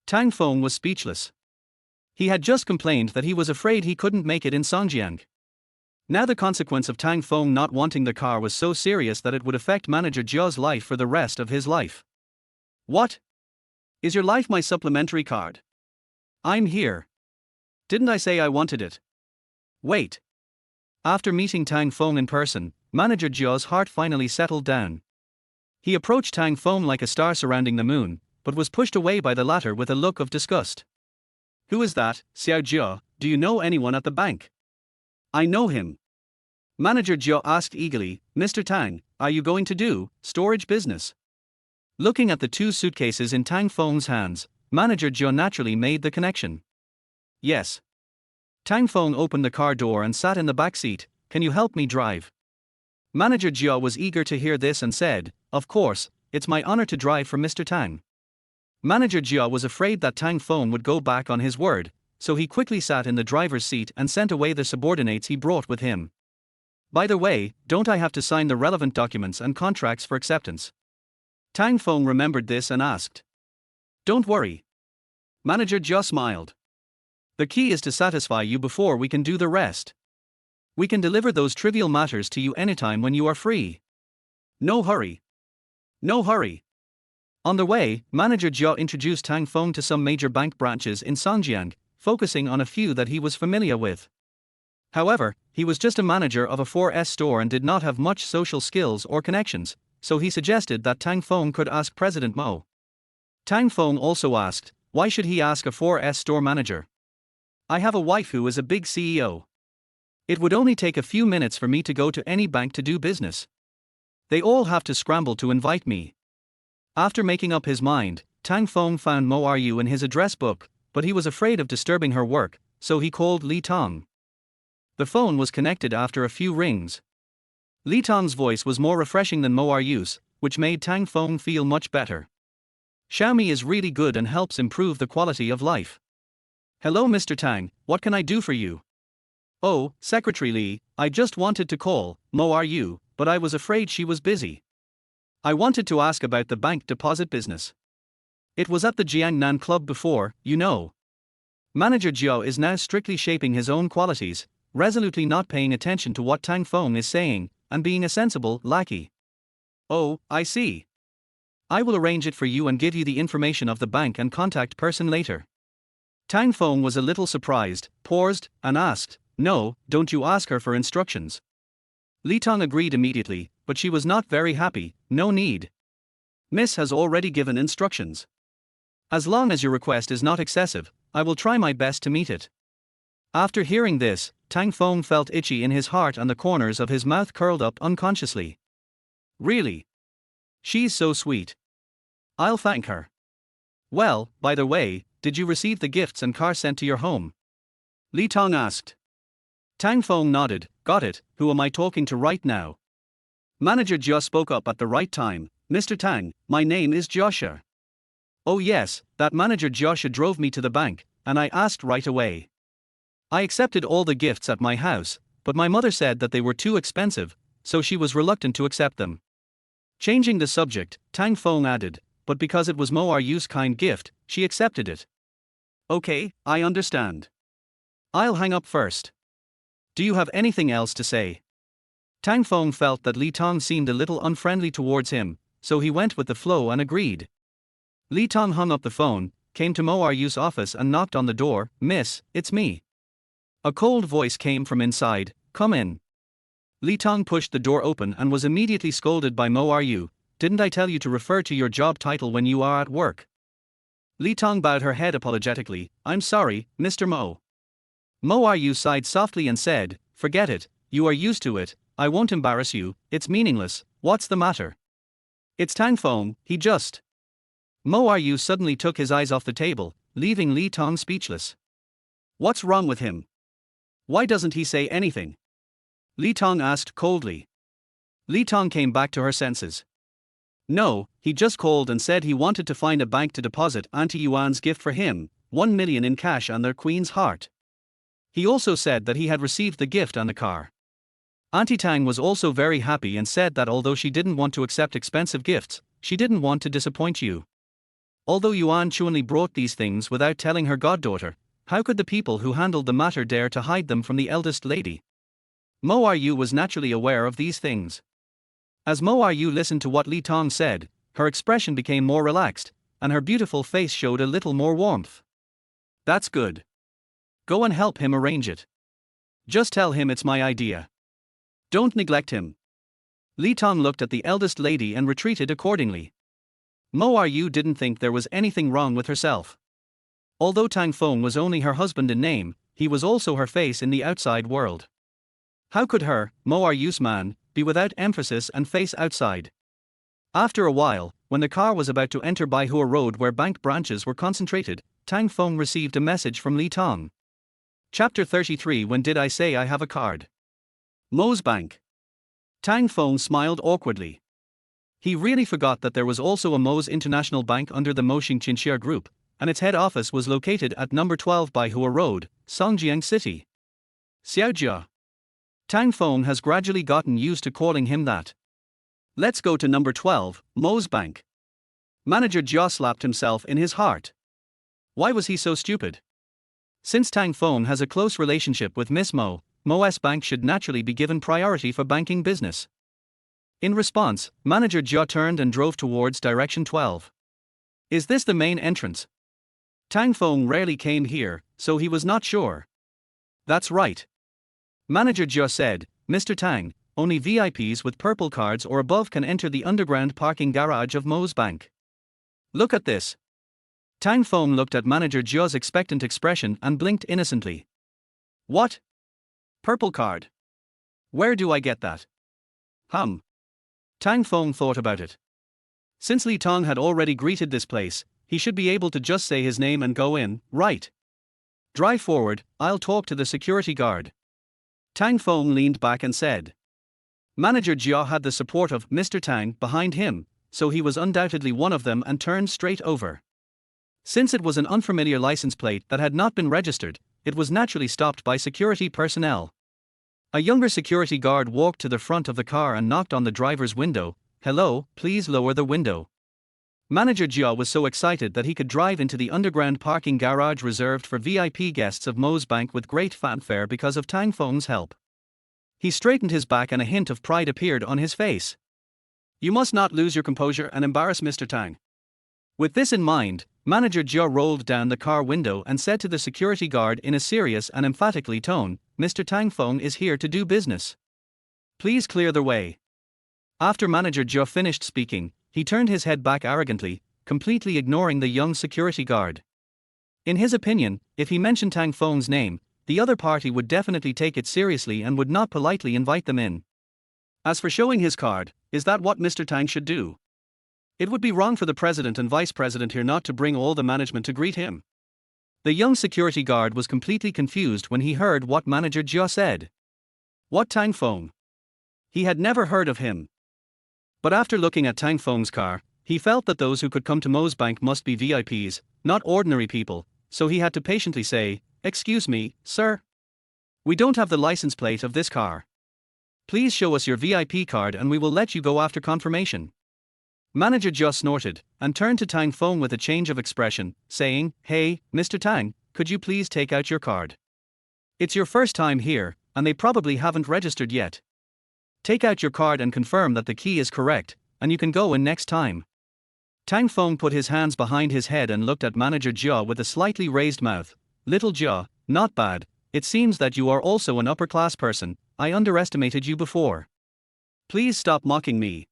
Tang Feng was speechless. He had just complained that he was afraid he couldn't make it in Songjiang. Now the consequence of Tang Feng not wanting the car was so serious that it would affect Manager Jia's life for the rest of his life. "What? Is your life my supplementary card? I'm here. Didn't I say I wanted it? Wait." After meeting Tang Feng in person, Manager Jia's heart finally settled down. He approached Tang Feng like a star surrounding the moon, but was pushed away by the latter with a look of disgust. "Who is that, Xiao Jia? Do you know anyone at the bank?" "I know him." Manager Jia asked eagerly. "Mr. Tang, are you going to do storage business?" Looking at the two suitcases in Tang Feng's hands, Manager Jia naturally made the connection. "Yes." Tang Feng opened the car door and sat in the back seat. "Can you help me drive?" Manager Jia was eager to hear this and said, "Of course, it's my honor to drive for Mr. Tang." Manager Jia was afraid that Tang Feng would go back on his word, so he quickly sat in the driver's seat and sent away the subordinates he brought with him. "By the way, don't I have to sign the relevant documents and contracts for acceptance?" Tang Feng remembered this and asked. "Don't worry." Manager Jia smiled. "The key is to satisfy you before we can do the rest. We can deliver those trivial matters to you anytime when you are free. No hurry. No hurry." On the way, Manager Jia introduced Tang Feng to some major bank branches in Songjiang, focusing on a few that he was familiar with. However, he was just a manager of a 4S store and did not have much social skills or connections, so he suggested that Tang Feng could ask President Mo. Tang Feng also asked, "Why should he ask a 4S store manager? I have a wife who is a big CEO. It would only take a few minutes for me to go to any bank to do business. They all have to scramble to invite me." After making up his mind, Tang Feng found Mo Ryu in his address book, but he was afraid of disturbing her work, so he called Li Tong. The phone was connected after a few rings. Li Tong's voice was more refreshing than Mo Ryu's, which made Tang Feng feel much better. Xiaomi is really good and helps improve the quality of life. Hello Mr. Tang, what can I do for you? Oh, Secretary Lee, I just wanted to call, Mo are you, but I was afraid she was busy. I wanted to ask about the bank deposit business. It was at the Jiangnan Club before, you know. Manager Jiao is now strictly shaping his own qualities, resolutely not paying attention to what Tang Feng is saying, and being a sensible lackey. Oh, I see. I will arrange it for you and give you the information of the bank and contact person later. Tang Feng was a little surprised, paused, and asked, No, don't you ask her for instructions. Li Tong agreed immediately, but she was not very happy. No need. Miss has already given instructions. As long as your request is not excessive, I will try my best to meet it. After hearing this, Tang Feng felt itchy in his heart and the corners of his mouth curled up unconsciously. Really? She's so sweet. I'll thank her. Well, by the way, did you receive the gifts and car sent to your home? Li Tong asked. Tang Feng nodded. Got it. Who am I talking to right now? Manager Jia spoke up at the right time. Mr. Tang, my name is Joshua. Oh yes, that manager Joshua drove me to the bank, and I asked right away. I accepted all the gifts at my house, but my mother said that they were too expensive, so she was reluctant to accept them. Changing the subject, Tang Feng added, but because it was Mo Ryu's kind gift, she accepted it. Okay, I understand. I'll hang up first. Do you have anything else to say? Tang Feng felt that Li Tong seemed a little unfriendly towards him, so he went with the flow and agreed. Li Tong hung up the phone, came to Mo Ryu's office and knocked on the door. Miss, it's me. A cold voice came from inside. Come in. Li Tong pushed the door open and was immediately scolded by Mo Ryu. Didn't I tell you to refer to your job title when you are at work? Li Tong bowed her head apologetically. I'm sorry, Mr. Mo. Mo Ryu sighed softly and said, Forget it, you are used to it, I won't embarrass you, it's meaningless. What's the matter? It's Tang Feng, he just. Mo Ryu suddenly took his eyes off the table, leaving Li Tong speechless. What's wrong with him? Why doesn't he say anything? Li Tong asked coldly. Li Tong came back to her senses. No, he just called and said he wanted to find a bank to deposit Auntie Yuan's gift for him, 1 million in cash and their queen's heart. He also said that he had received the gift and the car. Auntie Tang was also very happy and said that although she didn't want to accept expensive gifts, she didn't want to disappoint you. Although Yuan Chunli brought these things without telling her goddaughter, how could the people who handled the matter dare to hide them from the eldest lady? Mo Ryu was naturally aware of these things. As Mo Ryu listened to what Li Tong said, her expression became more relaxed, and her beautiful face showed a little more warmth. That's good. Go and help him arrange it. Just tell him it's my idea. Don't neglect him. Li Tong looked at the eldest lady and retreated accordingly. Mo Ryu didn't think there was anything wrong with herself. Although Tang Feng was only her husband in name, he was also her face in the outside world. How could her, Mo Ryu's man, be without emphasis and face outside? After a while, when the car was about to enter Baihua Road where bank branches were concentrated, Tang Feng received a message from Li Tong. Chapter 33 When did I say I have a card? Mo's Bank. Tang Feng smiled awkwardly. He really forgot that there was also a Mo's International Bank under the Moxing Qinxia Group, and its head office was located at number 12 Baihua Road, Songjiang City. Xiaojia. Tang Feng has gradually gotten used to calling him that. Let's go to number 12, Mo's Bank. Manager Jia slapped himself in his heart. Why was he so stupid? Since Tang Feng has a close relationship with Miss Mo, Mo's Bank should naturally be given priority for banking business. In response, Manager Jia turned and drove towards direction 12. Is this the main entrance? Tang Feng rarely came here, so he was not sure. That's right. Manager Jia said, Mr. Tang, only VIPs with purple cards or above can enter the underground parking garage of Mo's Bank. Look at this. Tang Feng looked at Manager Jia's expectant expression and blinked innocently. What? Purple card? Where do I get that? Tang Feng thought about it. Since Li Tong had already greeted this place, he should be able to just say his name and go in, right? Drive forward, I'll talk to the security guard. Tang Feng leaned back and said. Manager Jia had the support of Mr. Tang behind him, so he was undoubtedly one of them and turned straight over. Since it was an unfamiliar license plate that had not been registered, it was naturally stopped by security personnel. A younger security guard walked to the front of the car and knocked on the driver's window. "Hello, please lower the window." Manager Jia was so excited that he could drive into the underground parking garage reserved for VIP guests of Mo's Bank with great fanfare because of Tang Feng's help. He straightened his back and a hint of pride appeared on his face. "You must not lose your composure and embarrass Mr. Tang." With this in mind, Manager Jia rolled down the car window and said to the security guard in a serious and emphatically tone, "Mr. Tang Feng is here to do business. Please clear the way." After Manager Jia finished speaking, he turned his head back arrogantly, completely ignoring the young security guard. In his opinion, if he mentioned Tang Feng's name, the other party would definitely take it seriously and would not politely invite them in. As for showing his card, is that what Mr. Tang should do? It would be wrong for the president and vice president here not to bring all the management to greet him. The young security guard was completely confused when he heard what Manager Jia said. What Tang Feng? He had never heard of him. But after looking at Tang Feng's car, he felt that those who could come to Mo's Bank must be VIPs, not ordinary people, so he had to patiently say, "Excuse me, sir. We don't have the license plate of this car. Please show us your VIP card and we will let you go after confirmation." Manager just snorted, and turned to Tang Feng with a change of expression, saying, "Hey, Mr. Tang, could you please take out your card? It's your first time here, and they probably haven't registered yet. Take out your card and confirm that the key is correct, and you can go in next time." Tang Feng put his hands behind his head and looked at Manager Jia with a slightly raised mouth. "Little Jia, not bad. It seems that you are also an upper-class person. I underestimated you before. Please stop mocking me."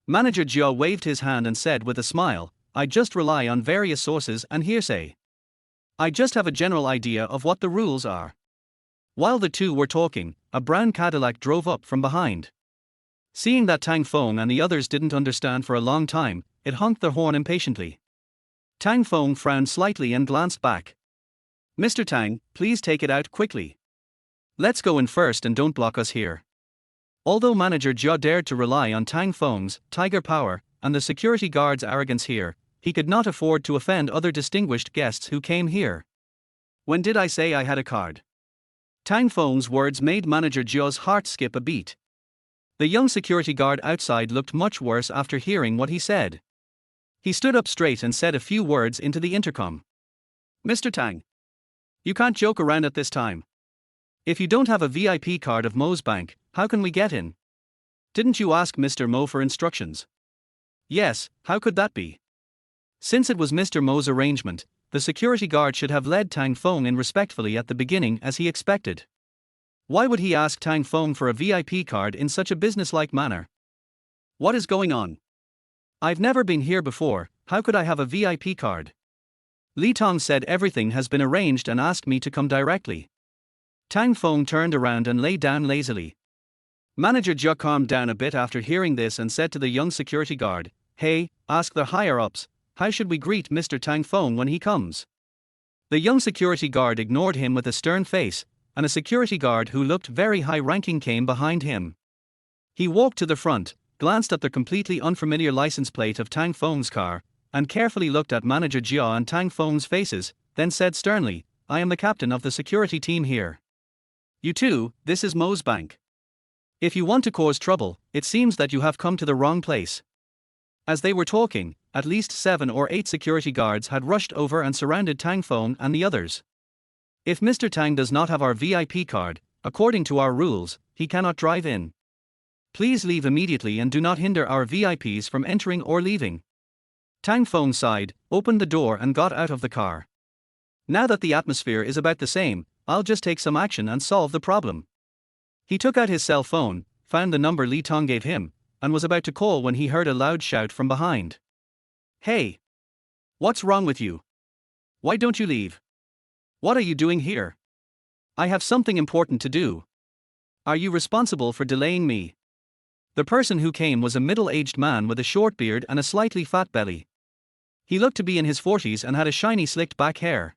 Manager Jia waved his hand and said with a smile, "I just rely on various sources and hearsay. I just have a general idea of what the rules are." While the two were talking, a brown Cadillac drove up from behind. Seeing that Tang Feng and the others didn't understand for a long time, it honked their horn impatiently. Tang Feng frowned slightly and glanced back. "Mr. Tang, please take it out quickly. Let's go in first and don't block us here." Although Manager Jia dared to rely on Tang Feng's tiger power and the security guard's arrogance here, he could not afford to offend other distinguished guests who came here. "When did I say I had a card?" Tang Feng's words made Manager Jia's heart skip a beat. The young security guard outside looked much worse after hearing what he said. He stood up straight and said a few words into the intercom. "Mr. Tang, you can't joke around at this time. If you don't have a VIP card of Mo's Bank, how can we get in? Didn't you ask Mr. Mo for instructions?" "Yes, how could that be? Since it was Mr. Mo's arrangement, the security guard should have led Tang Feng in respectfully at the beginning as he expected. Why would he ask Tang Feng for a VIP card in such a businesslike manner? What is going on? I've never been here before, how could I have a VIP card?" Li Tong said everything has been arranged and asked me to come directly. Tang Feng turned around and lay down lazily. Manager Jia calmed down a bit after hearing this and said to the young security guard, "Hey, ask the higher-ups, how should we greet Mr. Tang Feng when he comes?" The young security guard ignored him with a stern face, and a security guard who looked very high-ranking came behind him. He walked to the front, glanced at the completely unfamiliar license plate of Tang Feng's car, and carefully looked at Manager Jia and Tang Feng's faces, then said sternly, "I am the captain of the security team here. You two, this is Mo's Bank. If you want to cause trouble, it seems that you have come to the wrong place." As they were talking, at least 7 or 8 security guards had rushed over and surrounded Tang Feng and the others. "If Mr. Tang does not have our VIP card, according to our rules, he cannot drive in. Please leave immediately and do not hinder our VIPs from entering or leaving." Tang Feng sighed, opened the door and got out of the car. "Now that the atmosphere is about the same, I'll just take some action and solve the problem." He took out his cell phone, found the number Li Tong gave him, and was about to call when he heard a loud shout from behind. "Hey! What's wrong with you? Why don't you leave? What are you doing here? I have something important to do. Are you responsible for delaying me?" The person who came was a middle-aged man with a short beard and a slightly fat belly. He looked to be in his 40s and had a shiny slicked back hair.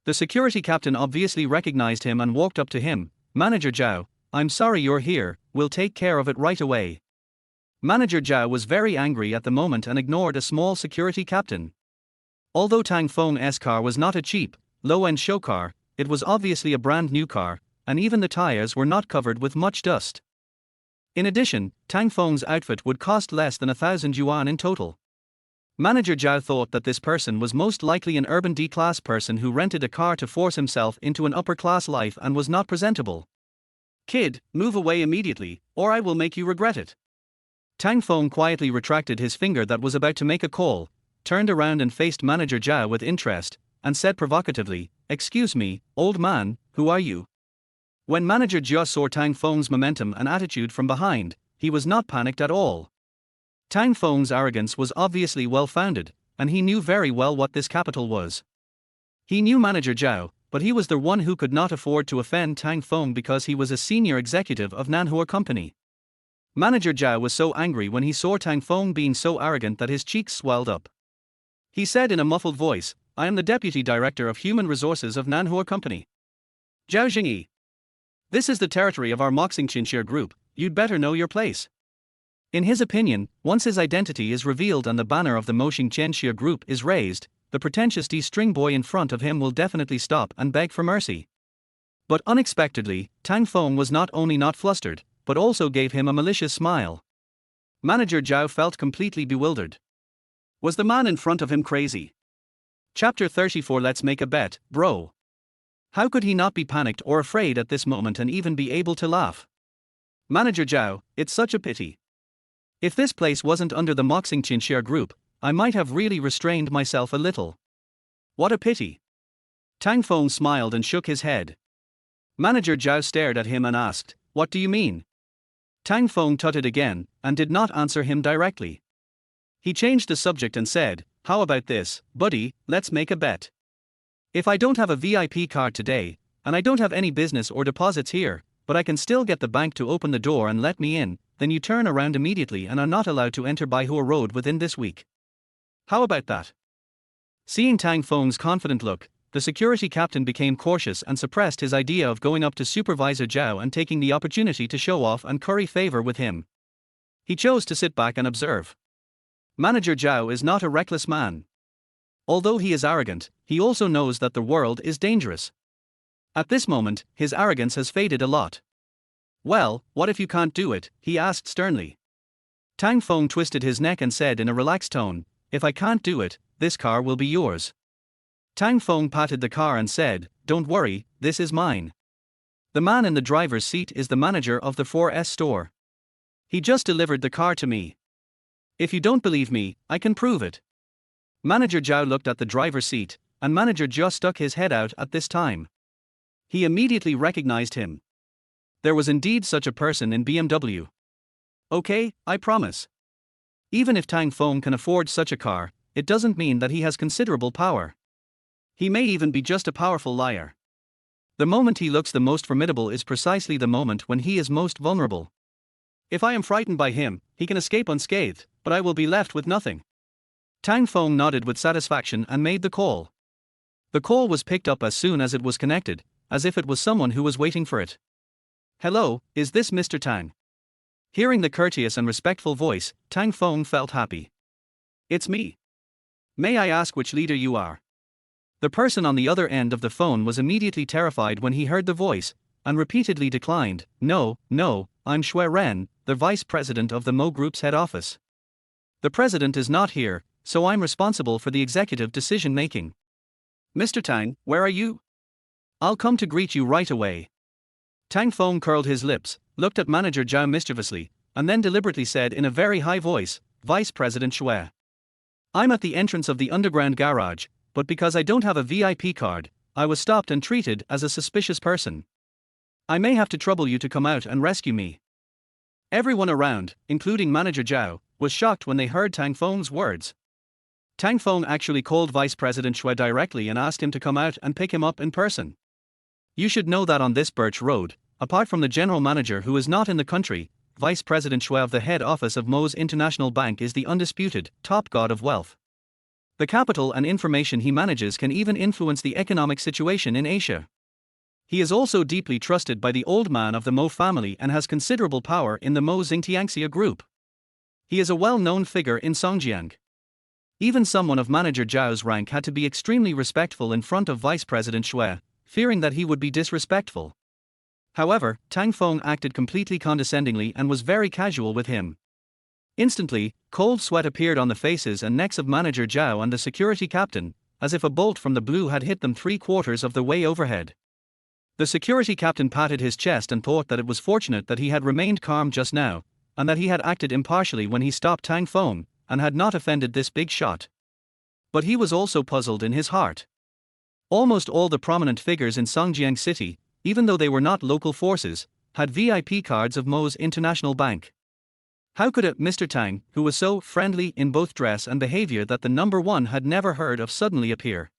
The security captain obviously recognized him and walked up to him. "Manager Zhao, I'm sorry you're here, we'll take care of it right away." Manager Zhao was very angry at the moment and ignored a small security captain. Although Tang Feng's car was not a cheap, low-end show car, it was obviously a brand new car, and even the tires were not covered with much dust. In addition, Tang Feng's outfit would cost less than 1,000 yuan in total. Manager Zhao thought that this person was most likely an urban D-class person who rented a car to force himself into an upper-class life and was not presentable. "Kid, move away immediately, or I will make you regret it." Tang Feng quietly retracted his finger that was about to make a call, turned around and faced Manager Zhao with interest, and said provocatively, "Excuse me, old man, who are you?" When Manager Zhao saw Tang Feng's momentum and attitude from behind, he was not panicked at all. Tang Feng's arrogance was obviously well-founded, and he knew very well what this capital was. He knew Manager Zhao, but he was the one who could not afford to offend Tang Feng because he was a senior executive of manhwa company. Manager Zhao was so angry when he saw Tang Feng being so arrogant that his cheeks swelled up. He said in a muffled voice, "I am the deputy director of human resources of Nanhua company. Zhao Jingyi. This is the territory of our Moxing Chinchir group, you'd better know your place." In his opinion, once his identity is revealed and the banner of the Moxing Chinchir group is raised, the pretentious D-string boy in front of him will definitely stop and beg for mercy. But unexpectedly, Tang Feng was not only not flustered, but also gave him a malicious smile. Manager Zhao felt completely bewildered. Was the man in front of him crazy? Chapter 34. Let's make a bet, bro. How could he not be panicked or afraid at this moment and even be able to laugh? Manager Zhao, it's such a pity. If this place wasn't under the Moxing Chinchir group, I might have really restrained myself a little. What a pity. Tang Feng smiled and shook his head. Manager Zhao stared at him and asked, "What do you mean?" Tang Feng tutted again, and did not answer him directly. He changed the subject and said, "How about this, buddy, let's make a bet. If I don't have a VIP card today, and I don't have any business or deposits here, but I can still get the bank to open the door and let me in, then you turn around immediately and are not allowed to enter Baihua Road within this week. How about that?" Seeing Tang Feng's confident look, the security captain became cautious and suppressed his idea of going up to Supervisor Zhao and taking the opportunity to show off and curry favor with him. He chose to sit back and observe. Manager Zhao is not a reckless man. Although he is arrogant, he also knows that the world is dangerous. At this moment, his arrogance has faded a lot. "Well, what if you can't do it?" he asked sternly. Tang Feng twisted his neck and said in a relaxed tone, "If I can't do it, this car will be yours." Tang Feng patted the car and said, "Don't worry, this is mine. The man in the driver's seat is the manager of the 4S store. He just delivered the car to me. If you don't believe me, I can prove it." Manager Zhao looked at the driver's seat, and Manager Zhao stuck his head out at this time. He immediately recognized him. There was indeed such a person in BMW. "Okay, I promise." Even if Tang Feng can afford such a car, it doesn't mean that he has considerable power. He may even be just a powerful liar. The moment he looks the most formidable is precisely the moment when he is most vulnerable. If I am frightened by him, he can escape unscathed, but I will be left with nothing. Tang Feng nodded with satisfaction and made the call. The call was picked up as soon as it was connected, as if it was someone who was waiting for it. "Hello, is this Mr. Tang?" Hearing the courteous and respectful voice, Tang Feng felt happy. "It's me. May I ask which leader you are?" The person on the other end of the phone was immediately terrified when he heard the voice, and repeatedly declined, No, I'm Shui Ren, the vice president of the Mo Group's head office. The president is not here, so I'm responsible for the executive decision-making." "Mr. Tang, where are you?" "I'll come to greet you right away." Tang Feng curled his lips, looked at Manager Zhao mischievously, and then deliberately said in a very high voice, "Vice President Shui. I'm at the entrance of the underground garage, but because I don't have a VIP card, I was stopped and treated as a suspicious person. I may have to trouble you to come out and rescue me." Everyone around, including Manager Zhao, was shocked when they heard Tang Feng's words. Tang Feng actually called Vice President Shui directly and asked him to come out and pick him up in person. You should know that on this Birch Road, apart from the general manager who is not in the country, Vice President Shui of the head office of Mo's International Bank is the undisputed top god of wealth. The capital and information he manages can even influence the economic situation in Asia. He is also deeply trusted by the old man of the Mo family and has considerable power in the Mo Xingtiangxia group. He is a well-known figure in Songjiang. Even someone of Manager Zhao's rank had to be extremely respectful in front of Vice President Shui, fearing that he would be disrespectful. However, Tang Feng acted completely condescendingly and was very casual with him. Instantly, cold sweat appeared on the faces and necks of Manager Zhao and the security captain, as if a bolt from the blue had hit them 3/4 of the way overhead. The security captain patted his chest and thought that it was fortunate that he had remained calm just now, and that he had acted impartially when he stopped Tang Feng, and had not offended this big shot. But he was also puzzled in his heart. Almost all the prominent figures in Songjiang City, even though they were not local forces, had VIP cards of Mo's International Bank. How could a Mr. Tang, who was so friendly in both dress and behavior that the number one had never heard of, suddenly appear?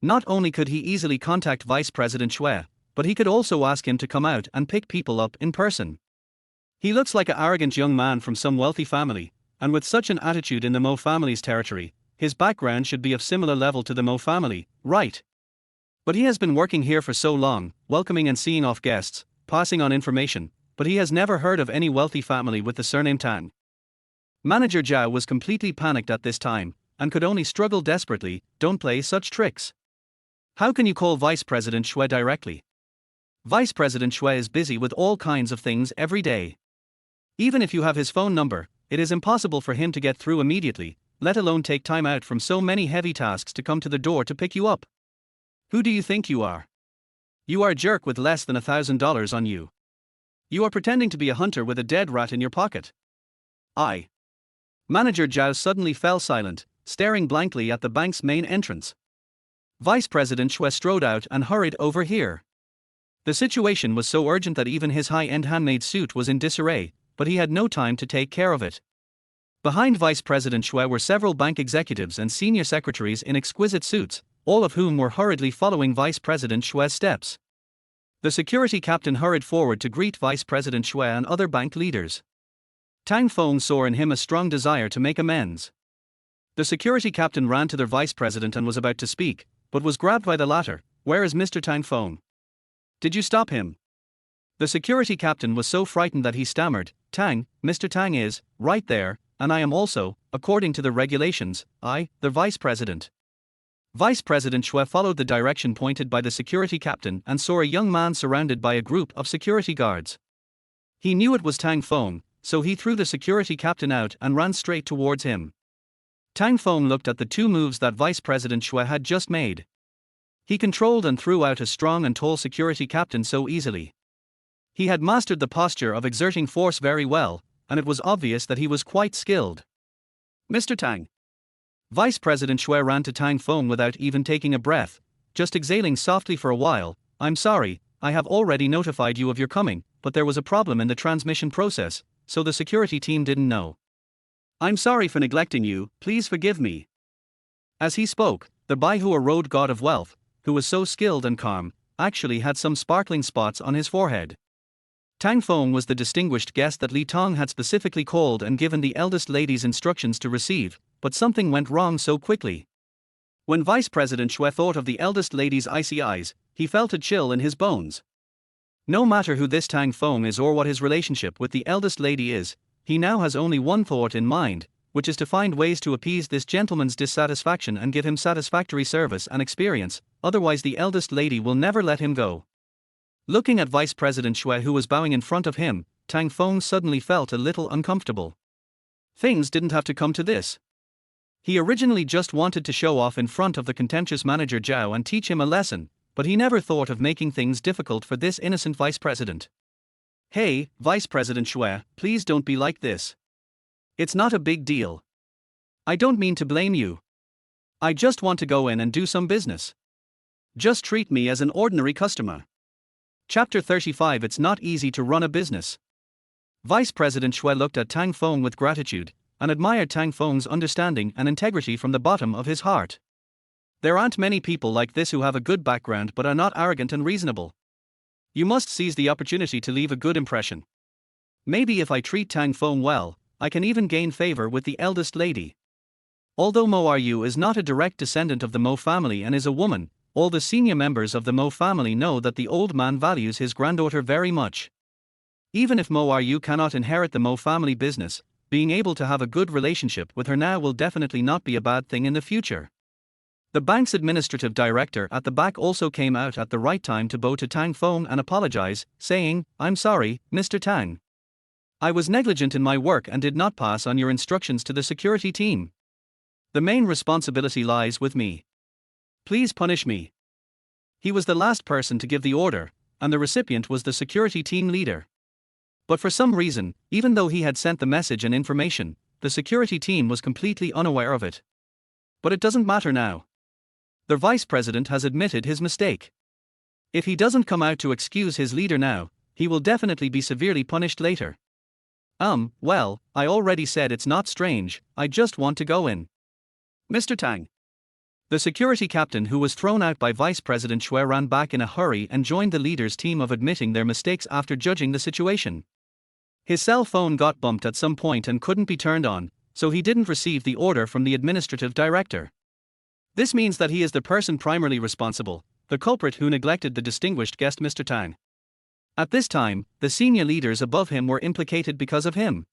Not only could he easily contact Vice President Shui, but he could also ask him to come out and pick people up in person. He looks like an arrogant young man from some wealthy family, and with such an attitude in the Mo family's territory, his background should be of similar level to the Mo family, right? But he has been working here for so long, welcoming and seeing off guests, passing on information, but he has never heard of any wealthy family with the surname Tang. Manager Zhao was completely panicked at this time, and could only struggle desperately. Don't play such tricks. How can you call Vice President Shui directly? Vice President Shui is busy with all kinds of things every day. Even if you have his phone number, it is impossible for him to get through immediately, let alone take time out from so many heavy tasks to come to the door to pick you up. Who do you think you are? You are a jerk with less than $1,000 on you. You are pretending to be a hunter with a dead rat in your pocket. Manager Zhao suddenly fell silent, staring blankly at the bank's main entrance. Vice President Shui strode out and hurried over here. The situation was so urgent that even his high-end handmade suit was in disarray, but he had no time to take care of it. Behind Vice President Shui were several bank executives and senior secretaries in exquisite suits, all of whom were hurriedly following Vice President Shui's steps. The security captain hurried forward to greet Vice President Shui and other bank leaders. Tang Feng saw in him a strong desire to make amends. The security captain ran to their vice president and was about to speak, but was grabbed by the latter. Where is Mr. Tang Feng? Did you stop him? The security captain was so frightened that he stammered, Mr. Tang is right there, and I am also, according to the regulations, the vice president. Vice President Shui followed the direction pointed by the security captain and saw a young man surrounded by a group of security guards. He knew it was Tang Feng, so he threw the security captain out and ran straight towards him. Tang Feng looked at the two moves that Vice President Shui had just made. He controlled and threw out a strong and tall security captain so easily. He had mastered the posture of exerting force very well, and it was obvious that he was quite skilled. Mr. Tang. Vice President Shui ran to Tang Feng without even taking a breath, just exhaling softly for a while. I'm sorry, I have already notified you of your coming, but there was a problem in the transmission process, so the security team didn't know. I'm sorry for neglecting you, please forgive me. As he spoke, the Baihua Road god of wealth, who was so skilled and calm, actually had some sparkling spots on his forehead. Tang Feng was the distinguished guest that Li Tong had specifically called and given the eldest lady's instructions to receive, but something went wrong so quickly. When Vice President Shui thought of the eldest lady's icy eyes, he felt a chill in his bones. No matter who this Tang Feng is or what his relationship with the eldest lady is, he now has only one thought in mind, which is to find ways to appease this gentleman's dissatisfaction and give him satisfactory service and experience, otherwise the eldest lady will never let him go. Looking at Vice President Shui who was bowing in front of him, Tang Feng suddenly felt a little uncomfortable. Things didn't have to come to this. He originally just wanted to show off in front of the contentious Manager Zhao and teach him a lesson, but he never thought of making things difficult for this innocent vice president. Hey, Vice President Shui, please don't be like this. It's not a big deal. I don't mean to blame you. I just want to go in and do some business. Just treat me as an ordinary customer. Chapter 35. It's not easy to run a business. Vice President Shui looked at Tang Feng with gratitude, and admired Tang Feng's understanding and integrity from the bottom of his heart. There aren't many people like this who have a good background but are not arrogant and reasonable. You must seize the opportunity to leave a good impression. Maybe if I treat Tang Feng well, I can even gain favor with the eldest lady. Although Mo Ru is not a direct descendant of the Mo family and is a woman, all the senior members of the Mo family know that the old man values his granddaughter very much. Even if Mo Ru cannot inherit the Mo family business, being able to have a good relationship with her now will definitely not be a bad thing in the future. The bank's administrative director at the back also came out at the right time to bow to Tang Fong and apologize, saying, "I'm sorry, Mr. Tang. I was negligent in my work and did not pass on your instructions to the security team. The main responsibility lies with me. Please punish me." He was the last person to give the order, and the recipient was the security team leader. But for some reason, even though he had sent the message and information, the security team was completely unaware of it. But it doesn't matter now. The vice president has admitted his mistake. If he doesn't come out to excuse his leader now, he will definitely be severely punished later. Well, I already said it's not strange, I just want to go in. Mr. Tang. The security captain who was thrown out by Vice President Shui ran back in a hurry and joined the leader's team of admitting their mistakes after judging the situation. His cell phone got bumped at some point and couldn't be turned on, so he didn't receive the order from the administrative director. This means that he is the person primarily responsible, the culprit who neglected the distinguished guest Mr. Tang. At this time, the senior leaders above him were implicated because of him.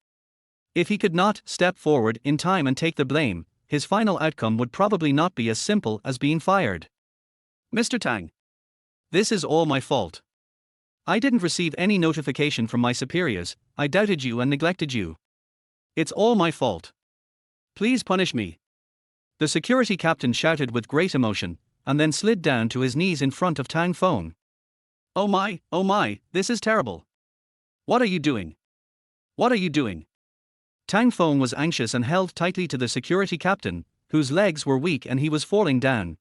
If he could not step forward in time and take the blame, his final outcome would probably not be as simple as being fired. Mr. Tang. This is all my fault. I didn't receive any notification from my superiors, I doubted you and neglected you. It's all my fault. Please punish me. The security captain shouted with great emotion, and then slid down to his knees in front of Tang Fong. Oh my, this is terrible. What are you doing? What are you doing? Tang Fong was anxious and held tightly to the security captain, whose legs were weak and he was falling down.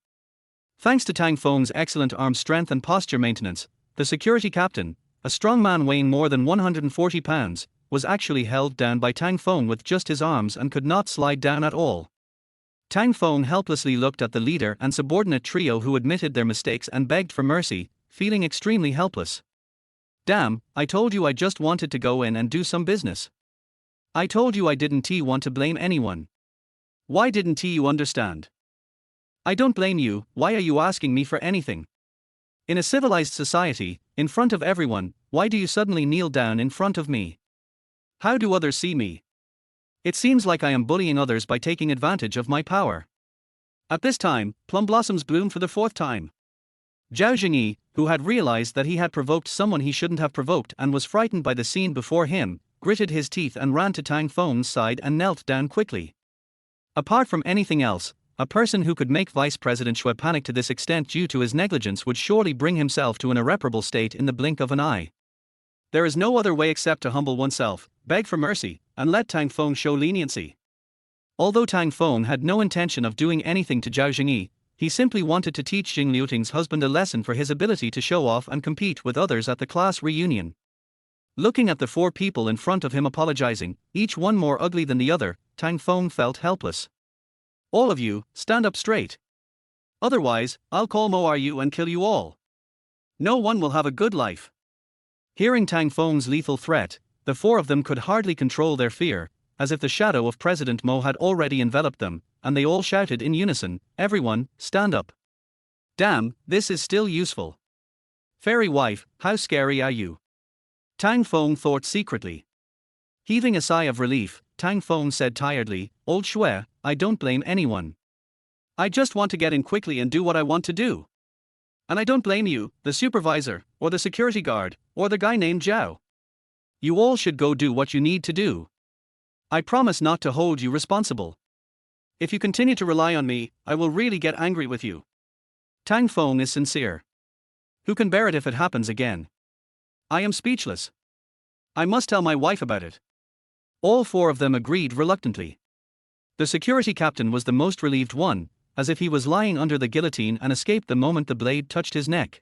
Thanks to Tang Fong's excellent arm strength and posture maintenance, the security captain, a strong man weighing more than 140 pounds, was actually held down by Tang Fong with just his arms and could not slide down at all. Tang Fong helplessly looked at the leader and subordinate trio who admitted their mistakes and begged for mercy, feeling extremely helpless. Damn, I told you I just wanted to go in and do some business. I told you I didn't want to blame anyone. Why didn't you understand? I don't blame you, why are you asking me for anything? In a civilized society, in front of everyone, why do you suddenly kneel down in front of me? How do others see me? It seems like I am bullying others by taking advantage of my power. At this time, plum blossoms bloomed for the fourth time. Zhao Jingyi, who had realized that he had provoked someone he shouldn't have provoked and was frightened by the scene before him, gritted his teeth and ran to Tang Feng's side and knelt down quickly. Apart from anything else, a person who could make Vice President Shui panic to this extent due to his negligence would surely bring himself to an irreparable state in the blink of an eye. There is no other way except to humble oneself, beg for mercy, and let Tang Feng show leniency. Although Tang Feng had no intention of doing anything to Zhao Jingyi, he simply wanted to teach Jing Liuting's husband a lesson for his ability to show off and compete with others at the class reunion. Looking at the four people in front of him apologizing, each one more ugly than the other, Tang Feng felt helpless. All of you, stand up straight. Otherwise, I'll call Mo RU and kill you all. No one will have a good life. Hearing Tang Feng's lethal threat, the four of them could hardly control their fear, as if the shadow of President Mo had already enveloped them, and they all shouted in unison, "Everyone, stand up. Damn, this is still useful. Fairy wife, how scary are you?" Tang Feng thought secretly. Heaving a sigh of relief, Tang Feng said tiredly, "Old Shui, I don't blame anyone. I just want to get in quickly and do what I want to do. And I don't blame you, the supervisor, or the security guard, or the guy named Zhao. You all should go do what you need to do. I promise not to hold you responsible. If you continue to rely on me, I will really get angry with you. Tang Feng is sincere. Who can bear it if it happens again? I am speechless. I must tell my wife about it." All four of them agreed reluctantly. The security captain was the most relieved one, as if he was lying under the guillotine and escaped the moment the blade touched his neck.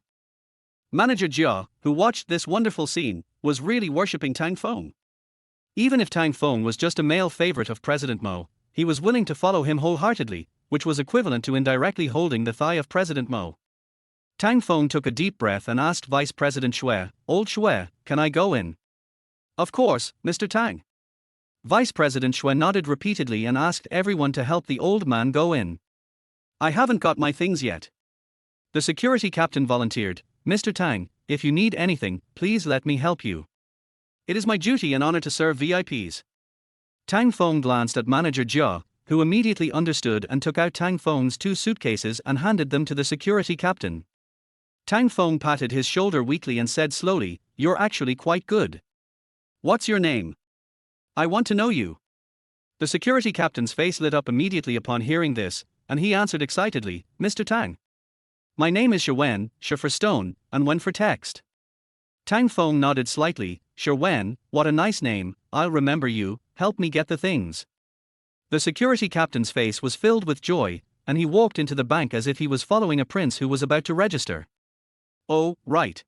Manager Jia, who watched this wonderful scene, was really worshipping Tang Feng. Even if Tang Feng was just a male favorite of President Mo, he was willing to follow him wholeheartedly, which was equivalent to indirectly holding the thigh of President Mo. Tang Feng took a deep breath and asked Vice President Shui, "Old Shui, can I go in?" "Of course, Mr. Tang." Vice President Shui nodded repeatedly and asked everyone to help the old man go in. "I haven't got my things yet." The security captain volunteered, "Mr. Tang, if you need anything, please let me help you. It is my duty and honor to serve VIPs." Tang Feng glanced at manager Jia, who immediately understood and took out Tang Feng's 2 suitcases and handed them to the security captain. Tang Feng patted his shoulder weakly and said slowly, "You're actually quite good. What's your name? I want to know you." The security captain's face lit up immediately upon hearing this, and he answered excitedly, "Mr. Tang. My name is Wen, Shi for stone, and Wen for text." Tang Feng nodded slightly. "Wen, what a nice name, I'll remember you, help me get the things." The security captain's face was filled with joy, and he walked into the bank as if he was following a prince who was about to register. "Oh, right."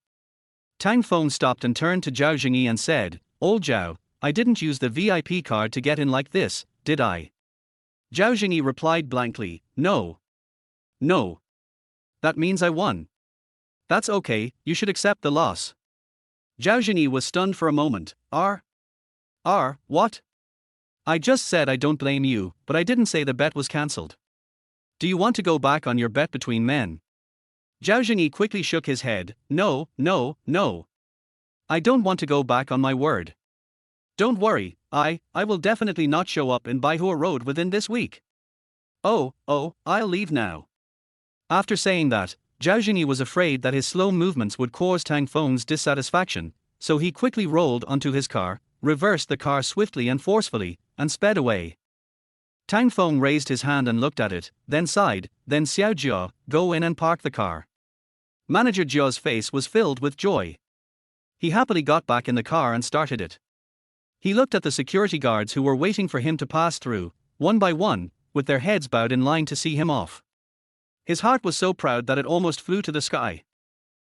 Tang Feng stopped and turned to Zhao Jingyi and said, "Old Zhao, I didn't use the VIP card to get in like this, did I?" Zhao Jingyi replied blankly, "No. No. That means I won." "That's okay, you should accept the loss." Zhao Jingyi was stunned for a moment. What? I just said I don't blame you, but I didn't say the bet was cancelled. Do you want to go back on your bet between men?" Zhao Jingyi quickly shook his head. No. I don't want to go back on my word. Don't worry, I will definitely not show up in Baihua Road within this week. Oh, I'll leave now." After saying that, Zhao Jingyi was afraid that his slow movements would cause Tang Feng's dissatisfaction, so he quickly rolled onto his car, reversed the car swiftly and forcefully, and sped away. Tang Feng raised his hand and looked at it, then sighed, "Then Xiao Jia, go in and park the car." Manager Jia's face was filled with joy. He happily got back in the car and started it. He looked at the security guards who were waiting for him to pass through, one by one, with their heads bowed in line to see him off. His heart was so proud that it almost flew to the sky.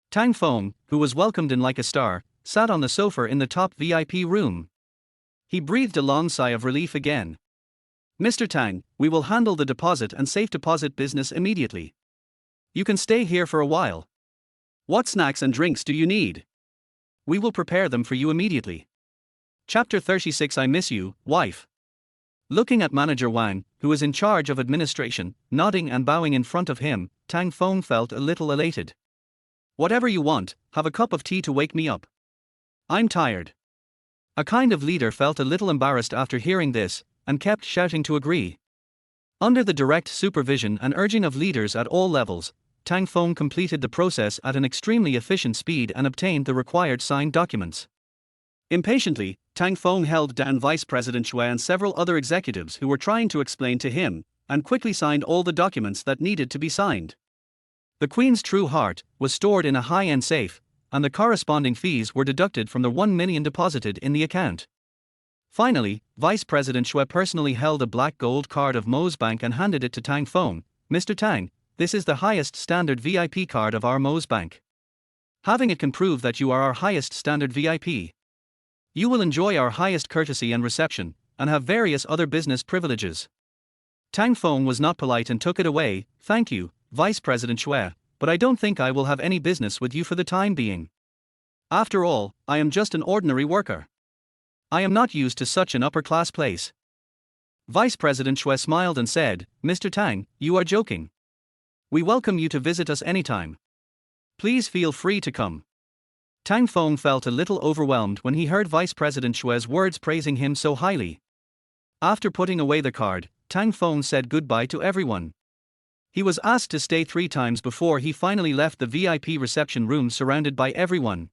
Tang Feng, who was welcomed in like a star, sat on the sofa in the top VIP room. He breathed a long sigh of relief again. "Mr. Tang, we will handle the deposit and safe deposit business immediately. You can stay here for a while. What snacks and drinks do you need? We will prepare them for you immediately." Chapter 36. I miss you, wife. Looking at Manager Wang, who was in charge of administration, nodding and bowing in front of him, Tang Feng felt a little elated. "Whatever you want, have a cup of tea to wake me up. I'm tired." A kind of leader felt a little embarrassed after hearing this, and kept shouting to agree. Under the direct supervision and urging of leaders at all levels, Tang Feng completed the process at an extremely efficient speed and obtained the required signed documents. Impatiently, Tang Feng held down Vice President Xue and several other executives who were trying to explain to him, and quickly signed all the documents that needed to be signed. The Queen's true heart was stored in a high-end safe, and the corresponding fees were deducted from the 1 million deposited in the account. Finally, Vice President Xue personally held a black gold card of Mo's Bank and handed it to Tang Feng. "Mr. Tang, this is the highest standard VIP card of our Mo's Bank. Having it can prove that you are our highest standard VIP. You will enjoy our highest courtesy and reception, and have various other business privileges." Tang Feng was not polite and took it away. "Thank you, Vice President Xue, but I don't think I will have any business with you for the time being. After all, I am just an ordinary worker. I am not used to such an upper-class place." Vice President Xue smiled and said, "Mr. Tang, you are joking. We welcome you to visit us anytime. Please feel free to come." Tang Feng felt a little overwhelmed when he heard Vice President Xue's words praising him so highly. After putting away the card, Tang Feng said goodbye to everyone. He was asked to stay 3 times before he finally left the VIP reception room surrounded by everyone.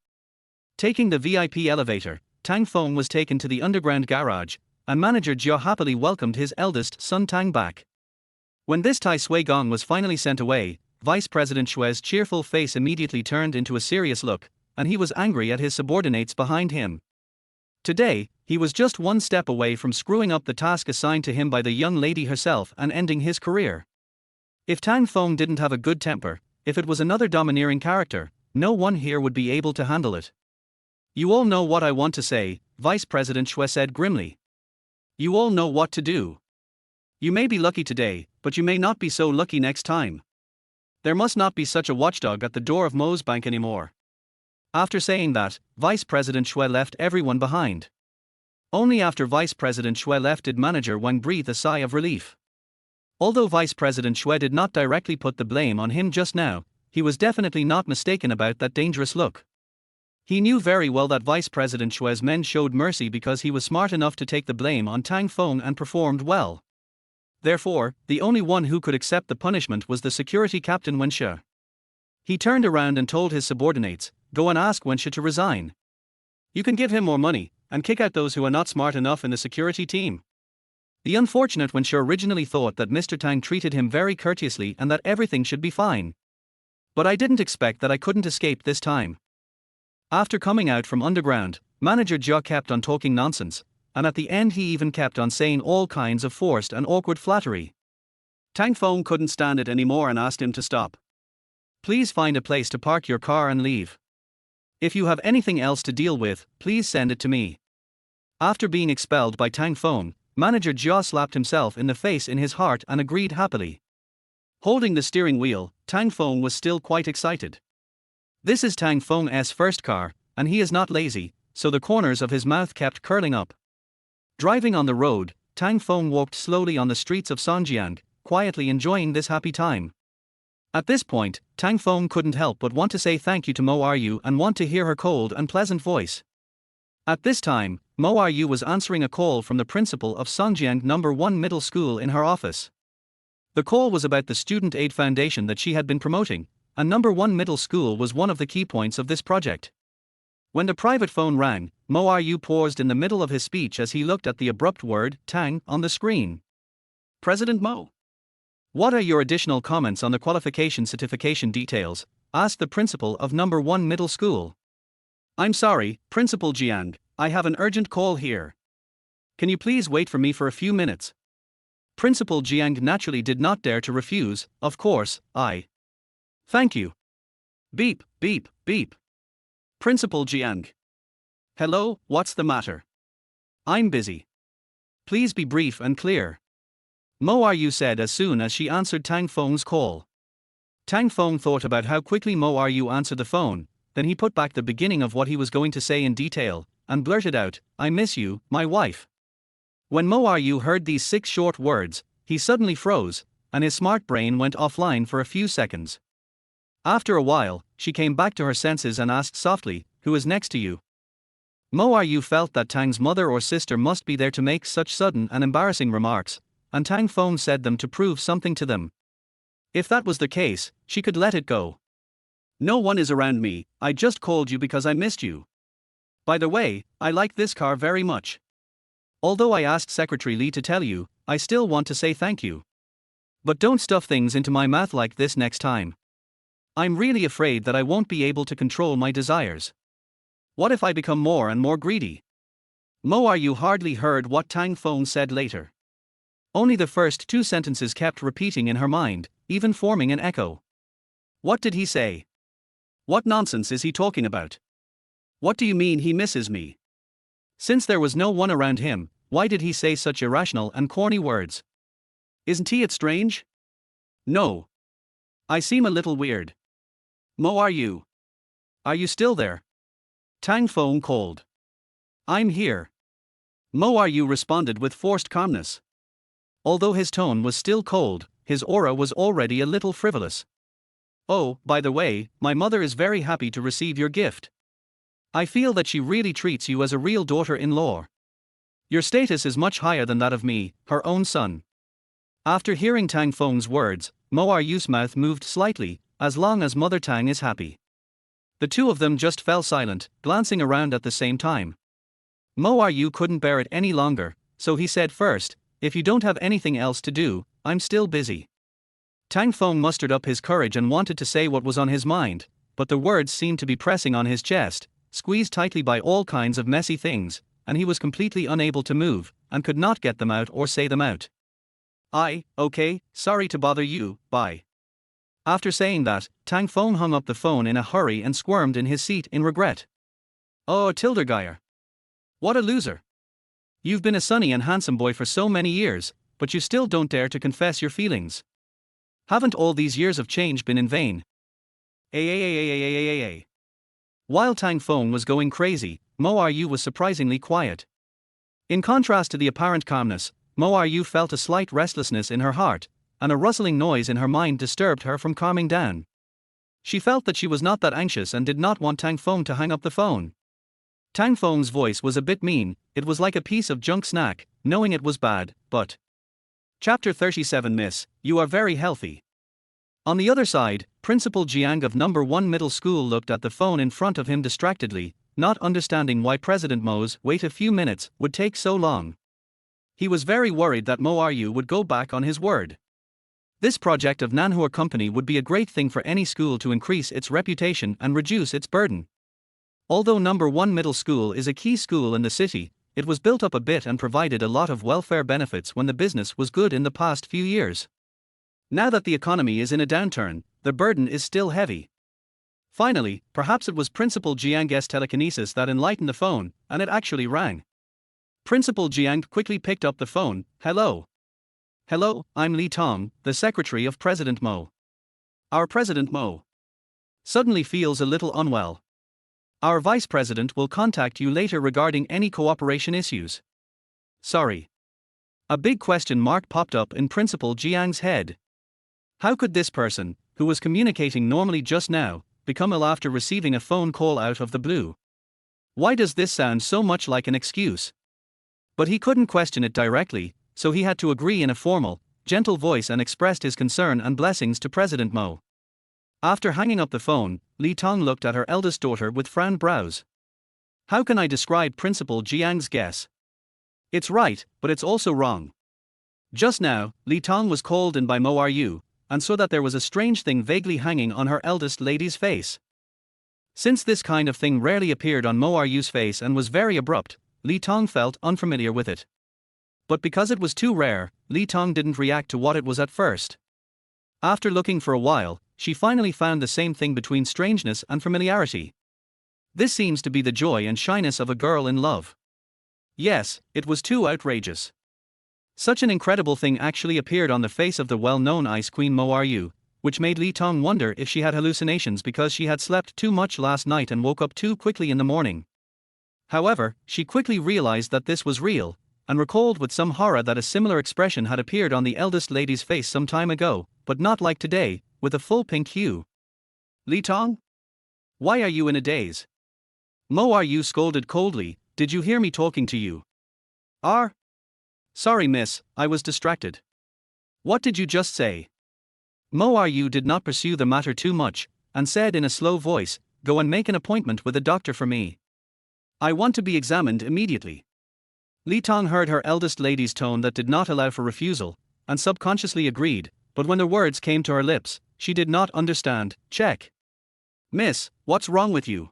Taking the VIP elevator, Tang Feng was taken to the underground garage, and Manager Jia happily welcomed his eldest son Tang back. When this Tai Sui Gong was finally sent away, Vice President Xue's cheerful face immediately turned into a serious look, and he was angry at his subordinates behind him. Today, he was just one step away from screwing up the task assigned to him by the young lady herself and ending his career. If Tang Feng didn't have a good temper, if it was another domineering character, no one here would be able to handle it. "You all know what I want to say," Vice President Xue said grimly. "You all know what to do. You may be lucky today, but you may not be so lucky next time. There must not be such a watchdog at the door of Mo's Bank anymore." After saying that, Vice President Xue left everyone behind. Only after Vice President Xue left did Manager Wang breathe a sigh of relief. Although Vice President Xue did not directly put the blame on him just now, he was definitely not mistaken about that dangerous look. He knew very well that Vice President Shui's men showed mercy because he was smart enough to take the blame on Tang Feng and performed well. Therefore, the only one who could accept the punishment was the security captain Wenxia. He turned around and told his subordinates, "Go and ask Wenxia to resign. You can give him more money, and kick out those who are not smart enough in the security team." The unfortunate Wenxia originally thought that Mr. Tang treated him very courteously and that everything should be fine. But I didn't expect that I couldn't escape this time. After coming out from underground, Manager Jia kept on talking nonsense, and at the end he even kept on saying all kinds of forced and awkward flattery. Tang Feng couldn't stand it anymore and asked him to stop. "Please find a place to park your car and leave. If you have anything else to deal with, please send it to me." After being expelled by Tang Feng, Manager Jia slapped himself in the face in his heart and agreed happily. Holding the steering wheel, Tang Feng was still quite excited. This is Tang Feng's first car, and he is not lazy, so the corners of his mouth kept curling up. Driving on the road, Tang Feng walked slowly on the streets of Songjiang, quietly enjoying this happy time. At this point, Tang Feng couldn't help but want to say thank you to Mo Ryu and want to hear her cold and pleasant voice. At this time, Mo Ryu was answering a call from the principal of Songjiang No. 1 Middle School in her office. The call was about the Student Aid Foundation that she had been promoting, and No. 1 Middle School was one of the key points of this project. When the private phone rang, Mo Ryu paused in the middle of his speech as he looked at the abrupt word, Tang, on the screen. "President Mo, what are your additional comments on the qualification certification details?" asked the principal of No. 1 Middle School. "I'm sorry, Principal Jiang, I have an urgent call here. Can you please wait for me for a few minutes?" Principal Jiang naturally did not dare to refuse. "Of course, Thank you." Beep, beep, beep. Principal Jiang. "Hello, what's the matter?" "I'm busy. Please be brief and clear," Mo Ryu said as soon as she answered Tang Feng's call. Tang Feng thought about how quickly Mo Ryu answered the phone, then he put back the beginning of what he was going to say in detail, and blurted out, "I miss you, my wife." When Mo Ryu heard these 6 short words, he suddenly froze, and his smart brain went offline for a few seconds. After a while, she came back to her senses and asked softly, "Who is next to you?" Mo Ryu felt that Tang's mother or sister must be there to make such sudden and embarrassing remarks, and Tang Feng said them to prove something to them. If that was the case, she could let it go. "No one is around me, I just called you because I missed you. By the way, I like this car very much. Although I asked Secretary Lee to tell you, I still want to say thank you. But don't stuff things into my mouth like this next time. I'm really afraid that I won't be able to control my desires. What if I become more and more greedy?" Mo Ryu hardly heard what Tang Feng said later. Only the first 2 sentences kept repeating in her mind, even forming an echo. What did he say? What nonsense is he talking about? What do you mean he misses me? Since there was no one around him, why did he say such irrational and corny words? Isn't it strange? No. I seem a little weird. Mo Ryu. Are you still there? Tang Feng called. "I'm here." Mo Ryu responded with forced calmness. Although his tone was still cold, his aura was already a little frivolous. "Oh, by the way, my mother is very happy to receive your gift. I feel that she really treats you as a real daughter-in-law. Your status is much higher than that of me, her own son." After hearing Tang Feng's words, Mo Ryu's mouth moved slightly, as long as Mother Tang is happy. The two of them just fell silent, glancing around at the same time. Mo Ryu couldn't bear it any longer, so he said first, "If you don't have anything else to do, I'm still busy." Tang Feng mustered up his courage and wanted to say what was on his mind, but the words seemed to be pressing on his chest, squeezed tightly by all kinds of messy things, and he was completely unable to move, and could not get them out or say them out. Okay, sorry to bother you, bye." After saying that, Tang Feng hung up the phone in a hurry and squirmed in his seat in regret. "Oh, Tildergeyer. What a loser. You've been a sunny and handsome boy for so many years, but you still don't dare to confess your feelings. Haven't all these years of change been in vain?" While Tang Feng was going crazy, Mo Ryu was surprisingly quiet. In contrast to the apparent calmness, Mo Ryu felt a slight restlessness in her heart, and a rustling noise in her mind disturbed her from calming down. She felt that she was not that anxious and did not want Tang Feng to hang up the phone. Tang Feng's voice was a bit mean, it was like a piece of junk snack, knowing it was bad, but. Chapter 37 Miss, you are very healthy. On the other side, Principal Jiang of number 1 middle school looked at the phone in front of him distractedly, not understanding why President Mo's wait a few minutes would take so long. He was very worried that Mo Ryu would go back on his word. This project of manhwa company would be a great thing for any school to increase its reputation and reduce its burden. Although number 1 middle school is a key school in the city, it was built up a bit and provided a lot of welfare benefits when the business was good in the past few years. Now that the economy is in a downturn, the burden is still heavy. Finally, perhaps it was Principal Jiang's telekinesis that enlightened the phone, and it actually rang. Principal Jiang quickly picked up the phone. Hello. Hello, I'm Li Tong, the secretary of President Mo. Our President Mo suddenly feels a little unwell. Our vice president will contact you later regarding any cooperation issues. Sorry. A big question mark popped up in Principal Jiang's head. How could this person, who was communicating normally just now, become ill after receiving a phone call out of the blue? Why does this sound so much like an excuse? But he couldn't question it directly, so he had to agree in a formal, gentle voice and expressed his concern and blessings to President Mo. After hanging up the phone, Li Tong looked at her eldest daughter with frowned brows. How can I describe Principal Jiang's guess? It's right, but it's also wrong. Just now, Li Tong was called in by Mo Ryu, and saw that there was a strange thing vaguely hanging on her eldest lady's face. Since this kind of thing rarely appeared on Mo Ryu's face and was very abrupt, Li Tong felt unfamiliar with it. But because it was too rare, Li Tong didn't react to what it was at first. After looking for a while, she finally found the same thing between strangeness and familiarity. This seems to be the joy and shyness of a girl in love. Yes, it was too outrageous. Such an incredible thing actually appeared on the face of the well-known Ice Queen Mo Ryu, which made Li Tong wonder if she had hallucinations because she had slept too much last night and woke up too quickly in the morning. However, she quickly realized that this was real, and recalled with some horror that a similar expression had appeared on the eldest lady's face some time ago, but not like today, with a full pink hue. Li Tong? Why are you in a daze? Mo Ryu scolded coldly, did you hear me talking to you? Sorry miss, I was distracted. What did you just say? Mo Ryu did not pursue the matter too much, and said in a slow voice, go and make an appointment with a doctor for me. I want to be examined immediately. Li Tong heard her eldest lady's tone that did not allow for refusal, and subconsciously agreed, but when the words came to her lips, she did not understand. Check. Miss, what's wrong with you?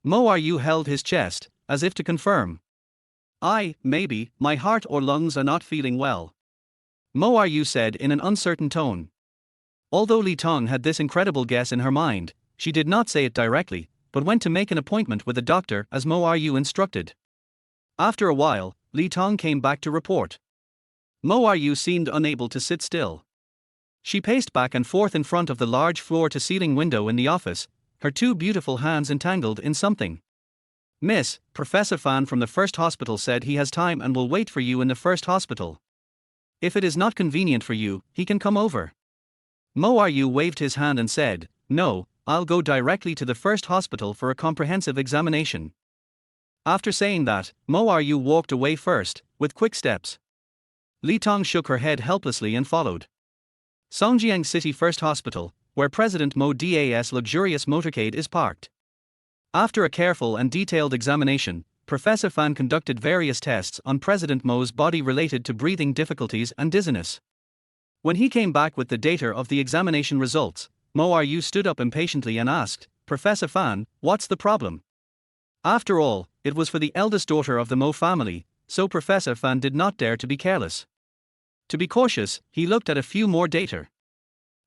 Mo Ryu held his chest, as if to confirm. Maybe, my heart or lungs are not feeling well. Mo Ryu said in an uncertain tone. Although Li Tong had this incredible guess in her mind, she did not say it directly, but went to make an appointment with the doctor as Mo Ryu instructed. After a while, Li Tong came back to report. Mo Ryu seemed unable to sit still. She paced back and forth in front of the large floor-to-ceiling window in the office, her two beautiful hands entangled in something. Miss, Professor Fan from the first hospital said he has time and will wait for you in the first hospital. If it is not convenient for you, he can come over. Mo Ryu waved his hand and said, no, I'll go directly to the first hospital for a comprehensive examination. After saying that, Mo Ryu walked away first, with quick steps. Li Tong shook her head helplessly and followed. Songjiang City First Hospital, where President Mo Das luxurious motorcade is parked. After a careful and detailed examination, Professor Fan conducted various tests on President Mo's body related to breathing difficulties and dizziness. When he came back with the data of the examination results, Mo Ryu stood up impatiently and asked, Professor Fan, what's the problem? After all, it was for the eldest daughter of the Mo family, so Professor Fan did not dare to be careless. To be cautious, he looked at a few more data.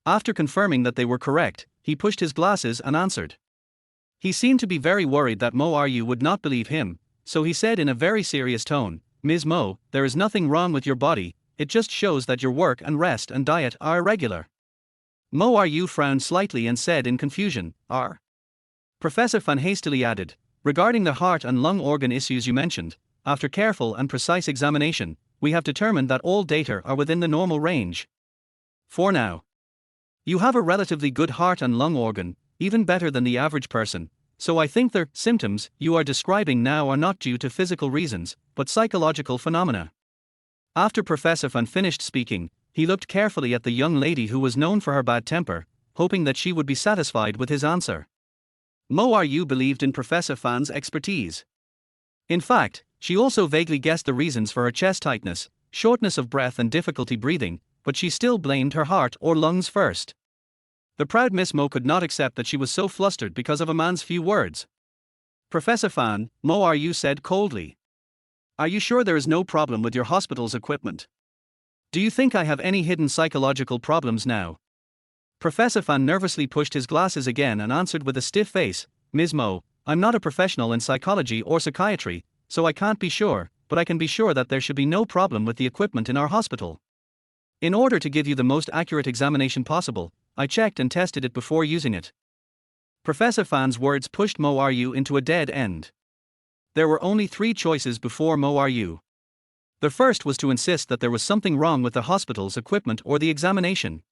After confirming that they were correct, he pushed his glasses and answered. He seemed to be very worried that Mo Ryu would not believe him, so he said in a very serious tone, Ms. Mo, there is nothing wrong with your body, it just shows that your work and rest and diet are irregular. Mo Ryu frowned slightly and said in confusion, Professor Fan hastily added, regarding the heart and lung organ issues you mentioned, after careful and precise examination, we have determined that all data are within the normal range. For now. You have a relatively good heart and lung organ, even better than the average person, so I think the symptoms you are describing now are not due to physical reasons, but psychological phenomena. After Professor Fan finished speaking, he looked carefully at the young lady who was known for her bad temper, hoping that she would be satisfied with his answer. Mo Ryu believed in Professor Fan's expertise. In fact, she also vaguely guessed the reasons for her chest tightness, shortness of breath and difficulty breathing, but she still blamed her heart or lungs first. The proud Miss Mo could not accept that she was so flustered because of a man's few words. Professor Fan, Mo Ryu said coldly. Are you sure there is no problem with your hospital's equipment? Do you think I have any hidden psychological problems now? Professor Fan nervously pushed his glasses again and answered with a stiff face, Ms. Mo, I'm not a professional in psychology or psychiatry, so I can't be sure, but I can be sure that there should be no problem with the equipment in our hospital. In order to give you the most accurate examination possible, I checked and tested it before using it. Professor Fan's words pushed Mo Ryu into a dead end. There were only 3 choices before Mo Ryu. The first was to insist that there was something wrong with the hospital's equipment or the examination.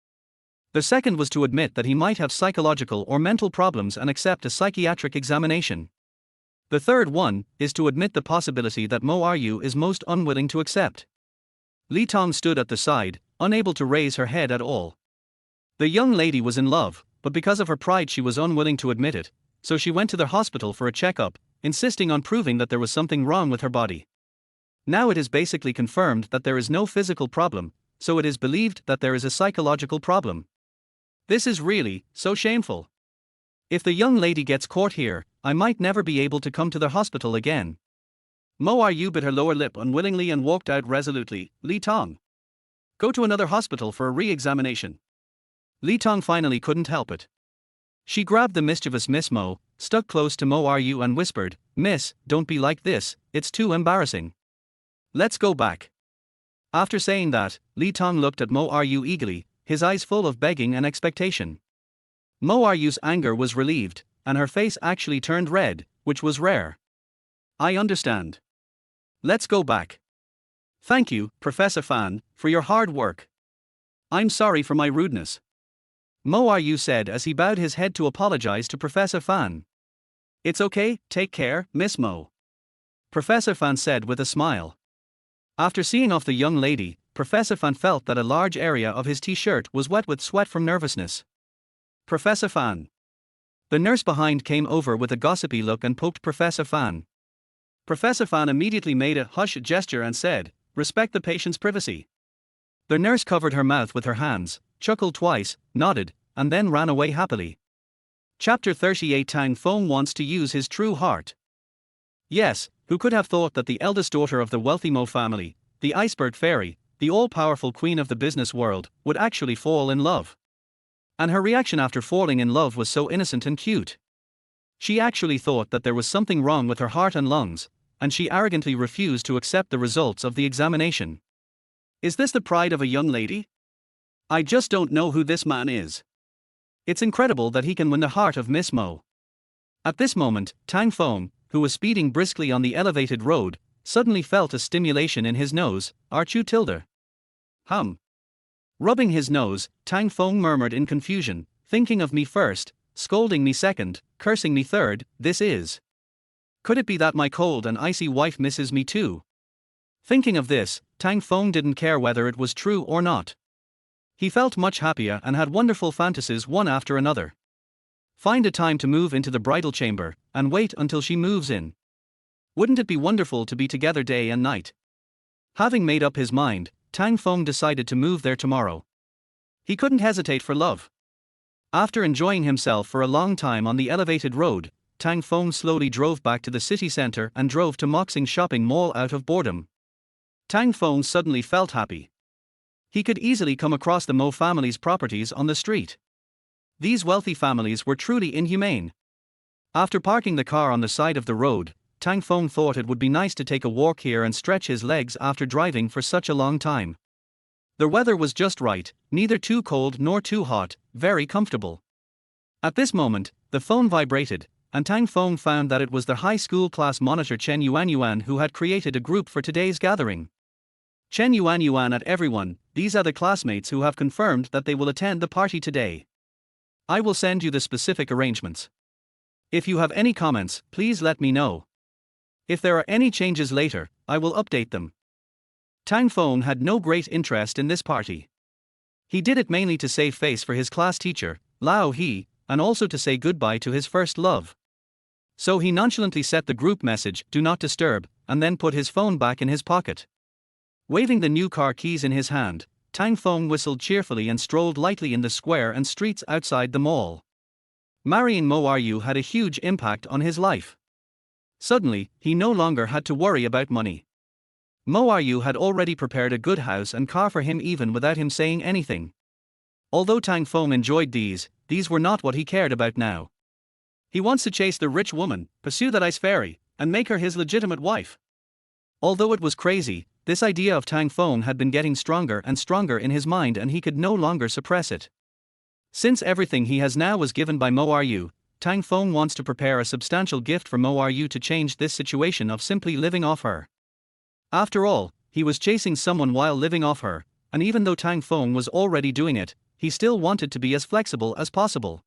The second was to admit that he might have psychological or mental problems and accept a psychiatric examination. The third one is to admit the possibility that Mo Ryu is most unwilling to accept. Li Tong stood at the side, unable to raise her head at all. The young lady was in love, but because of her pride she was unwilling to admit it, so she went to the hospital for a checkup, insisting on proving that there was something wrong with her body. Now it is basically confirmed that there is no physical problem, so it is believed that there is a psychological problem. This is really so shameful. If the young lady gets caught here, I might never be able to come to the hospital again. Mo Ryu bit her lower lip unwillingly and walked out resolutely. Li Tong, go to another hospital for a re-examination. Li Tong finally couldn't help it. She grabbed the mischievous Miss Mo, stuck close to Mo Ryu and whispered, Miss, don't be like this, it's too embarrassing. Let's go back. After saying that, Li Tong looked at Mo Ryu eagerly, his eyes full of begging and expectation. Mo Ryu's anger was relieved, and her face actually turned red, which was rare. I understand. Let's go back. Thank you, Professor Fan, for your hard work. I'm sorry for my rudeness. Mo Ryu said as he bowed his head to apologize to Professor Fan. It's okay, take care, Miss Mo. Professor Fan said with a smile. After seeing off the young lady, Professor Fan felt that a large area of his t-shirt was wet with sweat from nervousness. Professor Fan. The nurse behind came over with a gossipy look and poked Professor Fan. Professor Fan immediately made a hush gesture and said, respect the patient's privacy. The nurse covered her mouth with her hands, chuckled twice, nodded, and then ran away happily. Chapter 38. Tang Feng wants to use his true heart. Yes, who could have thought that the eldest daughter of the wealthy Mo family, the iceberg fairy, the all-powerful queen of the business world, would actually fall in love? And her reaction after falling in love was so innocent and cute. She actually thought that there was something wrong with her heart and lungs, and she arrogantly refused to accept the results of the examination. Is this the pride of a young lady? I just don't know who this man is. It's incredible that he can win the heart of Miss Mo. At this moment, Tang Feng, who was speeding briskly on the elevated road, suddenly felt a stimulation in his nose. Aren't you tilde? Rubbing his nose, Tang Feng murmured in confusion, thinking of me first, scolding me second, cursing me third, this is. Could it be that my cold and icy wife misses me too? Thinking of this, Tang Feng didn't care whether it was true or not. He felt much happier and had wonderful fantasies one after another. Find a time to move into the bridal chamber, and wait until she moves in. Wouldn't it be wonderful to be together day and night? Having made up his mind, Tang Feng decided to move there tomorrow. He couldn't hesitate for love. After enjoying himself for a long time on the elevated road, Tang Feng slowly drove back to the city center and drove to Moxing shopping mall out of boredom. Tang Feng suddenly felt happy. He could easily come across the Mo family's properties on the street. These wealthy families were truly inhumane. After parking the car on the side of the road, Tang Feng thought it would be nice to take a walk here and stretch his legs after driving for such a long time. The weather was just right, neither too cold nor too hot, very comfortable. At this moment, the phone vibrated, and Tang Feng found that it was the high school class monitor Chen Yuan who had created a group for today's gathering. Chen Yuan at everyone, these are the classmates who have confirmed that they will attend the party today. I will send you the specific arrangements. If you have any comments, please let me know. If there are any changes later, I will update them. Tang Feng had no great interest in this party. He did it mainly to save face for his class teacher, Lao He, and also to say goodbye to his first love. So he nonchalantly set the group message, "Do not disturb," and then put his phone back in his pocket. Waving the new car keys in his hand, Tang Feng whistled cheerfully and strolled lightly in the square and streets outside the mall. Marrying Mo Ryu had a huge impact on his life. Suddenly, he no longer had to worry about money. Mo Ryu had already prepared a good house and car for him even without him saying anything. Although Tang Feng enjoyed these were not what he cared about now. He wants to chase the rich woman, pursue that ice fairy, and make her his legitimate wife. Although it was crazy, this idea of Tang Feng had been getting stronger and stronger in his mind and he could no longer suppress it. Since everything he has now was given by Mo Ryu, Tang Feng wants to prepare a substantial gift for Mo Ryu to change this situation of simply living off her. After all, he was chasing someone while living off her, and even though Tang Feng was already doing it, he still wanted to be as flexible as possible.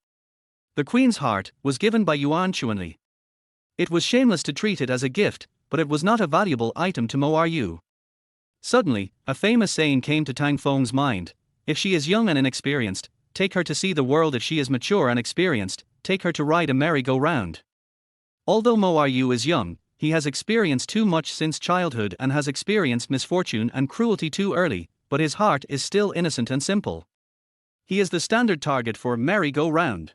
The queen's heart was given by Yuan Chuanli. It was shameless to treat it as a gift, but it was not a valuable item to Mo Ryu. Suddenly, a famous saying came to Tang Feng's mind: if she is young and inexperienced, take her to see the world. If she is mature and experienced, take her to ride a merry-go-round. Although Mo Ryu is young, he has experienced too much since childhood and has experienced misfortune and cruelty too early, but his heart is still innocent and simple. He is the standard target for merry-go-round.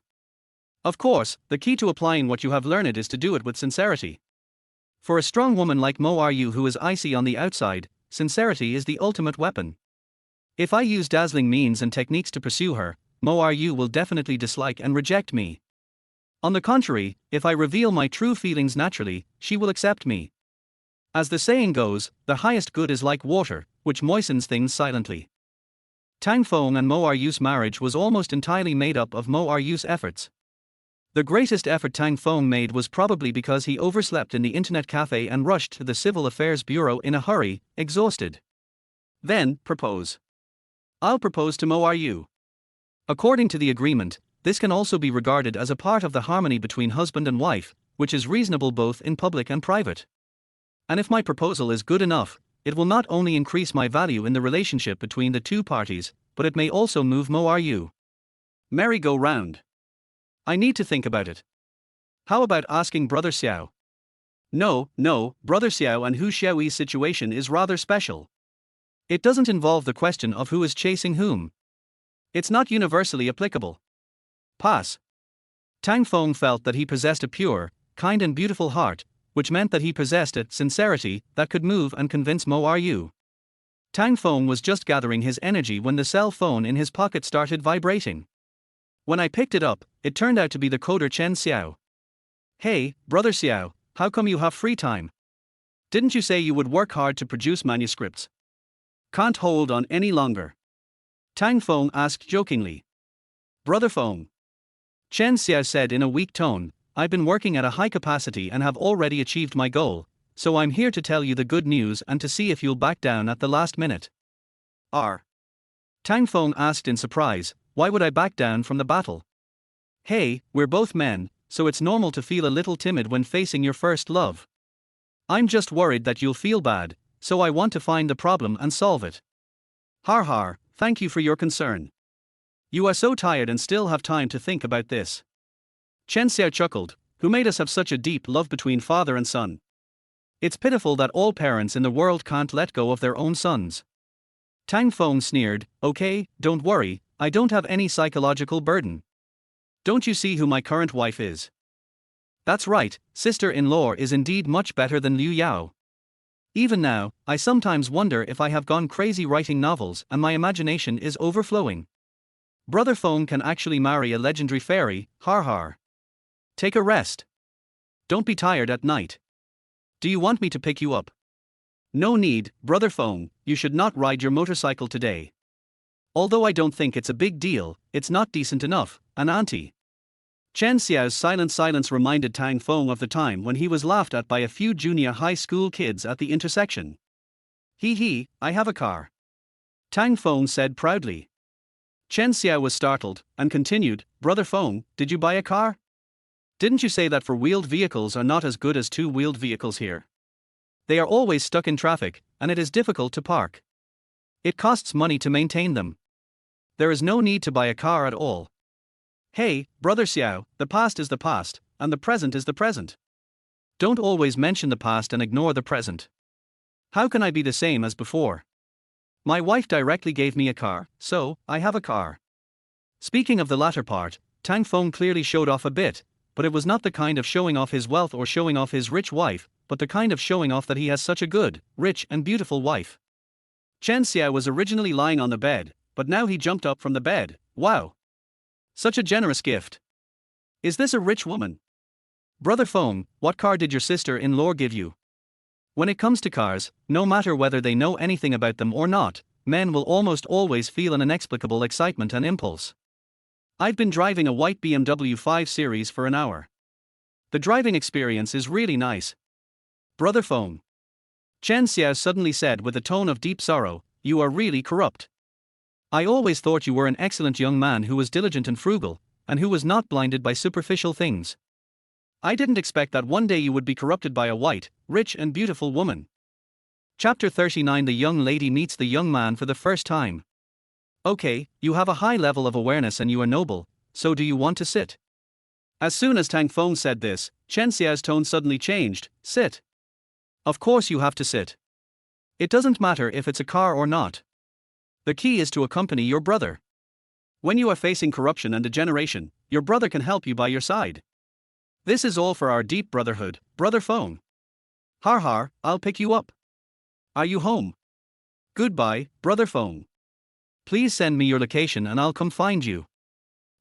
Of course, the key to applying what you have learned is to do it with sincerity. For a strong woman like Mo Ryu who is icy on the outside, sincerity is the ultimate weapon. If I use dazzling means and techniques to pursue her, Mo Ryu will definitely dislike and reject me. On the contrary, if I reveal my true feelings naturally, she will accept me. As the saying goes, the highest good is like water, which moistens things silently. Tang Feng and Mo Ryu's marriage was almost entirely made up of Mo Ryu's efforts. The greatest effort Tang Feng made was probably because he overslept in the internet cafe and rushed to the Civil Affairs Bureau in a hurry, exhausted. Then, propose. I'll propose to Mo Ryu. According to the agreement, this can also be regarded as a part of the harmony between husband and wife, which is reasonable both in public and private. And if my proposal is good enough, it will not only increase my value in the relationship between the two parties, but it may also move Mo Ryu. Merry-go-round. I need to think about it. How about asking Brother Xiao? No, Brother Xiao and Hu Xiaoyi's situation is rather special. It doesn't involve the question of who is chasing whom. It's not universally applicable. Pass. Tang Feng felt that he possessed a pure, kind and beautiful heart, which meant that he possessed a sincerity that could move and convince Mo Ryu. Tang Feng was just gathering his energy when the cell phone in his pocket started vibrating. When I picked it up, it turned out to be the coder Chen Xiao. Hey, Brother Xiao, how come you have free time? Didn't you say you would work hard to produce manuscripts? Can't hold on any longer. Tang Feng asked jokingly. Brother Feng. Chen Xiao said in a weak tone, I've been working at a high capacity and have already achieved my goal, so I'm here to tell you the good news and to see if you'll back down at the last minute. Tang Feng asked in surprise, why would I back down from the battle? Hey, we're both men, so it's normal to feel a little timid when facing your first love. I'm just worried that you'll feel bad, so I want to find the problem and solve it. Har, thank you for your concern. You are so tired and still have time to think about this. Chen Xiao chuckled, who made us have such a deep love between father and son? It's pitiful that all parents in the world can't let go of their own sons. Tang Feng sneered, okay, don't worry, I don't have any psychological burden. Don't you see who my current wife is? That's right, sister-in-law is indeed much better than Liu Yao. Even now, I sometimes wonder if I have gone crazy writing novels and my imagination is overflowing. Brother Feng can actually marry a legendary fairy, har. Take a rest. Don't be tired at night. Do you want me to pick you up? No need, Brother Feng, you should not ride your motorcycle today. Although I don't think it's a big deal, it's not decent enough, an auntie. Chen Xiao's silence reminded Tang Feng of the time when he was laughed at by a few junior high school kids at the intersection. I have a car. Tang Feng said proudly. Chen Xiao was startled, and continued, Brother Feng, did you buy a car? Didn't you say that four-wheeled vehicles are not as good as two-wheeled vehicles here? They are always stuck in traffic, and it is difficult to park. It costs money to maintain them. There is no need to buy a car at all. Hey, Brother Xiao, the past is the past, and the present is the present. Don't always mention the past and ignore the present. How can I be the same as before? My wife directly gave me a car, so I have a car. Speaking of the latter part, Tang Feng clearly showed off a bit, but it was not the kind of showing off his wealth or showing off his rich wife, but the kind of showing off that he has such a good, rich and beautiful wife. Chen Xiao was originally lying on the bed, but now he jumped up from the bed. Wow! Such a generous gift. Is this a rich woman? Brother Feng, what car did your sister-in-law give you? When it comes to cars, no matter whether they know anything about them or not, men will almost always feel an inexplicable excitement and impulse. I've been driving a white BMW 5 Series for an hour. The driving experience is really nice. Brother Feng. Chen Xiao suddenly said with a tone of deep sorrow, you are really corrupt. I always thought you were an excellent young man who was diligent and frugal, and who was not blinded by superficial things. I didn't expect that one day you would be corrupted by a white, rich and beautiful woman. Chapter 39. The young lady meets the young man for the first time. Okay, you have a high level of awareness and you are noble, so do you want to sit? As soon as Tang Feng said this, Chen Xiao's tone suddenly changed, sit. Of course you have to sit. It doesn't matter if it's a car or not. The key is to accompany your brother. When you are facing corruption and degeneration, your brother can help you by your side. This is all for our deep brotherhood, Brother Feng. Har har, I'll pick you up. Are you home? Goodbye, Brother Feng. Please send me your location and I'll come find you.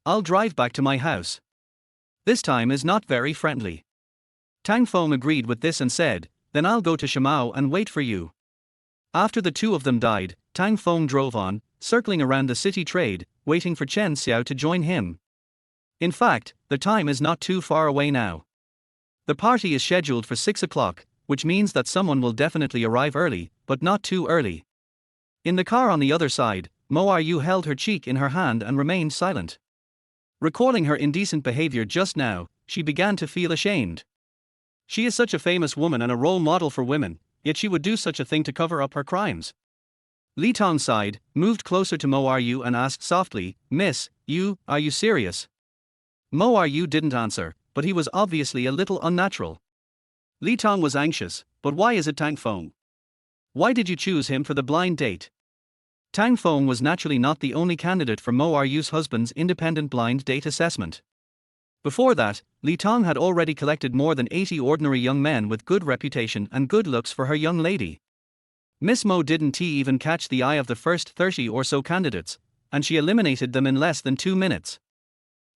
I'll drive back to my house. This time is not very friendly. Tang Feng agreed with this and said, then I'll go to Shamao and wait for you. After the two of them died, Tang Feng drove on, circling around the city trade, waiting for Chen Xiao to join him. In fact, the time is not too far away now. The party is scheduled for 6 o'clock, which means that someone will definitely arrive early, but not too early. In the car on the other side, Mo Yu held her cheek in her hand and remained silent. Recalling her indecent behavior just now, she began to feel ashamed. She is such a famous woman and a role model for women, yet she would do such a thing to cover up her crimes. Li Tong sighed, moved closer to Mo Yu and asked softly, Miss, are you serious? Mo Yu didn't answer, but he was obviously a little unnatural. Li Tong was anxious, but why is it Tang Feng? Why did you choose him for the blind date? Tang Feng was naturally not the only candidate for Mo Yu's husband's independent blind date assessment. Before that, Li Tong had already collected more than 80 ordinary young men with good reputation and good looks for her young lady. Miss Mo didn't even catch the eye of the first 30 or so candidates, and she eliminated them in less than 2 minutes.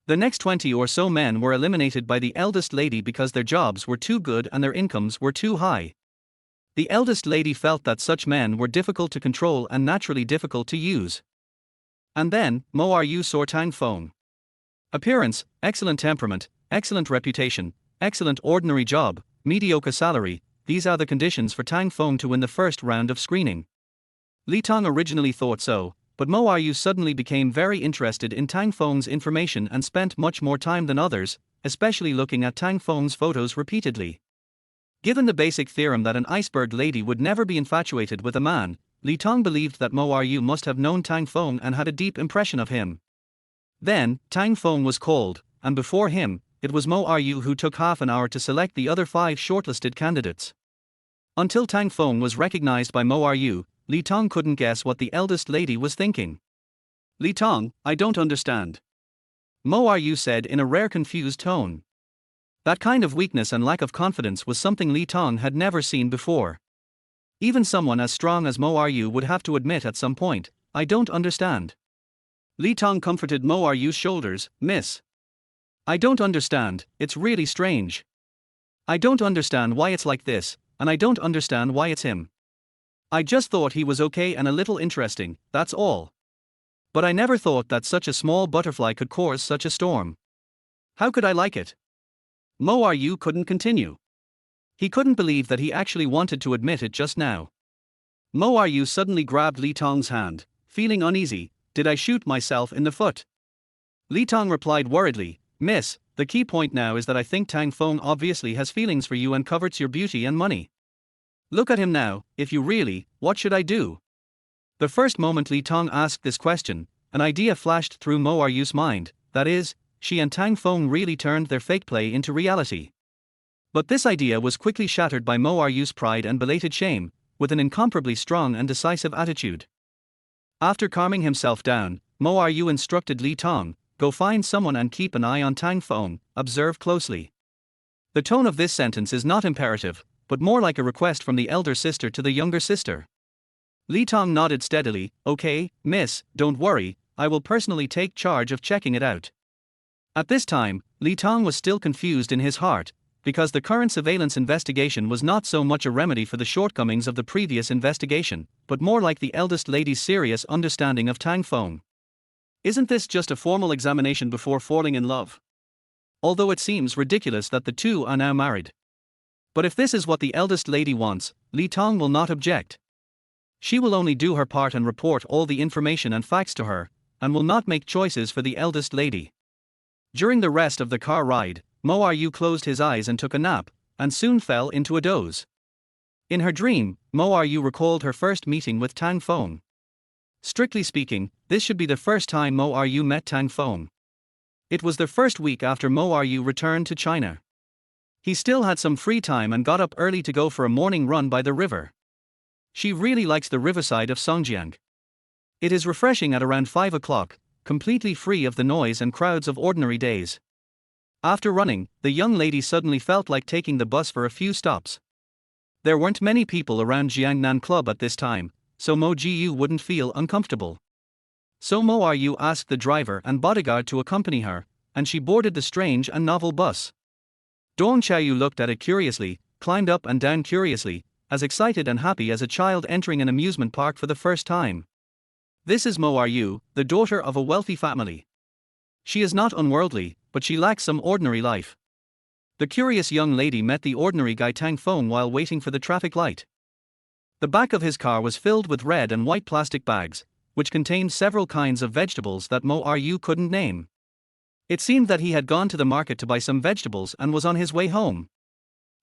The next 20 or so men were eliminated by the eldest lady because their jobs were too good and their incomes were too high. The eldest lady felt that such men were difficult to control and naturally difficult to use. And then, Mo Yu saw Tang Feng. Appearance, excellent temperament, excellent reputation, excellent ordinary job, mediocre salary, these are the conditions for Tang Feng to win the first round of screening. Li Tong originally thought so, but Mo Yu suddenly became very interested in Tang Feng's information and spent much more time than others, especially looking at Tang Feng's photos repeatedly. Given the basic theorem that an iceberg lady would never be infatuated with a man, Li Tong believed that Mo Yu must have known Tang Feng and had a deep impression of him. Then, Tang Feng was called, and before him, it was Mo Yu who took half an hour to select the other 5 shortlisted candidates. Until Tang Feng was recognized by Mo Yu, Li Tong couldn't guess what the eldest lady was thinking. Li Tong, I don't understand. Mo Yu said in a rare confused tone. That kind of weakness and lack of confidence was something Li Tong had never seen before. Even someone as strong as Mo Yu would have to admit at some point, I don't understand. Li Tong comforted Mo Yu's shoulders, Miss. I don't understand, it's really strange. I don't understand why it's like this, and I don't understand why it's him. I just thought he was okay and a little interesting, that's all. But I never thought that such a small butterfly could cause such a storm. How could I like it? Mo Yu couldn't continue. He couldn't believe that he actually wanted to admit it just now. Mo Yu suddenly grabbed Li Tong's hand, feeling uneasy, did I shoot myself in the foot? Li Tong replied worriedly, Miss, the key point now is that I think Tang Feng obviously has feelings for you and covets your beauty and money. Look at him now, if you really, what should I do? The first moment Li Tong asked this question, an idea flashed through Mo Aryu's mind, that is, she and Tang Feng really turned their fake play into reality. But this idea was quickly shattered by Mo Aryu's pride and belated shame, with an incomparably strong and decisive attitude. After calming himself down, Mo Aryu instructed Li Tong, go find someone and keep an eye on Tang Feng, observe closely. The tone of this sentence is not imperative, but more like a request from the elder sister to the younger sister. Li Tong nodded steadily, okay, miss, don't worry, I will personally take charge of checking it out. At this time, Li Tong was still confused in his heart, because the current surveillance investigation was not so much a remedy for the shortcomings of the previous investigation, but more like the eldest lady's serious understanding of Tang Feng. Isn't this just a formal examination before falling in love? Although it seems ridiculous that the two are now married. But if this is what the eldest lady wants, Li Tong will not object. She will only do her part and report all the information and facts to her, and will not make choices for the eldest lady. During the rest of the car ride, Mo Aryu closed his eyes and took a nap, and soon fell into a doze. In her dream, Mo Aryu recalled her first meeting with Tang Feng. Strictly speaking, this should be the first time Mo Aryu met Tang Feng. It was the first week after Mo Aryu returned to China. He still had some free time and got up early to go for a morning run by the river. She really likes the riverside of Songjiang. It is refreshing at around 5 o'clock, completely free of the noise and crowds of ordinary days. After running, the young lady suddenly felt like taking the bus for a few stops. There weren't many people around Jiangnan Club at this time, so Mo Jiyu wouldn't feel uncomfortable. So Mo Aryu asked the driver and bodyguard to accompany her, and she boarded the strange and novel bus. Dong Xiaoyu looked at it curiously, climbed up and down curiously, as excited and happy as a child entering an amusement park for the first time. This is Mo Aryu, the daughter of a wealthy family. She is not unworldly, but she lacks some ordinary life. The curious young lady met the ordinary guy Tang Feng while waiting for the traffic light. The back of his car was filled with red and white plastic bags, which contained several kinds of vegetables that Mo Aryu couldn't name. It seemed that he had gone to the market to buy some vegetables and was on his way home.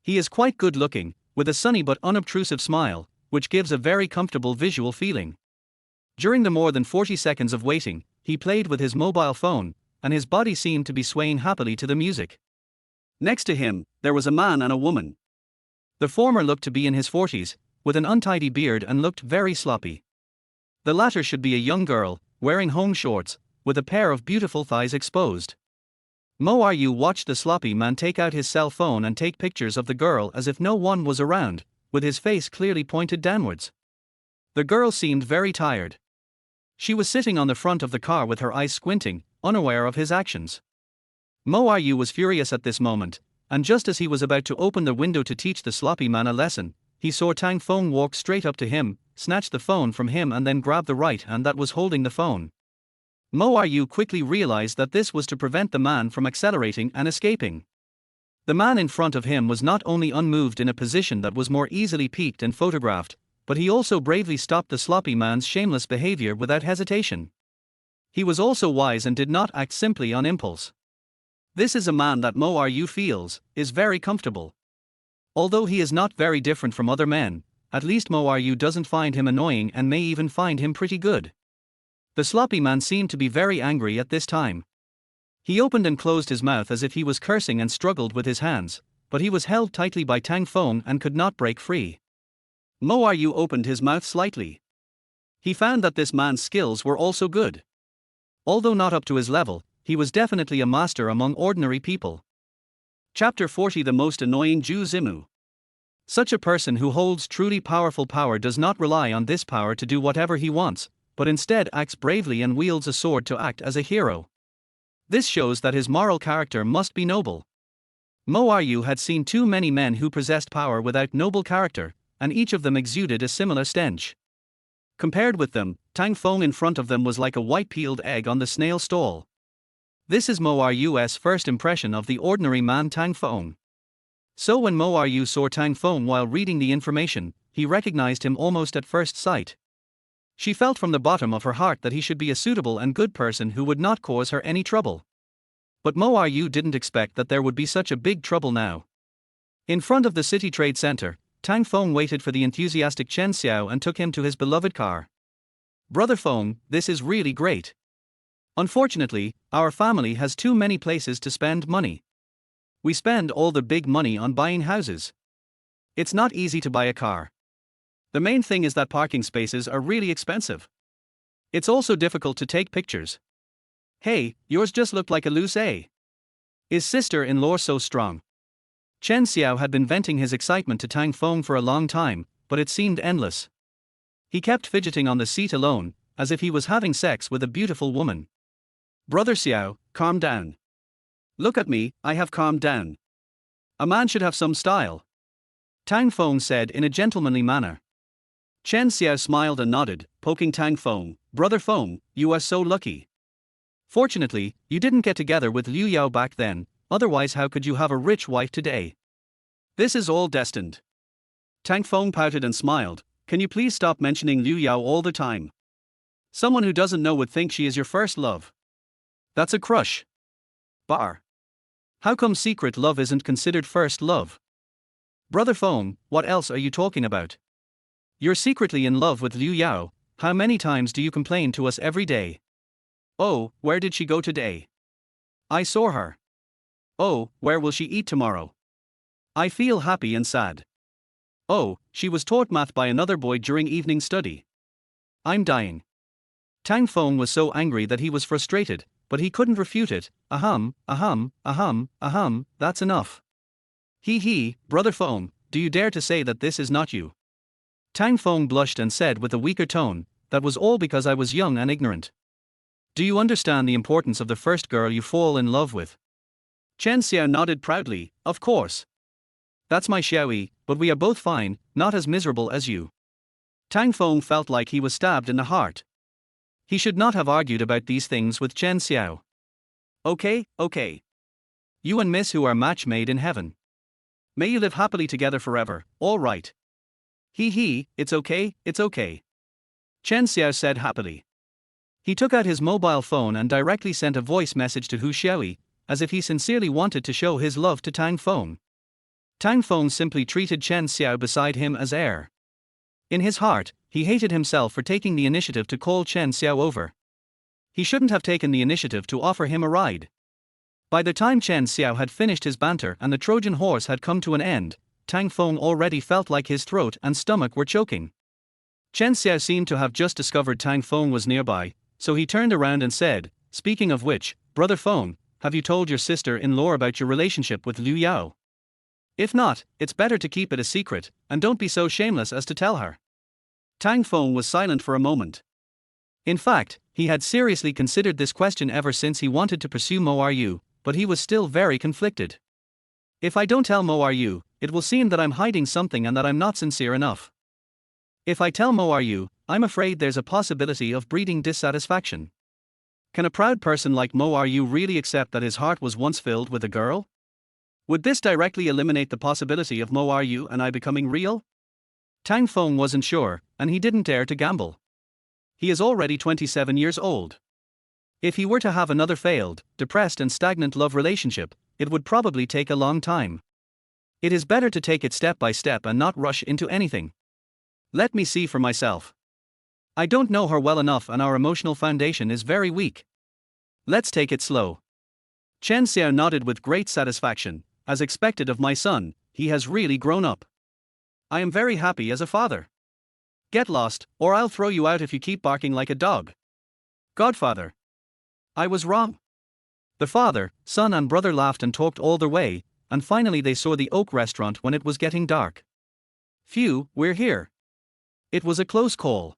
He is quite good looking, with a sunny but unobtrusive smile, which gives a very comfortable visual feeling. During the more than 40 seconds of waiting, he played with his mobile phone, and his body seemed to be swaying happily to the music. Next to him, there was a man and a woman. The former looked to be in his 40s, with an untidy beard and looked very sloppy. The latter should be a young girl, wearing home shorts, with a pair of beautiful thighs exposed. Mo Aryu watched the sloppy man take out his cell phone and take pictures of the girl as if no one was around, with his face clearly pointed downwards. The girl seemed very tired. She was sitting on the front of the car with her eyes squinting, unaware of his actions. Mo Aryu was furious at this moment, and just as he was about to open the window to teach the sloppy man a lesson, he saw Tang Feng walk straight up to him, snatch the phone from him and then grab the right hand that was holding the phone. Mo Aryu quickly realized that this was to prevent the man from accelerating and escaping. The man in front of him was not only unmoved in a position that was more easily peeked and photographed, but he also bravely stopped the sloppy man's shameless behavior without hesitation. He was also wise and did not act simply on impulse. This is a man that Mo Aryu feels is very comfortable. Although he is not very different from other men, at least Mo Aryu doesn't find him annoying and may even find him pretty good. The sloppy man seemed to be very angry at this time. He opened and closed his mouth as if he was cursing and struggled with his hands, but he was held tightly by Tang Feng and could not break free. Mo Aryu opened his mouth slightly. He found that this man's skills were also good. Although not up to his level, he was definitely a master among ordinary people. Chapter 40 The Most Annoying Ju Zimu. Such a person who holds truly powerful power does not rely on this power to do whatever he wants, but instead acts bravely and wields a sword to act as a hero. This shows that his moral character must be noble. Mo Aryu had seen too many men who possessed power without noble character, and each of them exuded a similar stench. Compared with them, Tang Feng in front of them was like a white peeled egg on the snail stall. This is Mo Aryu's first impression of the ordinary man Tang Feng. So when Mo Aryu saw Tang Feng while reading the information, he recognized him almost at first sight. She felt from the bottom of her heart that he should be a suitable and good person who would not cause her any trouble. But Mo Yu didn't expect that there would be such a big trouble now. In front of the City Trade Center, Tang Feng waited for the enthusiastic Chen Xiao and took him to his beloved car. Brother Feng, this is really great. Unfortunately, our family has too many places to spend money. We spend all the big money on buying houses. It's not easy to buy a car. The main thing is that parking spaces are really expensive. It's also difficult to take pictures. Hey, yours just looked like a loose A. Is sister-in-law so strong? Chen Xiao had been venting his excitement to Tang Feng for a long time, but it seemed endless. He kept fidgeting on the seat alone, as if he was having sex with a beautiful woman. Brother Xiao, calm down. Look at me, I have calmed down. A man should have some style. Tang Feng said in a gentlemanly manner. Chen Xiao smiled and nodded, poking Tang Feng. Brother Feng, you are so lucky. Fortunately, you didn't get together with Liu Yao back then, otherwise how could you have a rich wife today? This is all destined. Tang Feng pouted and smiled. Can you please stop mentioning Liu Yao all the time? Someone who doesn't know would think she is your first love. That's a crush. Bar. How come secret love isn't considered first love? Brother Feng, what else are you talking about? You're secretly in love with Liu Yao. How many times do you complain to us every day? Oh, where did she go today? I saw her. Oh, where will she eat tomorrow? I feel happy and sad. Oh, she was taught math by another boy during evening study. I'm dying. Tang Feng was so angry that he was frustrated, but he couldn't refute it. That's enough. Brother Feng, do you dare to say that this is not you? Tang Feng blushed and said with a weaker tone, that was all because I was young and ignorant. Do you understand the importance of the first girl you fall in love with? Chen Xiao nodded proudly, of course. That's my Xiaoyi, but we are both fine, not as miserable as you. Tang Feng felt like he was stabbed in the heart. He should not have argued about these things with Chen Xiao. Okay. You and Miss Hu are match made in heaven. May you live happily together forever, all right. It's okay. Chen Xiao said happily. He took out his mobile phone and directly sent a voice message to Hu Xiaoyi, as if he sincerely wanted to show his love to Tang Feng. Tang Feng simply treated Chen Xiao beside him as heir. In his heart, he hated himself for taking the initiative to call Chen Xiao over. He shouldn't have taken the initiative to offer him a ride. By the time Chen Xiao had finished his banter and the Trojan horse had come to an end, Tang Feng already felt like his throat and stomach were choking. Chen Xiao seemed to have just discovered Tang Feng was nearby, so he turned around and said, speaking of which, Brother Feng, have you told your sister-in-law about your relationship with Liu Yao? If not, it's better to keep it a secret, and don't be so shameless as to tell her. Tang Feng was silent for a moment. In fact, he had seriously considered this question ever since he wanted to pursue Mo Yu, but he was still very conflicted. If I don't tell Mo Yu, it will seem that I'm hiding something and that I'm not sincere enough. If I tell Mo Yu, I'm afraid there's a possibility of breeding dissatisfaction. Can a proud person like Mo Yu really accept that his heart was once filled with a girl? Would this directly eliminate the possibility of Mo Yu and I becoming real? Tang Feng wasn't sure, and he didn't dare to gamble. He is already 27 years old. If he were to have another failed, depressed and stagnant love relationship, it would probably take a long time. It is better to take it step by step and not rush into anything. Let me see for myself. I don't know her well enough and our emotional foundation is very weak. Let's take it slow. Chen Xiao nodded with great satisfaction. As expected of my son, he has really grown up. I am very happy as a father. Get lost, or I'll throw you out if you keep barking like a dog. Godfather. I was wrong. The father, son and brother laughed and talked all the way, and finally they saw the Oak restaurant when it was getting dark. Phew, we're here. It was a close call.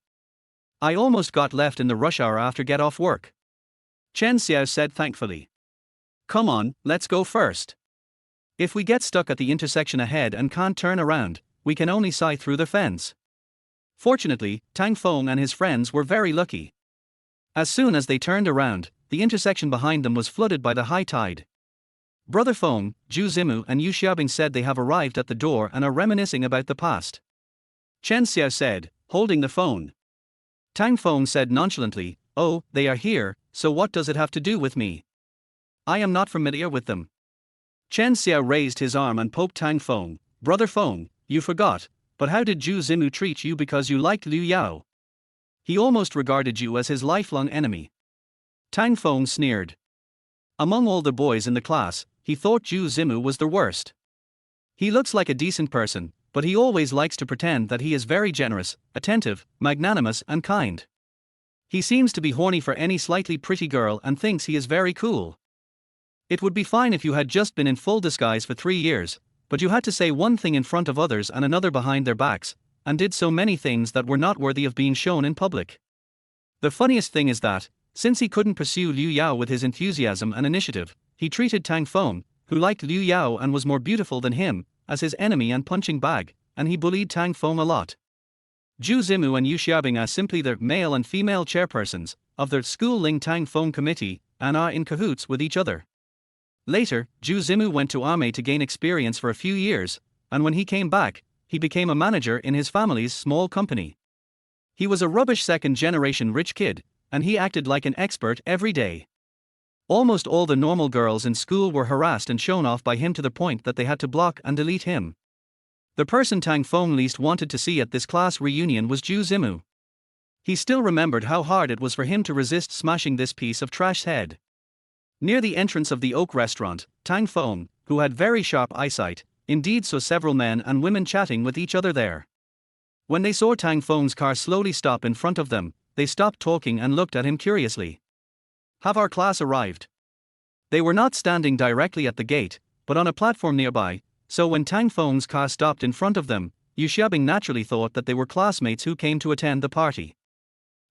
I almost got left in the rush hour after get off work. Chen Xiao said thankfully. Come on, let's go first. If we get stuck at the intersection ahead and can't turn around, we can only sigh through the fence. Fortunately, Tang Feng and his friends were very lucky. As soon as they turned around, the intersection behind them was flooded by the high tide. Brother Feng, Zhu Zimu and Yu Xiaobing said they have arrived at the door and are reminiscing about the past. Chen Xiao said, holding the phone. Tang Feng said nonchalantly, "Oh, they are here, so what does it have to do with me? I am not familiar with them." Chen Xiao raised his arm and poked Tang Feng. "Brother Feng, you forgot, but how did Zhu Zimu treat you because you liked Liu Yao? He almost regarded you as his lifelong enemy." Tang Feng sneered. Among all the boys in the class, he thought Zhu Zimu was the worst. He looks like a decent person, but he always likes to pretend that he is very generous, attentive, magnanimous and kind. He seems to be horny for any slightly pretty girl and thinks he is very cool. It would be fine if you had just been in full disguise for 3 years, but you had to say one thing in front of others and another behind their backs, and did so many things that were not worthy of being shown in public. The funniest thing is that, since he couldn't pursue Liu Yao with his enthusiasm and initiative, he treated Tang Feng, who liked Liu Yao and was more beautiful than him, as his enemy and punching bag, and he bullied Tang Feng a lot. Zhu Zimu and Yu Xiaobing are simply the male and female chairpersons of the School Ling Tang Feng committee and are in cahoots with each other. Later, Zhu Zimu went to Ame to gain experience for a few years, and when he came back, he became a manager in his family's small company. He was a rubbish second-generation rich kid, and he acted like an expert every day. Almost all the normal girls in school were harassed and shown off by him to the point that they had to block and delete him. The person Tang Feng least wanted to see at this class reunion was Zhu Zimu. He still remembered how hard it was for him to resist smashing this piece of trash's head. Near the entrance of the Oak restaurant, Tang Feng, who had very sharp eyesight, indeed saw several men and women chatting with each other there. When they saw Tang Feng's car slowly stop in front of them, they stopped talking and looked at him curiously. "Have our class arrived?" They were not standing directly at the gate, but on a platform nearby, so when Tang Feng's car stopped in front of them, Yu Xiaobing naturally thought that they were classmates who came to attend the party.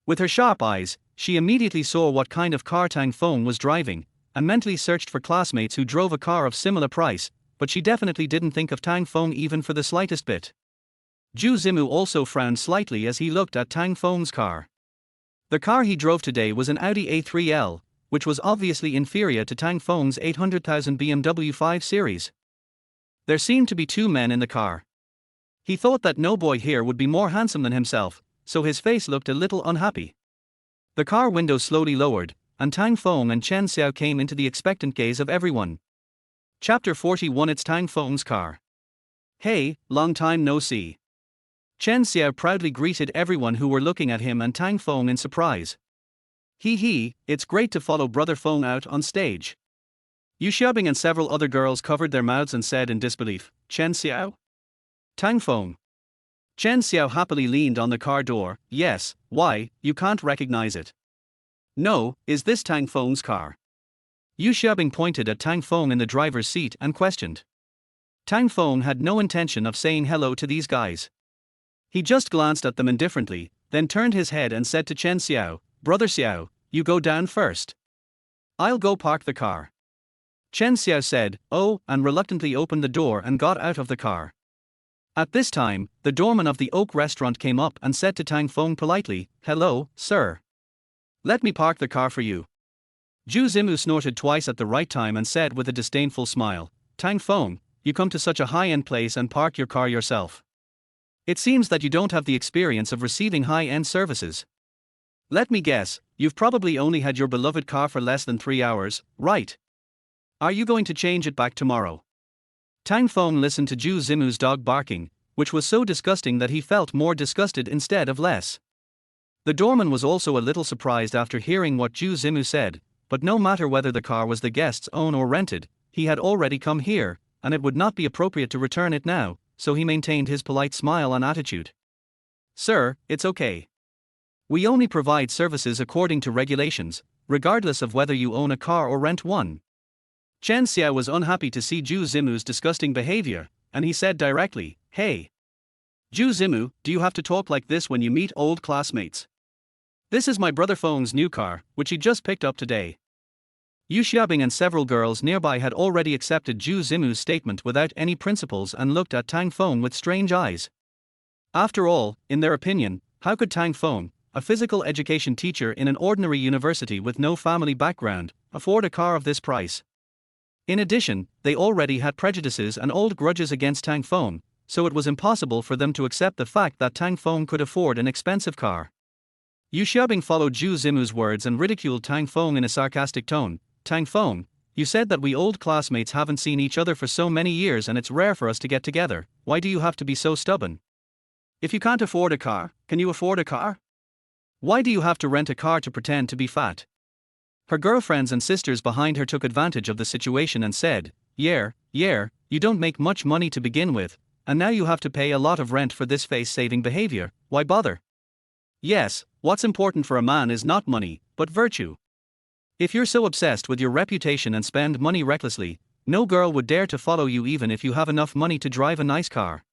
With her sharp eyes, she immediately saw what kind of car Tang Feng was driving, and mentally searched for classmates who drove a car of similar price, but she definitely didn't think of Tang Feng even for the slightest bit. Zhu Zimu also frowned slightly as he looked at Tang Feng's car. The car he drove today was an Audi A3L, which was obviously inferior to Tang Feng's 800,000 BMW 5 Series. There seemed to be 2 men in the car. He thought that no boy here would be more handsome than himself, so his face looked a little unhappy. The car window slowly lowered, and Tang Feng and Chen Xiao came into the expectant gaze of everyone. Chapter 41. It's Tang Feng's car. "Hey, long time no see." Chen Xiao proudly greeted everyone who were looking at him and Tang Feng in surprise. "Hee, it's great to follow Brother Feng out on stage." Yu Xiaobing and several other girls covered their mouths and said in disbelief, "Chen Xiao? Tang Feng?" Chen Xiao happily leaned on the car door. "Yes, why, you can't recognize it?" "No, is this Tang Feng's car?" Yu Xiaobing pointed at Tang Feng in the driver's seat and questioned. Tang Feng had no intention of saying hello to these guys. He just glanced at them indifferently, then turned his head and said to Chen Xiao, "Brother Xiao, you go down first. I'll go park the car." Chen Xiao said, "Oh," and reluctantly opened the door and got out of the car. At this time, the doorman of the Oak restaurant came up and said to Tang Feng politely, "Hello, sir. Let me park the car for you." Zhu Zimu snorted twice at the right time and said with a disdainful smile, "Tang Feng, you come to such a high-end place and park your car yourself. It seems that you don't have the experience of receiving high-end services. Let me guess, you've probably only had your beloved car for less than 3 hours, right? Are you going to change it back tomorrow?" Tang Feng listened to Zhu Zimu's dog barking, which was so disgusting that he felt more disgusted instead of less. The doorman was also a little surprised after hearing what Zhu Zimu said, but no matter whether the car was the guest's own or rented, he had already come here, and it would not be appropriate to return it now, so he maintained his polite smile and attitude. "Sir, it's okay. We only provide services according to regulations, regardless of whether you own a car or rent one." Chen Xiao was unhappy to see Zhu Zimu's disgusting behavior, and he said directly, "Hey, Zhu Zimu, do you have to talk like this when you meet old classmates? This is my brother Feng's new car, which he just picked up today." Yu Xiaobing and several girls nearby had already accepted Zhu Zimu's statement without any principles and looked at Tang Feng with strange eyes. After all, in their opinion, how could Tang Feng, a physical education teacher in an ordinary university with no family background, afford a car of this price? In addition, they already had prejudices and old grudges against Tang Feng, so it was impossible for them to accept the fact that Tang Feng could afford an expensive car. Yu Xiaobing followed Zhu Zimu's words and ridiculed Tang Feng in a sarcastic tone. Tang Feng, you said that we old classmates haven't seen each other for so many years and it's rare for us to get together. Why do you have to be so stubborn? If you can't afford a car, can you afford a car? Why do you have to rent a car to pretend to be fat? Her girlfriends and sisters behind her took advantage of the situation and said, yeah, you don't make much money to begin with, and now you have to pay a lot of rent for this face-saving behavior, why bother? Yes, what's important for a man is not money, but virtue. If you're so obsessed with your reputation and spend money recklessly, no girl would dare to follow you even if you have enough money to drive a nice car.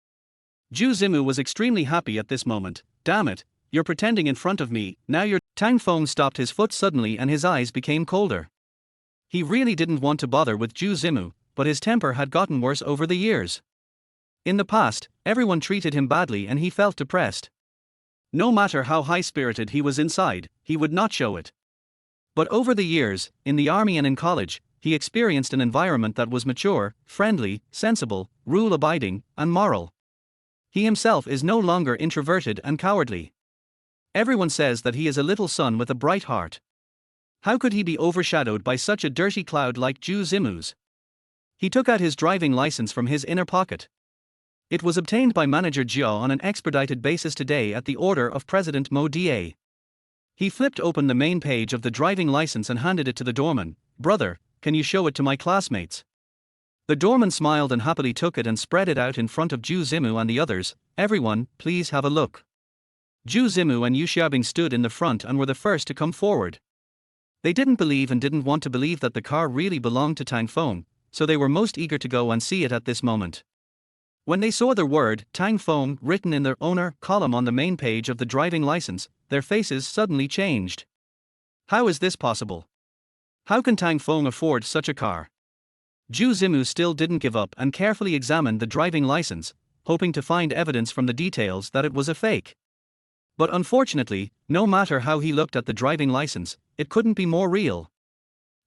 Zhu Zimu was extremely happy at this moment. Damn it, you're pretending in front of me, now you're. Tang Feng stopped his foot suddenly and his eyes became colder. He really didn't want to bother with Zhu Zimu, but his temper had gotten worse over the years. In the past, everyone treated him badly and he felt depressed. No matter how high-spirited he was inside, he would not show it. But over the years, in the army and in college, he experienced an environment that was mature, friendly, sensible, rule-abiding, and moral. He himself is no longer introverted and cowardly. Everyone says that he is a little son with a bright heart. How could he be overshadowed by such a dirty cloud like Zhu Zimu's? He took out his driving license from his inner pocket. It was obtained by Manager Jiao on an expedited basis today at the order of President Mo Da. He flipped open the main page of the driving license and handed it to the doorman. Brother, can you show it to my classmates? The doorman smiled and happily took it and spread it out in front of Zhu Zimu and the others. Everyone, please have a look. Zhu Zimu and Yu Xiaobing stood in the front and were the first to come forward. They didn't believe and didn't want to believe that the car really belonged to Tang Feng, so they were most eager to go and see it at this moment. When they saw the word Tang Feng written in the owner column on the main page of the driving license, their faces suddenly changed. How is this possible? How can Tang Feng afford such a car? Zhu Zimu still didn't give up and carefully examined the driving license, hoping to find evidence from the details that it was a fake. But unfortunately, no matter how he looked at the driving license, it couldn't be more real.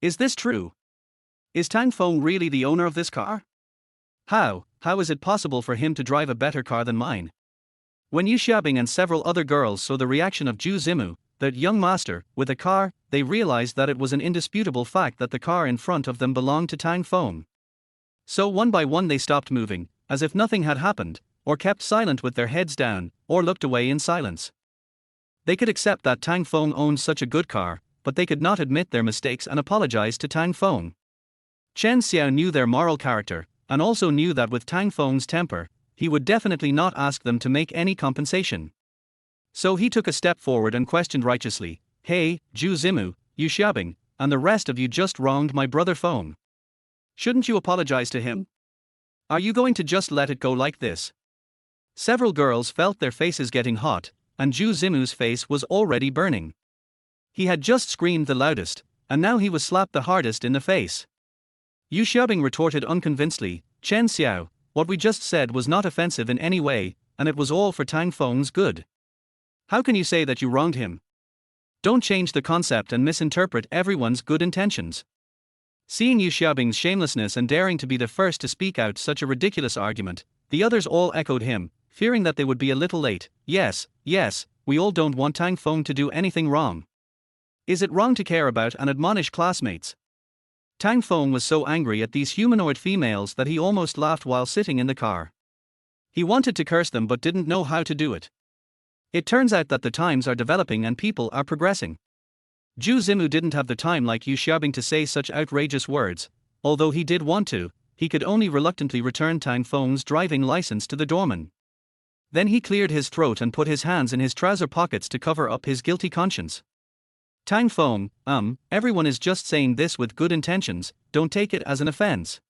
Is this true? Is Tang Feng really the owner of this car? How is it possible for him to drive a better car than mine? When Yu Xiaobing and several other girls saw the reaction of Zhu Zimu, the young master, with a car, they realized that it was an indisputable fact that the car in front of them belonged to Tang Feng. So one by one they stopped moving, as if nothing had happened, or kept silent with their heads down, or looked away in silence. They could accept that Tang Feng owned such a good car, but they could not admit their mistakes and apologize to Tang Feng. Chen Xiao knew their moral character, and also knew that with Tang Feng's temper, he would definitely not ask them to make any compensation. So he took a step forward and questioned righteously, Hey, Zhu Zimu, Yu Xiaobing, and the rest of you just wronged my brother Feng. Shouldn't you apologize to him? Are you going to just let it go like this? Several girls felt their faces getting hot, and Zhu Zimu's face was already burning. He had just screamed the loudest, and now he was slapped the hardest in the face. Yu Xiaobing retorted unconvincedly, Chen Xiao, what we just said was not offensive in any way, and it was all for Tang Feng's good. How can you say that you wronged him? Don't change the concept and misinterpret everyone's good intentions. Seeing Yu Xiaobing's shamelessness and daring to be the first to speak out such a ridiculous argument, the others all echoed him, fearing that they would be a little late. Yes, we all don't want Tang Feng to do anything wrong. Is it wrong to care about and admonish classmates? Tang Feng was so angry at these humanoid females that he almost laughed while sitting in the car. He wanted to curse them but didn't know how to do it. It turns out that the times are developing and people are progressing. Zhu Zimu didn't have the time like Yu Xiaobing to say such outrageous words. Although he did want to, he could only reluctantly return Tang Feng's driving license to the doorman. Then he cleared his throat and put his hands in his trouser pockets to cover up his guilty conscience. Tang Feng, everyone is just saying this with good intentions, don't take it as an offense.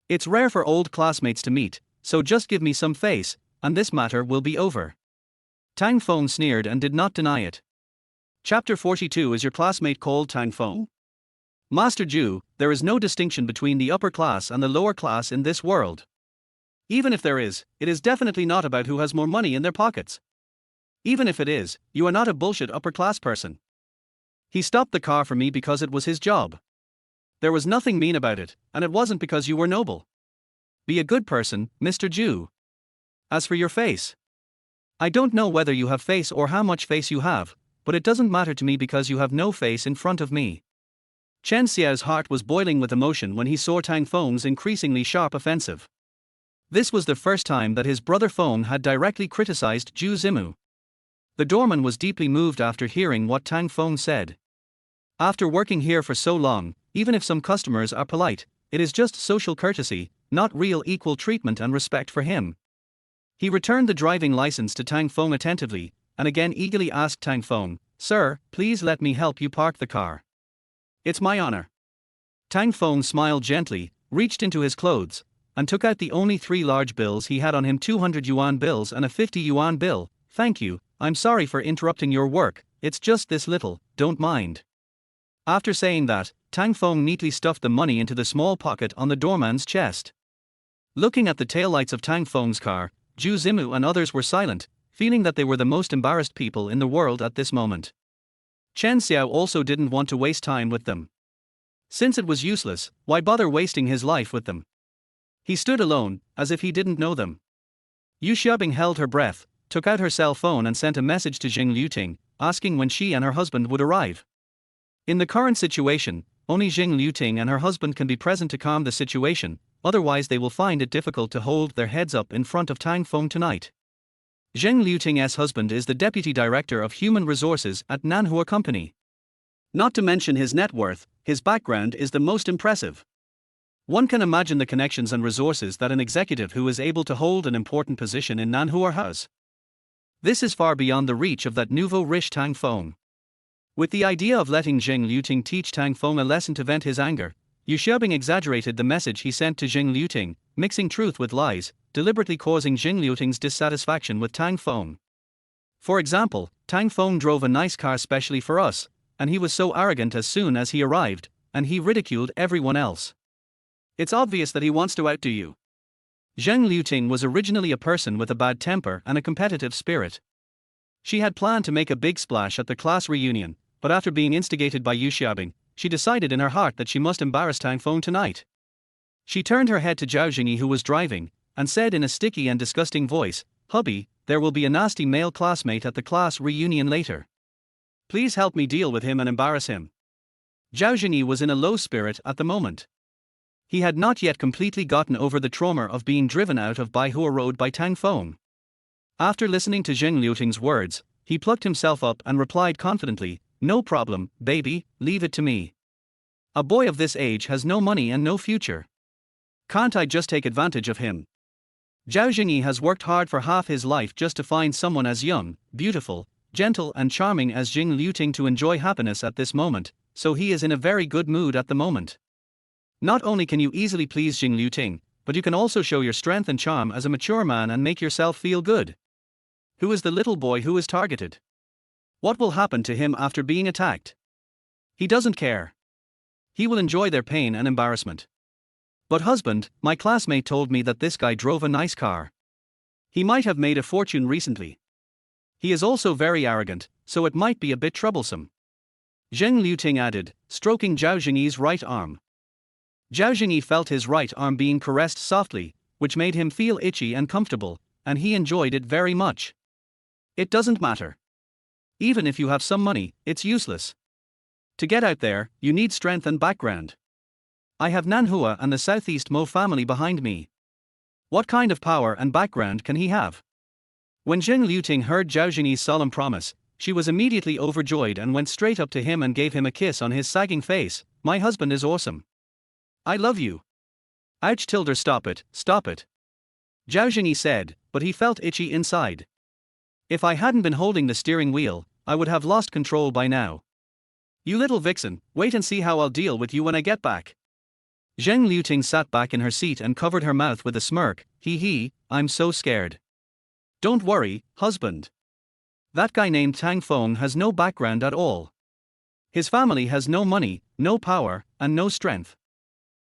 It's rare for old classmates to meet, so just give me some face, and this matter will be over. Tang Feng sneered and did not deny it. Chapter 42. Is your classmate called Tang Feng? Master Zhu, there is no distinction between the upper class and the lower class in this world. Even if there is, it is definitely not about who has more money in their pockets. Even if it is, you are not a bullshit upper class person. He stopped the car for me because it was his job. There was nothing mean about it, and it wasn't because you were noble. Be a good person, Mr. Zhu. As for your face, I don't know whether you have face or how much face you have, but it doesn't matter to me because you have no face in front of me. Chen Xiao's heart was boiling with emotion when he saw Tang Feng's increasingly sharp offensive. This was the first time that his brother Feng had directly criticized Zhu Zimu. The doorman was deeply moved after hearing what Tang Feng said. After working here for so long, even if some customers are polite, it is just social courtesy, not real equal treatment and respect for him. He returned the driving license to Tang Feng attentively, and again eagerly asked Tang Feng, "Sir, please let me help you park the car." "It's my honor." Tang Feng smiled gently, reached into his clothes, and took out the only 3 large bills he had on him, 200 yuan bills and a 50 yuan bill. "Thank you, I'm sorry for interrupting your work, it's just this little, don't mind." After saying that, Tang Feng neatly stuffed the money into the small pocket on the doorman's chest. Looking at the taillights of Tang Feng's car, Zhu Zimu and others were silent, feeling that they were the most embarrassed people in the world at this moment. Chen Xiao also didn't want to waste time with them. Since it was useless, why bother wasting his life with them? He stood alone, as if he didn't know them. Yu Xiaobing held her breath, took out her cell phone and sent a message to Jing Liuting, asking when she and her husband would arrive. In the current situation, only Jing Liuting and her husband can be present to calm the situation, otherwise they will find it difficult to hold their heads up in front of Tang Feng tonight. Zheng Liuting's husband is the deputy director of human resources at Manhwa Company. Not to mention his net worth, his background is the most impressive. One can imagine the connections and resources that an executive who is able to hold an important position in Manhua has. This is far beyond the reach of that nouveau riche Tang Feng. With the idea of letting Zheng Liuting teach Tang Feng a lesson to vent his anger, Yu Xiaobing exaggerated the message he sent to Zheng Liuting, mixing truth with lies, deliberately causing Zheng Liuting's dissatisfaction with Tang Feng. For example, Tang Feng drove a nice car specially for us, and he was so arrogant as soon as he arrived, and he ridiculed everyone else. It's obvious that he wants to outdo you. Zheng Liuting was originally a person with a bad temper and a competitive spirit. She had planned to make a big splash at the class reunion, but after being instigated by Yu Xiaobing, she decided in her heart that she must embarrass Tang Feng tonight. She turned her head to Zhao Jingyi, who was driving, and said in a sticky and disgusting voice, "Hubby, there will be a nasty male classmate at the class reunion later. Please help me deal with him and embarrass him." Zhao Jingyi was in a low spirit at the moment. He had not yet completely gotten over the trauma of being driven out of Baihua Road by Tang Feng. After listening to Zheng Liuting's words, he plucked himself up and replied confidently, "No problem, baby, leave it to me. A boy of this age has no money and no future. Can't I just take advantage of him?" Zhao Jingyi has worked hard for half his life just to find someone as young, beautiful, gentle and charming as Zheng Liuting to enjoy happiness at this moment, so he is in a very good mood at the moment. Not only can you easily please Zheng Liuting, but you can also show your strength and charm as a mature man and make yourself feel good. Who is the little boy who is targeted? What will happen to him after being attacked? He doesn't care. He will enjoy their pain and embarrassment. "But husband, my classmate told me that this guy drove a nice car. He might have made a fortune recently. He is also very arrogant, so it might be a bit troublesome." Zheng Liuting added, stroking Zhao Jingyi's right arm. Zhao Jingyi felt his right arm being caressed softly, which made him feel itchy and comfortable, and he enjoyed it very much. It doesn't matter. Even if you have some money, it's useless. To get out there, you need strength and background. I have Nanhua and the Southeast Mo family behind me. What kind of power and background can he have? When Zheng Liuting heard Zhao Jingyi's solemn promise, she was immediately overjoyed and went straight up to him and gave him a kiss on his sagging face. "My husband is awesome. I love you." "Ouch, Tilder, stop it, stop it." Zhao Jingyi said, but he felt itchy inside. "If I hadn't been holding the steering wheel, I would have lost control by now. You little vixen, wait and see how I'll deal with you when I get back." Zheng Liuting sat back in her seat and covered her mouth with a smirk. Hee, I'm so scared." "Don't worry, husband. That guy named Tang Feng has no background at all. His family has no money, no power, and no strength.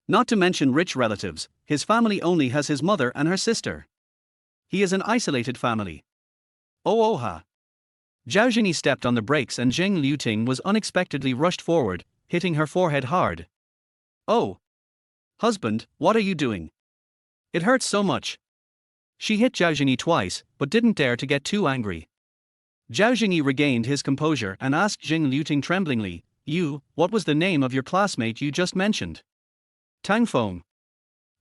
Not to mention rich relatives, his family only has his mother and her sister. He is an isolated family." "Oh ha." Zhao Jingyi stepped on the brakes and Zheng Liuting was unexpectedly rushed forward, hitting her forehead hard. "Oh. Husband, what are you doing? It hurts so much." She hit Zhao Jingyi twice, but didn't dare to get too angry. Zhao Jingyi regained his composure and asked Jing Liuting tremblingly, what was the name of your classmate you just mentioned? Tang Feng.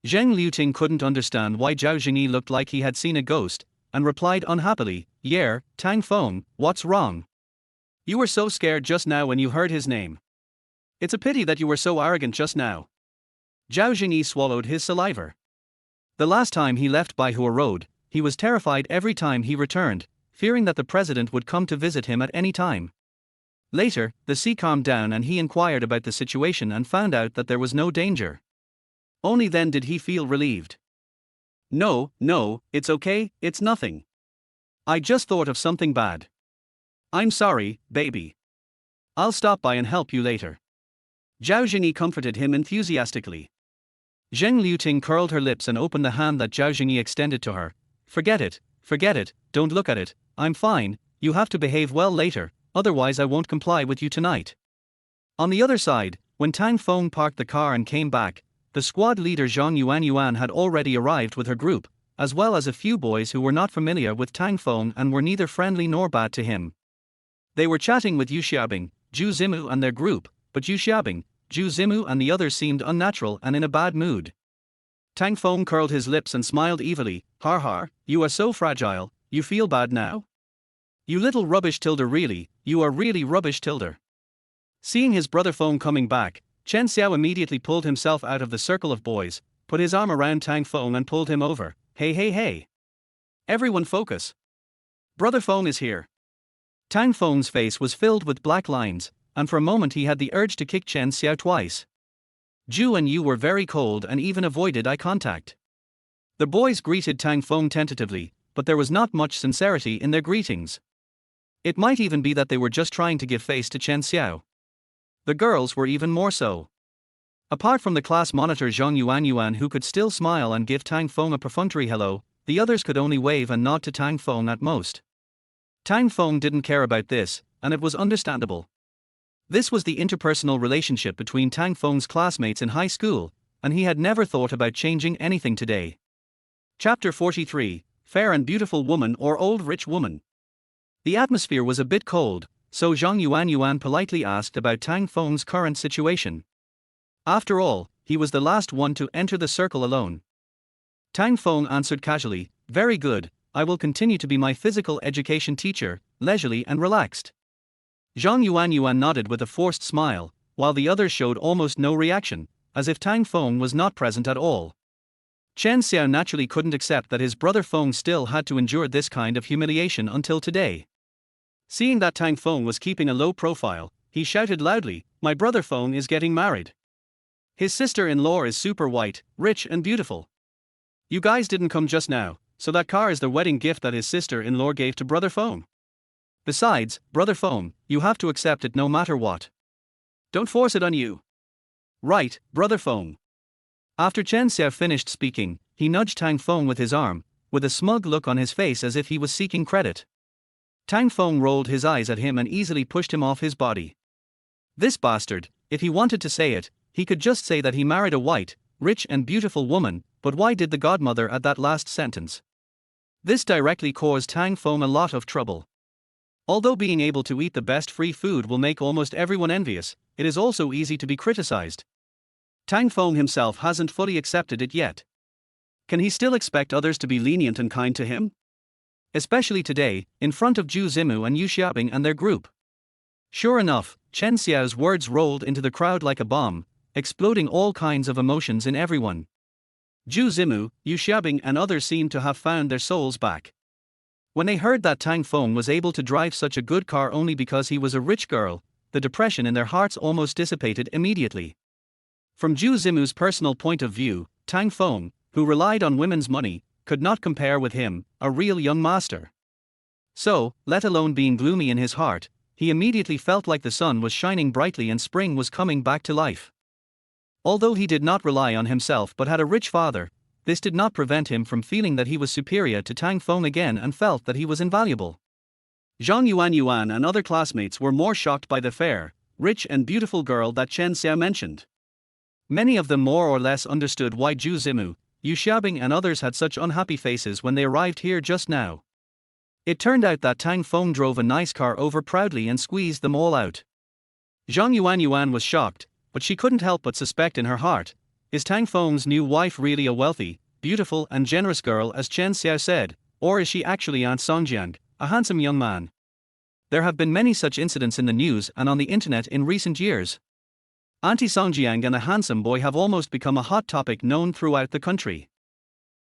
Zheng Liuting couldn't understand why Zhao Jingyi looked like he had seen a ghost, and replied unhappily, Tang Feng, what's wrong? You were so scared just now when you heard his name. It's a pity that you were so arrogant just now. Zhao Jingyi swallowed his saliva. The last time he left Baihua Road, he was terrified every time he returned, fearing that the president would come to visit him at any time. Later, the sea calmed down and he inquired about the situation and found out that there was no danger. Only then did he feel relieved. No, it's okay, it's nothing. I just thought of something bad. I'm sorry, baby. I'll stop by and help you later. Zhao Jingyi comforted him enthusiastically. Zheng Liuting curled her lips and opened the hand that Zhao Jingyi extended to her. Forget it, don't look at it, I'm fine, you have to behave well later, otherwise I won't comply with you tonight. On the other side, when Tang Feng parked the car and came back, the squad leader Zhang Yuan had already arrived with her group, as well as a few boys who were not familiar with Tang Feng and were neither friendly nor bad to him. They were chatting with Yu Xiaobing, Zhu Zimu and their group, but Yu Xiaobing, Zhu Zimu and the others seemed unnatural and in a bad mood. Tang Feng curled his lips and smiled evilly, Har, you are so fragile, you feel bad now? You little rubbish tilde really, you are really rubbish tilde. Seeing his brother Feng coming back, Chen Xiao immediately pulled himself out of the circle of boys, put his arm around Tang Feng and pulled him over. Hey. Everyone focus. Brother Feng is here. Tang Feng's face was filled with black lines, and for a moment he had the urge to kick Chen Xiao twice. Zhu and Yu were very cold and even avoided eye contact. The boys greeted Tang Feng tentatively, but there was not much sincerity in their greetings. It might even be that they were just trying to give face to Chen Xiao. The girls were even more so. Apart from the class monitor Zhang Yuan who could still smile and give Tang Feng a perfunctory hello, the others could only wave and nod to Tang Feng at most. Tang Feng didn't care about this, and it was understandable. This was the interpersonal relationship between Tang Feng's classmates in high school, and he had never thought about changing anything today. Chapter 43, Fair and Beautiful Woman or Old Rich Woman. The atmosphere was a bit cold, so Zhang Yuan politely asked about Tang Feng's current situation. After all, he was the last one to enter the circle alone. Tang Feng answered casually, very good, I will continue to be my physical education teacher, leisurely and relaxed. Zhang Yuan nodded with a forced smile, while the others showed almost no reaction, as if Tang Feng was not present at all. Chen Xiao naturally couldn't accept that his brother Feng still had to endure this kind of humiliation until today. Seeing that Tang Feng was keeping a low profile, he shouted loudly, my brother Feng is getting married. His sister-in-law is super white, rich and beautiful. You guys didn't come just now, so that car is the wedding gift that his sister-in-law gave to brother Feng. Besides, brother Feng, you have to accept it no matter what. Don't force it on you. Right, brother Feng. After Chen Xiao finished speaking, he nudged Tang Feng with his arm, with a smug look on his face as if he was seeking credit. Tang Feng rolled his eyes at him and easily pushed him off his body. This bastard, if he wanted to say it, he could just say that he married a white, rich and beautiful woman, but why did the godmother add that last sentence? This directly caused Tang Feng a lot of trouble. Although being able to eat the best free food will make almost everyone envious, it is also easy to be criticized. Tang Feng himself hasn't fully accepted it yet. Can he still expect others to be lenient and kind to him? Especially today, in front of Zhu Zimu and Yu Xiaobing and their group. Sure enough, Chen Xiao's words rolled into the crowd like a bomb, exploding all kinds of emotions in everyone. Zhu Zimu, Yu Xiaobing and others seemed to have found their souls back. When they heard that Tang Feng was able to drive such a good car only because he was a rich girl, the depression in their hearts almost dissipated immediately. From Zhu Zimu's personal point of view, Tang Feng, who relied on women's money, could not compare with him, a real young master. So, let alone being gloomy in his heart, he immediately felt like the sun was shining brightly and spring was coming back to life. Although he did not rely on himself but had a rich father, this did not prevent him from feeling that he was superior to Tang Feng again and felt that he was invaluable. Zhang Yuan and other classmates were more shocked by the fair, rich and beautiful girl that Chen Xiao mentioned. Many of them more or less understood why Zhu Zimu, Yu Xiaobing and others had such unhappy faces when they arrived here just now. It turned out that Tang Feng drove a nice car over proudly and squeezed them all out. Zhang Yuan was shocked, but she couldn't help but suspect in her heart, is Tang Feng's new wife really a wealthy, beautiful and generous girl as Chen Xiao said, or is she actually Aunt Songjiang, a handsome young man? There have been many such incidents in the news and on the internet in recent years. Auntie Songjiang and a handsome boy have almost become a hot topic known throughout the country.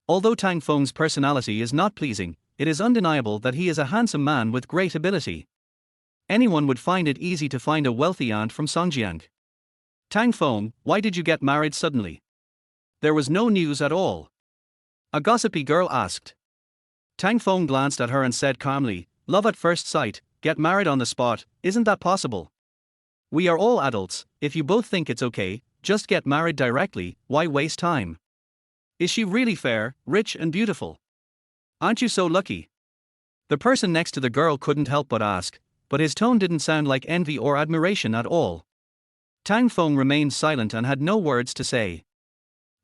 Although Tang Feng's personality is not pleasing, it is undeniable that he is a handsome man with great ability. Anyone would find it easy to find a wealthy aunt from Songjiang. Tang Feng, why did you get married suddenly? There was no news at all. A gossipy girl asked. Tang Feng glanced at her and said calmly, love at first sight, get married on the spot, isn't that possible? We are all adults, if you both think it's okay, just get married directly, why waste time? Is she really fair, rich and beautiful? Aren't you so lucky? The person next to the girl couldn't help but ask, but his tone didn't sound like envy or admiration at all. Tang Feng remained silent and had no words to say.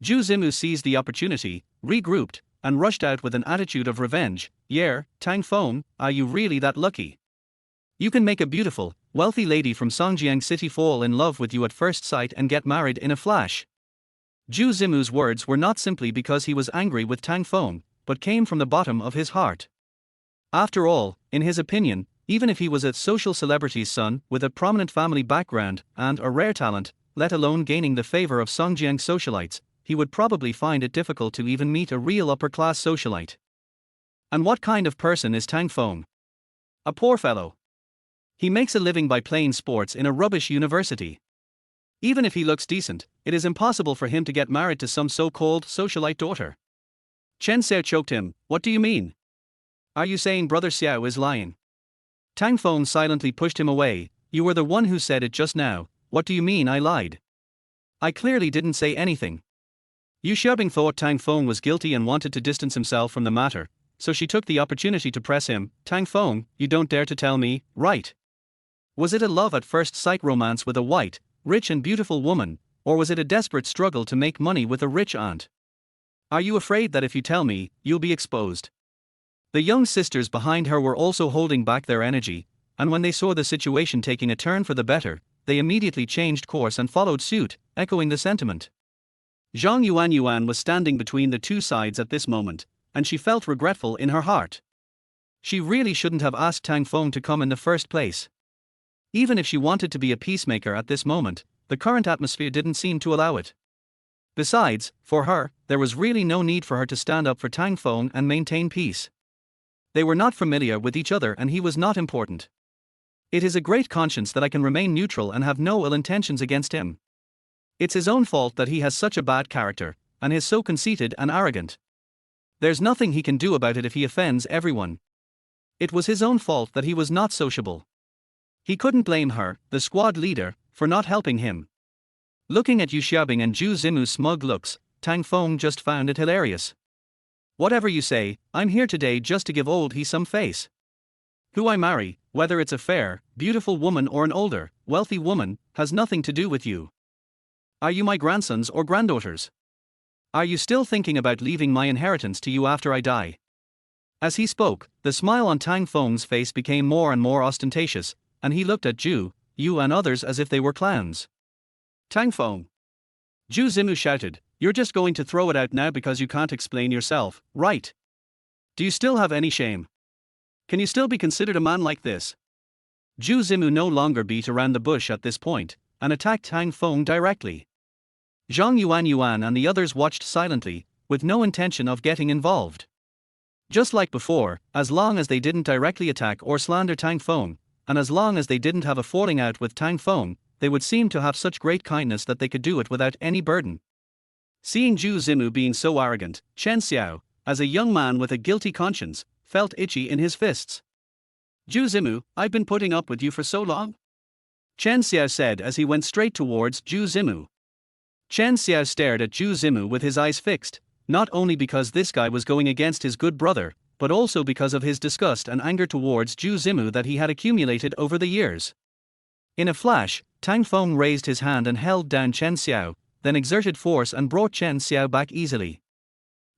Zhu Zimu seized the opportunity, regrouped, and rushed out with an attitude of revenge. Yeah, Tang Feng, are you really that lucky? You can make a beautiful, wealthy lady from Songjiang City fall in love with you at first sight and get married in a flash. Zhu Zimu's words were not simply because he was angry with Tang Feng, but came from the bottom of his heart. After all, in his opinion, even if he was a social celebrity's son with a prominent family background and a rare talent, let alone gaining the favor of Songjiang socialites, he would probably find it difficult to even meet a real upper-class socialite. And what kind of person is Tang Feng? A poor fellow. He makes a living by playing sports in a rubbish university. Even if he looks decent, it is impossible for him to get married to some so-called socialite daughter. Chen Xiao choked him, what do you mean? Are you saying Brother Xiao is lying? Tang Feng silently pushed him away, you were the one who said it just now, what do you mean I lied? I clearly didn't say anything. Yu Xiaobing thought Tang Feng was guilty and wanted to distance himself from the matter, so she took the opportunity to press him, Tang Feng, you don't dare to tell me, right? Was it a love at first sight romance with a white, rich and beautiful woman, or was it a desperate struggle to make money with a rich aunt? Are you afraid that if you tell me, you'll be exposed? The young sisters behind her were also holding back their energy, and when they saw the situation taking a turn for the better, they immediately changed course and followed suit, echoing the sentiment. Zhang Yuan was standing between the two sides at this moment, and she felt regretful in her heart. She really shouldn't have asked Tang Feng to come in the first place. Even if she wanted to be a peacemaker at this moment, the current atmosphere didn't seem to allow it. Besides, for her, there was really no need for her to stand up for Tang Feng and maintain peace. They were not familiar with each other and he was not important. It is a great conscience that I can remain neutral and have no ill intentions against him. It's his own fault that he has such a bad character, and is so conceited and arrogant. There's nothing he can do about it if he offends everyone. It was his own fault that he was not sociable. He couldn't blame her, the squad leader, for not helping him. Looking at Yu Xiaobing and Zhu Zimu's smug looks, Tang Feng just found it hilarious. Whatever you say, I'm here today just to give old he some face. Who I marry, whether it's a fair, beautiful woman or an older, wealthy woman, has nothing to do with you. Are you my grandsons or granddaughters? Are you still thinking about leaving my inheritance to you after I die? As he spoke, the smile on Tang Feng's face became more and more ostentatious, and he looked at Zhu, Yu and others as if they were clowns. Tang Feng. Zhu Zimu shouted, you're just going to throw it out now because you can't explain yourself, right? Do you still have any shame? Can you still be considered a man like this? Zhu Zimu no longer beat around the bush at this point, and attacked Tang Feng directly. Zhang Yuan and the others watched silently, with no intention of getting involved. Just like before, as long as they didn't directly attack or slander Tang Feng, and as long as they didn't have a falling out with Tang Feng, they would seem to have such great kindness that they could do it without any burden. Seeing Zhu Zimu being so arrogant, Chen Xiao, as a young man with a guilty conscience, felt itchy in his fists. Zhu Zimu, I've been putting up with you for so long? Chen Xiao said as he went straight towards Zhu Zimu. Chen Xiao stared at Zhu Zimu with his eyes fixed, not only because this guy was going against his good brother, but also because of his disgust and anger towards Zhu Zimu that he had accumulated over the years. In a flash, Tang Feng raised his hand and held down Chen Xiao, then exerted force and brought Chen Xiao back easily.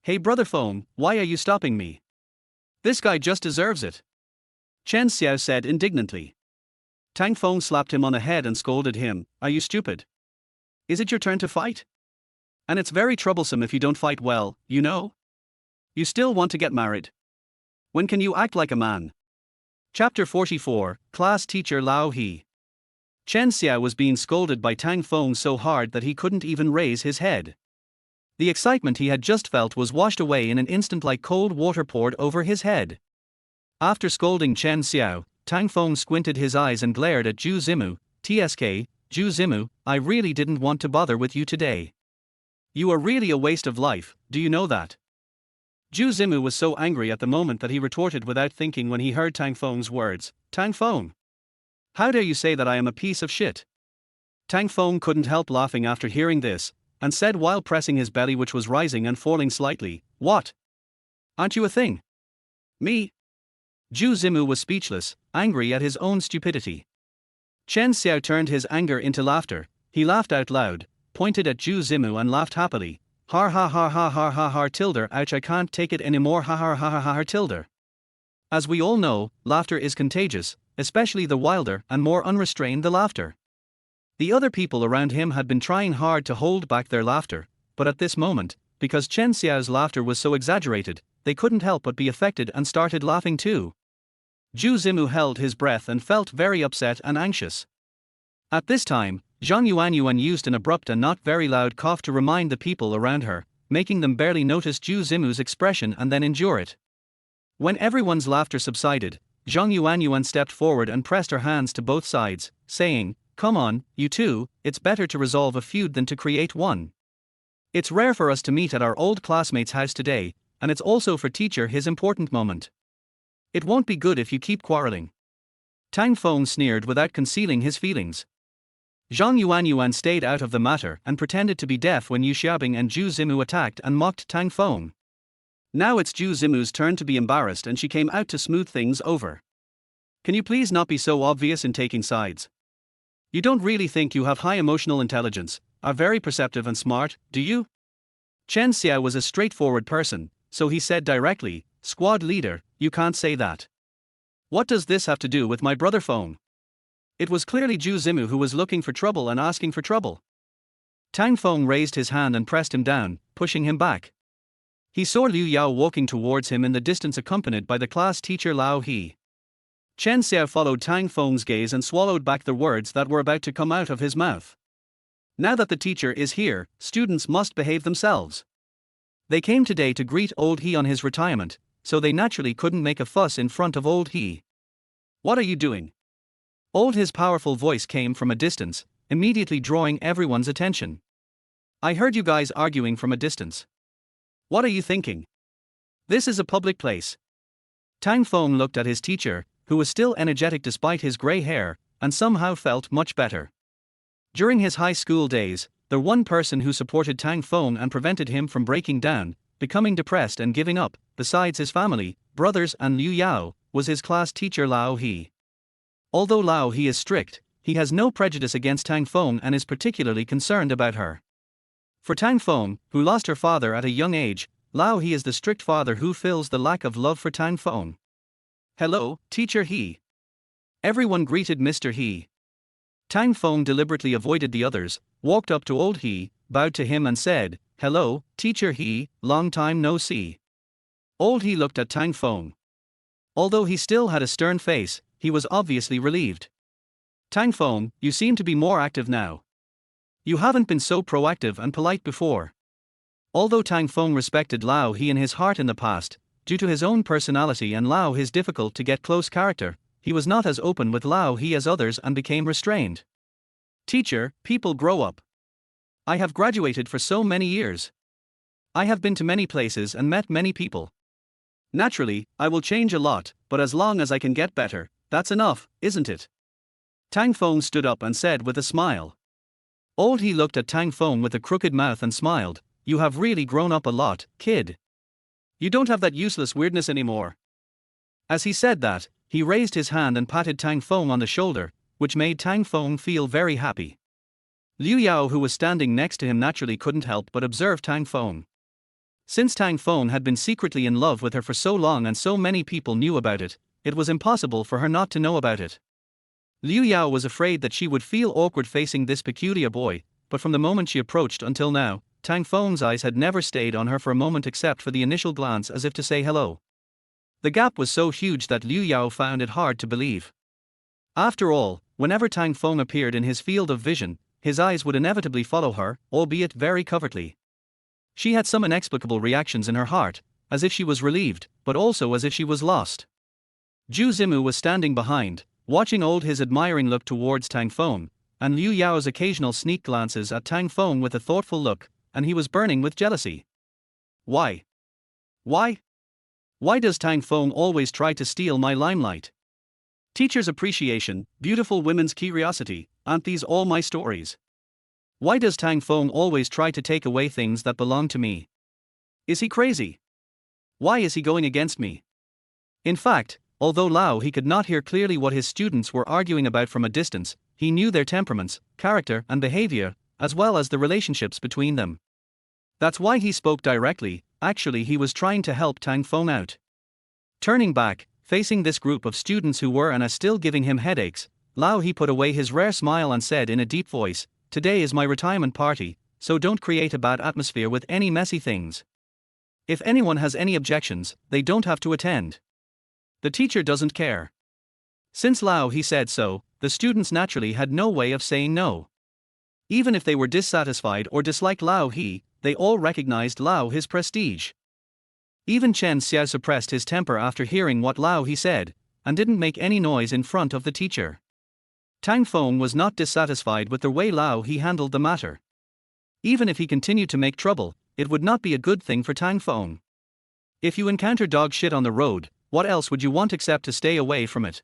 Hey brother Feng, why are you stopping me? This guy just deserves it. Chen Xiao said indignantly. Tang Feng slapped him on the head and scolded him, "Are you stupid? Is it your turn to fight? And it's very troublesome if you don't fight well, you know? You still want to get married. When can you act like a man?" Chapter 44, Class Teacher Lao He. Chen Xiao was being scolded by Tang Feng so hard that he couldn't even raise his head. The excitement he had just felt was washed away in an instant like cold water poured over his head. After scolding Chen Xiao, Tang Feng squinted his eyes and glared at Zhu Zimu. "TSK, Zhu Zimu, I really didn't want to bother with you today. You are really a waste of life, do you know that?" Zhu Zimu was so angry at the moment that he retorted without thinking when he heard Tang Feng's words. "Tang Feng, how dare you say that I am a piece of shit?" Tang Feng couldn't help laughing after hearing this, and said while pressing his belly, which was rising and falling slightly, "What? Aren't you a thing? Me?" Zhu Zimu was speechless, angry at his own stupidity. Chen Xiao turned his anger into laughter. He laughed out loud, pointed at Zhu Zimu and laughed happily. "Har ha ha ha ha ha ha tilde, ouch, I can't take it anymore, ha ha ha ha ha tilde." As we all know, laughter is contagious, especially the wilder and more unrestrained the laughter. The other people around him had been trying hard to hold back their laughter, but at this moment, because Chen Xiao's laughter was so exaggerated, they couldn't help but be affected and started laughing too. Zhu Zimu held his breath and felt very upset and anxious. At this time, Zhang Yuanyuan used an abrupt and not very loud cough to remind the people around her, making them barely notice Zhu Zimu's expression and then endure it. When everyone's laughter subsided, Zhang Yuanyuan stepped forward and pressed her hands to both sides, saying, "Come on, you two, it's better to resolve a feud than to create one. It's rare for us to meet at our old classmate's house today, and it's also for teacher his important moment. It won't be good if you keep quarreling." Tang Feng sneered without concealing his feelings. Zhang Yuanyuan stayed out of the matter and pretended to be deaf when Yu Xiaobing and Zhu Zimu attacked and mocked Tang Feng. Now it's Zhu Zimu's turn to be embarrassed and she came out to smooth things over. "Can you please not be so obvious in taking sides? You don't really think you have high emotional intelligence, are very perceptive and smart, do you?" Chen Xiao was a straightforward person, so he said directly, "Squad leader, you can't say that. What does this have to do with my brother Feng?" It was clearly Zhu Zimu who was looking for trouble and asking for trouble. Tang Feng raised his hand and pressed him down, pushing him back. He saw Liu Yao walking towards him in the distance accompanied by the class teacher Lao He. Chen Xiao followed Tang Feng's gaze and swallowed back the words that were about to come out of his mouth. Now that the teacher is here, students must behave themselves. They came today to greet old He on his retirement, so they naturally couldn't make a fuss in front of old He. "What are you doing?" Old His powerful voice came from a distance, immediately drawing everyone's attention. "I heard you guys arguing from a distance. What are you thinking? This is a public place." Tang Feng looked at his teacher, who was still energetic despite his grey hair, and somehow felt much better. During his high school days, the one person who supported Tang Feng and prevented him from breaking down, becoming depressed and giving up, besides his family, brothers and Liu Yao, was his class teacher Lao He. Although Lao He is strict, he has no prejudice against Tang Feng and is particularly concerned about her. For Tang Feng, who lost her father at a young age, Lao He is the strict father who fills the lack of love for Tang Feng. "Hello, Teacher He." Everyone greeted Mr. He. Tang Feng deliberately avoided the others, walked up to old He, bowed to him and said, "Hello, Teacher He, long time no see." Old He looked at Tang Feng. Although he still had a stern face, he was obviously relieved. "Tang Feng, you seem to be more active now. You haven't been so proactive and polite before." Although Tang Feng respected Lao He in his heart in the past, due to his own personality and Lao He's difficult to get close character, he was not as open with Lao He as others and became restrained. "Teacher, people grow up. I have graduated for so many years. I have been to many places and met many people. Naturally, I will change a lot, but as long as I can get better, that's enough, isn't it?" Tang Feng stood up and said with a smile. Old He looked at Tang Feng with a crooked mouth and smiled, "You have really grown up a lot, kid. You don't have that useless weirdness anymore." As he said that, he raised his hand and patted Tang Feng on the shoulder, which made Tang Feng feel very happy. Liu Yao, who was standing next to him, naturally couldn't help but observe Tang Feng. Since Tang Feng had been secretly in love with her for so long and so many people knew about it, it was impossible for her not to know about it. Liu Yao was afraid that she would feel awkward facing this peculiar boy, but from the moment she approached until now, Tang Feng's eyes had never stayed on her for a moment except for the initial glance as if to say hello. The gap was so huge that Liu Yao found it hard to believe. After all, whenever Tang Feng appeared in his field of vision, his eyes would inevitably follow her, albeit very covertly. She had some inexplicable reactions in her heart, as if she was relieved, but also as if she was lost. Zhu Zimu was standing behind, watching his admiring look towards Tang Feng, and Liu Yao's occasional sneak glances at Tang Feng with a thoughtful look, and he was burning with jealousy. Why? Why? Why does Tang Feng always try to steal my limelight? Teacher's appreciation, beautiful women's curiosity, aren't these all my stories? Why does Tang Feng always try to take away things that belong to me? Is he crazy? Why is he going against me? In fact, although Lao He could not hear clearly what his students were arguing about from a distance, he knew their temperaments, character and behavior, as well as the relationships between them. That's why he spoke directly. Actually he was trying to help Tang Feng out. Turning back, facing this group of students who were and are still giving him headaches, Lao He put away his rare smile and said in a deep voice, "Today is my retirement party, so don't create a bad atmosphere with any messy things. If anyone has any objections, they don't have to attend. The teacher doesn't care." Since Lao He said so, the students naturally had no way of saying no. Even if they were dissatisfied or disliked Lao He, they all recognized Lao He's prestige. Even Chen Xiao suppressed his temper after hearing what Lao He said, and didn't make any noise in front of the teacher. Tang Feng was not dissatisfied with the way Lao He handled the matter. Even if he continued to make trouble, it would not be a good thing for Tang Feng. If you encounter dog shit on the road, what else would you want except to stay away from it?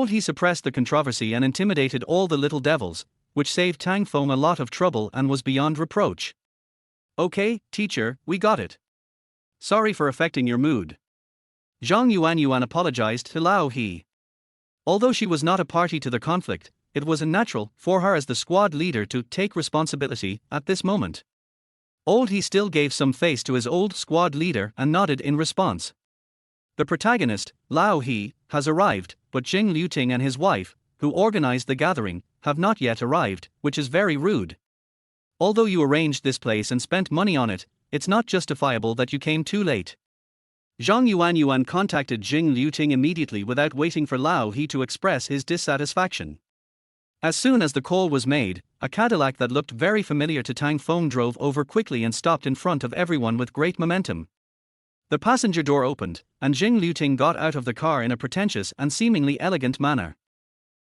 He suppressed the controversy and intimidated all the little devils, which saved Tang Feng a lot of trouble and was beyond reproach. "Okay, teacher, we got it. Sorry for affecting your mood." Zhang Yuan apologized to Lao He. Although she was not a party to the conflict, it was unnatural for her as the squad leader to take responsibility at this moment. He still gave some face to his old squad leader and nodded in response. The protagonist, Lao He, has arrived, but Jing Liuting and his wife, who organized the gathering, have not yet arrived, which is very rude. Although you arranged this place and spent money on it, it's not justifiable that you came too late. Zhang Yuan contacted Jing Liuting immediately without waiting for Lao He to express his dissatisfaction. As soon as the call was made, a Cadillac that looked very familiar to Tang Feng drove over quickly and stopped in front of everyone with great momentum. The passenger door opened, and Jing Liuting got out of the car in a pretentious and seemingly elegant manner.